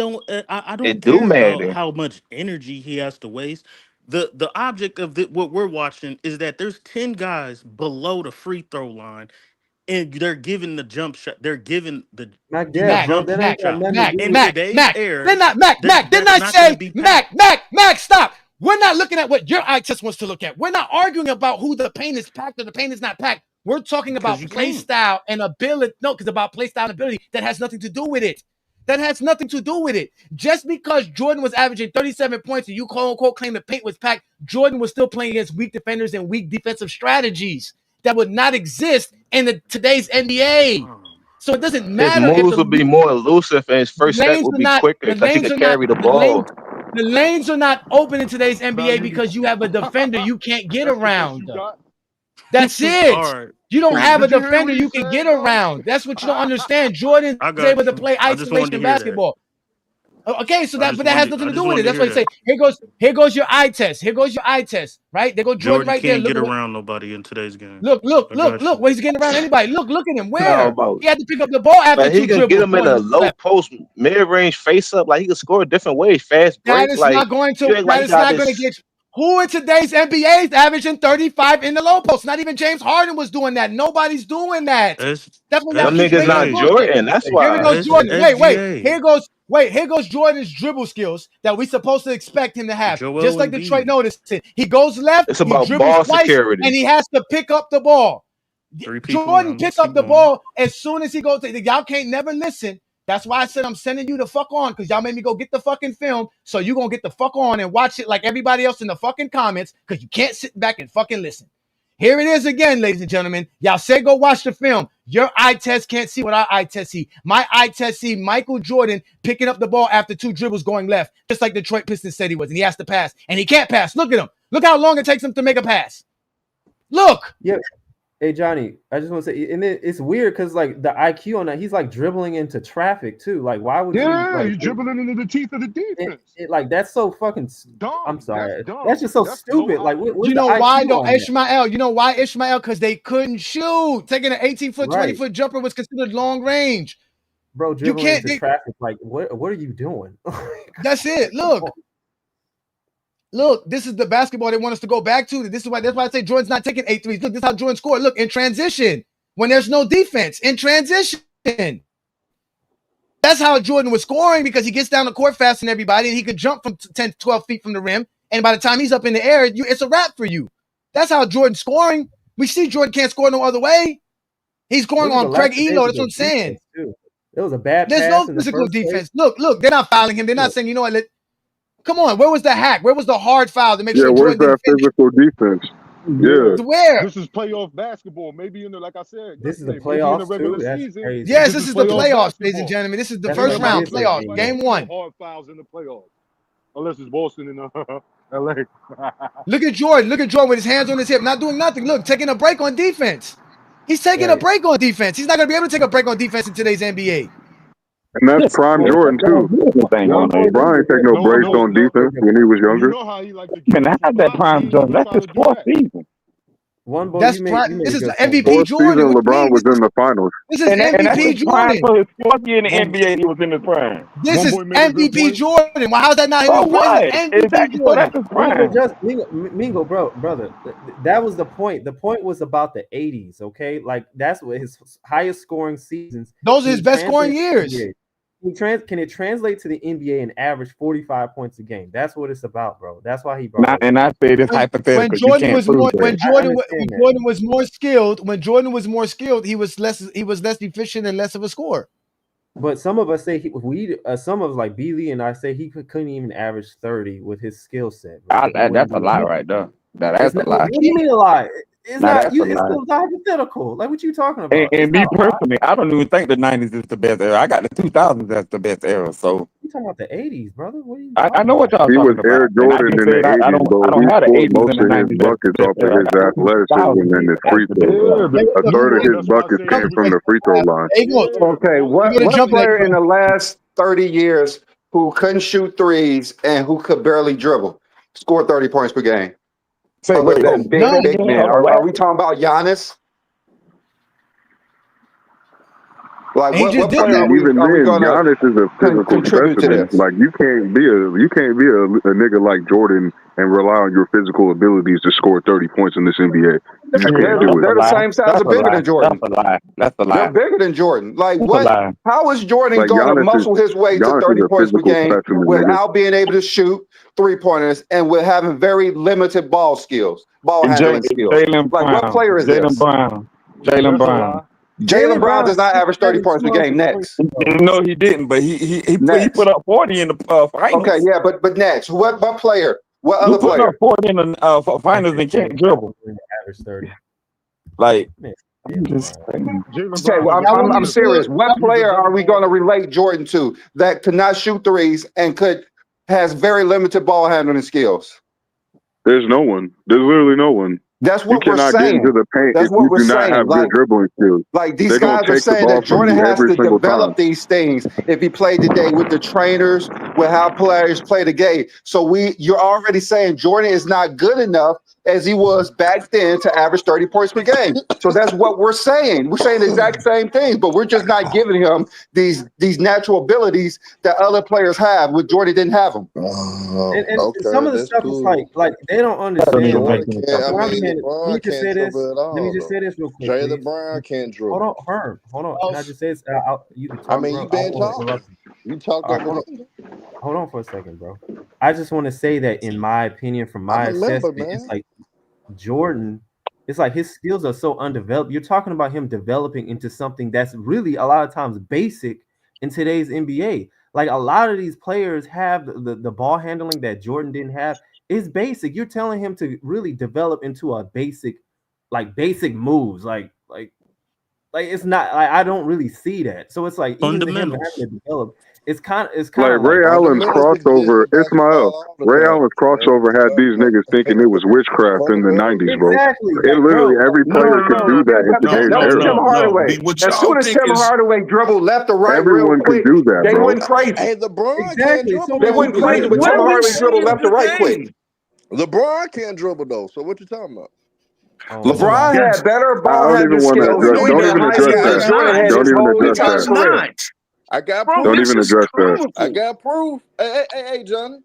I don't care about how much energy he has to waste. The object of what we're watching is that there's 10 guys below the free throw line, and they're giving the jump shot. They're giving the jump shot. In today's era, they're not Mac. Didn't I say Mac? Stop. We're not looking at what your eye test wants to look at. We're not arguing about who the paint is packed or the paint is not packed. We're talking about play style and ability. No, because about play style and ability that has nothing to do with it. That has nothing to do with it. Just because Jordan was averaging 37 points and you quote unquote claim the paint was packed, Jordan was still playing against weak defenders and weak defensive strategies that would not exist in today's NBA. So it doesn't matter. His moves would be more elusive and his first step would be quicker because he could carry the ball. The lanes are not open in today's NBA because you have a defender you can't get around. That's it. You don't have a defender you can get around. That's what you don't understand. Jordan is able to play isolation basketball. Okay, so that has nothing to do with it. That's why you say, here goes your eye test. Here goes your eye test. Right? There goes Jordan right there. Can't get around nobody in today's game. Look. Well, he's getting around anybody. Look at him. Where? He had to pick up the ball after he can get him in a low post, mid-range face up. Like he can score different ways. Fast break. That is not going to get you. Who in today's NBA is averaging 35 in the low post? Not even James Harden was doing that. Nobody's doing that. That's what them niggas not Jordan. That's why. Here goes Jordan. Wait. Here goes Jordan's dribble skills that we supposed to expect him to have. Just like Detroit noticed it. He goes left. It's about ball security, and he has to pick up the ball. Jordan picks up the ball as soon as he goes. Y'all can't never listen. That's why I said I'm sending you the fuck on because y'all made me go get the fucking film. So you're going to get the fuck on and watch it like everybody else in the fucking comments because you can't sit back and fucking listen. Here it is again, ladies and gentlemen. Y'all say go watch the film. Your eye test can't see what our eye test see. My eye test see Michael Jordan picking up the ball after 2 dribbles going left, just like Detroit Pistons said he was. And he has to pass. And he can't pass. Look at him. Look how long it takes him to make a pass. Look. Yeah. Hey, Johnny, I just want to say, and it's weird because, like, the IQ on that, he's, like, dribbling into traffic, too. Like, why would you're dribbling into the teeth of the defense. Like, that's so fucking dumb. I'm sorry. That's just so stupid. Like, you know why, though, Ishmael? You know why, Ishmael? Because they couldn't shoot. Taking an 18-foot, 20-foot jumper was considered long range. Bro, dribbling into traffic, like, what are you doing? That's it. Look, this is the basketball they want us to go back to. That's why I say Jordan's not taking 8 threes. Look, this is how Jordan scored. Look, in transition, when there's no defense, in transition. That's how Jordan was scoring because he gets down the court faster than everybody and he could jump from 10 to 12 feet from the rim. And by the time he's up in the air, it's a wrap for you. That's how Jordan's scoring. We see Jordan can't score no other way. He's scoring on Craig Elo. That's what I'm saying. It was a bad There's no physical defense. Look, they're not fouling him. They're not saying, you know what, come on, where was the hack? Where was the hard foul to make sure Jordan didn't finish? Physical defense? Yeah. Where? This is playoff basketball. Maybe in the, like I said, this is the playoffs too. Season. Yes, this is the playoffs, ladies and gentlemen. This is the first round playoffs, game 1. Hard fouls in the playoffs, unless it's Boston and LA. Look at Jordan. Look at Jordan with his hands on his hip, not doing nothing. Look, taking a break on defense. He's taking a break on defense. He's not going to be able to take a break on defense in today's NBA. And that's prime Jordan too. LeBron ain't take no breaks on defense when he was younger. You know how he like to get Man, I had that prime Jordan. That's his fourth season. That's prime. This is MVP Fourth Jordan. season, LeBron was in the finals. This is MVP Jordan. For his fourth year in the NBA, he was in his prime. This is MVP Jordan. Well, how's that not his prime? MVP Jordan. Mingo, brother. That was the point. The point was about the 80s, okay? Like, that's what his highest scoring seasons. Those are his best scoring years. Can it translate to the NBA and average 45 points a game? That's what it's about, bro. That's why he brought it. And I say this hypothetical. When Jordan was more skilled, he was less efficient and less of a scorer. But some of us say some of like B. Lee and I say he couldn't even average 30 with his skill set. That's a lie right there. That's a lie. What do you mean a lie? It's not you. It's lie. hypothetical. Like, what you talking about? And me personally, I don't even think the 90s is the best era. I got the 2000s as the best era. So you talking about the 80s, brother? What are you I know what y'all talking about. He was Air Jordan in the 80s, but he scored most of his buckets off of his athleticism and his free throw. A third of his buckets came from the free throw line. Okay, what player in the last 30 years who couldn't shoot threes and who could barely dribble scored 30 points per game? Big man. Are we talking about Giannis? Like what player even then, Giannis is a physical specimen. Like you can't be a nigga like Jordan and rely on your physical abilities to score 30 points in this NBA. You just can't do it. They're the same size or bigger than Jordan. That's a lie. They're bigger than Jordan. Like what? How is Jordan going to muscle his way to 30 points per game without being able to shoot 3-pointers and with having very limited ball handling skills? Like what player is this? Jaylen Brown. Jaylen Brown does not average 30 points per game. Next. No, he didn't, but he put up 40 in the finals. Okay, yeah, but next, what player? What other player? Put up 40 in the finals and can't dribble. Average 30. Like, okay, well, I'm serious. What player are we going to relate Jordan to that could not shoot threes and has very limited ball handling skills? There's no one. There's literally no one. That's what we're saying. You cannot get into the paint if you do not have good dribbling skills. Like these guys are saying that Jordan has to develop these things if he played today with the trainers, with how players play the game. So you're already saying Jordan is not good enough as he was back then to average 30 points per game. So that's what we're saying. We're saying the exact same thing, but we're just not giving him these natural abilities that other players have. With Jordan didn't have them. And some of the stuff is like they don't understand. Let me just say this real quick. Jaylen Brown can't dribble. Hold on, Herm. Hold on. Can I just say this? You can talk, I mean, you been talking. You talk over. Hold on for a second, bro. I just want to say that in my opinion, from my assessment, it's like Jordan, it's like his skills are so undeveloped. You're talking about him developing into something that's really a lot of times basic in today's NBA. Like a lot of these players have the ball handling that Jordan didn't have. It's basic. You're telling him to really develop into a basic moves. Like it's not. I don't really see that. So it's like even him having to develop. It's kind of like Ray Allen's crossover. Ismail, Ray Allen's crossover had these niggas thinking it was witchcraft in the 90s, bro. It literally every player could do that in today's era. Tim Hardaway. As soon as Tim Hardaway dribbled left or right, everyone could do that. They went crazy. Hey, LeBron can't dribble. They went crazy with Tim Hardaway dribble left or right quick. LeBron can't dribble though. So what you talking about? LeBron had better ball handling skills. Don't even address that. Don't even address that. I got proof. Don't even address that. I got proof. Hey, Johnny.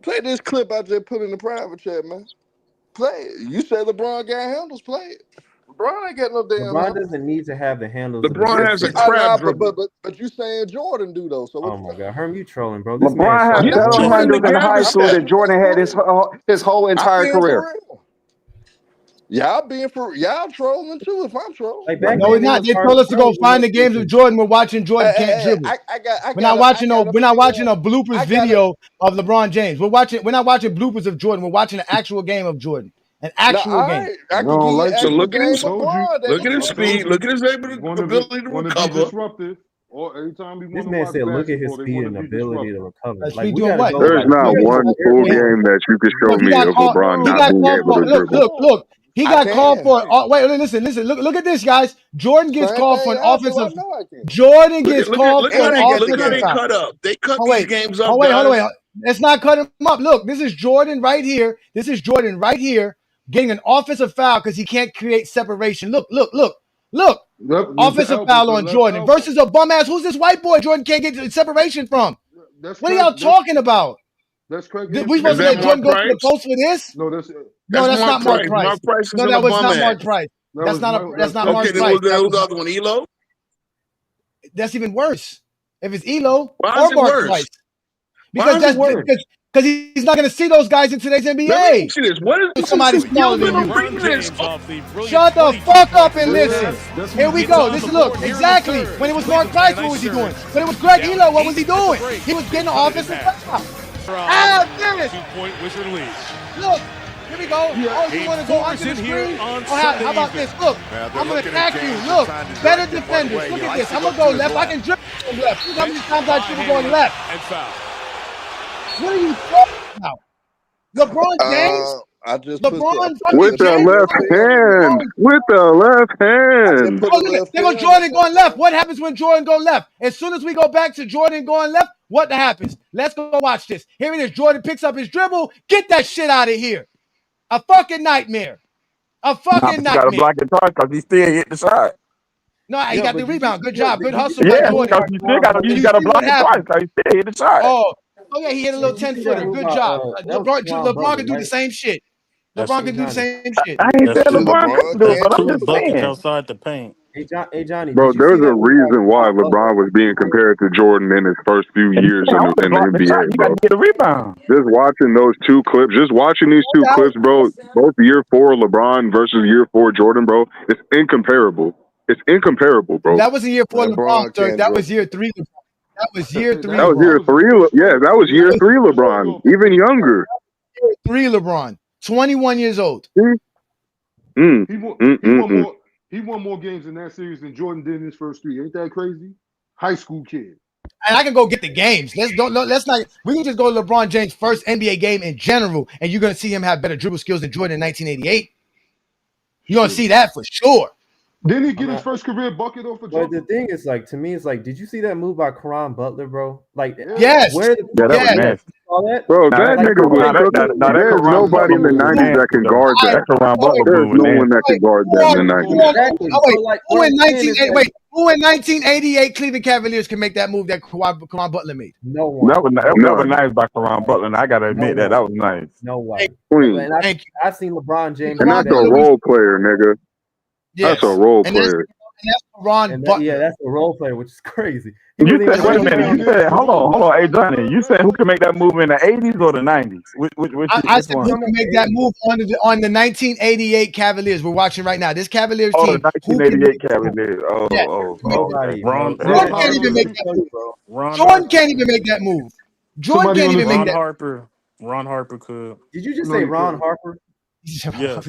Play this clip I just put in the private chat, man. Play it. You say LeBron got handles, play it. LeBron ain't got no damn LeBron doesn't need to have the handles. LeBron has a crab dribble. But you saying Jordan do though. So oh my God, Herm, you trolling, bro. This LeBron had better handles in high school that Jordan had his whole entire career. Y'all trolling too if I'm trolling. Like no, we're not. They told us to go find the games of Jordan. We're watching Jordan can't dribble. We're not watching a bloopers video of LeBron James. We're not watching bloopers of Jordan. We're watching an actual game of Jordan. An actual game. So look at his speed. Look at his ability to recover. Or every time this man said, "Look at his speed and ability to recover." Like, what? There's not one full game that you can show me of LeBron not being able to dribble. Look. He got called for. Wait, listen. Look at this, guys. Jordan gets called for an offensive. Jordan gets called for an offensive Look how they foul. cut up. They cut Oh, these wait. games up. Oh, wait, hold guys. on. Let's not cut him up. Look, this is Jordan right here. This is Jordan right here getting an offensive foul because he can't create separation. Look. Offensive foul on Jordan versus a bum ass. Who's this white boy Jordan can't get separation from? What are y'all talking about? That's Craig. We supposed to let Jordan go to the post for this? No, that's not Mark Price. Mark Price No, that was not Mark Price. That's not Mark Price. Okay, then who's the other one? Elo? That's even worse. If it's Elo Why or is it Mark worse? Price. Why is it worse? Because he's not going to see those guys in today's NBA. Let me ask you this. What is somebody smaller than you? Shut the fuck up and listen. Here we go. This is look exactly when it was Mark Price. What was he doing? When it was Greg Elo, what was he doing? He was getting the offensive foul. Damn it! 2-point Wizard lead. Look, here we go. Oh, you want to go onto the screen? How about this? Look, I'm going to attack you. Look, better defenders. Look at this. I'm going to go left. I can dribble from left. Look how many times I dribble going left. And foul. What are you talking about? LeBron James? With the left hand. With the left hand. Oh, look, there goes Jordan going left. What happens when Jordan go left? As soon as we go back to Jordan going left, what happens? Let's go watch this. Here it is. Jordan picks up his dribble. Get that shit out of here. A fucking nightmare. A fucking nightmare. Got to block it twice because he still hit the shot. No, he got the rebound. Good job. Good hustle by Jordan. You still got to block it twice because he still hit the shot. Oh, yeah, he hit a little 10-footer. Good job. LeBron can do the same shit. LeBron can do the same shit. I ain't saying LeBron can do it, but I'm just saying. Outside the paint. Hey, Johnny. Bro, there's a reason why LeBron was being compared to Jordan in his first few years in the NBA, bro. Get a rebound. Just watching those two clips, just watching these two clips, bro, both year 4 LeBron versus year 4 Jordan, bro, it's incomparable. It's incomparable, bro. That was in year 4 LeBron, sir. That was year 3 LeBron. That was year 3 That was year 3. Yeah, that was year 3 LeBron. Even younger. Year 3 LeBron. 21 years old. He won more games in that series than Jordan did in his first 3. Ain't that crazy? High school kid. And I can go get the games. Let's not. We can just go to LeBron James' first NBA game in general, and you're gonna see him have better dribble skills than Jordan in 1988. You're gonna see that for sure. Didn't he get his first career bucket off of Jordan? But the thing is, like, to me, it's like, did you see that move by Caron Butler, bro? Like, yes. That was nasty. Bro, that nigga was there's nobody in the 90s that can guard that. There's no one that can guard that in the 90s. Who in 1988 Cleveland Cavaliers can make that move that Caron Butler made? No one. That was nice by Caron Butler, and I got to admit that was nice. No one. And I seen LeBron James. that's a role player, nigga. Yes. That's a role player. And that's Caron Butler. Yeah, that's a role player, which is crazy. You said, wait a minute. You said, hold on. Hey, Johnny, you said who can make that move in the 80s or the 90s? I said who can make that move on the 1988 Cavaliers. We're watching right now. This Cavaliers team. The 1988 Cavaliers. Nobody. Jordan can't even make that move. Jordan can't even make that move. Jordan can't even make that. Ron Harper could. Did you just say Ron Harper? Yes.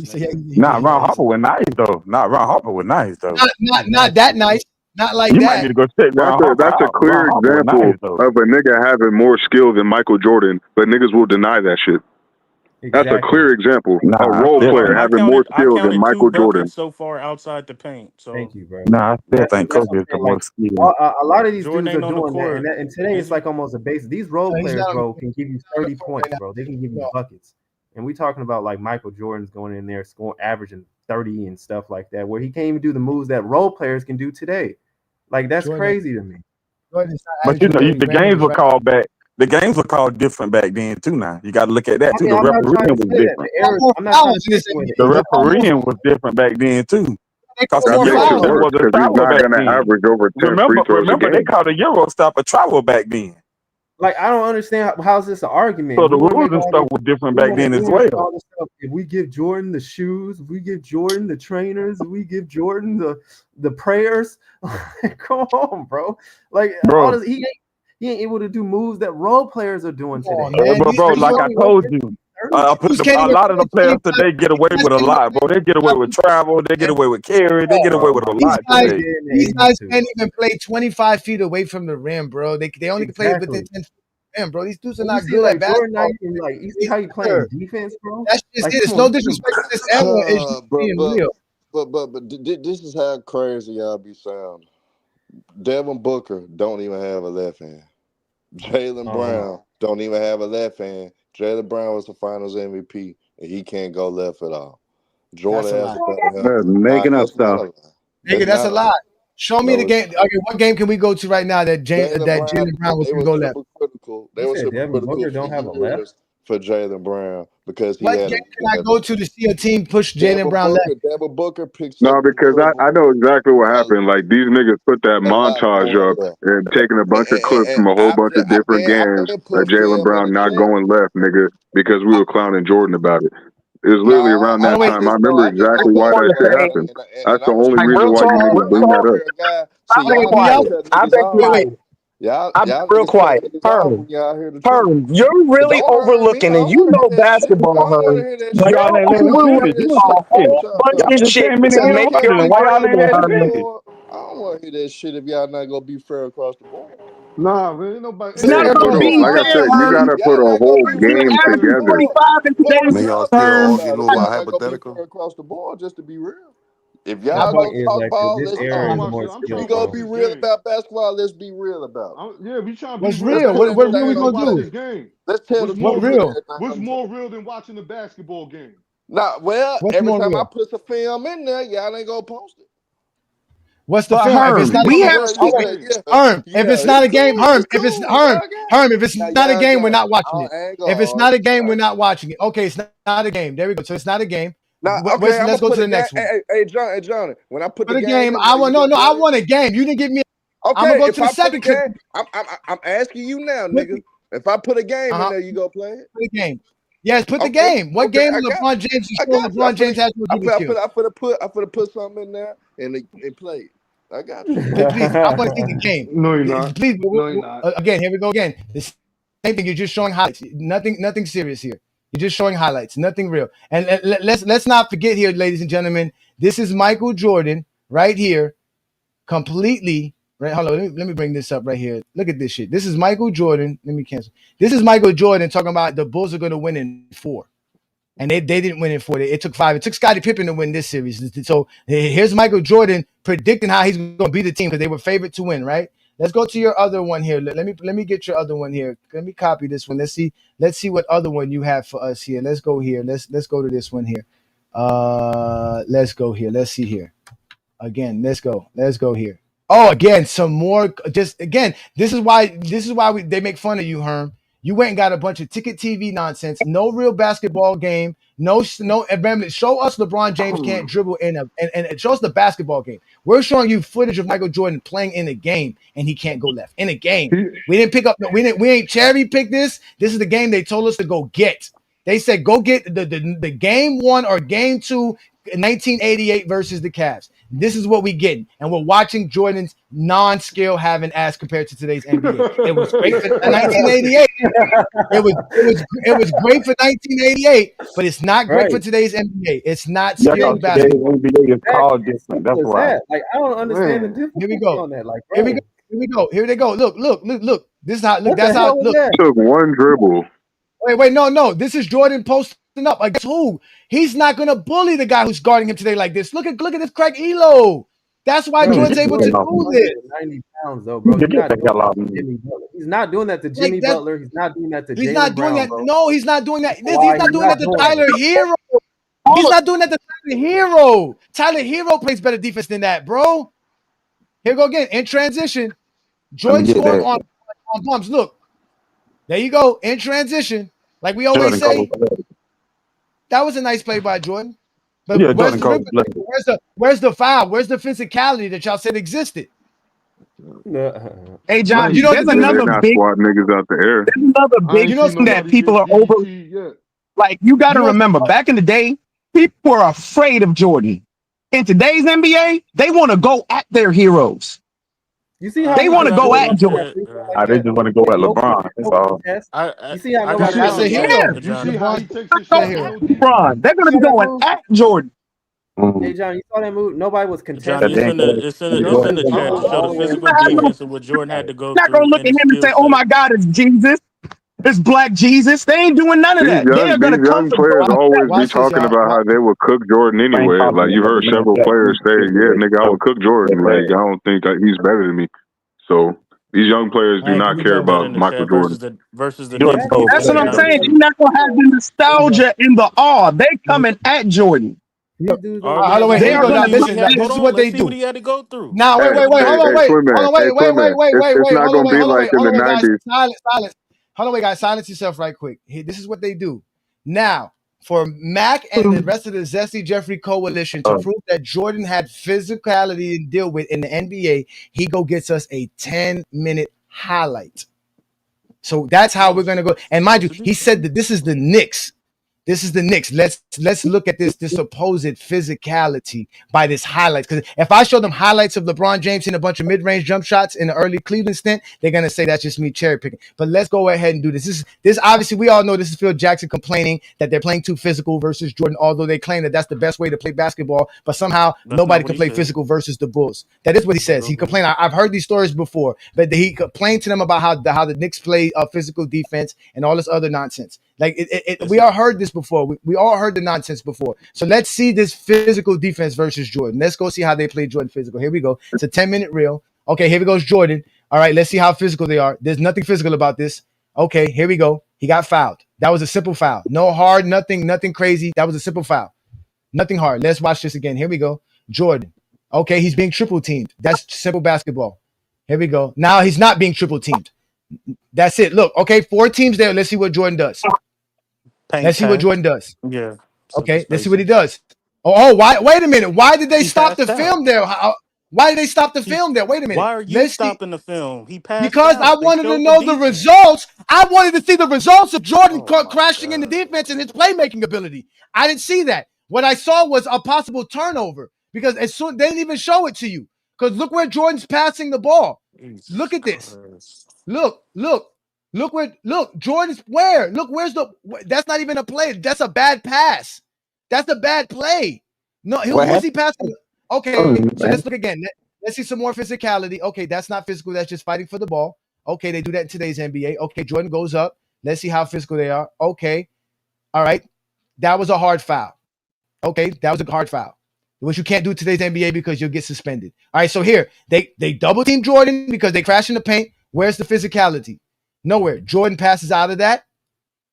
Ron Harper was nice though. Not that nice. Not like you that. Might need to go check that's a clear example of a nigga having more skill than Michael Jordan, but niggas will deny that shit. That's a clear example. A role player having more skill than Michael Jordan. So far outside the paint. So thank you, bro. Nah, I still think Kobe is the more skilled. A lot of these dudes are doing that, and today it's like almost a base. These role players, bro, can give you 30 points, bro. They can give you buckets. And we talking about like Michael Jordan's going in there scoring, averaging 30 and stuff like that, where he can't even do the moves that role players can do today. Like that's crazy to me. But you know, the games were called back. The games were called different back then too. Now you got to look at that too. The refereeing was different. The refereeing was different back then too. Because he's not going to average over 10 free throws. Remember, they called a Euro stop a travel back then. Like, I don't understand how's this an argument. So the rules and stuff were different back then as well. If we give Jordan the shoes, we give Jordan the trainers, we give Jordan the prayers. Come on, bro. Like, all this, he ain't able to do moves that role players are doing today. Bro, like I told you, a lot of the players today get away with a lot, bro. They get away with travel, they get away with carry, they get away with a lot today. These guys can't even play 25 feet away from the rim, bro. They only play within 10. Damn, bro, these dudes are You not see, good like at Jordan, basketball. you see how he playing defense, bro. That's just Like, it. It's come no on, disrespect to this era. It's just being real. This is how crazy y'all be sounding. Devin Booker don't even have a left hand. Jaylen Brown don't even have a left hand. Jaylen Brown was the Finals MVP, and he can't go left at all. Jordan has a better hand. Making up stuff. Nigga, that's a lie. Show me the game. Okay, what game can we go to right now that Jaylen Brown was going to go left? They were super critical for years for Jaylen Brown because he What had. game can I go to see a team push Jaylen Brown left? Devin Booker picks No, because I know exactly what happened. Like these niggas put that montage up and taking a bunch of clips from a whole bunch of different games of Jaylen Brown not going left, nigga, because we were clowning Jordan about it. It was literally around that time. I remember exactly why that shit happened. That's the only reason why you niggas bring that up. I've been quiet. Y'all real quiet. Herm, you're really overlooking, and you know basketball, Herm. Why y'all ain't let him finish? A whole bunch of Just shit came in to and make interrupted it him. Why y'all ain't let him relatable, finish? I don't want to hear that shit if y'all not gonna be fair across the board. Nah, man, ain't nobody. It's not gonna be like I fair, said, you Herm. gotta put a whole game Average together. 45 in today's Man, y'all world, still Herm. arguing over Y'all not gonna be hypothetical? fair across the board, just to be real. If My y'all point gonna is, talk like, ball, this let's era is talk. more I'm If trying we to gonna watch be this real game. about basketball, let's be real about it. Yeah, we trying to be What's real. real? What I'm we trying gonna to watch do? this game. Let's tell What's the more truth. real? What's more real than watching the basketball game? Nah, well, What's every more time I real? put some film in there, y'all ain't gonna post it. What's the But film? If it's Herm, not a we game, have if it's not a game, if it's Now, not a y'all game, we're got it. not watching it. I ain't If it's gonna not a argue. game, we're not watching it. Okay, it's not a game. There we go. So it's not a game. Now, okay, I'm Let's gonna go put to a the game. next one. Hey, Johnny. When I put For the the game game, in I there, want you gonna I play it? want a game. You didn't give me. Okay, I'm gonna go if to the I put a second clip. game, I'm asking you now, nigga. If I put a game in there, you gonna play it? Put the game. Yes, put the Okay, game. What okay, game I did got LeBron you. James I show got you. LeBron James has no defense skills? I'm finna put something in there and play it. I got you. Please, I want to see the game. No, you're not. Please, No, you're not. again, here we go again. The same thing. You're just showing highlights. Nothing serious here. You're just showing highlights. Nothing real. And let's not forget here, ladies and gentlemen. This is Michael Jordan right here, completely. Right. Hold on. Let me bring this up right here. Look at this shit. This is Michael Jordan. Let me cancel. This is Michael Jordan talking about the Bulls are going to win in 4. And they didn't win in 4. It took 5. It took Scottie Pippen to win this series. So here's Michael Jordan predicting how he's going to beat the team because they were favored to win, right? Let's go to your other one here. Let me get your other one here. Let me copy this one. Let's see what other one you have for us here. Let's go here. Let's go to this one here. Let's go here. Let's see here. Again, let's go here. Oh, again, some more. Just again, this is why they make fun of you, Herm. You went and got a bunch of ticket TV nonsense. No real basketball game. No. Remember, show us LeBron James can't dribble and show us the basketball game. We're showing you footage of Michael Jordan playing in a game and he can't go left in a game. We didn't pick up. We ain't cherry pick this. This is the game they told us to go get. They said go get the game 1 or game 2. 1988 versus the Cavs. This is what we getting, and we're watching Jordan's non-skill having ass compared to today's NBA. It was great for 1988. It was great for 1988, but it's not great for today's NBA. It's not skilled basketball. NBA is called different. That's why. Like, I don't understand the difference. Here we go. On that. Like, here we go. Here they go. Look. This is how. Look. That's how. Look. Took one dribble. Wait. No. This is Jordan posting up. Like, guess who? He's not gonna bully the guy who's guarding him today like this. Look at this Craig Elo. That's why Jordan's able to do this. 90 pounds though, bro. He's not doing that to Jimmy Butler. He's not doing that to Jaylen Brown, bro. No, he's not doing that. He's not doing that to Tyler Hero. He's not doing that to Tyler Hero. Tyler Hero plays better defense than that, bro. Here we go again. In transition. Jordan scored on bumps. Look. There you go. In transition. Like we always say. That was a nice play by Jordan. But where's the foul? Where's the physicality that y'all said existed? Hey, John, You know, there's another not big squad niggas out the air. There's another big thing that people are over. Like, you got to remember, back in the day, people were afraid of Jordan. In today's NBA, they want to go at their heroes. You see how they want to go at Jordan? They just want to go at LeBron. That's all. You see how nobody else is a hero. is You see how he takes his shot LeBron. They're going to be going at Jordan. Hey, John, you saw that move? Nobody was contesting. Johnny, it's in the chat to show the physical defense of what Jordan had to go Not through. going to look at him and say, "Oh my God, it's Jesus." It's Black Jesus. They ain't doing none of that. They are going to These come young to players Jordan. always be Watch this, talking y'all. about how they would cook Jordan anyway. Like you heard several players say, "Yeah, nigga, I would cook Jordan." Like I don't think that he's better than me. So these young players do All right, not here we care go. Put that about in the Michael chat Jordan. versus the Knicks That's defense what in I'm saying. '92. You're not going to have the nostalgia and the awe. They coming at Jordan. Look, All right, hold on, wait. They Here we are go. going Now, to listen. come. This is Hold what on, they let's see what do. he had to go through. Now, wait. Hold on, wait. Twin man, Hold on, wait. it's not Hold on, gonna be like in Hold the on, wait, guys. '90s. Silence. Hold on, wait, guys. Silence yourself right quick. This is what they do. Now, for Mac and the rest of the Zesty Jeffrey coalition to prove that Jordan had physicality to deal with in the NBA, he gets us a 10-minute highlight. So that's how we're gonna go. And mind you, he said that this is the Knicks. This is the Knicks. Let's look at this supposed physicality by this highlights. Because if I show them highlights of LeBron James in a bunch of mid-range jump shots in the early Cleveland stint, they're gonna say that's just me cherry picking. But let's go ahead and do this. This obviously we all know this is Phil Jackson complaining that they're playing too physical versus Jordan, although they claim that that's the best way to play basketball. But somehow nobody can play physical versus the Bulls. That is what he says. He complained. I've heard these stories before, but he complained to them about how the Knicks play physical defense and all this other nonsense. Like we all heard this before. We all heard the nonsense before. So let's see this physical defense versus Jordan. Let's go see how they play Jordan physical. Here we go. It's a 10-minute reel. Okay, here we goes Jordan. All right, let's see how physical they are. There's nothing physical about this. Okay, here we go. He got fouled. That was a simple foul. No hard, nothing crazy. That was a simple foul. Nothing hard. Let's watch this again. Here we go. Jordan. Okay, he's being triple teamed. That's simple basketball. Here we go. Now he's not being triple teamed. That's it. Look, okay, 4 teams there. Let's see what Jordan does. Let's see what Jordan does. Yeah. Okay, let's see what he does. Oh, why? Wait a minute. Why did they stop the passed film there? Why did they stop the film there? Wait a minute. Why are you stopping the film? He passed Because out. I They wanted to showed know the defense. results. I wanted to see the results of Jordan crashing in the defense and his playmaking ability. I didn't see that. What I saw was a possible turnover because as soon they didn't even show it to you. Because look where Jordan's passing the ball. Look at this. Look Jordan's where? Look, that's not even a play. That's a bad pass. That's a bad play. No, who was he passing? Okay, so let's look again. Let's see some more physicality. Okay, that's not physical. That's just fighting for the ball. Okay, they do that in today's NBA. Okay, Jordan goes up. Let's see how physical they are. Okay, all right. That was a hard foul. Okay, that was a hard foul, which you can't do today's NBA because you'll get suspended. All right, so here, they double team Jordan because they crash in the paint. Where's the physicality? Nowhere. Jordan passes out of that.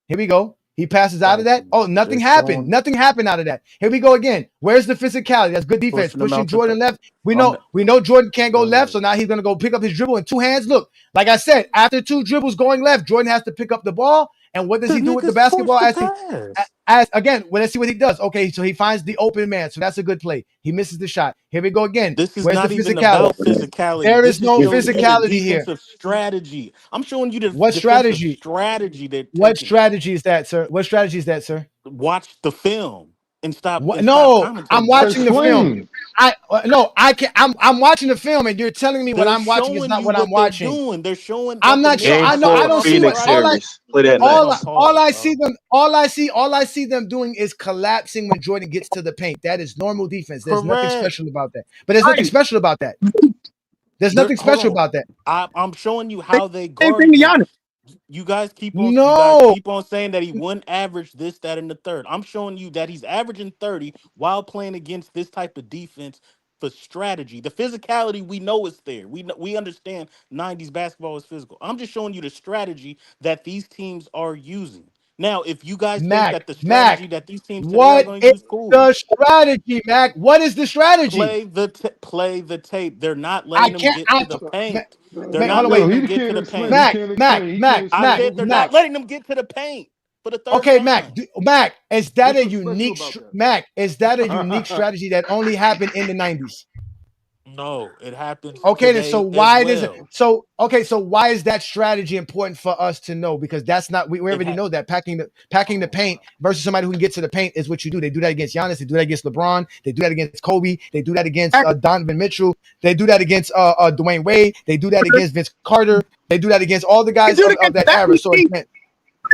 Here we go. He passes out of that. Oh, nothing happened. Nothing happened out of that. Here we go again. Where's the physicality? That's good defense. Pushing Jordan left. We know Jordan can't go left, so now he's going to go pick up his dribble in 2 hands. Look, like I said, after 2 dribbles going left, Jordan has to pick up the ball. And what does he do with the basketball? Let's see what he does. Okay, so he finds the open man. So that's a good play. He misses the shot. Here we go again. This is Where's not the even physicality? about physicality. There This is no showing you the physicality here. defensive strategy. I'm showing you the What defensive strategy? strategy they're taking. What strategy is that, sir? What strategy is that, sir? Watch the film and stop. I'm watching the film. I can't. I'm watching the film, and you're telling me what I'm watching is not what I'm watching. Doing. They're showing. I'm not sure. I know. I don't see what all I see them doing is collapsing when Jordan gets to the paint. That is normal defense. There's nothing special about that. But there's nothing special about that. There's nothing special about that. I'm showing you how they guard him. You guys keep on saying that he wouldn't average this, that, and the third. I'm showing you that he's averaging 30 while playing against this type of defense for strategy. The physicality we know is there. We understand 90s basketball is physical. I'm just showing you the strategy that these teams are using. Now, if you guys think that the strategy that these teams today are going to use, cool. The strategy, Mac? What is the strategy? Play the tape. They're not letting them get to the paint. They're not letting them get to the paint. Mac, I said they're not letting them get to the paint for the third Okay, time. Mac, is that a unique strategy that only happened in the 90s? No, it happens. Okay, then so why does it? So why is that strategy important for us to know? Because that's not we already know that packing the paint versus somebody who can get to the paint is what you do. They do that against Giannis. They do that against LeBron. They do that against Kobe. They do that against Donovan Mitchell. They do that against Dwayne Wade. They do that against Vince Carter. They do that against all the guys of that era. So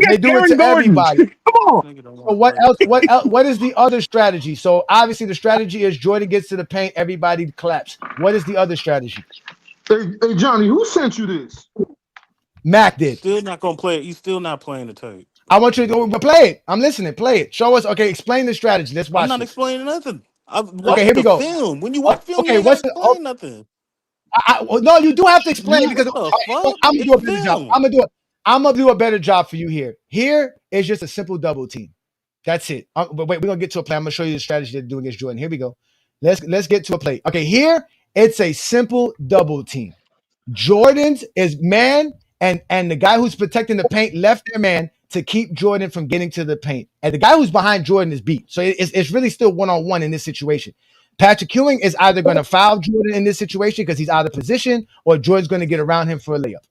they do it to everybody. Come on. So what else? What is the other strategy? So obviously the strategy is Jordan gets to the paint, everybody claps. What is the other strategy? Hey, Johnny, who sent you this? Mac did. Still not gonna play it. You still not playing the tape. I want you to go play it. I'm listening. Play it. Show us. Okay, explain the strategy. Let's watch I'm not this. explaining nothing. I've Okay, watched here we the go. film. When you watch film, you Okay, ain't gotta what's the? explain nothing. No, you do have to explain What because the fuck? I'm gonna do a It's better job. film. I'm gonna do a better job for you here. Here is just a simple double team. That's it. But wait, we're gonna get to a play. I'm gonna show you the strategy they're doing against Jordan. Here we go. Let's get to a play. Okay, here it's a simple double team. Jordan's is man, and the guy who's protecting the paint left their man to keep Jordan from getting to the paint. And the guy who's behind Jordan is beat. So it's really still one-on-one in this situation. Patrick Ewing is either going to foul Jordan in this situation because he's out of position, or Jordan's going to get around him for a layup.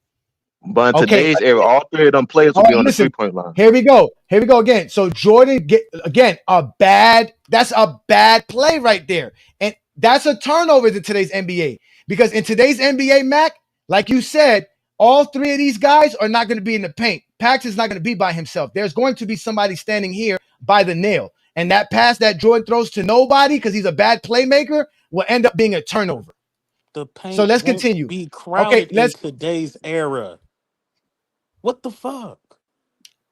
But in today's era, all three of them players will be on the 3-point line. Here we go again. So Jordan that's a bad play right there. And that's a turnover in today's NBA. Because in today's NBA, Mac, like you said, all three of these guys are not going to be in the paint. Pax is not going to be by himself. There's going to be somebody standing here by the nail. And that pass that Jordan throws to nobody because he's a bad playmaker will end up being a turnover. The paint so let's continue. Be crowded in today's era. What the fuck?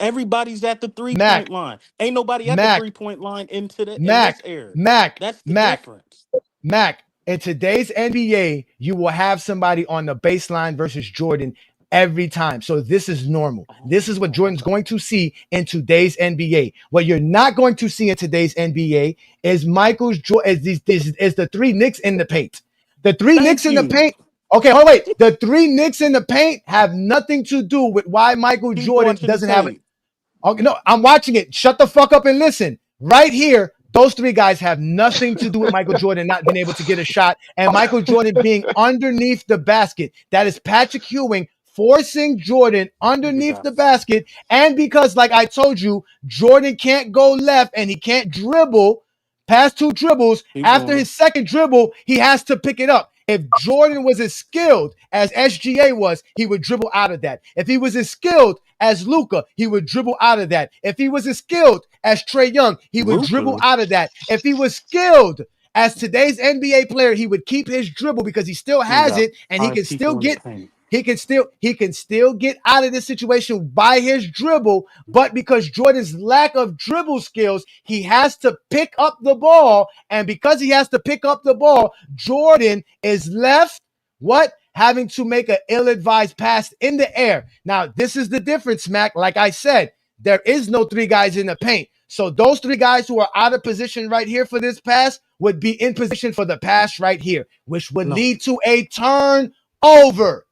Everybody's at the 3-point line. Ain't nobody at the 3-point line in this era. That's the difference. Mac, in today's NBA, you will have somebody on the baseline versus Jordan every time. So this is normal. This is what Jordan's going to see in today's NBA. What you're not going to see in today's NBA is the three Knicks in the paint. The three Knicks in the paint. Okay, hold wait. The three Knicks in the paint have nothing to do with why Michael Jordan doesn't have it. Okay, no, I'm watching it. Shut the fuck up and listen. Right here, those three guys have nothing to do with Michael Jordan not being able to get a shot and Michael Jordan being underneath the basket. That is Patrick Ewing forcing Jordan underneath the basket. And because, like I told you, Jordan can't go left and he can't dribble past two dribbles. After his second dribble, he has to pick it up. If Jordan was as skilled as SGA was, he would dribble out of that. If he was as skilled as Luka, he would dribble out of that. If he was as skilled as Trae Young, he would dribble out of that. If he was skilled as today's NBA player, he would keep his dribble because he still has it and he can still get out of this situation by his dribble. But because Jordan's lack of dribble skills, he has to pick up the ball. And because he has to pick up the ball, Jordan is left having to make an ill-advised pass in the air. Now, this is the difference, Mac. Like I said, there is no three guys in the paint. So those three guys who are out of position right here for this pass would be in position for the pass right here, which would lead to a turnover.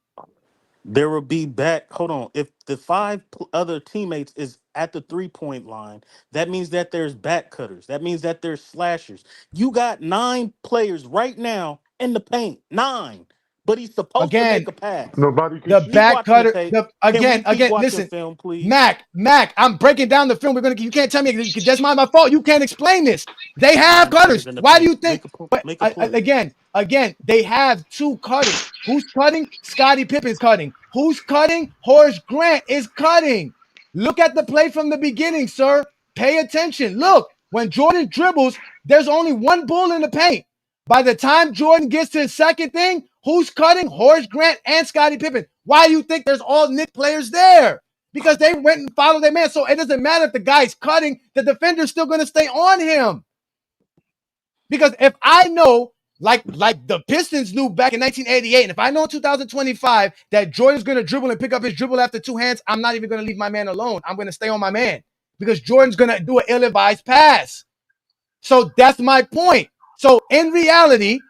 There will be back. Hold on. If the five other teammates is at the 3-point line, that means that there's back cutters. That means that there's slashers. You got 9 players right now in the paint. 9. But he's supposed to make a pass. Nobody can the back cutter. Listen, film, please? Mac, I'm breaking down the film. You can't tell me that's my fault. You can't explain this. They have cutters. Why do you think? Again, they have 2 cutters. Who's cutting? Scottie Pippen's cutting. Who's cutting? Horace Grant is cutting. Look at the play from the beginning, sir. Pay attention. Look, when Jordan dribbles, there's only one bull in the paint. By the time Jordan gets to his second thing, who's cutting? Horace Grant and Scottie Pippen. Why do you think there's all Knicks players there? Because they went and followed their man. So it doesn't matter if the guy's cutting, the defender's still going to stay on him. Because if I know, like the Pistons knew back in 1988, and if I know in 2025 that Jordan's going to dribble and pick up his dribble after 2 hands, I'm not even going to leave my man alone. I'm going to stay on my man because Jordan's going to do an ill-advised pass. So that's my point. So in reality,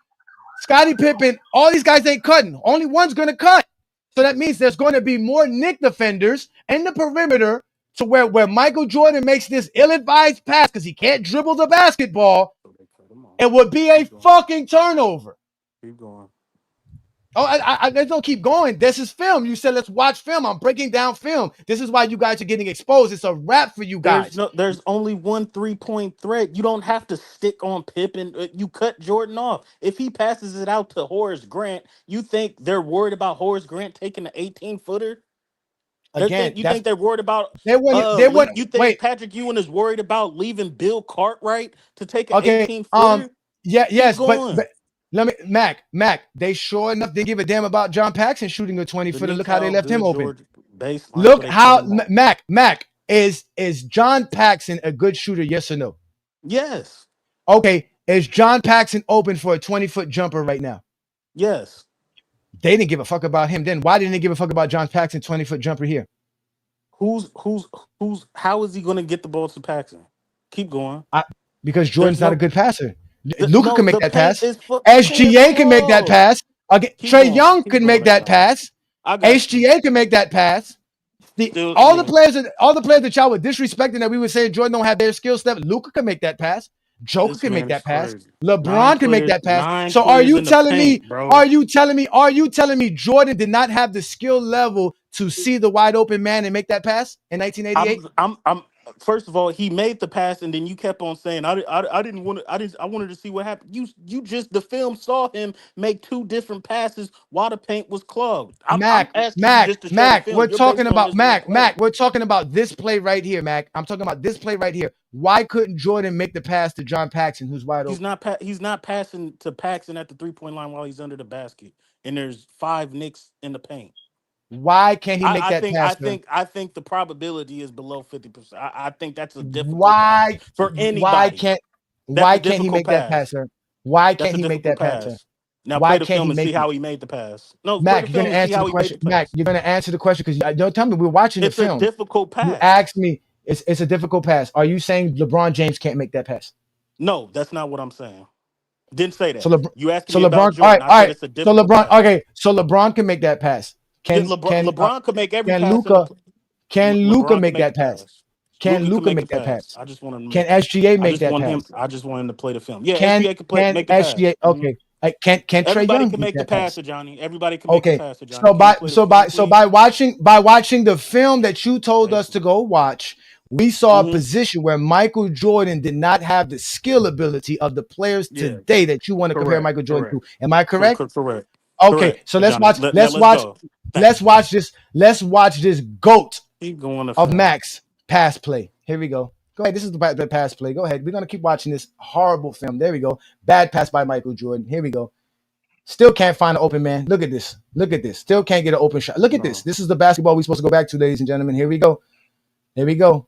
Scottie Pippen, all these guys ain't cutting. Only one's going to cut. So that means there's going to be more Knicks defenders in the perimeter to where Michael Jordan makes this ill-advised pass because he can't dribble the basketball. It would be a fucking turnover. Keep going. Oh, I don't keep going. This is film. You said let's watch film. I'm breaking down film. This is why you guys are getting exposed. It's a wrap for you guys. There's only one 3-point threat. You don't have to stick on Pippen. You cut Jordan off. If he passes it out to Horace Grant, you think they're worried about Horace Grant taking the 18-footer? Again, you think they're worried about? You think Patrick Ewing is worried about leaving Bill Cartwright to take an 18-footer? Yes, but let me, Mac, they sure enough didn't give a damn about John Paxson shooting a 20-footer. Look how they left him open. Base. Look how Mac is John Paxson a good shooter? Yes or no? Yes. Okay. Is John Paxson open for a 20-foot jumper right now? Yes. They didn't give a fuck about him then. Why didn't they give a fuck about John Paxson 20-foot jumper here? How is he going to get the ball to Paxson? Keep going. Because Jordan's not a good passer. Luka No, can make the that paint pass. is SGA can make that clogged. pass. Keep Trey going. Young Keep can going, make that pass. I got HGA can make that pass. All the players that y'all were disrespecting that we were saying Jordan don't have their skill set. Luka can make that pass. Joker This can make man is that pass. crazy. LeBron can make that pass. Nine So are players you in the telling me? paint, bro. Are you telling me Jordan did not have the skill level to see the wide open man and make that pass in 1988? I'm first of all, he made the pass, and then you kept on saying I didn't want to. I wanted to see what happened. You just the film saw him make two different passes while the paint was clogged. I'm asking you just to show the film. We're You're talking based on about this one play. We're talking about this play right here, Mac. I'm talking about this play right here. Why couldn't Jordan make the pass to John Paxson, who's wide open? He's not passing to Paxson at the 3-point line while he's under the basket, and there's 5 Knicks in the paint. Why can't he make that pass? I think the probability is below 50%. I think that's a difficult Why pass for anybody. Why can't he make that pass, sir? Why can't he make that pass, sir? Now Why play the can't film he and make see how he made the pass. No, play Mac, the you're film gonna and see answer how the he made question. the pass. Mac, you're gonna answer the question because don't tell me we're watching the film. It's a difficult pass. You asked me. It's a difficult pass. Are you saying LeBron James can't make that pass? No, that's not what I'm saying. Didn't say that. So You asked so me about LeBron. All Jordan. right. I said it's a So difficult LeBron. pass. Okay. So LeBron can make that pass. LeBron could make every can pass. Luka? Can Luka LeBron make can that pass? Can Luka Luka make make the that pass. pass? I just want to. Can SGA make that pass? I just want him to play the film. Yeah, Can SGA make the SGA? pass. Okay. Can Trey Everybody Young can make make the that pass pass? to Johnny. Everybody can make the Okay. pass to Johnny. So Can you play the film, please? by watching the film that you told us to go watch, we saw a position where Michael Jordan did not have the skill ability of the players today that you want to compare Michael Jordan to. Am I correct? Correct. Okay. Correct, So let's Johnny. watch. Let's go. Let's watch this. Let's watch this GOAT Keep going of Max pass play. Here we go. Go ahead. This is the pass play. Go ahead. We're gonna keep watching this horrible film. There we go. Bad pass by Michael Jordan. Here we go. Still can't find an open man. Look at this. Look at this. Still can't get an open shot. Look at this. This is the basketball we're supposed to go back to, ladies and gentlemen. Here we go. Here we go.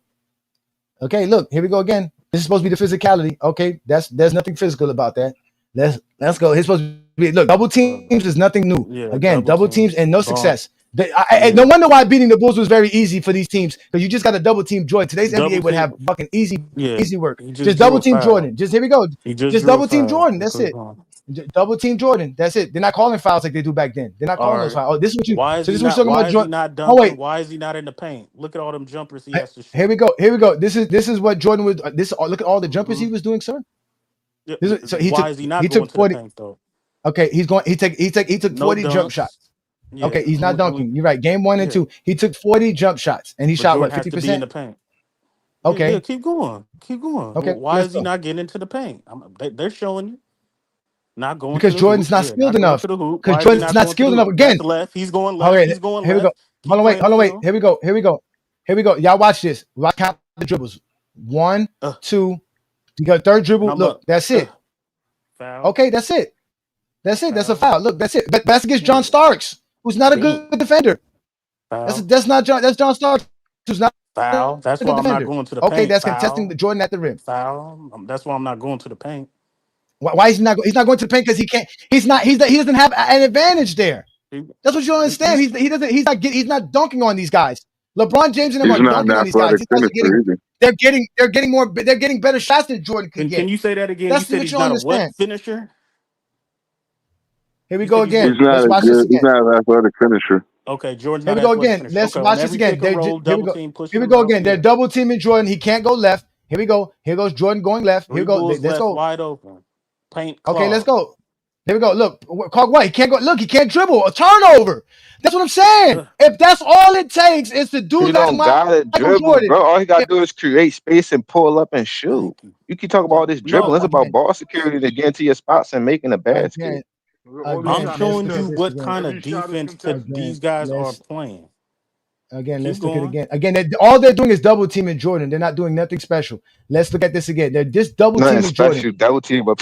Okay, look. Here we go again. This is supposed to be the physicality. Okay, there's nothing physical about that. Let's go. It's supposed to be look. Double teams is nothing new. Yeah, Again, double teams and no Bomb. success. No wonder why beating the Bulls was very easy for these teams because you just got a double team Jordan. Today's NBA would have fucking easy work. Just double team Jordan. Just here we go. Just double team Jordan. That's it. Double team Jordan. That's it. They're not calling fouls like they do back then. They're not calling those fouls. Oh, this is what you. Why is So he this is not? what Why about is he Jordan. not Oh dunking? wait. Why is he not in the paint? Look at all them jumpers he has to shoot. Here we go. Here we go. This is what Jordan was. Look at all the jumpers he was doing, sir. So why is he not going took 40. to the paint though? Okay, he's going. He took No 40 jump dunks. shots. Yeah. Okay, he's not dunking. You're right. Game 1 and 2, he took 40 jump shots and he But shot Jordan what, has to be in 50%? the paint. Okay. Yeah, keep going. Keep going. Okay, Why let's is he go. not getting into the paint? They're showing you. Not going Because to the Jordan's hoop. not Yeah, skilled not going enough. to the hoop. Because Why is he Jordan's not going to skilled the enough. hoop? Again. That's left. He's going All left. right, He's going here we left. go. Hold on, wait. Here we go. Here we go. Y'all watch this. Count the dribbles. 1, 2. You got third dribble. Look, that's it. Foul. Okay, that's it. That's it. That's a foul. Look, that's it. But that's against John Starks, who's not a good defender. Foul. That's not John. That's John Starks, who's not Foul. That's a why good I'm not defender. going to the Okay, paint. that's Foul. contesting the Jordan at the rim. Foul. That's why I'm not going to the paint. Why is he not? He's not going to the paint because he can't. He doesn't have an advantage there. That's what you don't understand. He's not dunking on these guys. LeBron James and them He's are not an dunking on these guys. athletic finisher either. They're getting better shots than Jordan can get. Can you say that again? That's you said what he's you not understand. a what finisher? Here we go again. He's not Let's watch this he's again. not an athletic finisher. Okay, Jordan's Here not we go athletic again. finisher. Let's Okay, watch on this every again. pick and roll, Here we double go. team, pushing Here we him go out, again. They're yeah. double teaming Jordan. He can't go left. Here we go. Here goes Jordan going left. Here we go. Bulls Let's left go. wide open. Paint. Okay, let's clogged. go. Here we go. Look, what? He can't go. Look, he can't dribble. A turnover. That's what I'm saying. If that's all it takes is to do He that, don't gotta dribble, Jordan. bro. All he gotta do is create space and pull up and shoot. You keep talking about all this dribbling. It's about ball security to get into your spots and making a basket. I'm showing you what kind of defense these guys are playing. Again, let's look at it again. Again, all they're doing is double teaming Jordan. They're not doing nothing special. Let's look at this again. They're just double Nothing teaming Jordan. special. Double team up.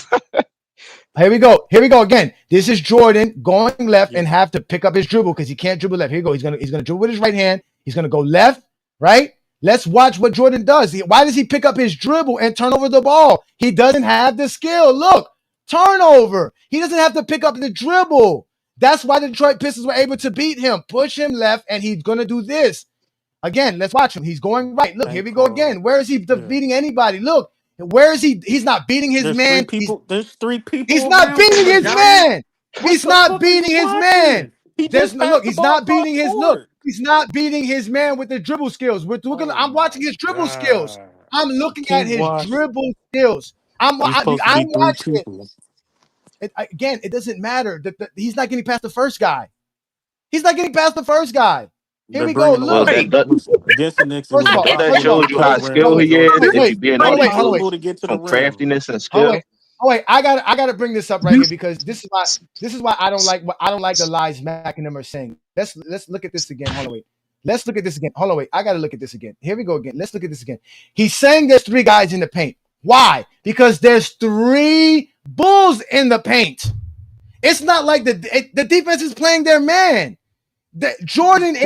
Here we go. Here we go again. This is Jordan going left and have to pick up his dribble because he can't dribble left. Here you go. He's gonna dribble with his right hand. He's going to go left, right? Let's watch what Jordan does. Why does he pick up his dribble and turn over the ball? He doesn't have the skill. Look, turnover. He doesn't have to pick up the dribble. That's why the Detroit Pistons were able to beat him. Push him left, and he's going to do this. Again, let's watch him. He's going right. Look, here we go again. Where is he beating anybody? Look, where is he? He's not beating his man. There's three people. He's not beating his man. He's not beating his man. He's not beating his look. He's not beating his man with the dribble skills. I'm watching his dribble skills. I'm looking at his dribble skills. I'm watching it. Again, it doesn't matter. He's not getting past the first guy. Here we go. Look. Against the Knicks, that shows you how skilled he is. If you being on craftiness and skill. Oh wait, I gotta bring this up right here because this is why I don't like the lies Mac and them are saying. Let's look at this again. Hold on, wait. Let's look at this again. Hold on, wait. I gotta look at this again. Here we go again. Let's look at this again. He's saying there's 3 guys in the paint. Why? Because there's 3 Bulls in the paint. It's not like the defense is playing their man. Jordan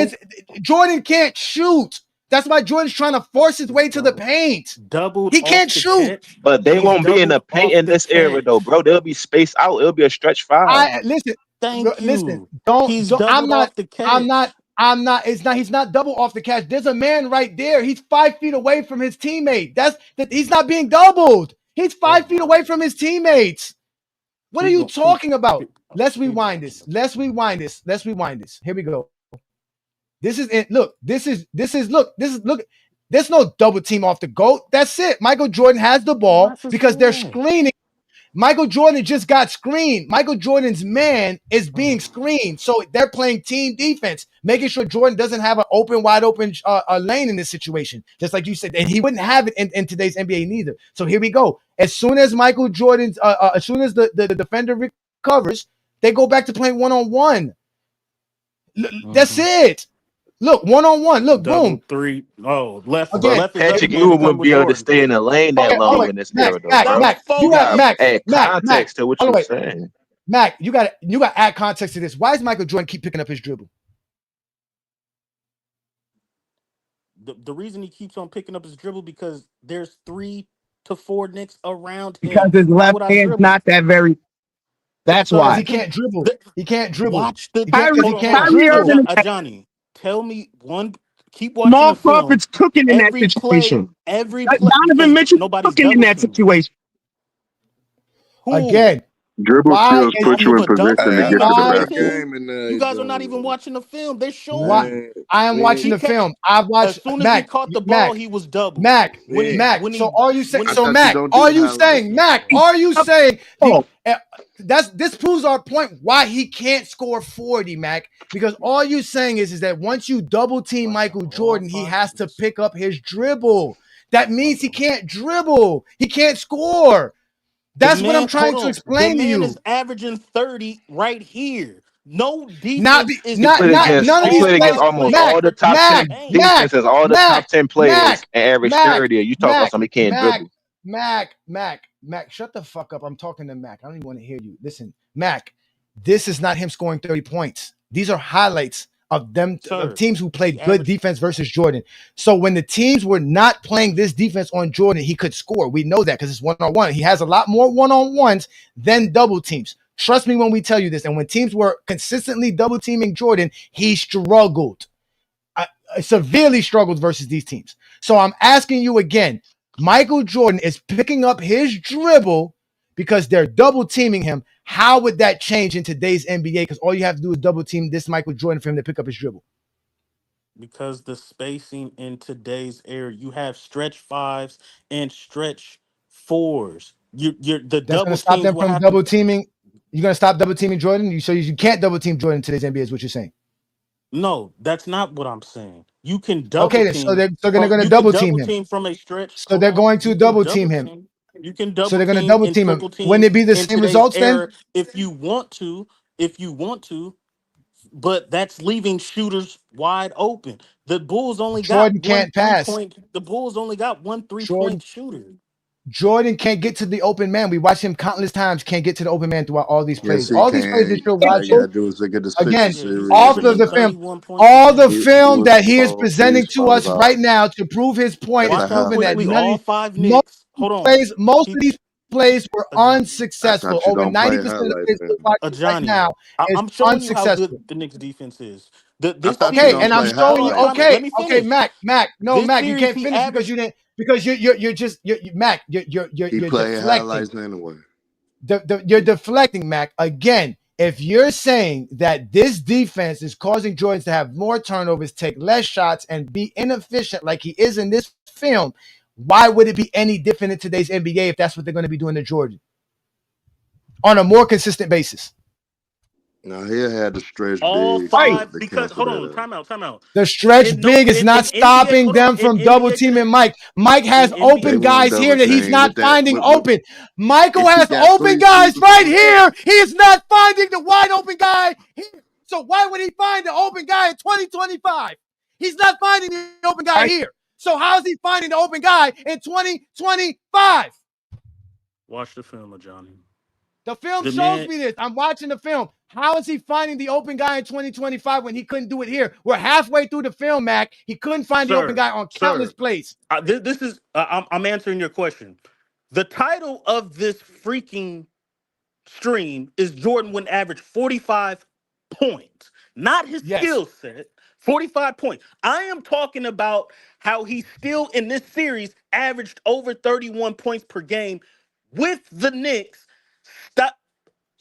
can't shoot. That's why Jordan's trying to force his way to the paint. He can't shoot. But they won't be in the paint in this era, though, bro. They'll be spaced out. It'll be a stretch 5. Listen. He's not double off the catch. There's a man right there. He's 5 feet away from his teammate. He's not being doubled. He's 5 feet away from his teammates. What are you talking about? Let's rewind this. Here we go. This is it. Look. There's no double team off the GOAT. That's it. Michael Jordan has the ball because they're screening. Michael Jordan just got screened. Michael Jordan's man is being screened. So they're playing team defense, making sure Jordan doesn't have an wide open lane in this situation. Just like you said, and he wouldn't have it in today's NBA neither. So here we go. As soon as Michael Jordan's, as soon as the defender recovers, they go back to playing one-on-one. That's it. Look, one-on-one. Look, double, boom. 3. Oh, left. Again, left Patrick Ewing wouldn't be able to stay in the lane that long in this era, though, bro. You got add context to what you're saying. Mac, you got to add context to this. Why does Michael Jordan keep picking up his dribble? The reason he keeps on picking up his dribble because there's 3 to 4 Knicks around him. Because his left hand's not that very. That's why he can't dribble. He can't dribble. Watch the Johnny. Tell me one. Keep watching. Small the film. Crawford's cooking in that situation. Every Donovan Mitchell cooking in that situation. Again, dribble skills put you in position to get to the basket. You guys are not even watching the film. They're showing. I am watching the film. I've watched. As soon as he caught the ball, he was double. Mac. So are you saying? So Mac, are you saying? Mac, are you saying? This proves our point why he can't score 40, Mac. Because all you're saying is that once you double team Michael Jordan, he has to pick up his dribble. That means he can't dribble. He can't score. That's what I'm trying to explain to you. The man is averaging 30 right here. No defense none of these played against almost all the top 10 defenses, all the top 10 players, and average 30. You talk about somebody can't dribble. Mac, shut the fuck up. I'm talking to Mac. I don't even want to hear you. Listen, Mac, this is not him scoring 30 points. These are highlights of them of teams who played good defense versus Jordan. So when the teams were not playing this defense on Jordan, he could score. We know that because it's one-on-one. He has a lot more one-on-ones than double teams. Trust me when we tell you this. And when teams were consistently double teaming Jordan, he struggled. Severely struggled versus these teams. So I'm asking you again, Michael Jordan is picking up his dribble because they're double teaming him. How would that change in today's NBA? Because all you have to do is double team this Michael Jordan for him to pick up his dribble. Because the spacing in today's era, you have stretch 5s and stretch 4s. That's going to stop them from double teaming. You're going to stop double teaming Jordan? So you can't double team Jordan in today's NBA is what you're saying. No, that's not what I'm saying. You can double team. So they're going to double team him from a stretch. So they're going to double team him. You can double. So they're going to double team him. Wouldn't it be the same results then? If you want to, but that's leaving shooters wide open. The Bulls only Jordan can't pass. The Bulls only got 1 3-point shooter. Jordan can't get to the open man. We watched him countless times, can't get to the open man throughout all these plays. Yes, he All these plays can. that you're All you watching, gotta do is look at the again, 6 Yeah, he's series off of averaging the and film, 31 points a all the game. he film was that he is balls. presenting to us out. right now to prove his point is Watch how proving that quickly all 5 most Knicks. Hold on. most of these plays were Johnny. That's unsuccessful. not you Over don't play 90% of the highlight plays we're film. watching right Johnny, now is I'm showing you how unsuccessful. good the Knicks defense is. I This thought you Okay, series, don't and I'm play showing you. hold on, highlight time out. Okay, Let me okay, finish. No, This Mac, you series can't he finish because averaged. you didn't because you're just Mac, He you're play deflecting. highlights anyway. You're deflecting, Mac. Again, if you're saying that this defense is causing Jordan to have more turnovers, take less shots, and be inefficient like he is in this film, why would it be any different in today's NBA if that's what they're going to be doing to Jordan on a more consistent basis? Now he had to stretch All big to 5 because cancel hold on, that out. time out. The stretch big is not In NBA, stopping hold on, them in from double NBA teaming today, Mike. Mike has in They open NBA. won't guys here double that he's team not with that. finding open. Michael If he has got open 3 guys shooters right on here. He is not finding the wide open guy here. So why would he find the open guy in 2025? He's not finding the open guy here. So how is he finding the open guy in 2025? Watch the film, Johnny. The film The shows man, me this. I'm watching the film. How is he finding the open guy in 2025 when he couldn't do it here? We're halfway through the film, Mac. He couldn't find the open guy on countless plays. this is I'm answering your question. The title of this freaking stream is Jordan would average 45 points, not his skill set. 45 points. I am talking about how he still in this series averaged over 31 points per game with the Knicks. Stop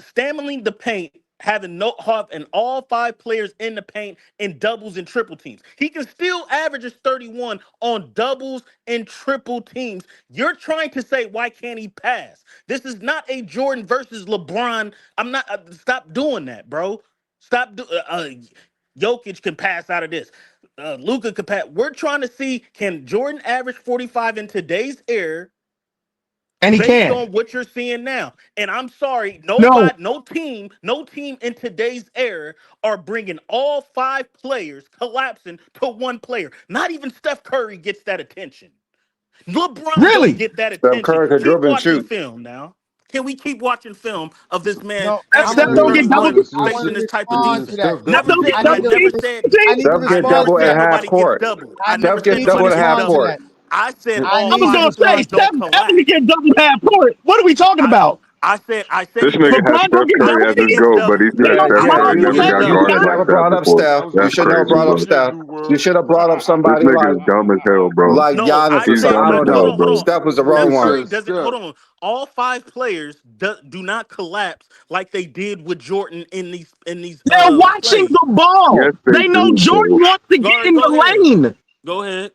stammering the paint, having all 5 players in the paint in doubles and triple teams. He can still average 31 on doubles and triple teams. You're trying to say, why can't he pass? This is not a Jordan versus LeBron. I'm not. Stop doing that, bro. Stop. Jokic can pass out of this. Luka can pass. We're trying to see, can Jordan average 45 in today's era? And he Based can. on what you're seeing now. And I'm sorry, No. no team in today's era are bringing all 5 players collapsing to 1 player. Not even Steph Curry gets that attention. LeBron don't get that Steph attention. Curry could Keep dribble and watching shoot. film now. Can we keep watching film of this man No, averaging I want 31 to facing this type of respond to defense? that. Never said I need to Steph get respond double to at that. half nobody gets court. doubled. I I never Steph need gets said to double nobody at gets half respond to doubled. court. that. I said I all I was need to 5 gonna say players respond. don't Steph definitely collapse. get double half court. What are we talking about? I said This he nigga did. has LeBron Steph don't get Curry double as He his teamed. gets GOAT, but he doubled. said Nigga, Steph I Curry LeBron said he don't never gets have got any guarded doubled. like Never that brought up before. Steph. You That's should never crazy, brought up bro. Steph. You should have brought up somebody This nigga's dumb as hell, bro. like No, Giannis I or He's said, something. I dumb as don't hell, know. hold bro. on. Steph was the Steph wrong one. Curry doesn't, hold on. All 5 players do not collapse like they did with Jordan in these They're watching plays. the ball. Yes, they They know do, Jordan bro. wants to get All right, in go ahead. the lane. Go ahead.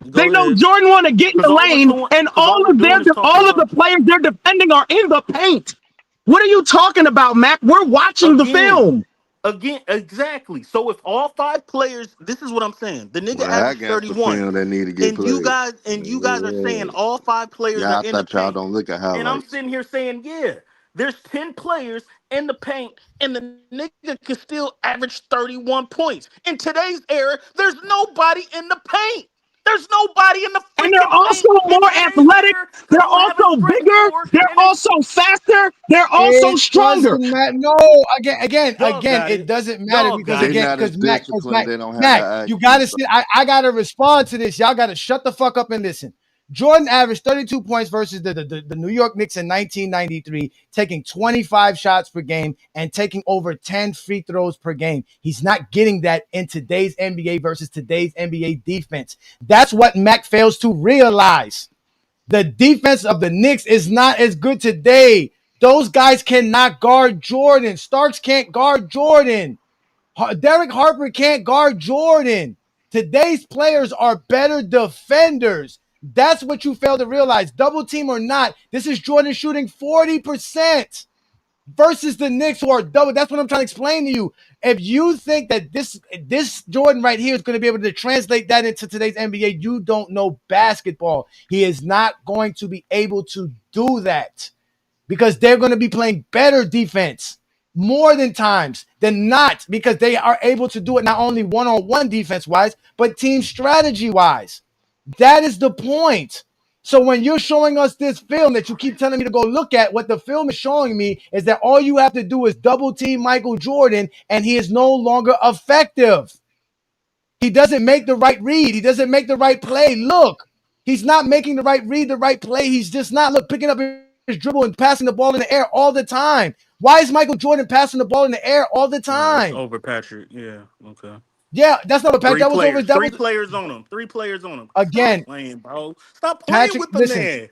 They Go know ahead. Jordan want to get in Because the lane, and all of them, is talking all of the about players they're defending are in the paint. What are you talking about, Mac? We're watching the film. Again, exactly. So if all 5 players, this is what I'm saying. The nigga Well, I averaged got the 31. film that need to get And you played. guys are saying all 5 players are Yeah, I in the thought y'all paint. don't look at And I'm highlights. sitting here saying, yeah, there's 10 players in the paint, and the nigga can still average 31 points. In today's era, there's nobody in the paint. There's nobody in the And they're freaking paint also in more today's athletic. era They're that will have a also stretch bigger. 4 They're and also faster. They're also It stronger. doesn't matter. No, again, Dog got it it. doesn't matter Dog because got They it. not as Mac, disciplined. They don't have the Mac, you IQ. gotta see. I gotta respond to this. Y'all gotta shut the fuck up and listen. Jordan averaged 32 points versus the New York Knicks in 1993, taking 25 shots per game and taking over 10 free throws per game. He's not getting that in today's NBA versus today's NBA defense. That's what Mac fails to realize. The defense of the Knicks is not as good today. Those guys cannot guard Jordan. Starks can't guard Jordan. Derek Harper can't guard Jordan. Today's players are better defenders. That's what you fail to realize. Double team or not, this is Jordan shooting 40% versus the Knicks who are double. That's what I'm trying to explain to you. If you think that this Jordan right here is going to be able to translate that into today's NBA, you don't know basketball. He is not going to be able to do that because they're going to be playing better defense more than times than not because they are able to do it not only one-on-one defense-wise, but team strategy-wise. That is the point. So when you're showing us this film that you keep telling me to go look at, what the film is showing me is that all you have to do is double team Michael Jordan, and he is no longer effective. He doesn't make the right read. He doesn't make the right play. Look, he's not making the right read, the right play. He's just not picking up his dribble and passing the ball in the air all the time. Why is Michael Jordan passing the ball in the air all the time? Over Patrick. Yeah. Okay. Yeah, that's not what Patrick. That was over. That Three was players on him. 3 players on him. again. Stop playing, bro. Stop playing Patrick, with the listen. man.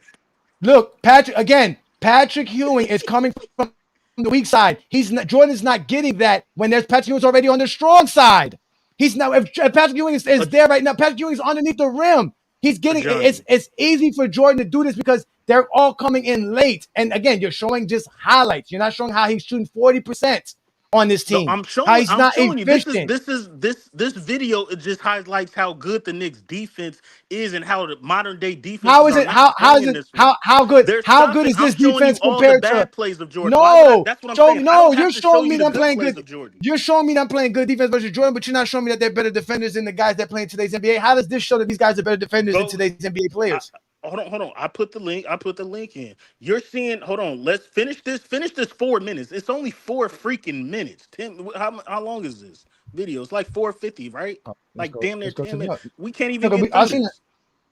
Look, Patrick again. Patrick Ewing is coming from the weak side. Jordan's not getting that when there's Patrick Ewing's already on the strong side. He's now if Patrick Ewing is there right now. Patrick Ewing's underneath the rim. He's getting it's easy for Jordan to do this because they're all coming in late. And again, you're showing just highlights. You're not showing how he's shooting 40% on this team. No, I'm showing. How he's I'm not showing efficient. you. This video. It just highlights how good the Knicks defense is and how the modern day defense. How is it? How good? How good is this defense compared to bad plays of Jordan? No, that's what I'm saying. No, you're showing me the them playing plays good. Of Jordan. You're showing me them playing good defense versus Jordan, but you're not showing me that they're better defenders than the guys that play in today's NBA. How does this show that these guys are better defenders than today's NBA players? Hold on. I put the link in. You're seeing. Hold on. Let's finish this. Finish this 4 minutes. It's only 4 freaking minutes. 10. How long is this video? It's like 4:50, right? Damn near 10 minutes. We can't even get through this.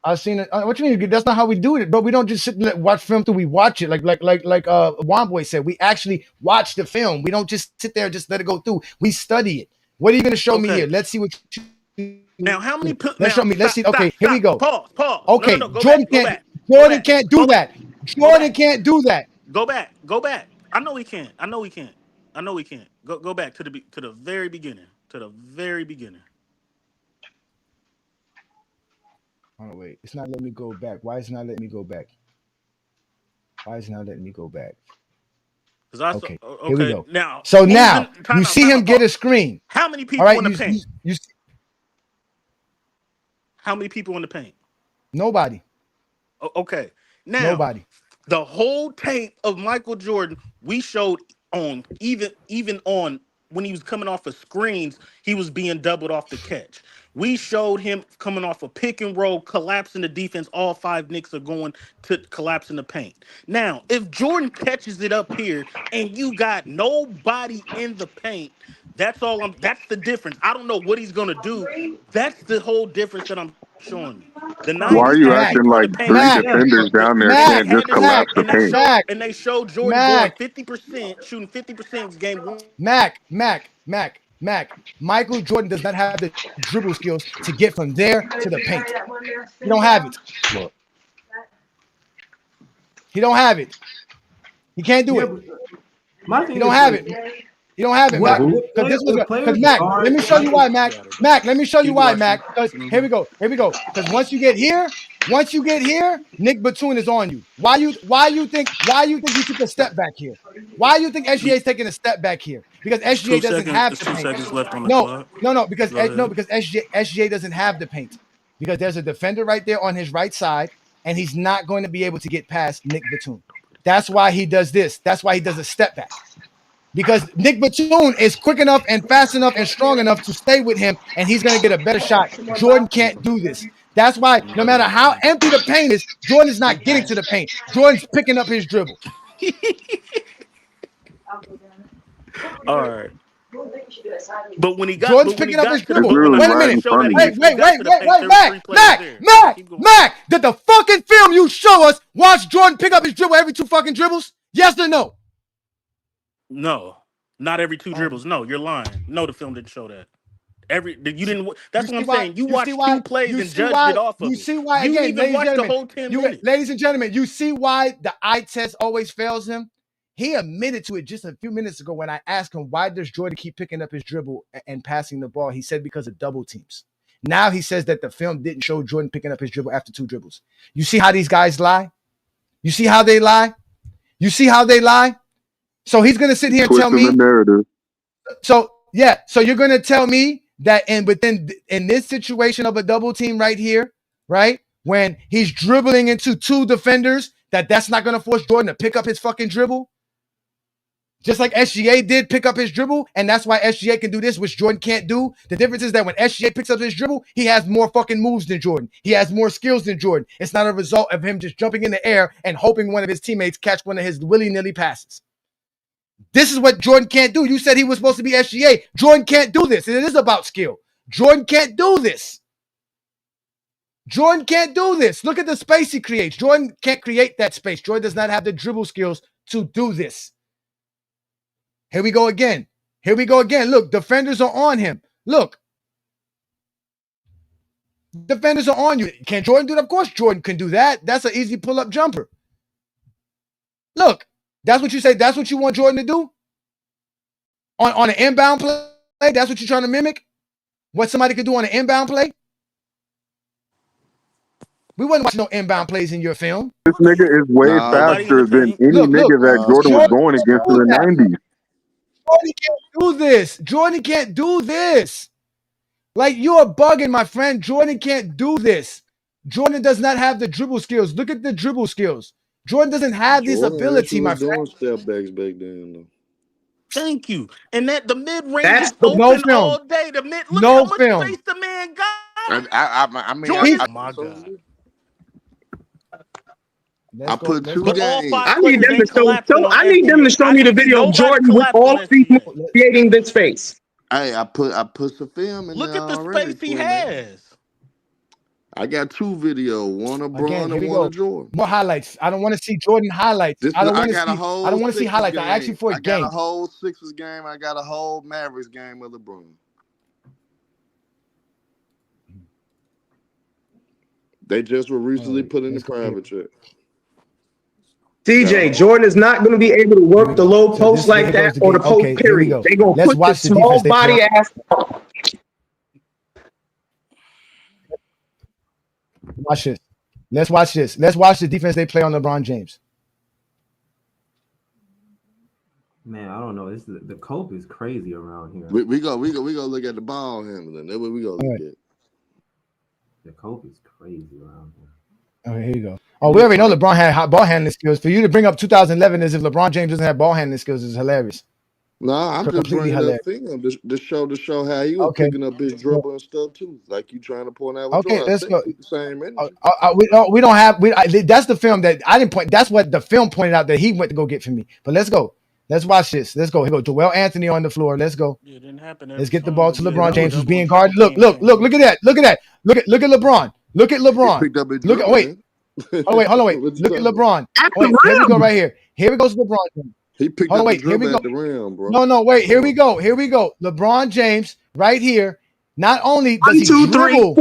I've seen it. What you mean? That's not how we do it, but we don't just sit and watch film till we watch it. Like Womboy said, we actually watch the film. We don't just sit there and just let it go through. We study it. What are you going to show me here? Let's see what. Now, how many? Show me. Let's see. Okay, here we go. Pause. Okay, no, Jordan can't. Jordan can't do that. Jordan can't do that. Go back. I know he can't. Go back to the very beginning. Oh wait, it's not letting me go back. Why is it not letting me go back? Okay, here we go. Now, so now you see him get a screen. How many people in the paint? How many people in the paint? Nobody. Okay. Now, nobody. The whole tape of Michael Jordan we showed on even on when he was coming off of screens, he was being doubled off the catch. We showed him coming off a pick and roll, collapsing the defense. All 5 Knicks are going to collapse in the paint. Now, if Jordan catches it up here and you got nobody in the paint, that's the difference. I don't know what he's gonna do. That's the whole difference that I'm showing you. The 90s, why are you acting like 3 defenders down there can't just collapse the paint? And they showed Jordan going 50%, shooting 50% game 1. Mac. Michael Jordan does not have the dribble skills to get from there to the paint. He don't have it. He don't have it. He can't do it. He don't have it. You don't have it, Mac. Because Mac, let me show you why, Mac. Let me show you why, Mac. Because here we go. Because once you get here, Nick Batum is on you. Why you think you took a step back here? Why you think SGA is taking a step back here? Because SGA doesn't have the paint. 2 seconds left on the clock. No, because SGA doesn't have the paint. Because there's a defender right there on his right side, and he's not going to be able to get past Nick Batum. That's why he does this. That's why he does a step back. Because Nick Batum is quick enough and fast enough and strong enough to stay with him, and he's going to get a better shot. Jordan can't do this. That's why no matter how empty the paint is, Jordan is not getting to the paint. Jordan's picking up his dribble. All right. But when he got Jordan's picking up his dribble. Really Wait a minute. Wait, Mac. Did the fucking film you show us watch Jordan pick up his dribble every 2 fucking dribbles? Yes or no? No, not every 2 dribbles. No, you're lying. No, the film didn't show that. You didn't. That's what I'm saying. You watched 2 plays and judged it off of it. You see why? You again, even watched the whole 10 minutes. Ladies and gentlemen, you see why the eye test always fails him? He admitted to it just a few minutes ago when I asked him, why does Jordan keep picking up his dribble and passing the ball? He said because of double teams. Now he says that the film didn't show Jordan picking up his dribble after 2 dribbles. You see how these guys lie? You see how they lie? So he's going to sit here and tell me. So you're going to tell me that in this situation of a double team right here, right? When he's dribbling into 2 defenders, that's not going to force Jordan to pick up his fucking dribble. Just like SGA did pick up his dribble, and that's why SGA can do this, which Jordan can't do. The difference is that when SGA picks up his dribble, he has more fucking moves than Jordan. He has more skills than Jordan. It's not a result of him just jumping in the air and hoping one of his teammates catch one of his willy-nilly passes. This is what Jordan can't do. You said he was supposed to be SGA. Jordan can't do this. It is about skill. Jordan can't do this. Jordan can't do this. Look at the space he creates. Jordan can't create that space. Jordan does not have the dribble skills to do this. Here we go again. Here we go again. Look, defenders are on him. Look. Defenders are on you. Can Jordan do that? Of course Jordan can do that. That's an easy pull-up jumper. Look, that's what you say. That's what you want Jordan to do? On an inbound play? That's what you're trying to mimic? What somebody could do on an inbound play? We wasn't watching no inbound plays in your film. This nigga is way faster than any nigga that Jordan was going against in the 90s. Jordan can't do this. Jordan can't do this. Like, you are bugging, my friend. Jordan can't do this. Jordan does not have the dribble skills. Look at the dribble skills. Jordan doesn't have this ability, my friend. Step backs back then, though. Thank you. And that the mid range That's is open no film. all day. The mid, look No how much film. space the man got. I mean, Jordan, I oh my God. I put two But all games. five I need players them ain't to show. collapsing on I need them to SGA. show I me the didn't see video of nobody Jordan with collapse all on feet SGA. creating this space. Hey, I put some film in Look there at the already. space he Twin man. has. I got two videos, one of Bron Again, here and we one go. of Jordan. More highlights. I don't want to see Jordan highlights. I don't want to see. I don't want to see highlights. I asked you for a I got game. a whole Sixers game. I got a whole Mavericks game of LeBron. They just were recently put in the private chat. DJ, Jordan is not going to be able to work the low post like that or the post Okay, here we period. go. They're going to Let's put watch the the small defense they body play. ass. Watch this. Let's watch this. Let's watch the defense they play on LeBron James. Man, I don't know. The cope is crazy around here. We go look at the ball handling. That's what we go look at. The cope is crazy around here. Okay, here you go. Oh, we already know LeBron had hot ball handling skills. For you to bring up 2011 as if LeBron James doesn't have ball handling skills is hilarious. No, I'm just bringing up film to show how he was picking up his dribble and stuff too. Like you trying to point out. Okay, let's go. The same energy. We don't have. That's the film that I didn't point. That's what the film pointed out that he went to go get for me. But let's go. Let's watch this. Let's go. Here go Joel Anthony on the floor. Let's go. It didn't happen. Let's get the ball to LeBron James, who's being guarded. Look at that. Look at LeBron. Look at LeBron. Look at wait. Oh wait, hold on, wait. Look at LeBron. Wait, here we go right here. Here we go to LeBron. He picked up the dribble at the rim, bro. No, wait. Here we go. LeBron James right here. Not only does he dribble,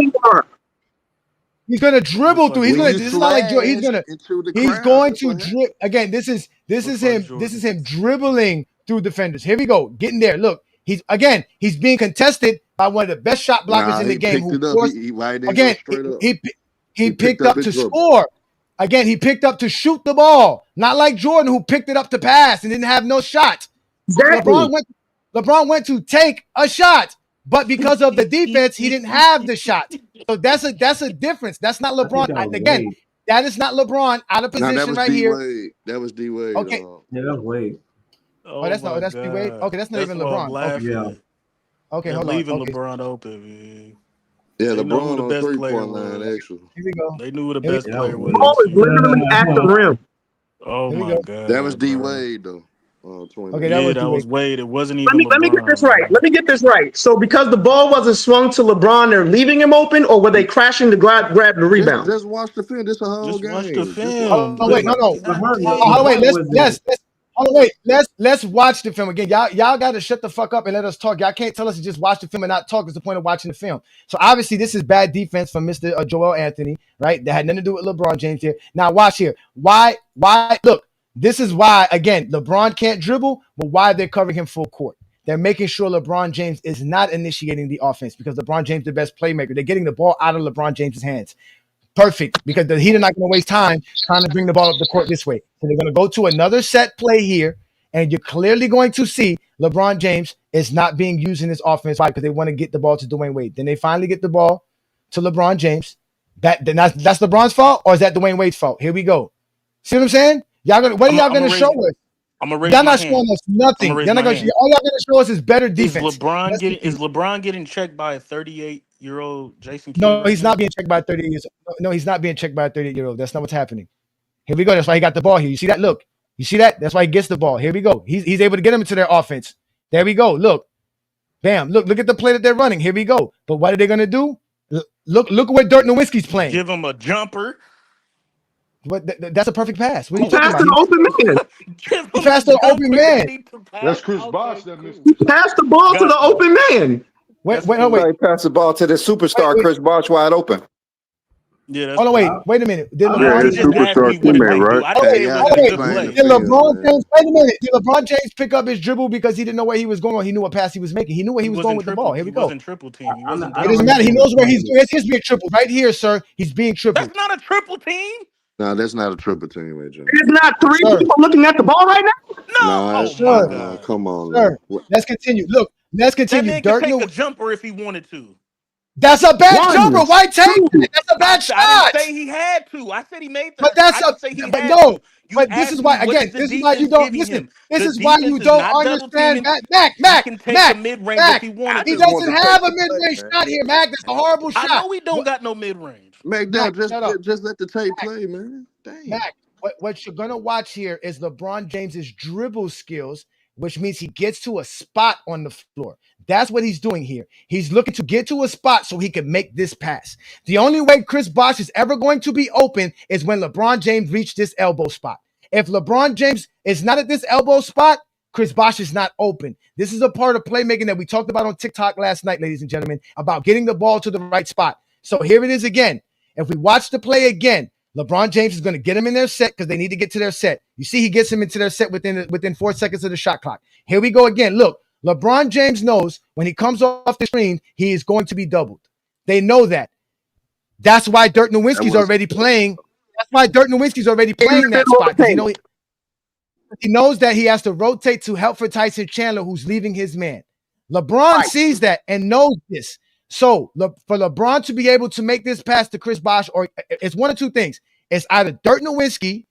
he's gonna dribble through. He's gonna. This is not like he's gonna. He's going to dribble again. This is him. This is him dribbling through defenders. Here we go. Getting there. Look. He's being contested by one of the best shot blockers in the game. He picked up to score. Again, he picked up to shoot the ball. Not like Jordan, who picked it up to pass and didn't have no shot. Exactly. LeBron went to take a shot, but because of the defense, he didn't have the shot. So that's a difference. That's not LeBron. Again, that is not LeBron out of position right here. That was D Wade. Okay. Yeah, that's Wade. That's D Wade. Okay, that's not even LeBron. Okay, okay, hold on. Leaving LeBron open, man. Yeah, LeBron on the 3-point line, actually. Here we go. They knew who the best player was. Ball is literally at the rim. Oh my God. That was D Wade though. Okay, that was Wade. It wasn't even. Let me get this right. Let me get this right. So because the ball wasn't swung to LeBron, they're leaving him open, or were they crashing to grab the rebound? Just watch the film. This a whole game. Watch the film. Oh wait, no. Let's watch the film again. Y'all got to shut the fuck up and let us talk. Y'all can't tell us to just watch the film and not talk. It's the point of watching the film. So obviously this is bad defense from Mr. Joel Anthony, right? That had nothing to do with LeBron James here. Now watch here. Why? Look, this is why, again, LeBron can't dribble, but why they're covering him full court. They're making sure LeBron James is not initiating the offense because LeBron James is the best playmaker. They're getting the ball out of LeBron James's hands. Perfect, because the Heat are not going to waste time trying to bring the ball up the court this way. So they're going to go to another set play here, and you're clearly going to see LeBron James is not being used in this offense because they want to get the ball to Dwayne Wade. Then they finally get the ball to LeBron James. That's LeBron's fault, or is that Dwayne Wade's fault? Here we go. See what I'm saying? What are y'all going to show us? I'm gonna raise Y'all my not hand. showing us I'm nothing. gonna raise Y'all not my gonna. hand. All y'all gonna show us is better defense. Is LeBron Let's getting see. checked by a 38-year-old Jason Kidd No, right he's now? not being checked by a 30 years. No, he's not being checked by a 38-year-old. That's not what's happening. Here we go. That's why he got the ball here. You see that? Look. You see that? That's why he gets the ball. Here we go. He's able to get them into their offense. There we go. Look. Bam. Look at the play that they're running. Here we go. But what are they gonna do? Look at where Dirk Nowitzki's playing. Give him a jumper. What? That's a perfect pass. What are you He talking passed about? an open man. He passed an open man. That's Chris Bosh that missed. He passed the ball to the open man. Wait. He passed the ball to the superstar, Chris Bosh, wide open. Yeah, that's Hold on, wait a minute. Did Yeah, LeBron his James superstar teammate, right? I didn't say it wasn't a good play. Did LeBron James? Wait a minute. Did LeBron James pick up his dribble because he didn't know where he was going, or he knew what pass he was making? He knew where he was going with the ball. Here we He go. wasn't triple team. He wasn't. It doesn't matter. He knows where he's being tripled right here, sir. He's being tripled. That's not a triple team. No, that's not a triple team, AJ. It's not three people looking at the ball right now. No, Sir. come on, Sir, man. let's continue. Look, let's continue. That man can take a jumper if he wanted to. That's a bad jumper. Why take it? That's a bad shot. I didn't say he had to. I said he made that. But that's I didn't say he but had no. to. You But this is asked why, me, what again, is the this is why you defense don't giving listen. him? This The is why you defense is don't not double understand. teaming. Mac, He can take a mid-range if he wanted He to. doesn't have a mid-range shot here, Mac. That's a horrible shot. I know he don't got no mid-range. McDowell, just let the tape play, man. Dang. Mac, what you're gonna watch here is LeBron James's dribble skills, which means he gets to a spot on the floor. That's what he's doing here. He's looking to get to a spot so he can make this pass. The only way Chris Bosh is ever going to be open is when LeBron James reached this elbow spot. If LeBron James is not at this elbow spot, Chris Bosh is not open. This is a part of playmaking that we talked about on TikTok last night, ladies and gentlemen, about getting the ball to the right spot. So here it is again. If we watch the play again, LeBron James is going to get him in their set because they need to get to their set. You see, he gets him into their set within 4 seconds of the shot clock. Here we go again. Look, LeBron James knows when he comes off the screen, he is going to be doubled. They know that. That's why Dirk Nowitzki's already playing. That's why Dirk Nowitzki's already playing that spot. Because he knows that he has to rotate to help for Tyson Chandler, who's leaving his man. LeBron sees that and knows this. So for LeBron to be able to make this pass to Chris Bosh, or it's one of two things. It's either Dirk Nowitzki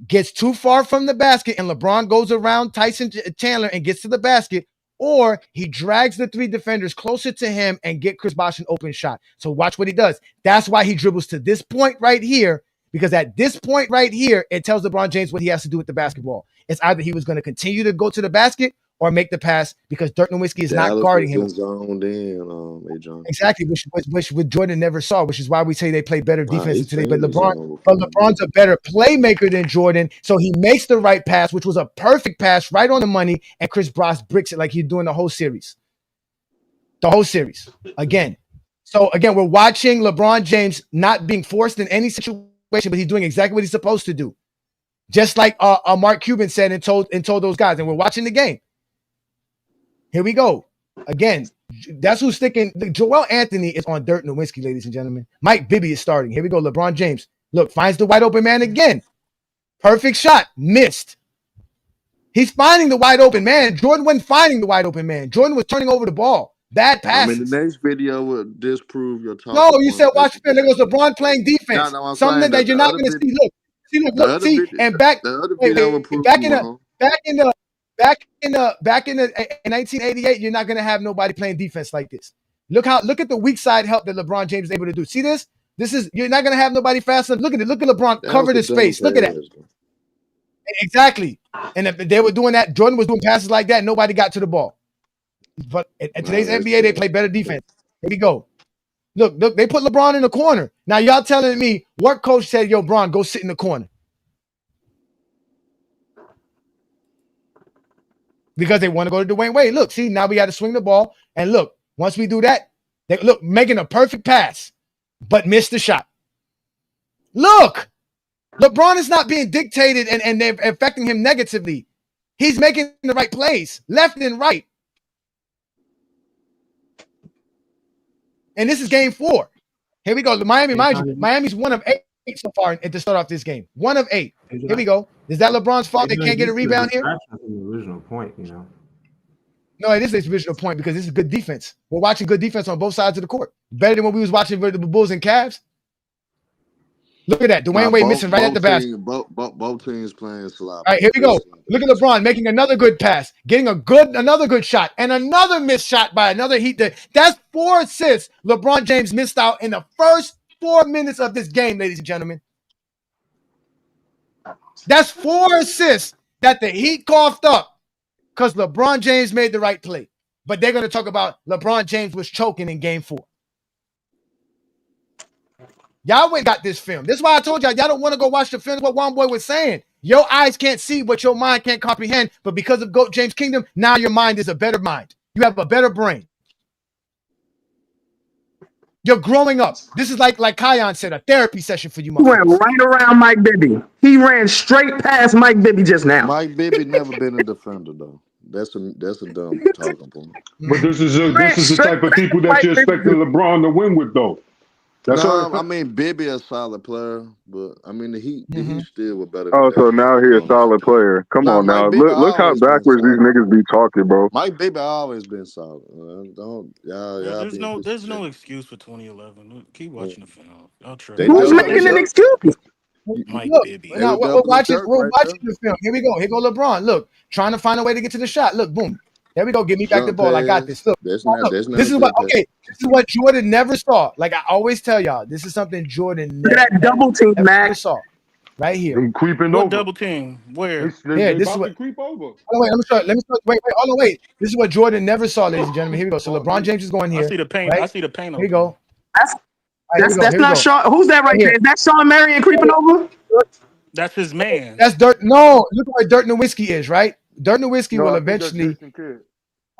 gets too far from the basket and LeBron goes around Tyson Chandler and gets to the basket, or he drags the three defenders closer to him and get Chris Bosh an open shot. So watch what he does. That's why he dribbles to this point right here, because at this point right here, it tells LeBron James what he has to do with the basketball. It's either he was going to continue to go to the basket or make the pass because Dirk Nowitzki is not guarding him. Zoned in, exactly, which Jordan never saw, which is why we say they play better defense today. But LeBron's a better playmaker than Jordan, so he makes the right pass, which was a perfect pass, right on the money, and Chris Bosh bricks it like he's doing the whole series. The whole series again. So again, we're watching LeBron James not being forced in any situation, but he's doing exactly what he's supposed to do, just like Mark Cuban said and told those guys. And we're watching the game. Here we go. Again, that's who's sticking. Joel Anthony is on Dirk Nowitzki, ladies and gentlemen. Mike Bibby is starting. Here we go. LeBron James. Look, finds the wide open man again. Perfect shot. Missed. He's finding the wide open man. Jordan wasn't finding the wide open man. Jordan was turning over the ball. Bad passes. the next video will disprove your talk. No, you said watch film. There goes LeBron playing defense. Something that you're not going to see. Look. See. And back in 1988, you're not going to have nobody playing defense like this. Look at the weak side help that LeBron James is able to do. See this? You're not going to have nobody fast enough. Look at it. Look at LeBron covered his space. Look at that. Exactly. And if they were doing that, Jordan was doing passes like that. Nobody got to the ball. But in today's NBA, they play better defense. Here we go. Look, they put LeBron in the corner. Now y'all telling me what coach said, yo, Bron, go sit in the corner? Because they want to go to Dwayne Wade. Look, see, now we got to swing the ball. And look, once we do that, making a perfect pass, but missed the shot. Look, LeBron is not being dictated and they're affecting him negatively. He's making the right plays, left and right. And this is game 4. Here we go. Miami's 1 of 8 so far to start off this game. 1 of 8. Here we go. Is that LeBron's fault they can't get a rebound here? The original point, No, it is the original point because this is good defense. We're watching good defense on both sides of the court. Better than when we was watching the Bulls and Cavs. Look at that. Dwayne Wade missing right at the basket. Both teams playing sloppy. All right, here we go. Look at LeBron making another good pass, getting another good shot, and another missed shot by another Heat. That's 4 assists LeBron James missed out in the first 4 minutes of this game, ladies and gentlemen. That's 4 assists that the Heat coughed up because LeBron James made the right play. But they're going to talk about LeBron James was choking in game 4. Y'all went got this film. This is why I told y'all don't want to go watch the film. What one boy was saying. Your eyes can't see what your mind can't comprehend. But because of GOAT James Kingdom, now your mind is a better mind. You have a better brain. You're growing up. This is like Kion said, a therapy session for you. He went right around Mike Bibby. He ran straight past Mike Bibby just now. Mike Bibby never been a defender though. That's a dumb talking point. But this is the type of people that you expected LeBron to win with, though. I mean, Bibby a solid player, but I mean the Heat still were better. Oh, so now he's a solid player. Come on now. Look how backwards these niggas be talking, bro. Mike Bibby always been solid. There's no excuse for 2011. Keep watching the film. Y'all Who's making an excuse? Mike Bibby. Now, we're watching the film. Here we go. Here go LeBron. Look, trying to find a way to get to the shot. Look, boom. There we go. Give me back the ball. I got this. Look, this is what Jordan never saw. Like I always tell y'all, this is something Jordan never double team saw. Right here. Them creeping what over. Double team? Where? This is what creep over. Oh, wait, let me start. Wait. Hold on, wait. This is what Jordan never saw, ladies and gentlemen. Here we go. So LeBron James is going here. I see the paint. Right? I see the paint. Here we go. That's not Sean. Who's that right there? Is that Sean Marion creeping over? That's his man. That's Dirk. No, look where Dirk Nowitzki is, right? Dirk Nowitzki will eventually.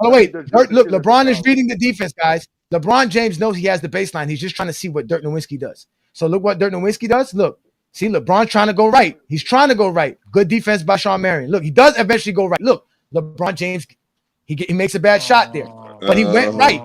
Oh, wait. Look, LeBron is reading the defense, guys. LeBron James knows he has the baseline. He's just trying to see what Dirk Nowitzki does. So look what Dirk Nowitzki does. Look. See, LeBron trying to go right. He's trying to go right. Good defense by Sean Marion. Look, he does eventually go right. Look, LeBron James, he makes a bad shot there. But he went right.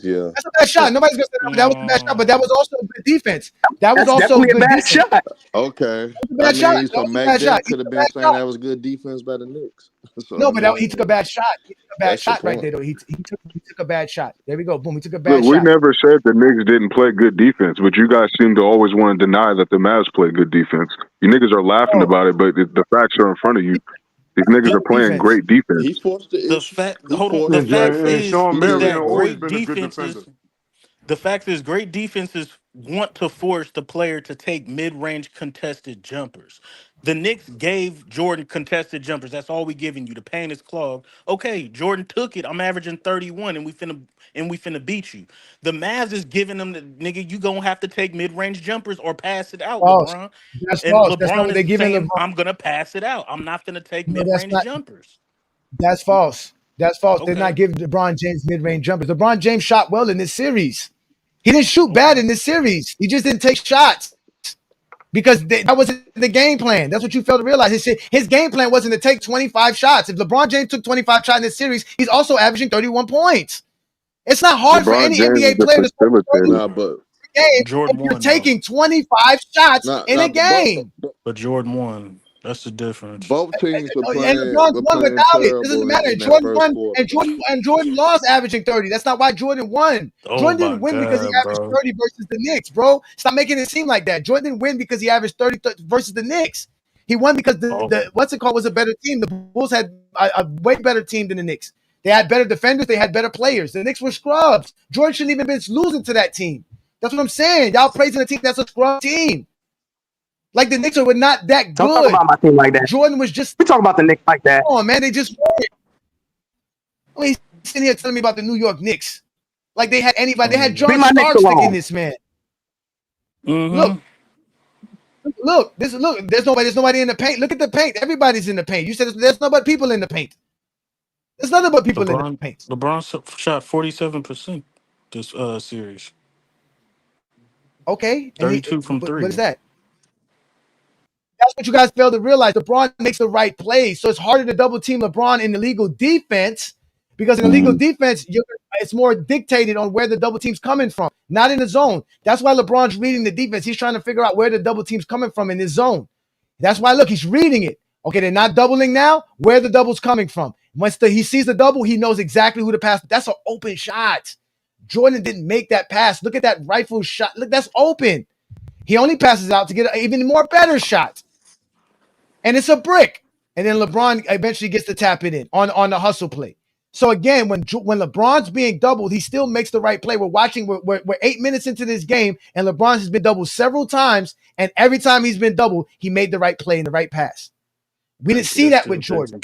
Yeah. That's a bad shot. Nobody's going to say that was a bad shot, but that was also a good defense. That was also a good bad shot. Okay. Bad shot. So Mac Dent could have been saying that was good defense by the Knicks. So, no, but he took a bad shot. He took a bad shot right there, though. He took a bad shot. There we go. Boom. He took a bad shot. We never said the Knicks didn't play good defense, but you guys seem to always want to deny that the Mavs play good defense. You niggas are laughing about it, but the facts are in front of you. These niggas are playing great defense. The fact is that great defenses. The fact is, great defenses want to force the player to take mid-range contested jumpers. The Knicks gave Jordan contested jumpers. That's all we giving you. The paint is clogged. Okay, Jordan took it. I'm averaging 31, and we finna beat you. The Mavs is giving them the nigga. You gonna have to take mid-range jumpers or pass it out, LeBron. That's and false. LeBron That's not what they're giving saying, LeBron. I'm gonna pass it out. I'm not gonna take No, mid-range jumpers. That's false. That's false. Okay. They're not giving LeBron James mid-range jumpers. LeBron James shot well in this series. He didn't shoot bad in this series. He just didn't take shots because that wasn't the game plan. That's what you failed to realize. His game plan wasn't to take 25 shots. If LeBron James took 25 shots in this series, he's also averaging 31 points. It's not hard for any NBA player to score 30 game Jordan if you're won, taking 25 shots in a game. But Jordan won. That's the difference. Both teams were And playing. LeBron won without it. It doesn't matter. In that Jordan first won, quarter. and Jordan lost averaging 30. That's not why Jordan won. Oh Jordan didn't my win because he God, averaged bro. 30 versus the Knicks, bro. Stop making it seem like that. Jordan didn't win because he averaged 30 versus the Knicks. He won because the what's it called was a better team. The Bulls had a way better team than the Knicks. They had better defenders. They had better players. The Knicks were scrubs. Jordan shouldn't even been losing to that team. That's what I'm saying. Y'all praising a team that's a scrub team. Like the Knicks were not that good. Don't talk about my team like that. Jordan was just. We talk about the Knicks like that. Come on, man. They just won. I mean, he's sitting here telling me about the New York Knicks. Like they had anybody. They had John Starks sticking this man. Mm-hmm. Look. There's nobody in the paint. Look at the paint. Everybody's in the paint. You said there's no but people in the paint. There's nothing but people in the paint. LeBron shot 47% this series. Okay. 32 from 3. What is that? That's what you guys fail to realize. LeBron makes the right plays. So it's harder to double team LeBron in the legal defense because in the legal defense, it's more dictated on where the double team's coming from, not in the zone. That's why LeBron's reading the defense. He's trying to figure out where the double team's coming from in his zone. That's why, look, he's reading it. Okay, they're not doubling now. Where the double's coming from. Once he sees the double, he knows exactly who to pass. That's an open shot. Jordan didn't make that pass. Look at that rifle shot. Look, that's open. He only passes out to get an even more better shot. And it's a brick. And then LeBron eventually gets to tap it in on the hustle play. So again, when LeBron's being doubled, he still makes the right play. We're 8 minutes into this game, and LeBron has been doubled several times, and every time he's been doubled, he made the right play and the right pass. We didn't see that with Jordan.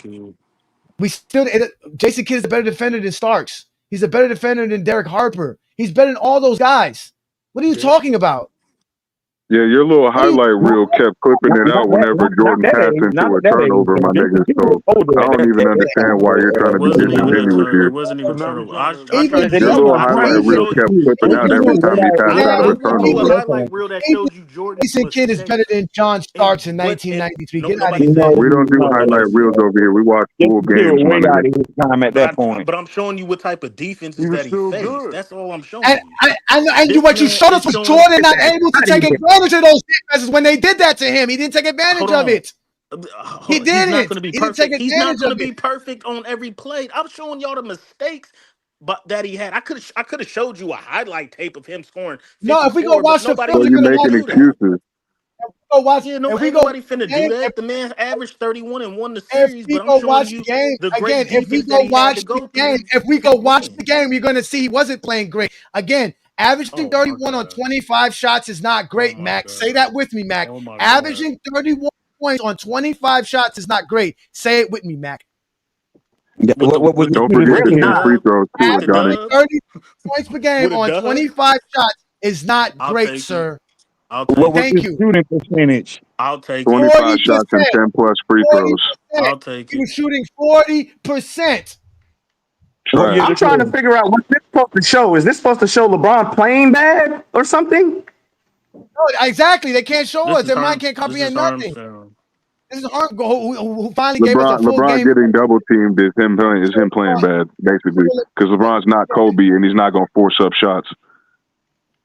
Jason Kidd is a better defender than Starks. He's a better defender than Derek Harper. He's better than all those guys. What are you talking about? Yeah, your little highlight reel kept clipping it out whenever Jordan passed into a turnover, my nigga. So I don't even understand why you're trying to be disingenuous here. It wasn't even turnover. Your little highlight reel kept clipping out every time he passed into a turnover. Highlight reel that showed you Jordan. Jason Kidd is better than John Starks in 1993. Get out of here. We don't do highlight reels over here. We watch full games, my nigga. At that point. But I'm showing you what type of defenses that he faced. That's all I'm showing you. And what you showed us was Jordan not able to take advantage of those defenses when they did that to him. He didn't take advantage of it. He didn't. He's not going to be perfect. He's not going to be perfect on every play. I'm showing y'all the mistakes that he had. I could have showed you a highlight tape of him scoring. No, if we go watch the film, you're making excuses. Nobody finna do that. The man averaged 31 and won the series. But I'm showing you the great if we go watch the game, you're gonna see he wasn't playing great. Again, averaging 31 on 25 shots is not great, Mac. Say that with me, Mac. Averaging 31 points on 25 shots is not great. Say it with me, Mac. Don't forget to shoot free throws too, Johnny. 30 points per game on 25 shots is not great, sir. Thank you. Shooting percentage? I'll take 25 shots and 10 plus free throws. I'll take it. He was shooting 40%. I'm trying to figure out what this supposed to show. Is this supposed to show LeBron playing bad or something? No, exactly. They can't show us. Their mind can't comprehend nothing. This is Arm who finally gave us a full LeBron game. getting double teamed is him playing bad, basically, because LeBron's not Kobe and he's not going to force up shots.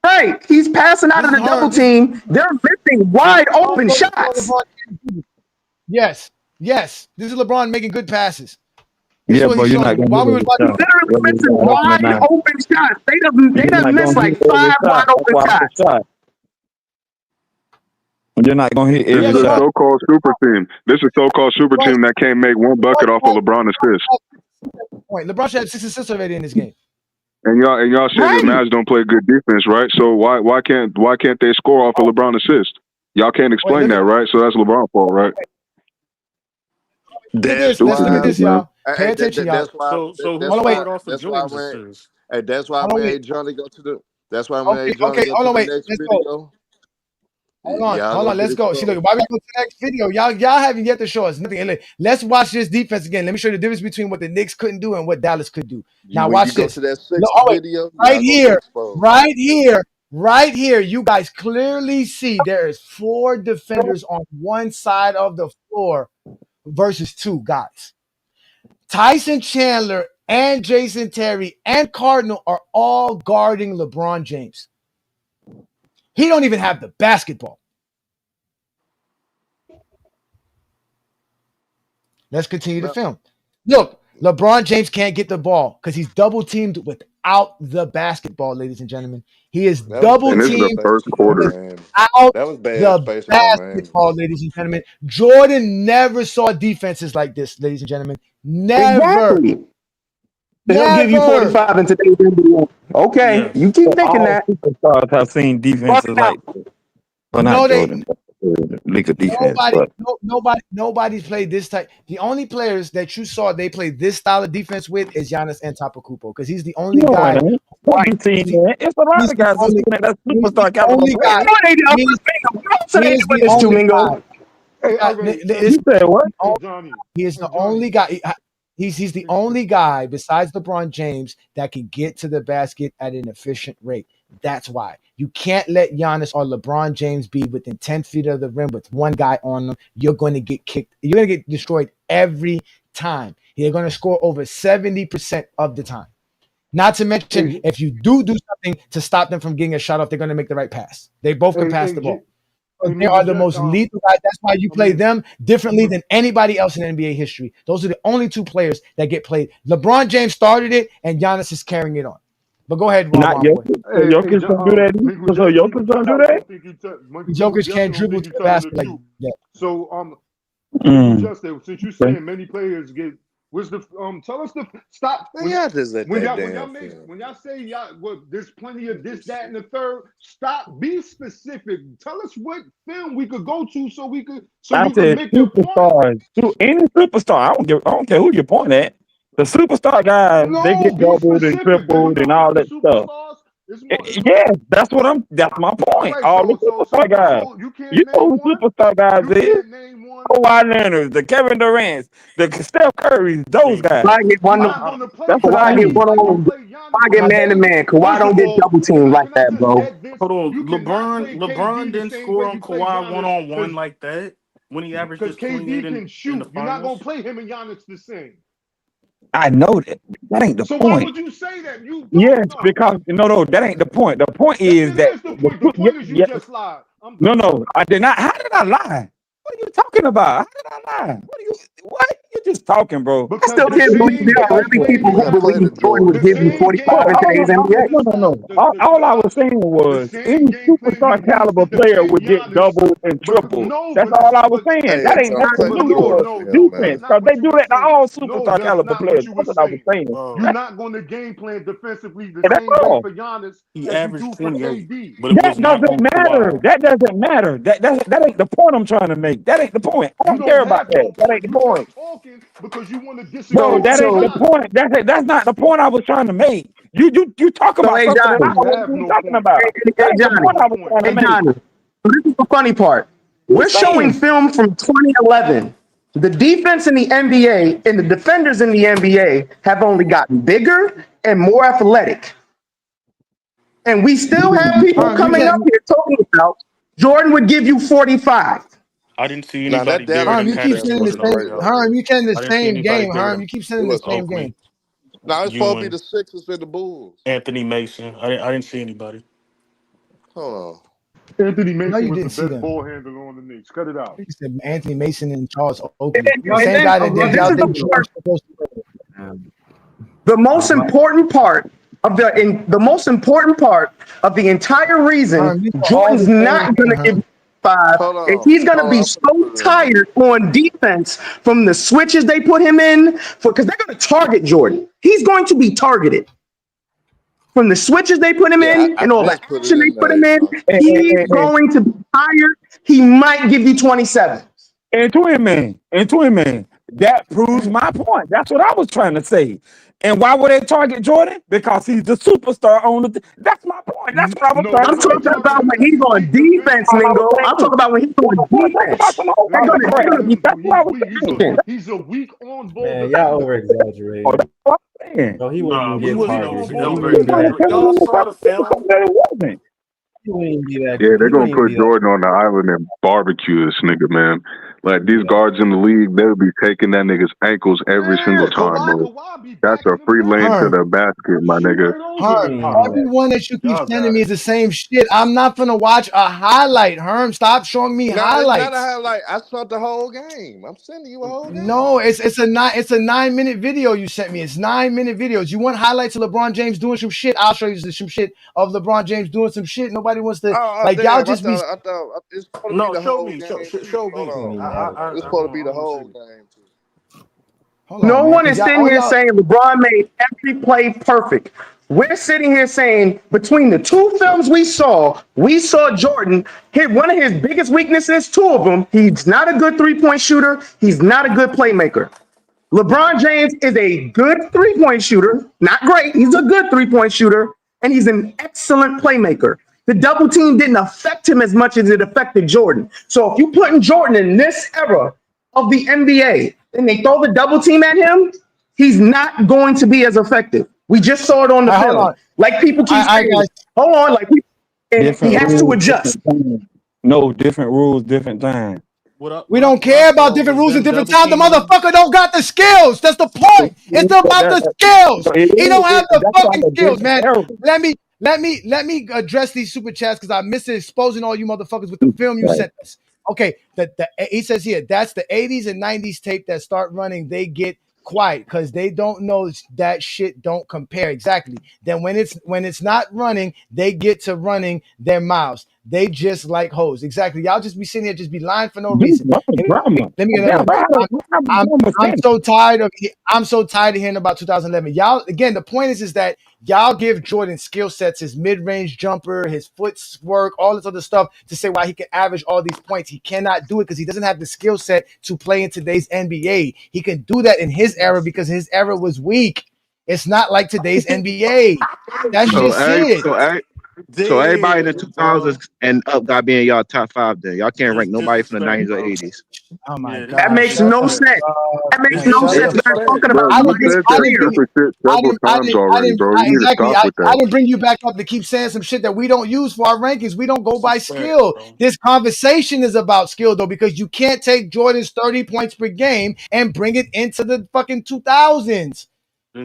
Right, he's passing out of the double team. They're missing wide open shots. Yes. This is LeBron making good passes. Yeah, but you're not going to literally missing wide open shots. They done missed like 5 wide open shots. You're not going to hit every This is a shot. so-called super team. This is a so-called super team that can't make one bucket off of LeBron assist. LeBron should have 6 assists already in this game. And y'all say the Mavs don't play good defense, right? So why can't they score off of LeBron assist? Y'all can't explain that, right? So that's LeBron's fault, right? Let's look at this, y'all. Pay attention, y'all. So hold on, wait. That's why I made Johnny go to the. That's why I made Johnny go to the next video. Hold on, let's go. See, look, why we go to the next video? Y'all haven't yet to show us nothing. Let's watch this defense again. Let me show you the difference between what the Knicks couldn't do and what Dallas could do. Now watch this. Video, right here. You guys clearly see there is 4 defenders on one side of the floor versus 2 guys. Tyson Chandler and Jason Terry and Cardinal are all guarding LeBron James. He don't even have the basketball. Let's continue the film. Look, LeBron James can't get the ball because he's double teamed without the basketball, ladies and gentlemen. He is double teamed the first quarter. without that was bad the basketball, ladies and gentlemen. Jordan never saw defenses like this, ladies and gentlemen. Never. Exactly. They'll give you 45 in today's NBA. Okay, you keep thinking that. I've seen defenses like league of defense. Nobody's played this type. The only players that you saw they play this style of defense with is Giannis Antetokounmpo because he's the only guy. It's a lot of guys that's superstar caliber. You said what? He is the only guy. He's the only guy besides LeBron James that can get to the basket at an efficient rate. That's why you can't let Giannis or LeBron James be within 10 feet of the rim with one guy on them. You're going to get kicked. You're going to get destroyed every time. You're going to score over 70% of the time. Not to mention, if you do something to stop them from getting a shot off, they're going to make the right pass. They both can pass the ball. They are the most lethal guys. That's why you play them differently than anybody else in NBA history. Those are the only 2 players that get played. LeBron James started it, and Giannis is carrying it on. But go ahead, Not boy. Jokic don't do that. So Jokic don't do that. Jokic can't dribble to the basket like that. So just since you're saying many players get, where's the tell us the stop. Man, y'all just let When that y'all damn when y'all say there's plenty of this, that, and the third. Stop. Be specific. Tell us what film we could go to so we could I you can said make your point. superstars. Any superstar. I don't care who you point at. The superstar guys, they get doubled and tripled and all that stuff. That's my point. All the superstar guys. You know who superstar guys is? Kawhi Leonard, the Kevin Durant's, the Steph Curry's, those guys. Kawhi get one. That's what I Kawhi mean. get one on. Kawhi get man to man. Kawhi don't get double teamed like that, bro. Hold on, LeBron didn't score on Kawhi 1-on-1 like that when he averaged just 28 can shoot. in the You're not gonna finals. play him and Giannis the same. I know that. That ain't the So point. why would you say that? You yes, because no, that ain't the point. The point is that the point is you just lied. No, I did not. How did I lie? What are you talking about? How did I lie? What? You're just talking, bro. I still can't believe there are really people who believe Jordan would give you 45 in today's NBA. No. All I was saying was any superstar caliber player would get doubled and tripled. That's all I was saying. Hey, That ain't nothing to do with defense, because they do that to all superstar caliber players. That's what I was saying. You're not going to game plan defensively the That's same way all. for Giannis He as you averaged do for 28, KD. but it was not on matter. Kawhi. That doesn't matter. That ain't the point I'm trying to make. That ain't the point. I don't care about that. That ain't the point. Talking because you want to disagree. Bro, that ain't the point. That's not the point I was trying to make. You talk about something that I wasn't even talking about. That's the point I was trying to make. Johnny, this is the funny part. We're showing film from 2011. The defense in the NBA and the defenders in the NBA have only gotten bigger and more athletic. And we still have people coming up here talking about Jordan would give you 45. I didn't see anybody bigger Harm, than you keep Patrick sending the Jordan. same. Harm, you sending the I didn't see same anybody game. bigger Harm, than you keep sending the same Oakley, game. Now it's supposed to be Ewan, the Sixers and the Bulls. Anthony Mason. I didn't see anybody. Hold on. Anthony No, Mason you was didn't the see best them. ball handler on the Knicks. Cut it out. You said Anthony Mason and Charles Oakley. And The same guy that did y'all did the most important part of the most important part of the entire reason Jordan's not going to give 5 is he's going to be so tired on defense from the switches they put him in because they're going to target Jordan. He's going to be targeted from the switches they put him in and all the action they put him in. He's going to be tired. He might give you 27. And Twin Man, that proves my point. That's what I was trying to say. And why would they target Jordan? Because he's the superstar on the. That's my point. That's what I was trying to say. I'm talking about when he's on defense, Lingo. I'm talking about when he's on defense. That's what I was saying. He's a weak on ball. Man, y'all over exaggerating. No, he wouldn't get targeted. Y'all saw the film. Yeah, they're gonna put Jordan on the island and barbecue this nigga, man. Like these guards in the league, they'll be taking that nigga's ankles every single time, bro. That's a free lane to the basket, my nigga. Herm, everyone that you keep sending me is the same shit. I'm not gonna watch a highlight. Herm, stop showing me highlights. It's not a highlight. I saw the whole game. I'm sending you a whole game. No, it's a 9-minute video you sent me. It's 9-minute videos. You want highlights of LeBron James doing some shit? I'll show you some shit of LeBron James doing some shit. Nobody wants to y'all just be. I thought it's supposed to be the whole game. Show me. It's supposed to be the whole game. No one is sitting here saying LeBron made every play perfect. We're sitting here saying between the two films we saw Jordan hit one of his biggest weaknesses, 2 of them. He's not a good three-point shooter. He's not a good playmaker. LeBron James is a good three-point shooter, not great. He's a good three-point shooter, and he's an excellent playmaker. The double team didn't affect him as much as it affected Jordan. So if you putting Jordan in this era of the NBA and they throw the double team at him, he's not going to be as effective. We just saw it on the film. Like people keep saying, hold on, like he has to adjust. No, different rules, different time. We don't care about different rules and different times. The motherfucker don't got the skills. That's the point. It's about the skills. He don't have the fucking skills, man. Let me address these super chats because I miss it exposing all you motherfuckers with the film you sent us. Okay, he says here that's the 80s and 90s tape that start running. They get quiet because they don't know that shit don't compare exactly. Then when it's not running, they get to running their mouths. They just like hoes. Exactly. Y'all just be sitting here, just be lying for no reason. Let me get I'm so tired of hearing about 2011. Y'all, again, the point is that y'all give Jordan skill sets, his mid-range jumper, his footwork, all this other stuff to say why he can average all these points. He cannot do it because he doesn't have the skill set to play in today's NBA. He can do that in his era because his era was weak. It's not like today's NBA. That's just it. So everybody in the 2000s and up got being y'all top 5 then. Y'all can't rank nobody from the 90s or 80s. Oh my God. That makes no sense. That makes no sense. We're talking about bro, you said that stupid shit several times already, bro. You need to stop with that. I didn't bring you back up to keep saying some shit that we don't use for our rankings. We don't go by skill. This conversation is about skill, though, because you can't take Jordan's 30 points per game and bring it into the fucking 2000s.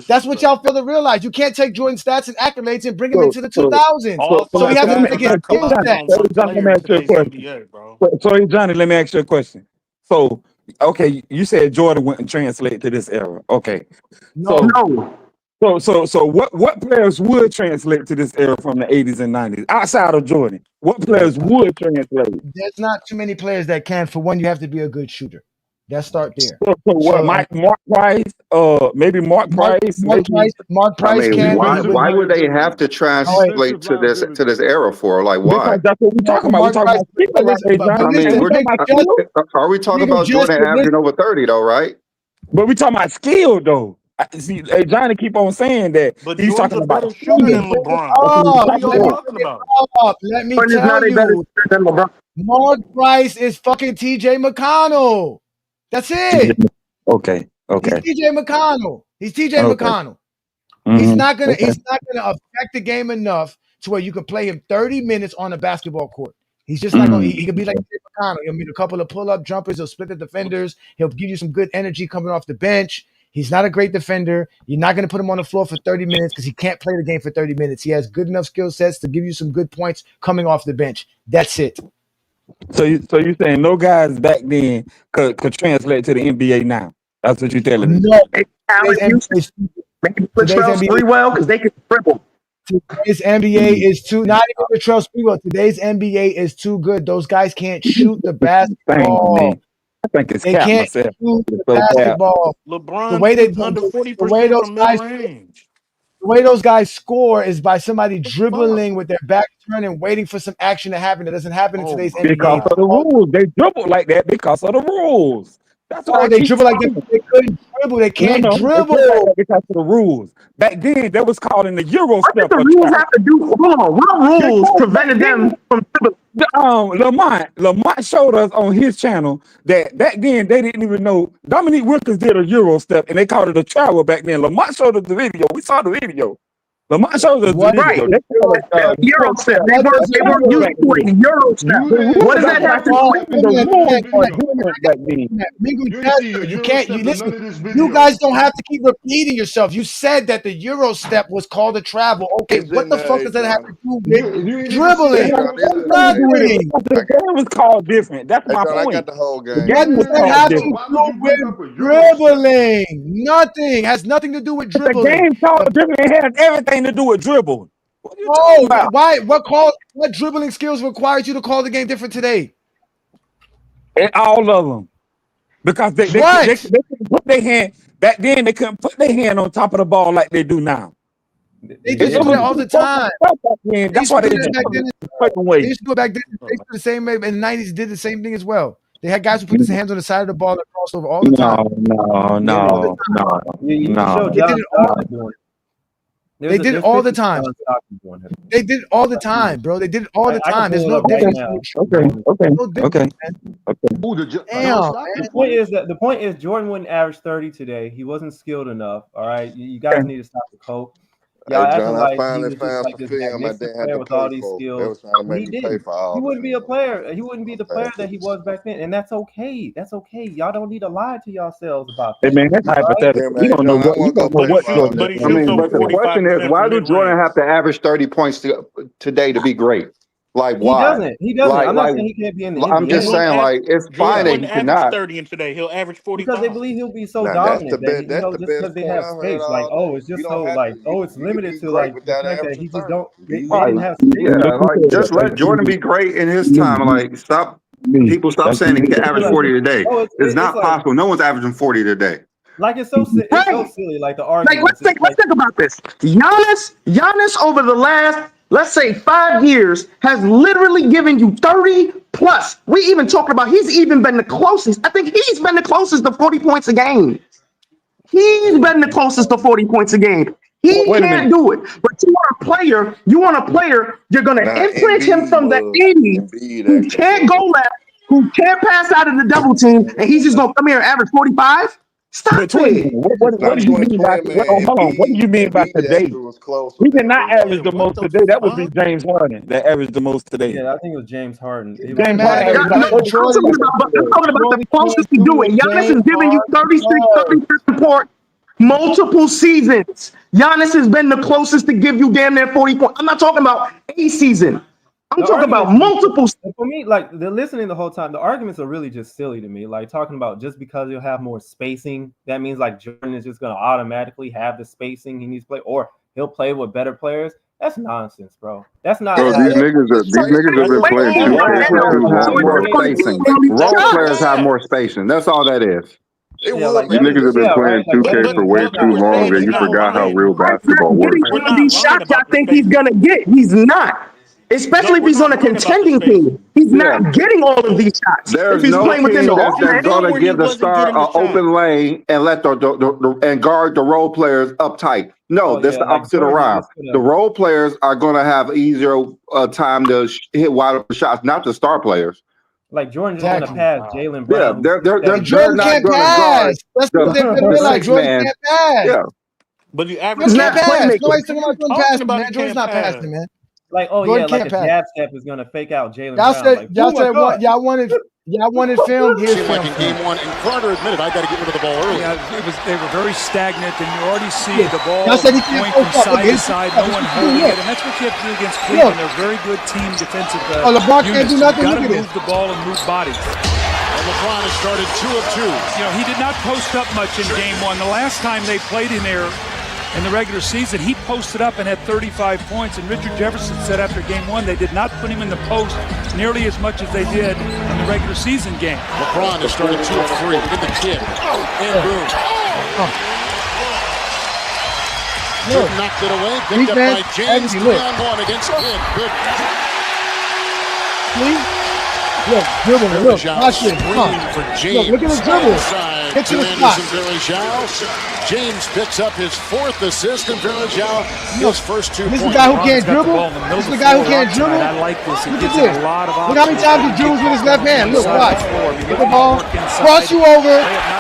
That's what y'all fail to realize. You can't take Jordan's stats and accolades and bring them into the 2000s. So we have to make it skill stats. So Johnny, let me ask you a question. So, okay, you said Jordan wouldn't translate to this era. Okay. No. So what players would translate to this era from the 80s and 90s outside of Jordan? What players would translate? There's not too many players that can. For one, you have to be a good shooter. Let's start there. So what? Mark Price? Maybe Mark Price. Mark Price. I mean, why would they have to translate to this era for? Like, why? Because that's what we're talking about. We're talking about are we talking about Jordan averaging over 30 though, right? But we talking about skill though. See, Johnny keep on saying that. But he's Jordan's talking a better about shooter than LeBron. Let me tell you. Mark Price is fucking TJ McConnell. That's it. Okay. He's TJ McConnell. McConnell. He's not gonna affect the game enough to where you can play him 30 minutes on a basketball court. He's just not gonna. He can be like TJ McConnell. He'll make a couple of pull-up jumpers. He'll split the defenders. He'll give you some good energy coming off the bench. He's not a great defender. You're not going to put him on the floor for 30 minutes because he can't play the game for 30 minutes. He has good enough skill sets to give you some good points coming off the bench. That's it. So you're saying no guys back then could translate to the NBA now? That's what you're telling me. No. Today's NBA well because they can dribble. Today's NBA is too, not even the Latrell Sprewell. Today's NBA is too good. Those guys can't shoot the basketball. I think it's they can't shoot the basketball. LeBron the way they under 40% from mid-range. The way those guys score is by somebody dribbling with their back turned and waiting for some action to happen. That doesn't happen in today's NBA. Because of the rules. They dribble like that because of the rules. That's why they dribble like that. They couldn't dribble. They can't dribble because of the rules. Back then, that was called in the Euro step. What did the rules have to do? Hold on. What rules prevented them from dribbling? Lamont showed us on his channel that back then they didn't even know Dominique Wilkins did a Euro step and they called it a travel back then. Lamont showed us the video. We saw the video. Lamont showed us the video. Euro step. They weren't used to a Euro step. What does that have to do with you can't. You guys don't have to keep repeating yourself. You said that the Euro step was called a travel. Okay, what the fuck does that have to do with dribbling? Nothing. The game was called different. That's my point. I got the whole game. What does that have to do with dribbling? Nothing. Has nothing to do with dribbling. The game called different. It has everything to do with dribble. What are you talking about? Why? What dribbling skills required you to call the game different today? And all of them, because they put their hand back then. They couldn't put their hand on top of the ball like they do now. They used to do it all the time. That's why they did They used to do it back then. They used to do the same way in the 90s. Did the same thing as well. They had guys who put their hands on the side of the ball and crossed over all the time. No. They did it all the time. They did it all the time, bro. They did it all the time. There's no difference. Okay. The point is Jordan wouldn't average 30 today. He wasn't skilled enough. All right. You guys need to stop the coke. Y'all John, I like finally he was found just some like this film I didn't have player to with pay all these for. skills. They was trying to make me pay for all He wouldn't be a player. He wouldn't be the player that he was back then, and that's okay. That's okay. Y'all don't need to lie to yourselves about that. Hey man, that's hypothetical. We don't know what. We don't know what. I mean, but the question is, why do Jordan have to average 30 points today to be great? Like He why? doesn't. He doesn't. I'm not saying he can't be in the NBA. I'm just saying, like, it's fine Jordan that wouldn't he average cannot. 30 in today. He'll average 45. Because they believe he'll be so Now that's the dominant that best. That's the just because best they point have I space, heard like, all oh, day. it's just You so don't have like, to. oh, it's You can limited be to great like the without fact that averaging he just 30. don't. They Be didn't Right. have space. Yeah, like just let Jordan be great in his time. Like stop people stop saying he can average 40 today. Oh, It's it's not like possible. No one's averaging 40 today. it's so silly. Like the Like arguments. let's think about this. Giannis over the last, let's say, 5 years has literally given you 30 plus. We even talked about he's even been the closest. I think he's been the closest to 40 points a game. He's been the closest to 40 points a game. He Wait a can't minute. do it. But you want a player, you're gonna Nah, implant him from the Embiid 80s who actually can't go was. left, who can't pass out of the double team, and he's just gonna come here and average 45? Stop But 20, it. Now what do you mean by 2020, man, hold on? What do you mean by Embiid today? actually was closer He did than not Giannis. average the most today. That would be James Harden that averaged the most today. Yeah, I think it was James Harden. James Harden I'm averaged like 30 talking about the closest to do it. Giannis is giving you 36, 36 support multiple seasons. Giannis has been the closest to give you damn near 40 points. I'm not talking about a season. I'm talking about multiple. For me, like they're listening the whole time. The arguments are really just silly to me. Like talking about just because you'll have more spacing, that means like Jordan is just going to automatically have the spacing he needs to play, or he'll play with better players. That's nonsense, bro. That's not. Bro, these niggas have been playing 2K Role for players too have long, more bro. spacing. Role players have more spacing. That's all that is. It Yeah, will like These make niggas have been playing 2K for way too we're long saying that he's you not forgot how lying. real basketball Getting works. all of these shots y'all think he's gonna get. He's not. Especially if We're he's on not a lying about the contending spacing. team. He's Yeah. not getting all of these shots. If There's he's no playing within team the that's offense. gonna where he give the wasn't star getting the an open shot. lane and let and guard the role players up tight. No, Oh that's yeah, the like opposite Jordan is around. just The gonna. role players are gonna have easier time to hit wide open shots, not the star players. Like Jordan's just gonna pass Jalen Yeah, Brown. they're not gonna guard the six man. Yeah. But you average. He's not playmaking. Talking about he can't pass. Like, oh Jordan yeah, like a can't pass. jab step is gonna fake out Jalen Y'all Brown. said Like, y'all oh my said God. what y'all wanted film. Here's Seemed film. like in game one, and Carter admitted, I got to get rid of the ball early. Yeah, they were very stagnant, and you already see the ball Y'all said he can't going from post up. side to side, no one holding it, and that's what you have to do against Cleveland. They're a very good team defensive LeBron can't units. do You've nothing. got Look to at move the ball and move bodies. And LeBron has started 2 of 2. You know, he did not post up much in game one. The last time they played in there in the regular season, he posted up and had 35 points. And Richard Jefferson said after game one, they did not put him in the post nearly as much as they did in the regular season game. LeBron has started 2 of 3. Look at the kid. And boom. Knocked it away. Picked up by James. 3-on-1 against Kidd. Good. Look, dribble. Look, watch this. For James. Look at the dribble. Get to the spot. James picks up his 4th assist, and Varejao his first 2 points. This is the guy who can't dribble. This is the guy who can't dribble. I like this. Look at this. Look how many times he dribbles with his left hand. Look, watch. Get the ball. Cross you over.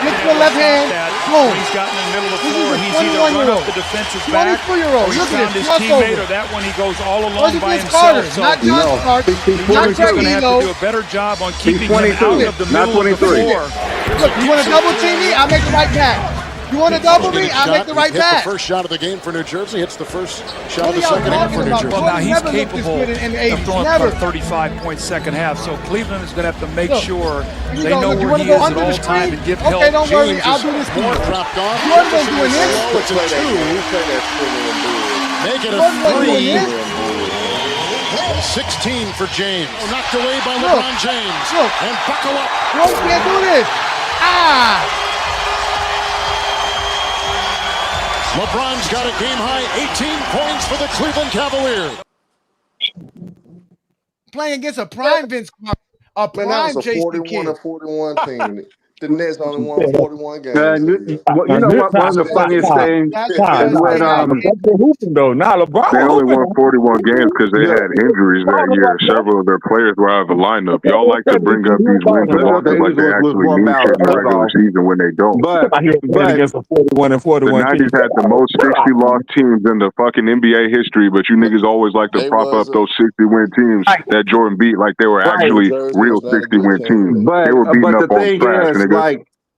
Get to the left hand. Boom. He's gotten in the middle of the This floor. is a He's either run up the defensive back, 24-year-old. or he's Look at found this. his Crossover. teammate, or that one he goes all alone Where's by Vince Carter? himself. So Not John Stark. Not He's going to have to Elo. do a better job on He's keeping him 22, out of the not middle of the 23. floor. Look, you want to double team me? I'll make the right pass. You want to double me? I'll make the right Hit pass. the first shot of the game for New Jersey. Hits the first shot What of the are y'all second half for talking New about? Jersey. Well, now he's Never looked this capable good in the of 80s. throwing Never. for a 35-point second half. So Cleveland is going to have to make Look, sure you they go, know look, you where wanna he go is at under the all time screen? and give Okay, help. don't worry. James I'll is do this to you. more dropped off. You wasn't going to do this. It's a 2. Make it a 3. 16 for James. Knocked away by LeBron James. Look. And buckle up. You can't do this. LeBron's got a game-high 18 points for the Cleveland Cavaliers. Playing against a prime Vince Carter, a Man, that prime was a Jason Kidd. 41-41 team. The Nets only won 41 games. You know what? One of the funniest things is when they're hooping though. Now LeBron They only hooping. won 41 games because they had injuries that year. Several of their players were out of the lineup. Y'all like to bring up these wins and losses like they actually mean shit in the regular season when they don't. But against a 41 and 41 the 90s had the most 60-loss teams in the fucking NBA history, but you niggas always like to prop up those 60-win teams that Jordan beat like they were actually real 60-win teams. They were beating up on trash, niggas.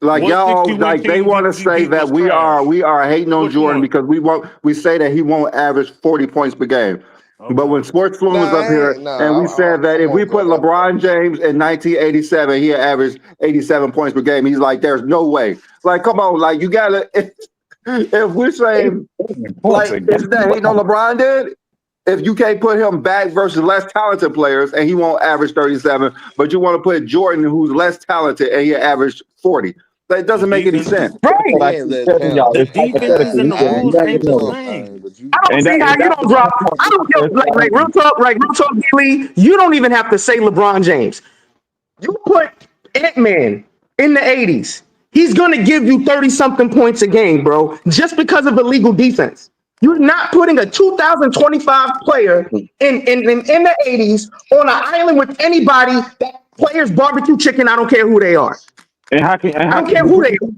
Like y'all, like they want to say that we are hating on Jordan because we say that he won't average 40 points per game. But when Sports Fluent was up here, and we said that if we put LeBron James in 1987, he averaged 87 points per game. He's like, there's no way. Like, come on, like you gotta. If we're saying like is that ain't no LeBron did, if you can't put him back versus less talented players and he won't average 37, but you want to put Jordan who's less talented and he averaged 40. That doesn't make any sense. Right. The defenses and the rules ain't the same. I don't see how you don't drop. I don't get like real talk, Lee. You don't even have to say LeBron James. You put Ant-Man in the 80s. He's gonna give you 30-something points a game, bro, just because of illegal defense. You're not putting a 2025 player in the 80s on an island with anybody that players barbecue chicken. I don't care who they are. And I don't care who they are.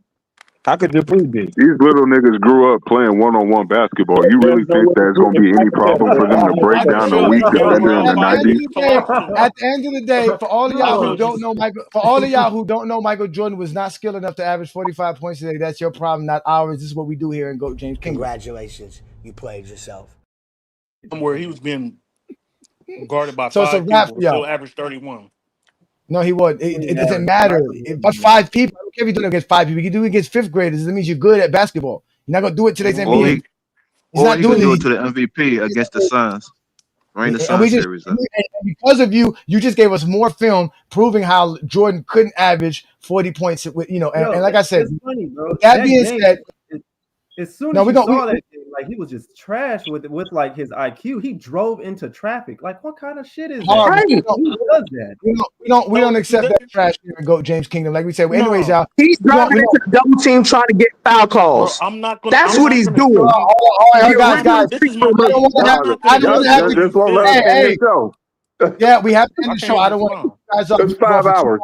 How could you prove this? These little niggas grew up playing one-on-one basketball. You really think there's going to be any problem for them to break down a weak defender in the 90s? At the end of the day, for all of y'all who don't know Michael Jordan was not skilled enough to average 45 points today, that's your problem, not ours. This is what we do here in GOAT James Kingdom. Congratulations, you played yourself. Where he was being guarded by So five Raph, people, yeah. still averaged 31. No, he wouldn't. It doesn't matter. But 5 people, I don't care if you do it against 5 people. You can do it against 5th graders. That means you're good at basketball. You're not gonna do it today's NBA. He can do it to the MVP against the Suns. Right in the Suns series. And because of you just gave us more film proving how Jordan couldn't average 40 points with, and like I said, it's funny, bro. That being said, as soon as you saw that game, like he was just trash with like his IQ. He drove into traffic. Like, what kind of shit is that? Right. Who does that? We don't accept that trash here in GOAT James Kingdom. Like we said, anyways, y'all. He's driving into the double team trying to get foul calls. Bro, I'm not gonna. That's what he's doing. All right, guys. This is my Yeah, we have to end the show. I don't want to keep you guys up. It's 5 hours.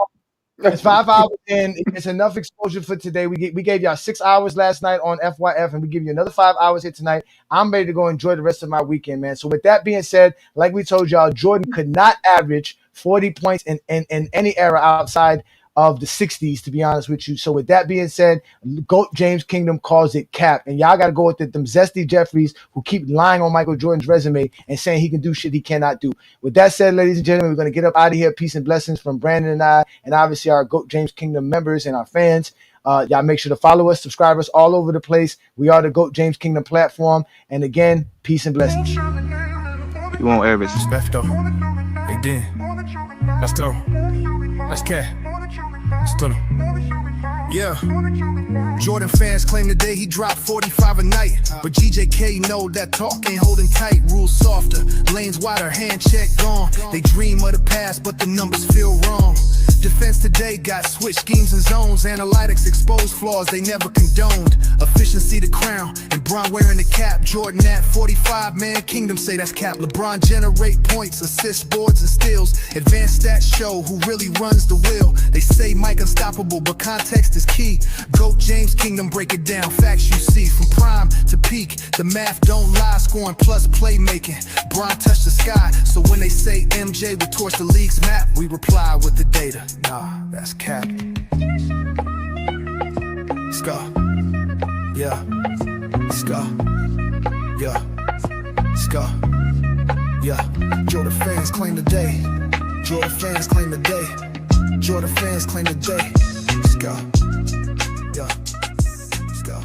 It's 5 hours, and it's enough exposure for today. We gave y'all 6 hours last night on FYF, and we give you another 5 hours here tonight. I'm ready to go enjoy the rest of my weekend, man. So with that being said, like we told y'all, Jordan could not average 40 points in any era outside of the 60s, to be honest with you. So with that being said, GOAT James Kingdom calls it cap. And y'all got to go with them Zesty Jeffries who keep lying on Michael Jordan's resume and saying he can do shit he cannot do. With that said, ladies and gentlemen, we're going to get up out of here. Peace and blessings from Brandon and I, and obviously our GOAT James Kingdom members and our fans. Y'all make sure to follow us, subscribe us all over the place. We are the GOAT James Kingdom platform. And again, peace and blessings. You won't average. Respect though. Hey, then. Let's go. Let's get. Still. Yeah. Jordan fans claim today he dropped 45 a night, but GJK know that talk ain't holding tight. Rules softer, lanes wider, hand check gone. They dream of the past, but the numbers feel wrong. Defense today got switch schemes and zones. Analytics expose flaws they never condoned. Efficiency the crown, and Bron wearing the cap. Jordan at 45, man, Kingdom say that's cap. LeBron generate points, assists, boards, and steals. Advanced stats show who really runs the wheel. They say Mike unstoppable, but context is key. GOAT James Kingdom break it down, facts you see. From prime to peak, the math don't lie. Scoring plus playmaking, Bron touched the sky. So when they say MJ would torch the league's map, we reply with the data. Nah, that's cap. Let's go. Yeah. Let's go. Yeah. Let's go. Yeah. Jordan fans claim the day. Jordan fans claim the day. Jordan fans claim the day. Let's go. Yeah. Let's go.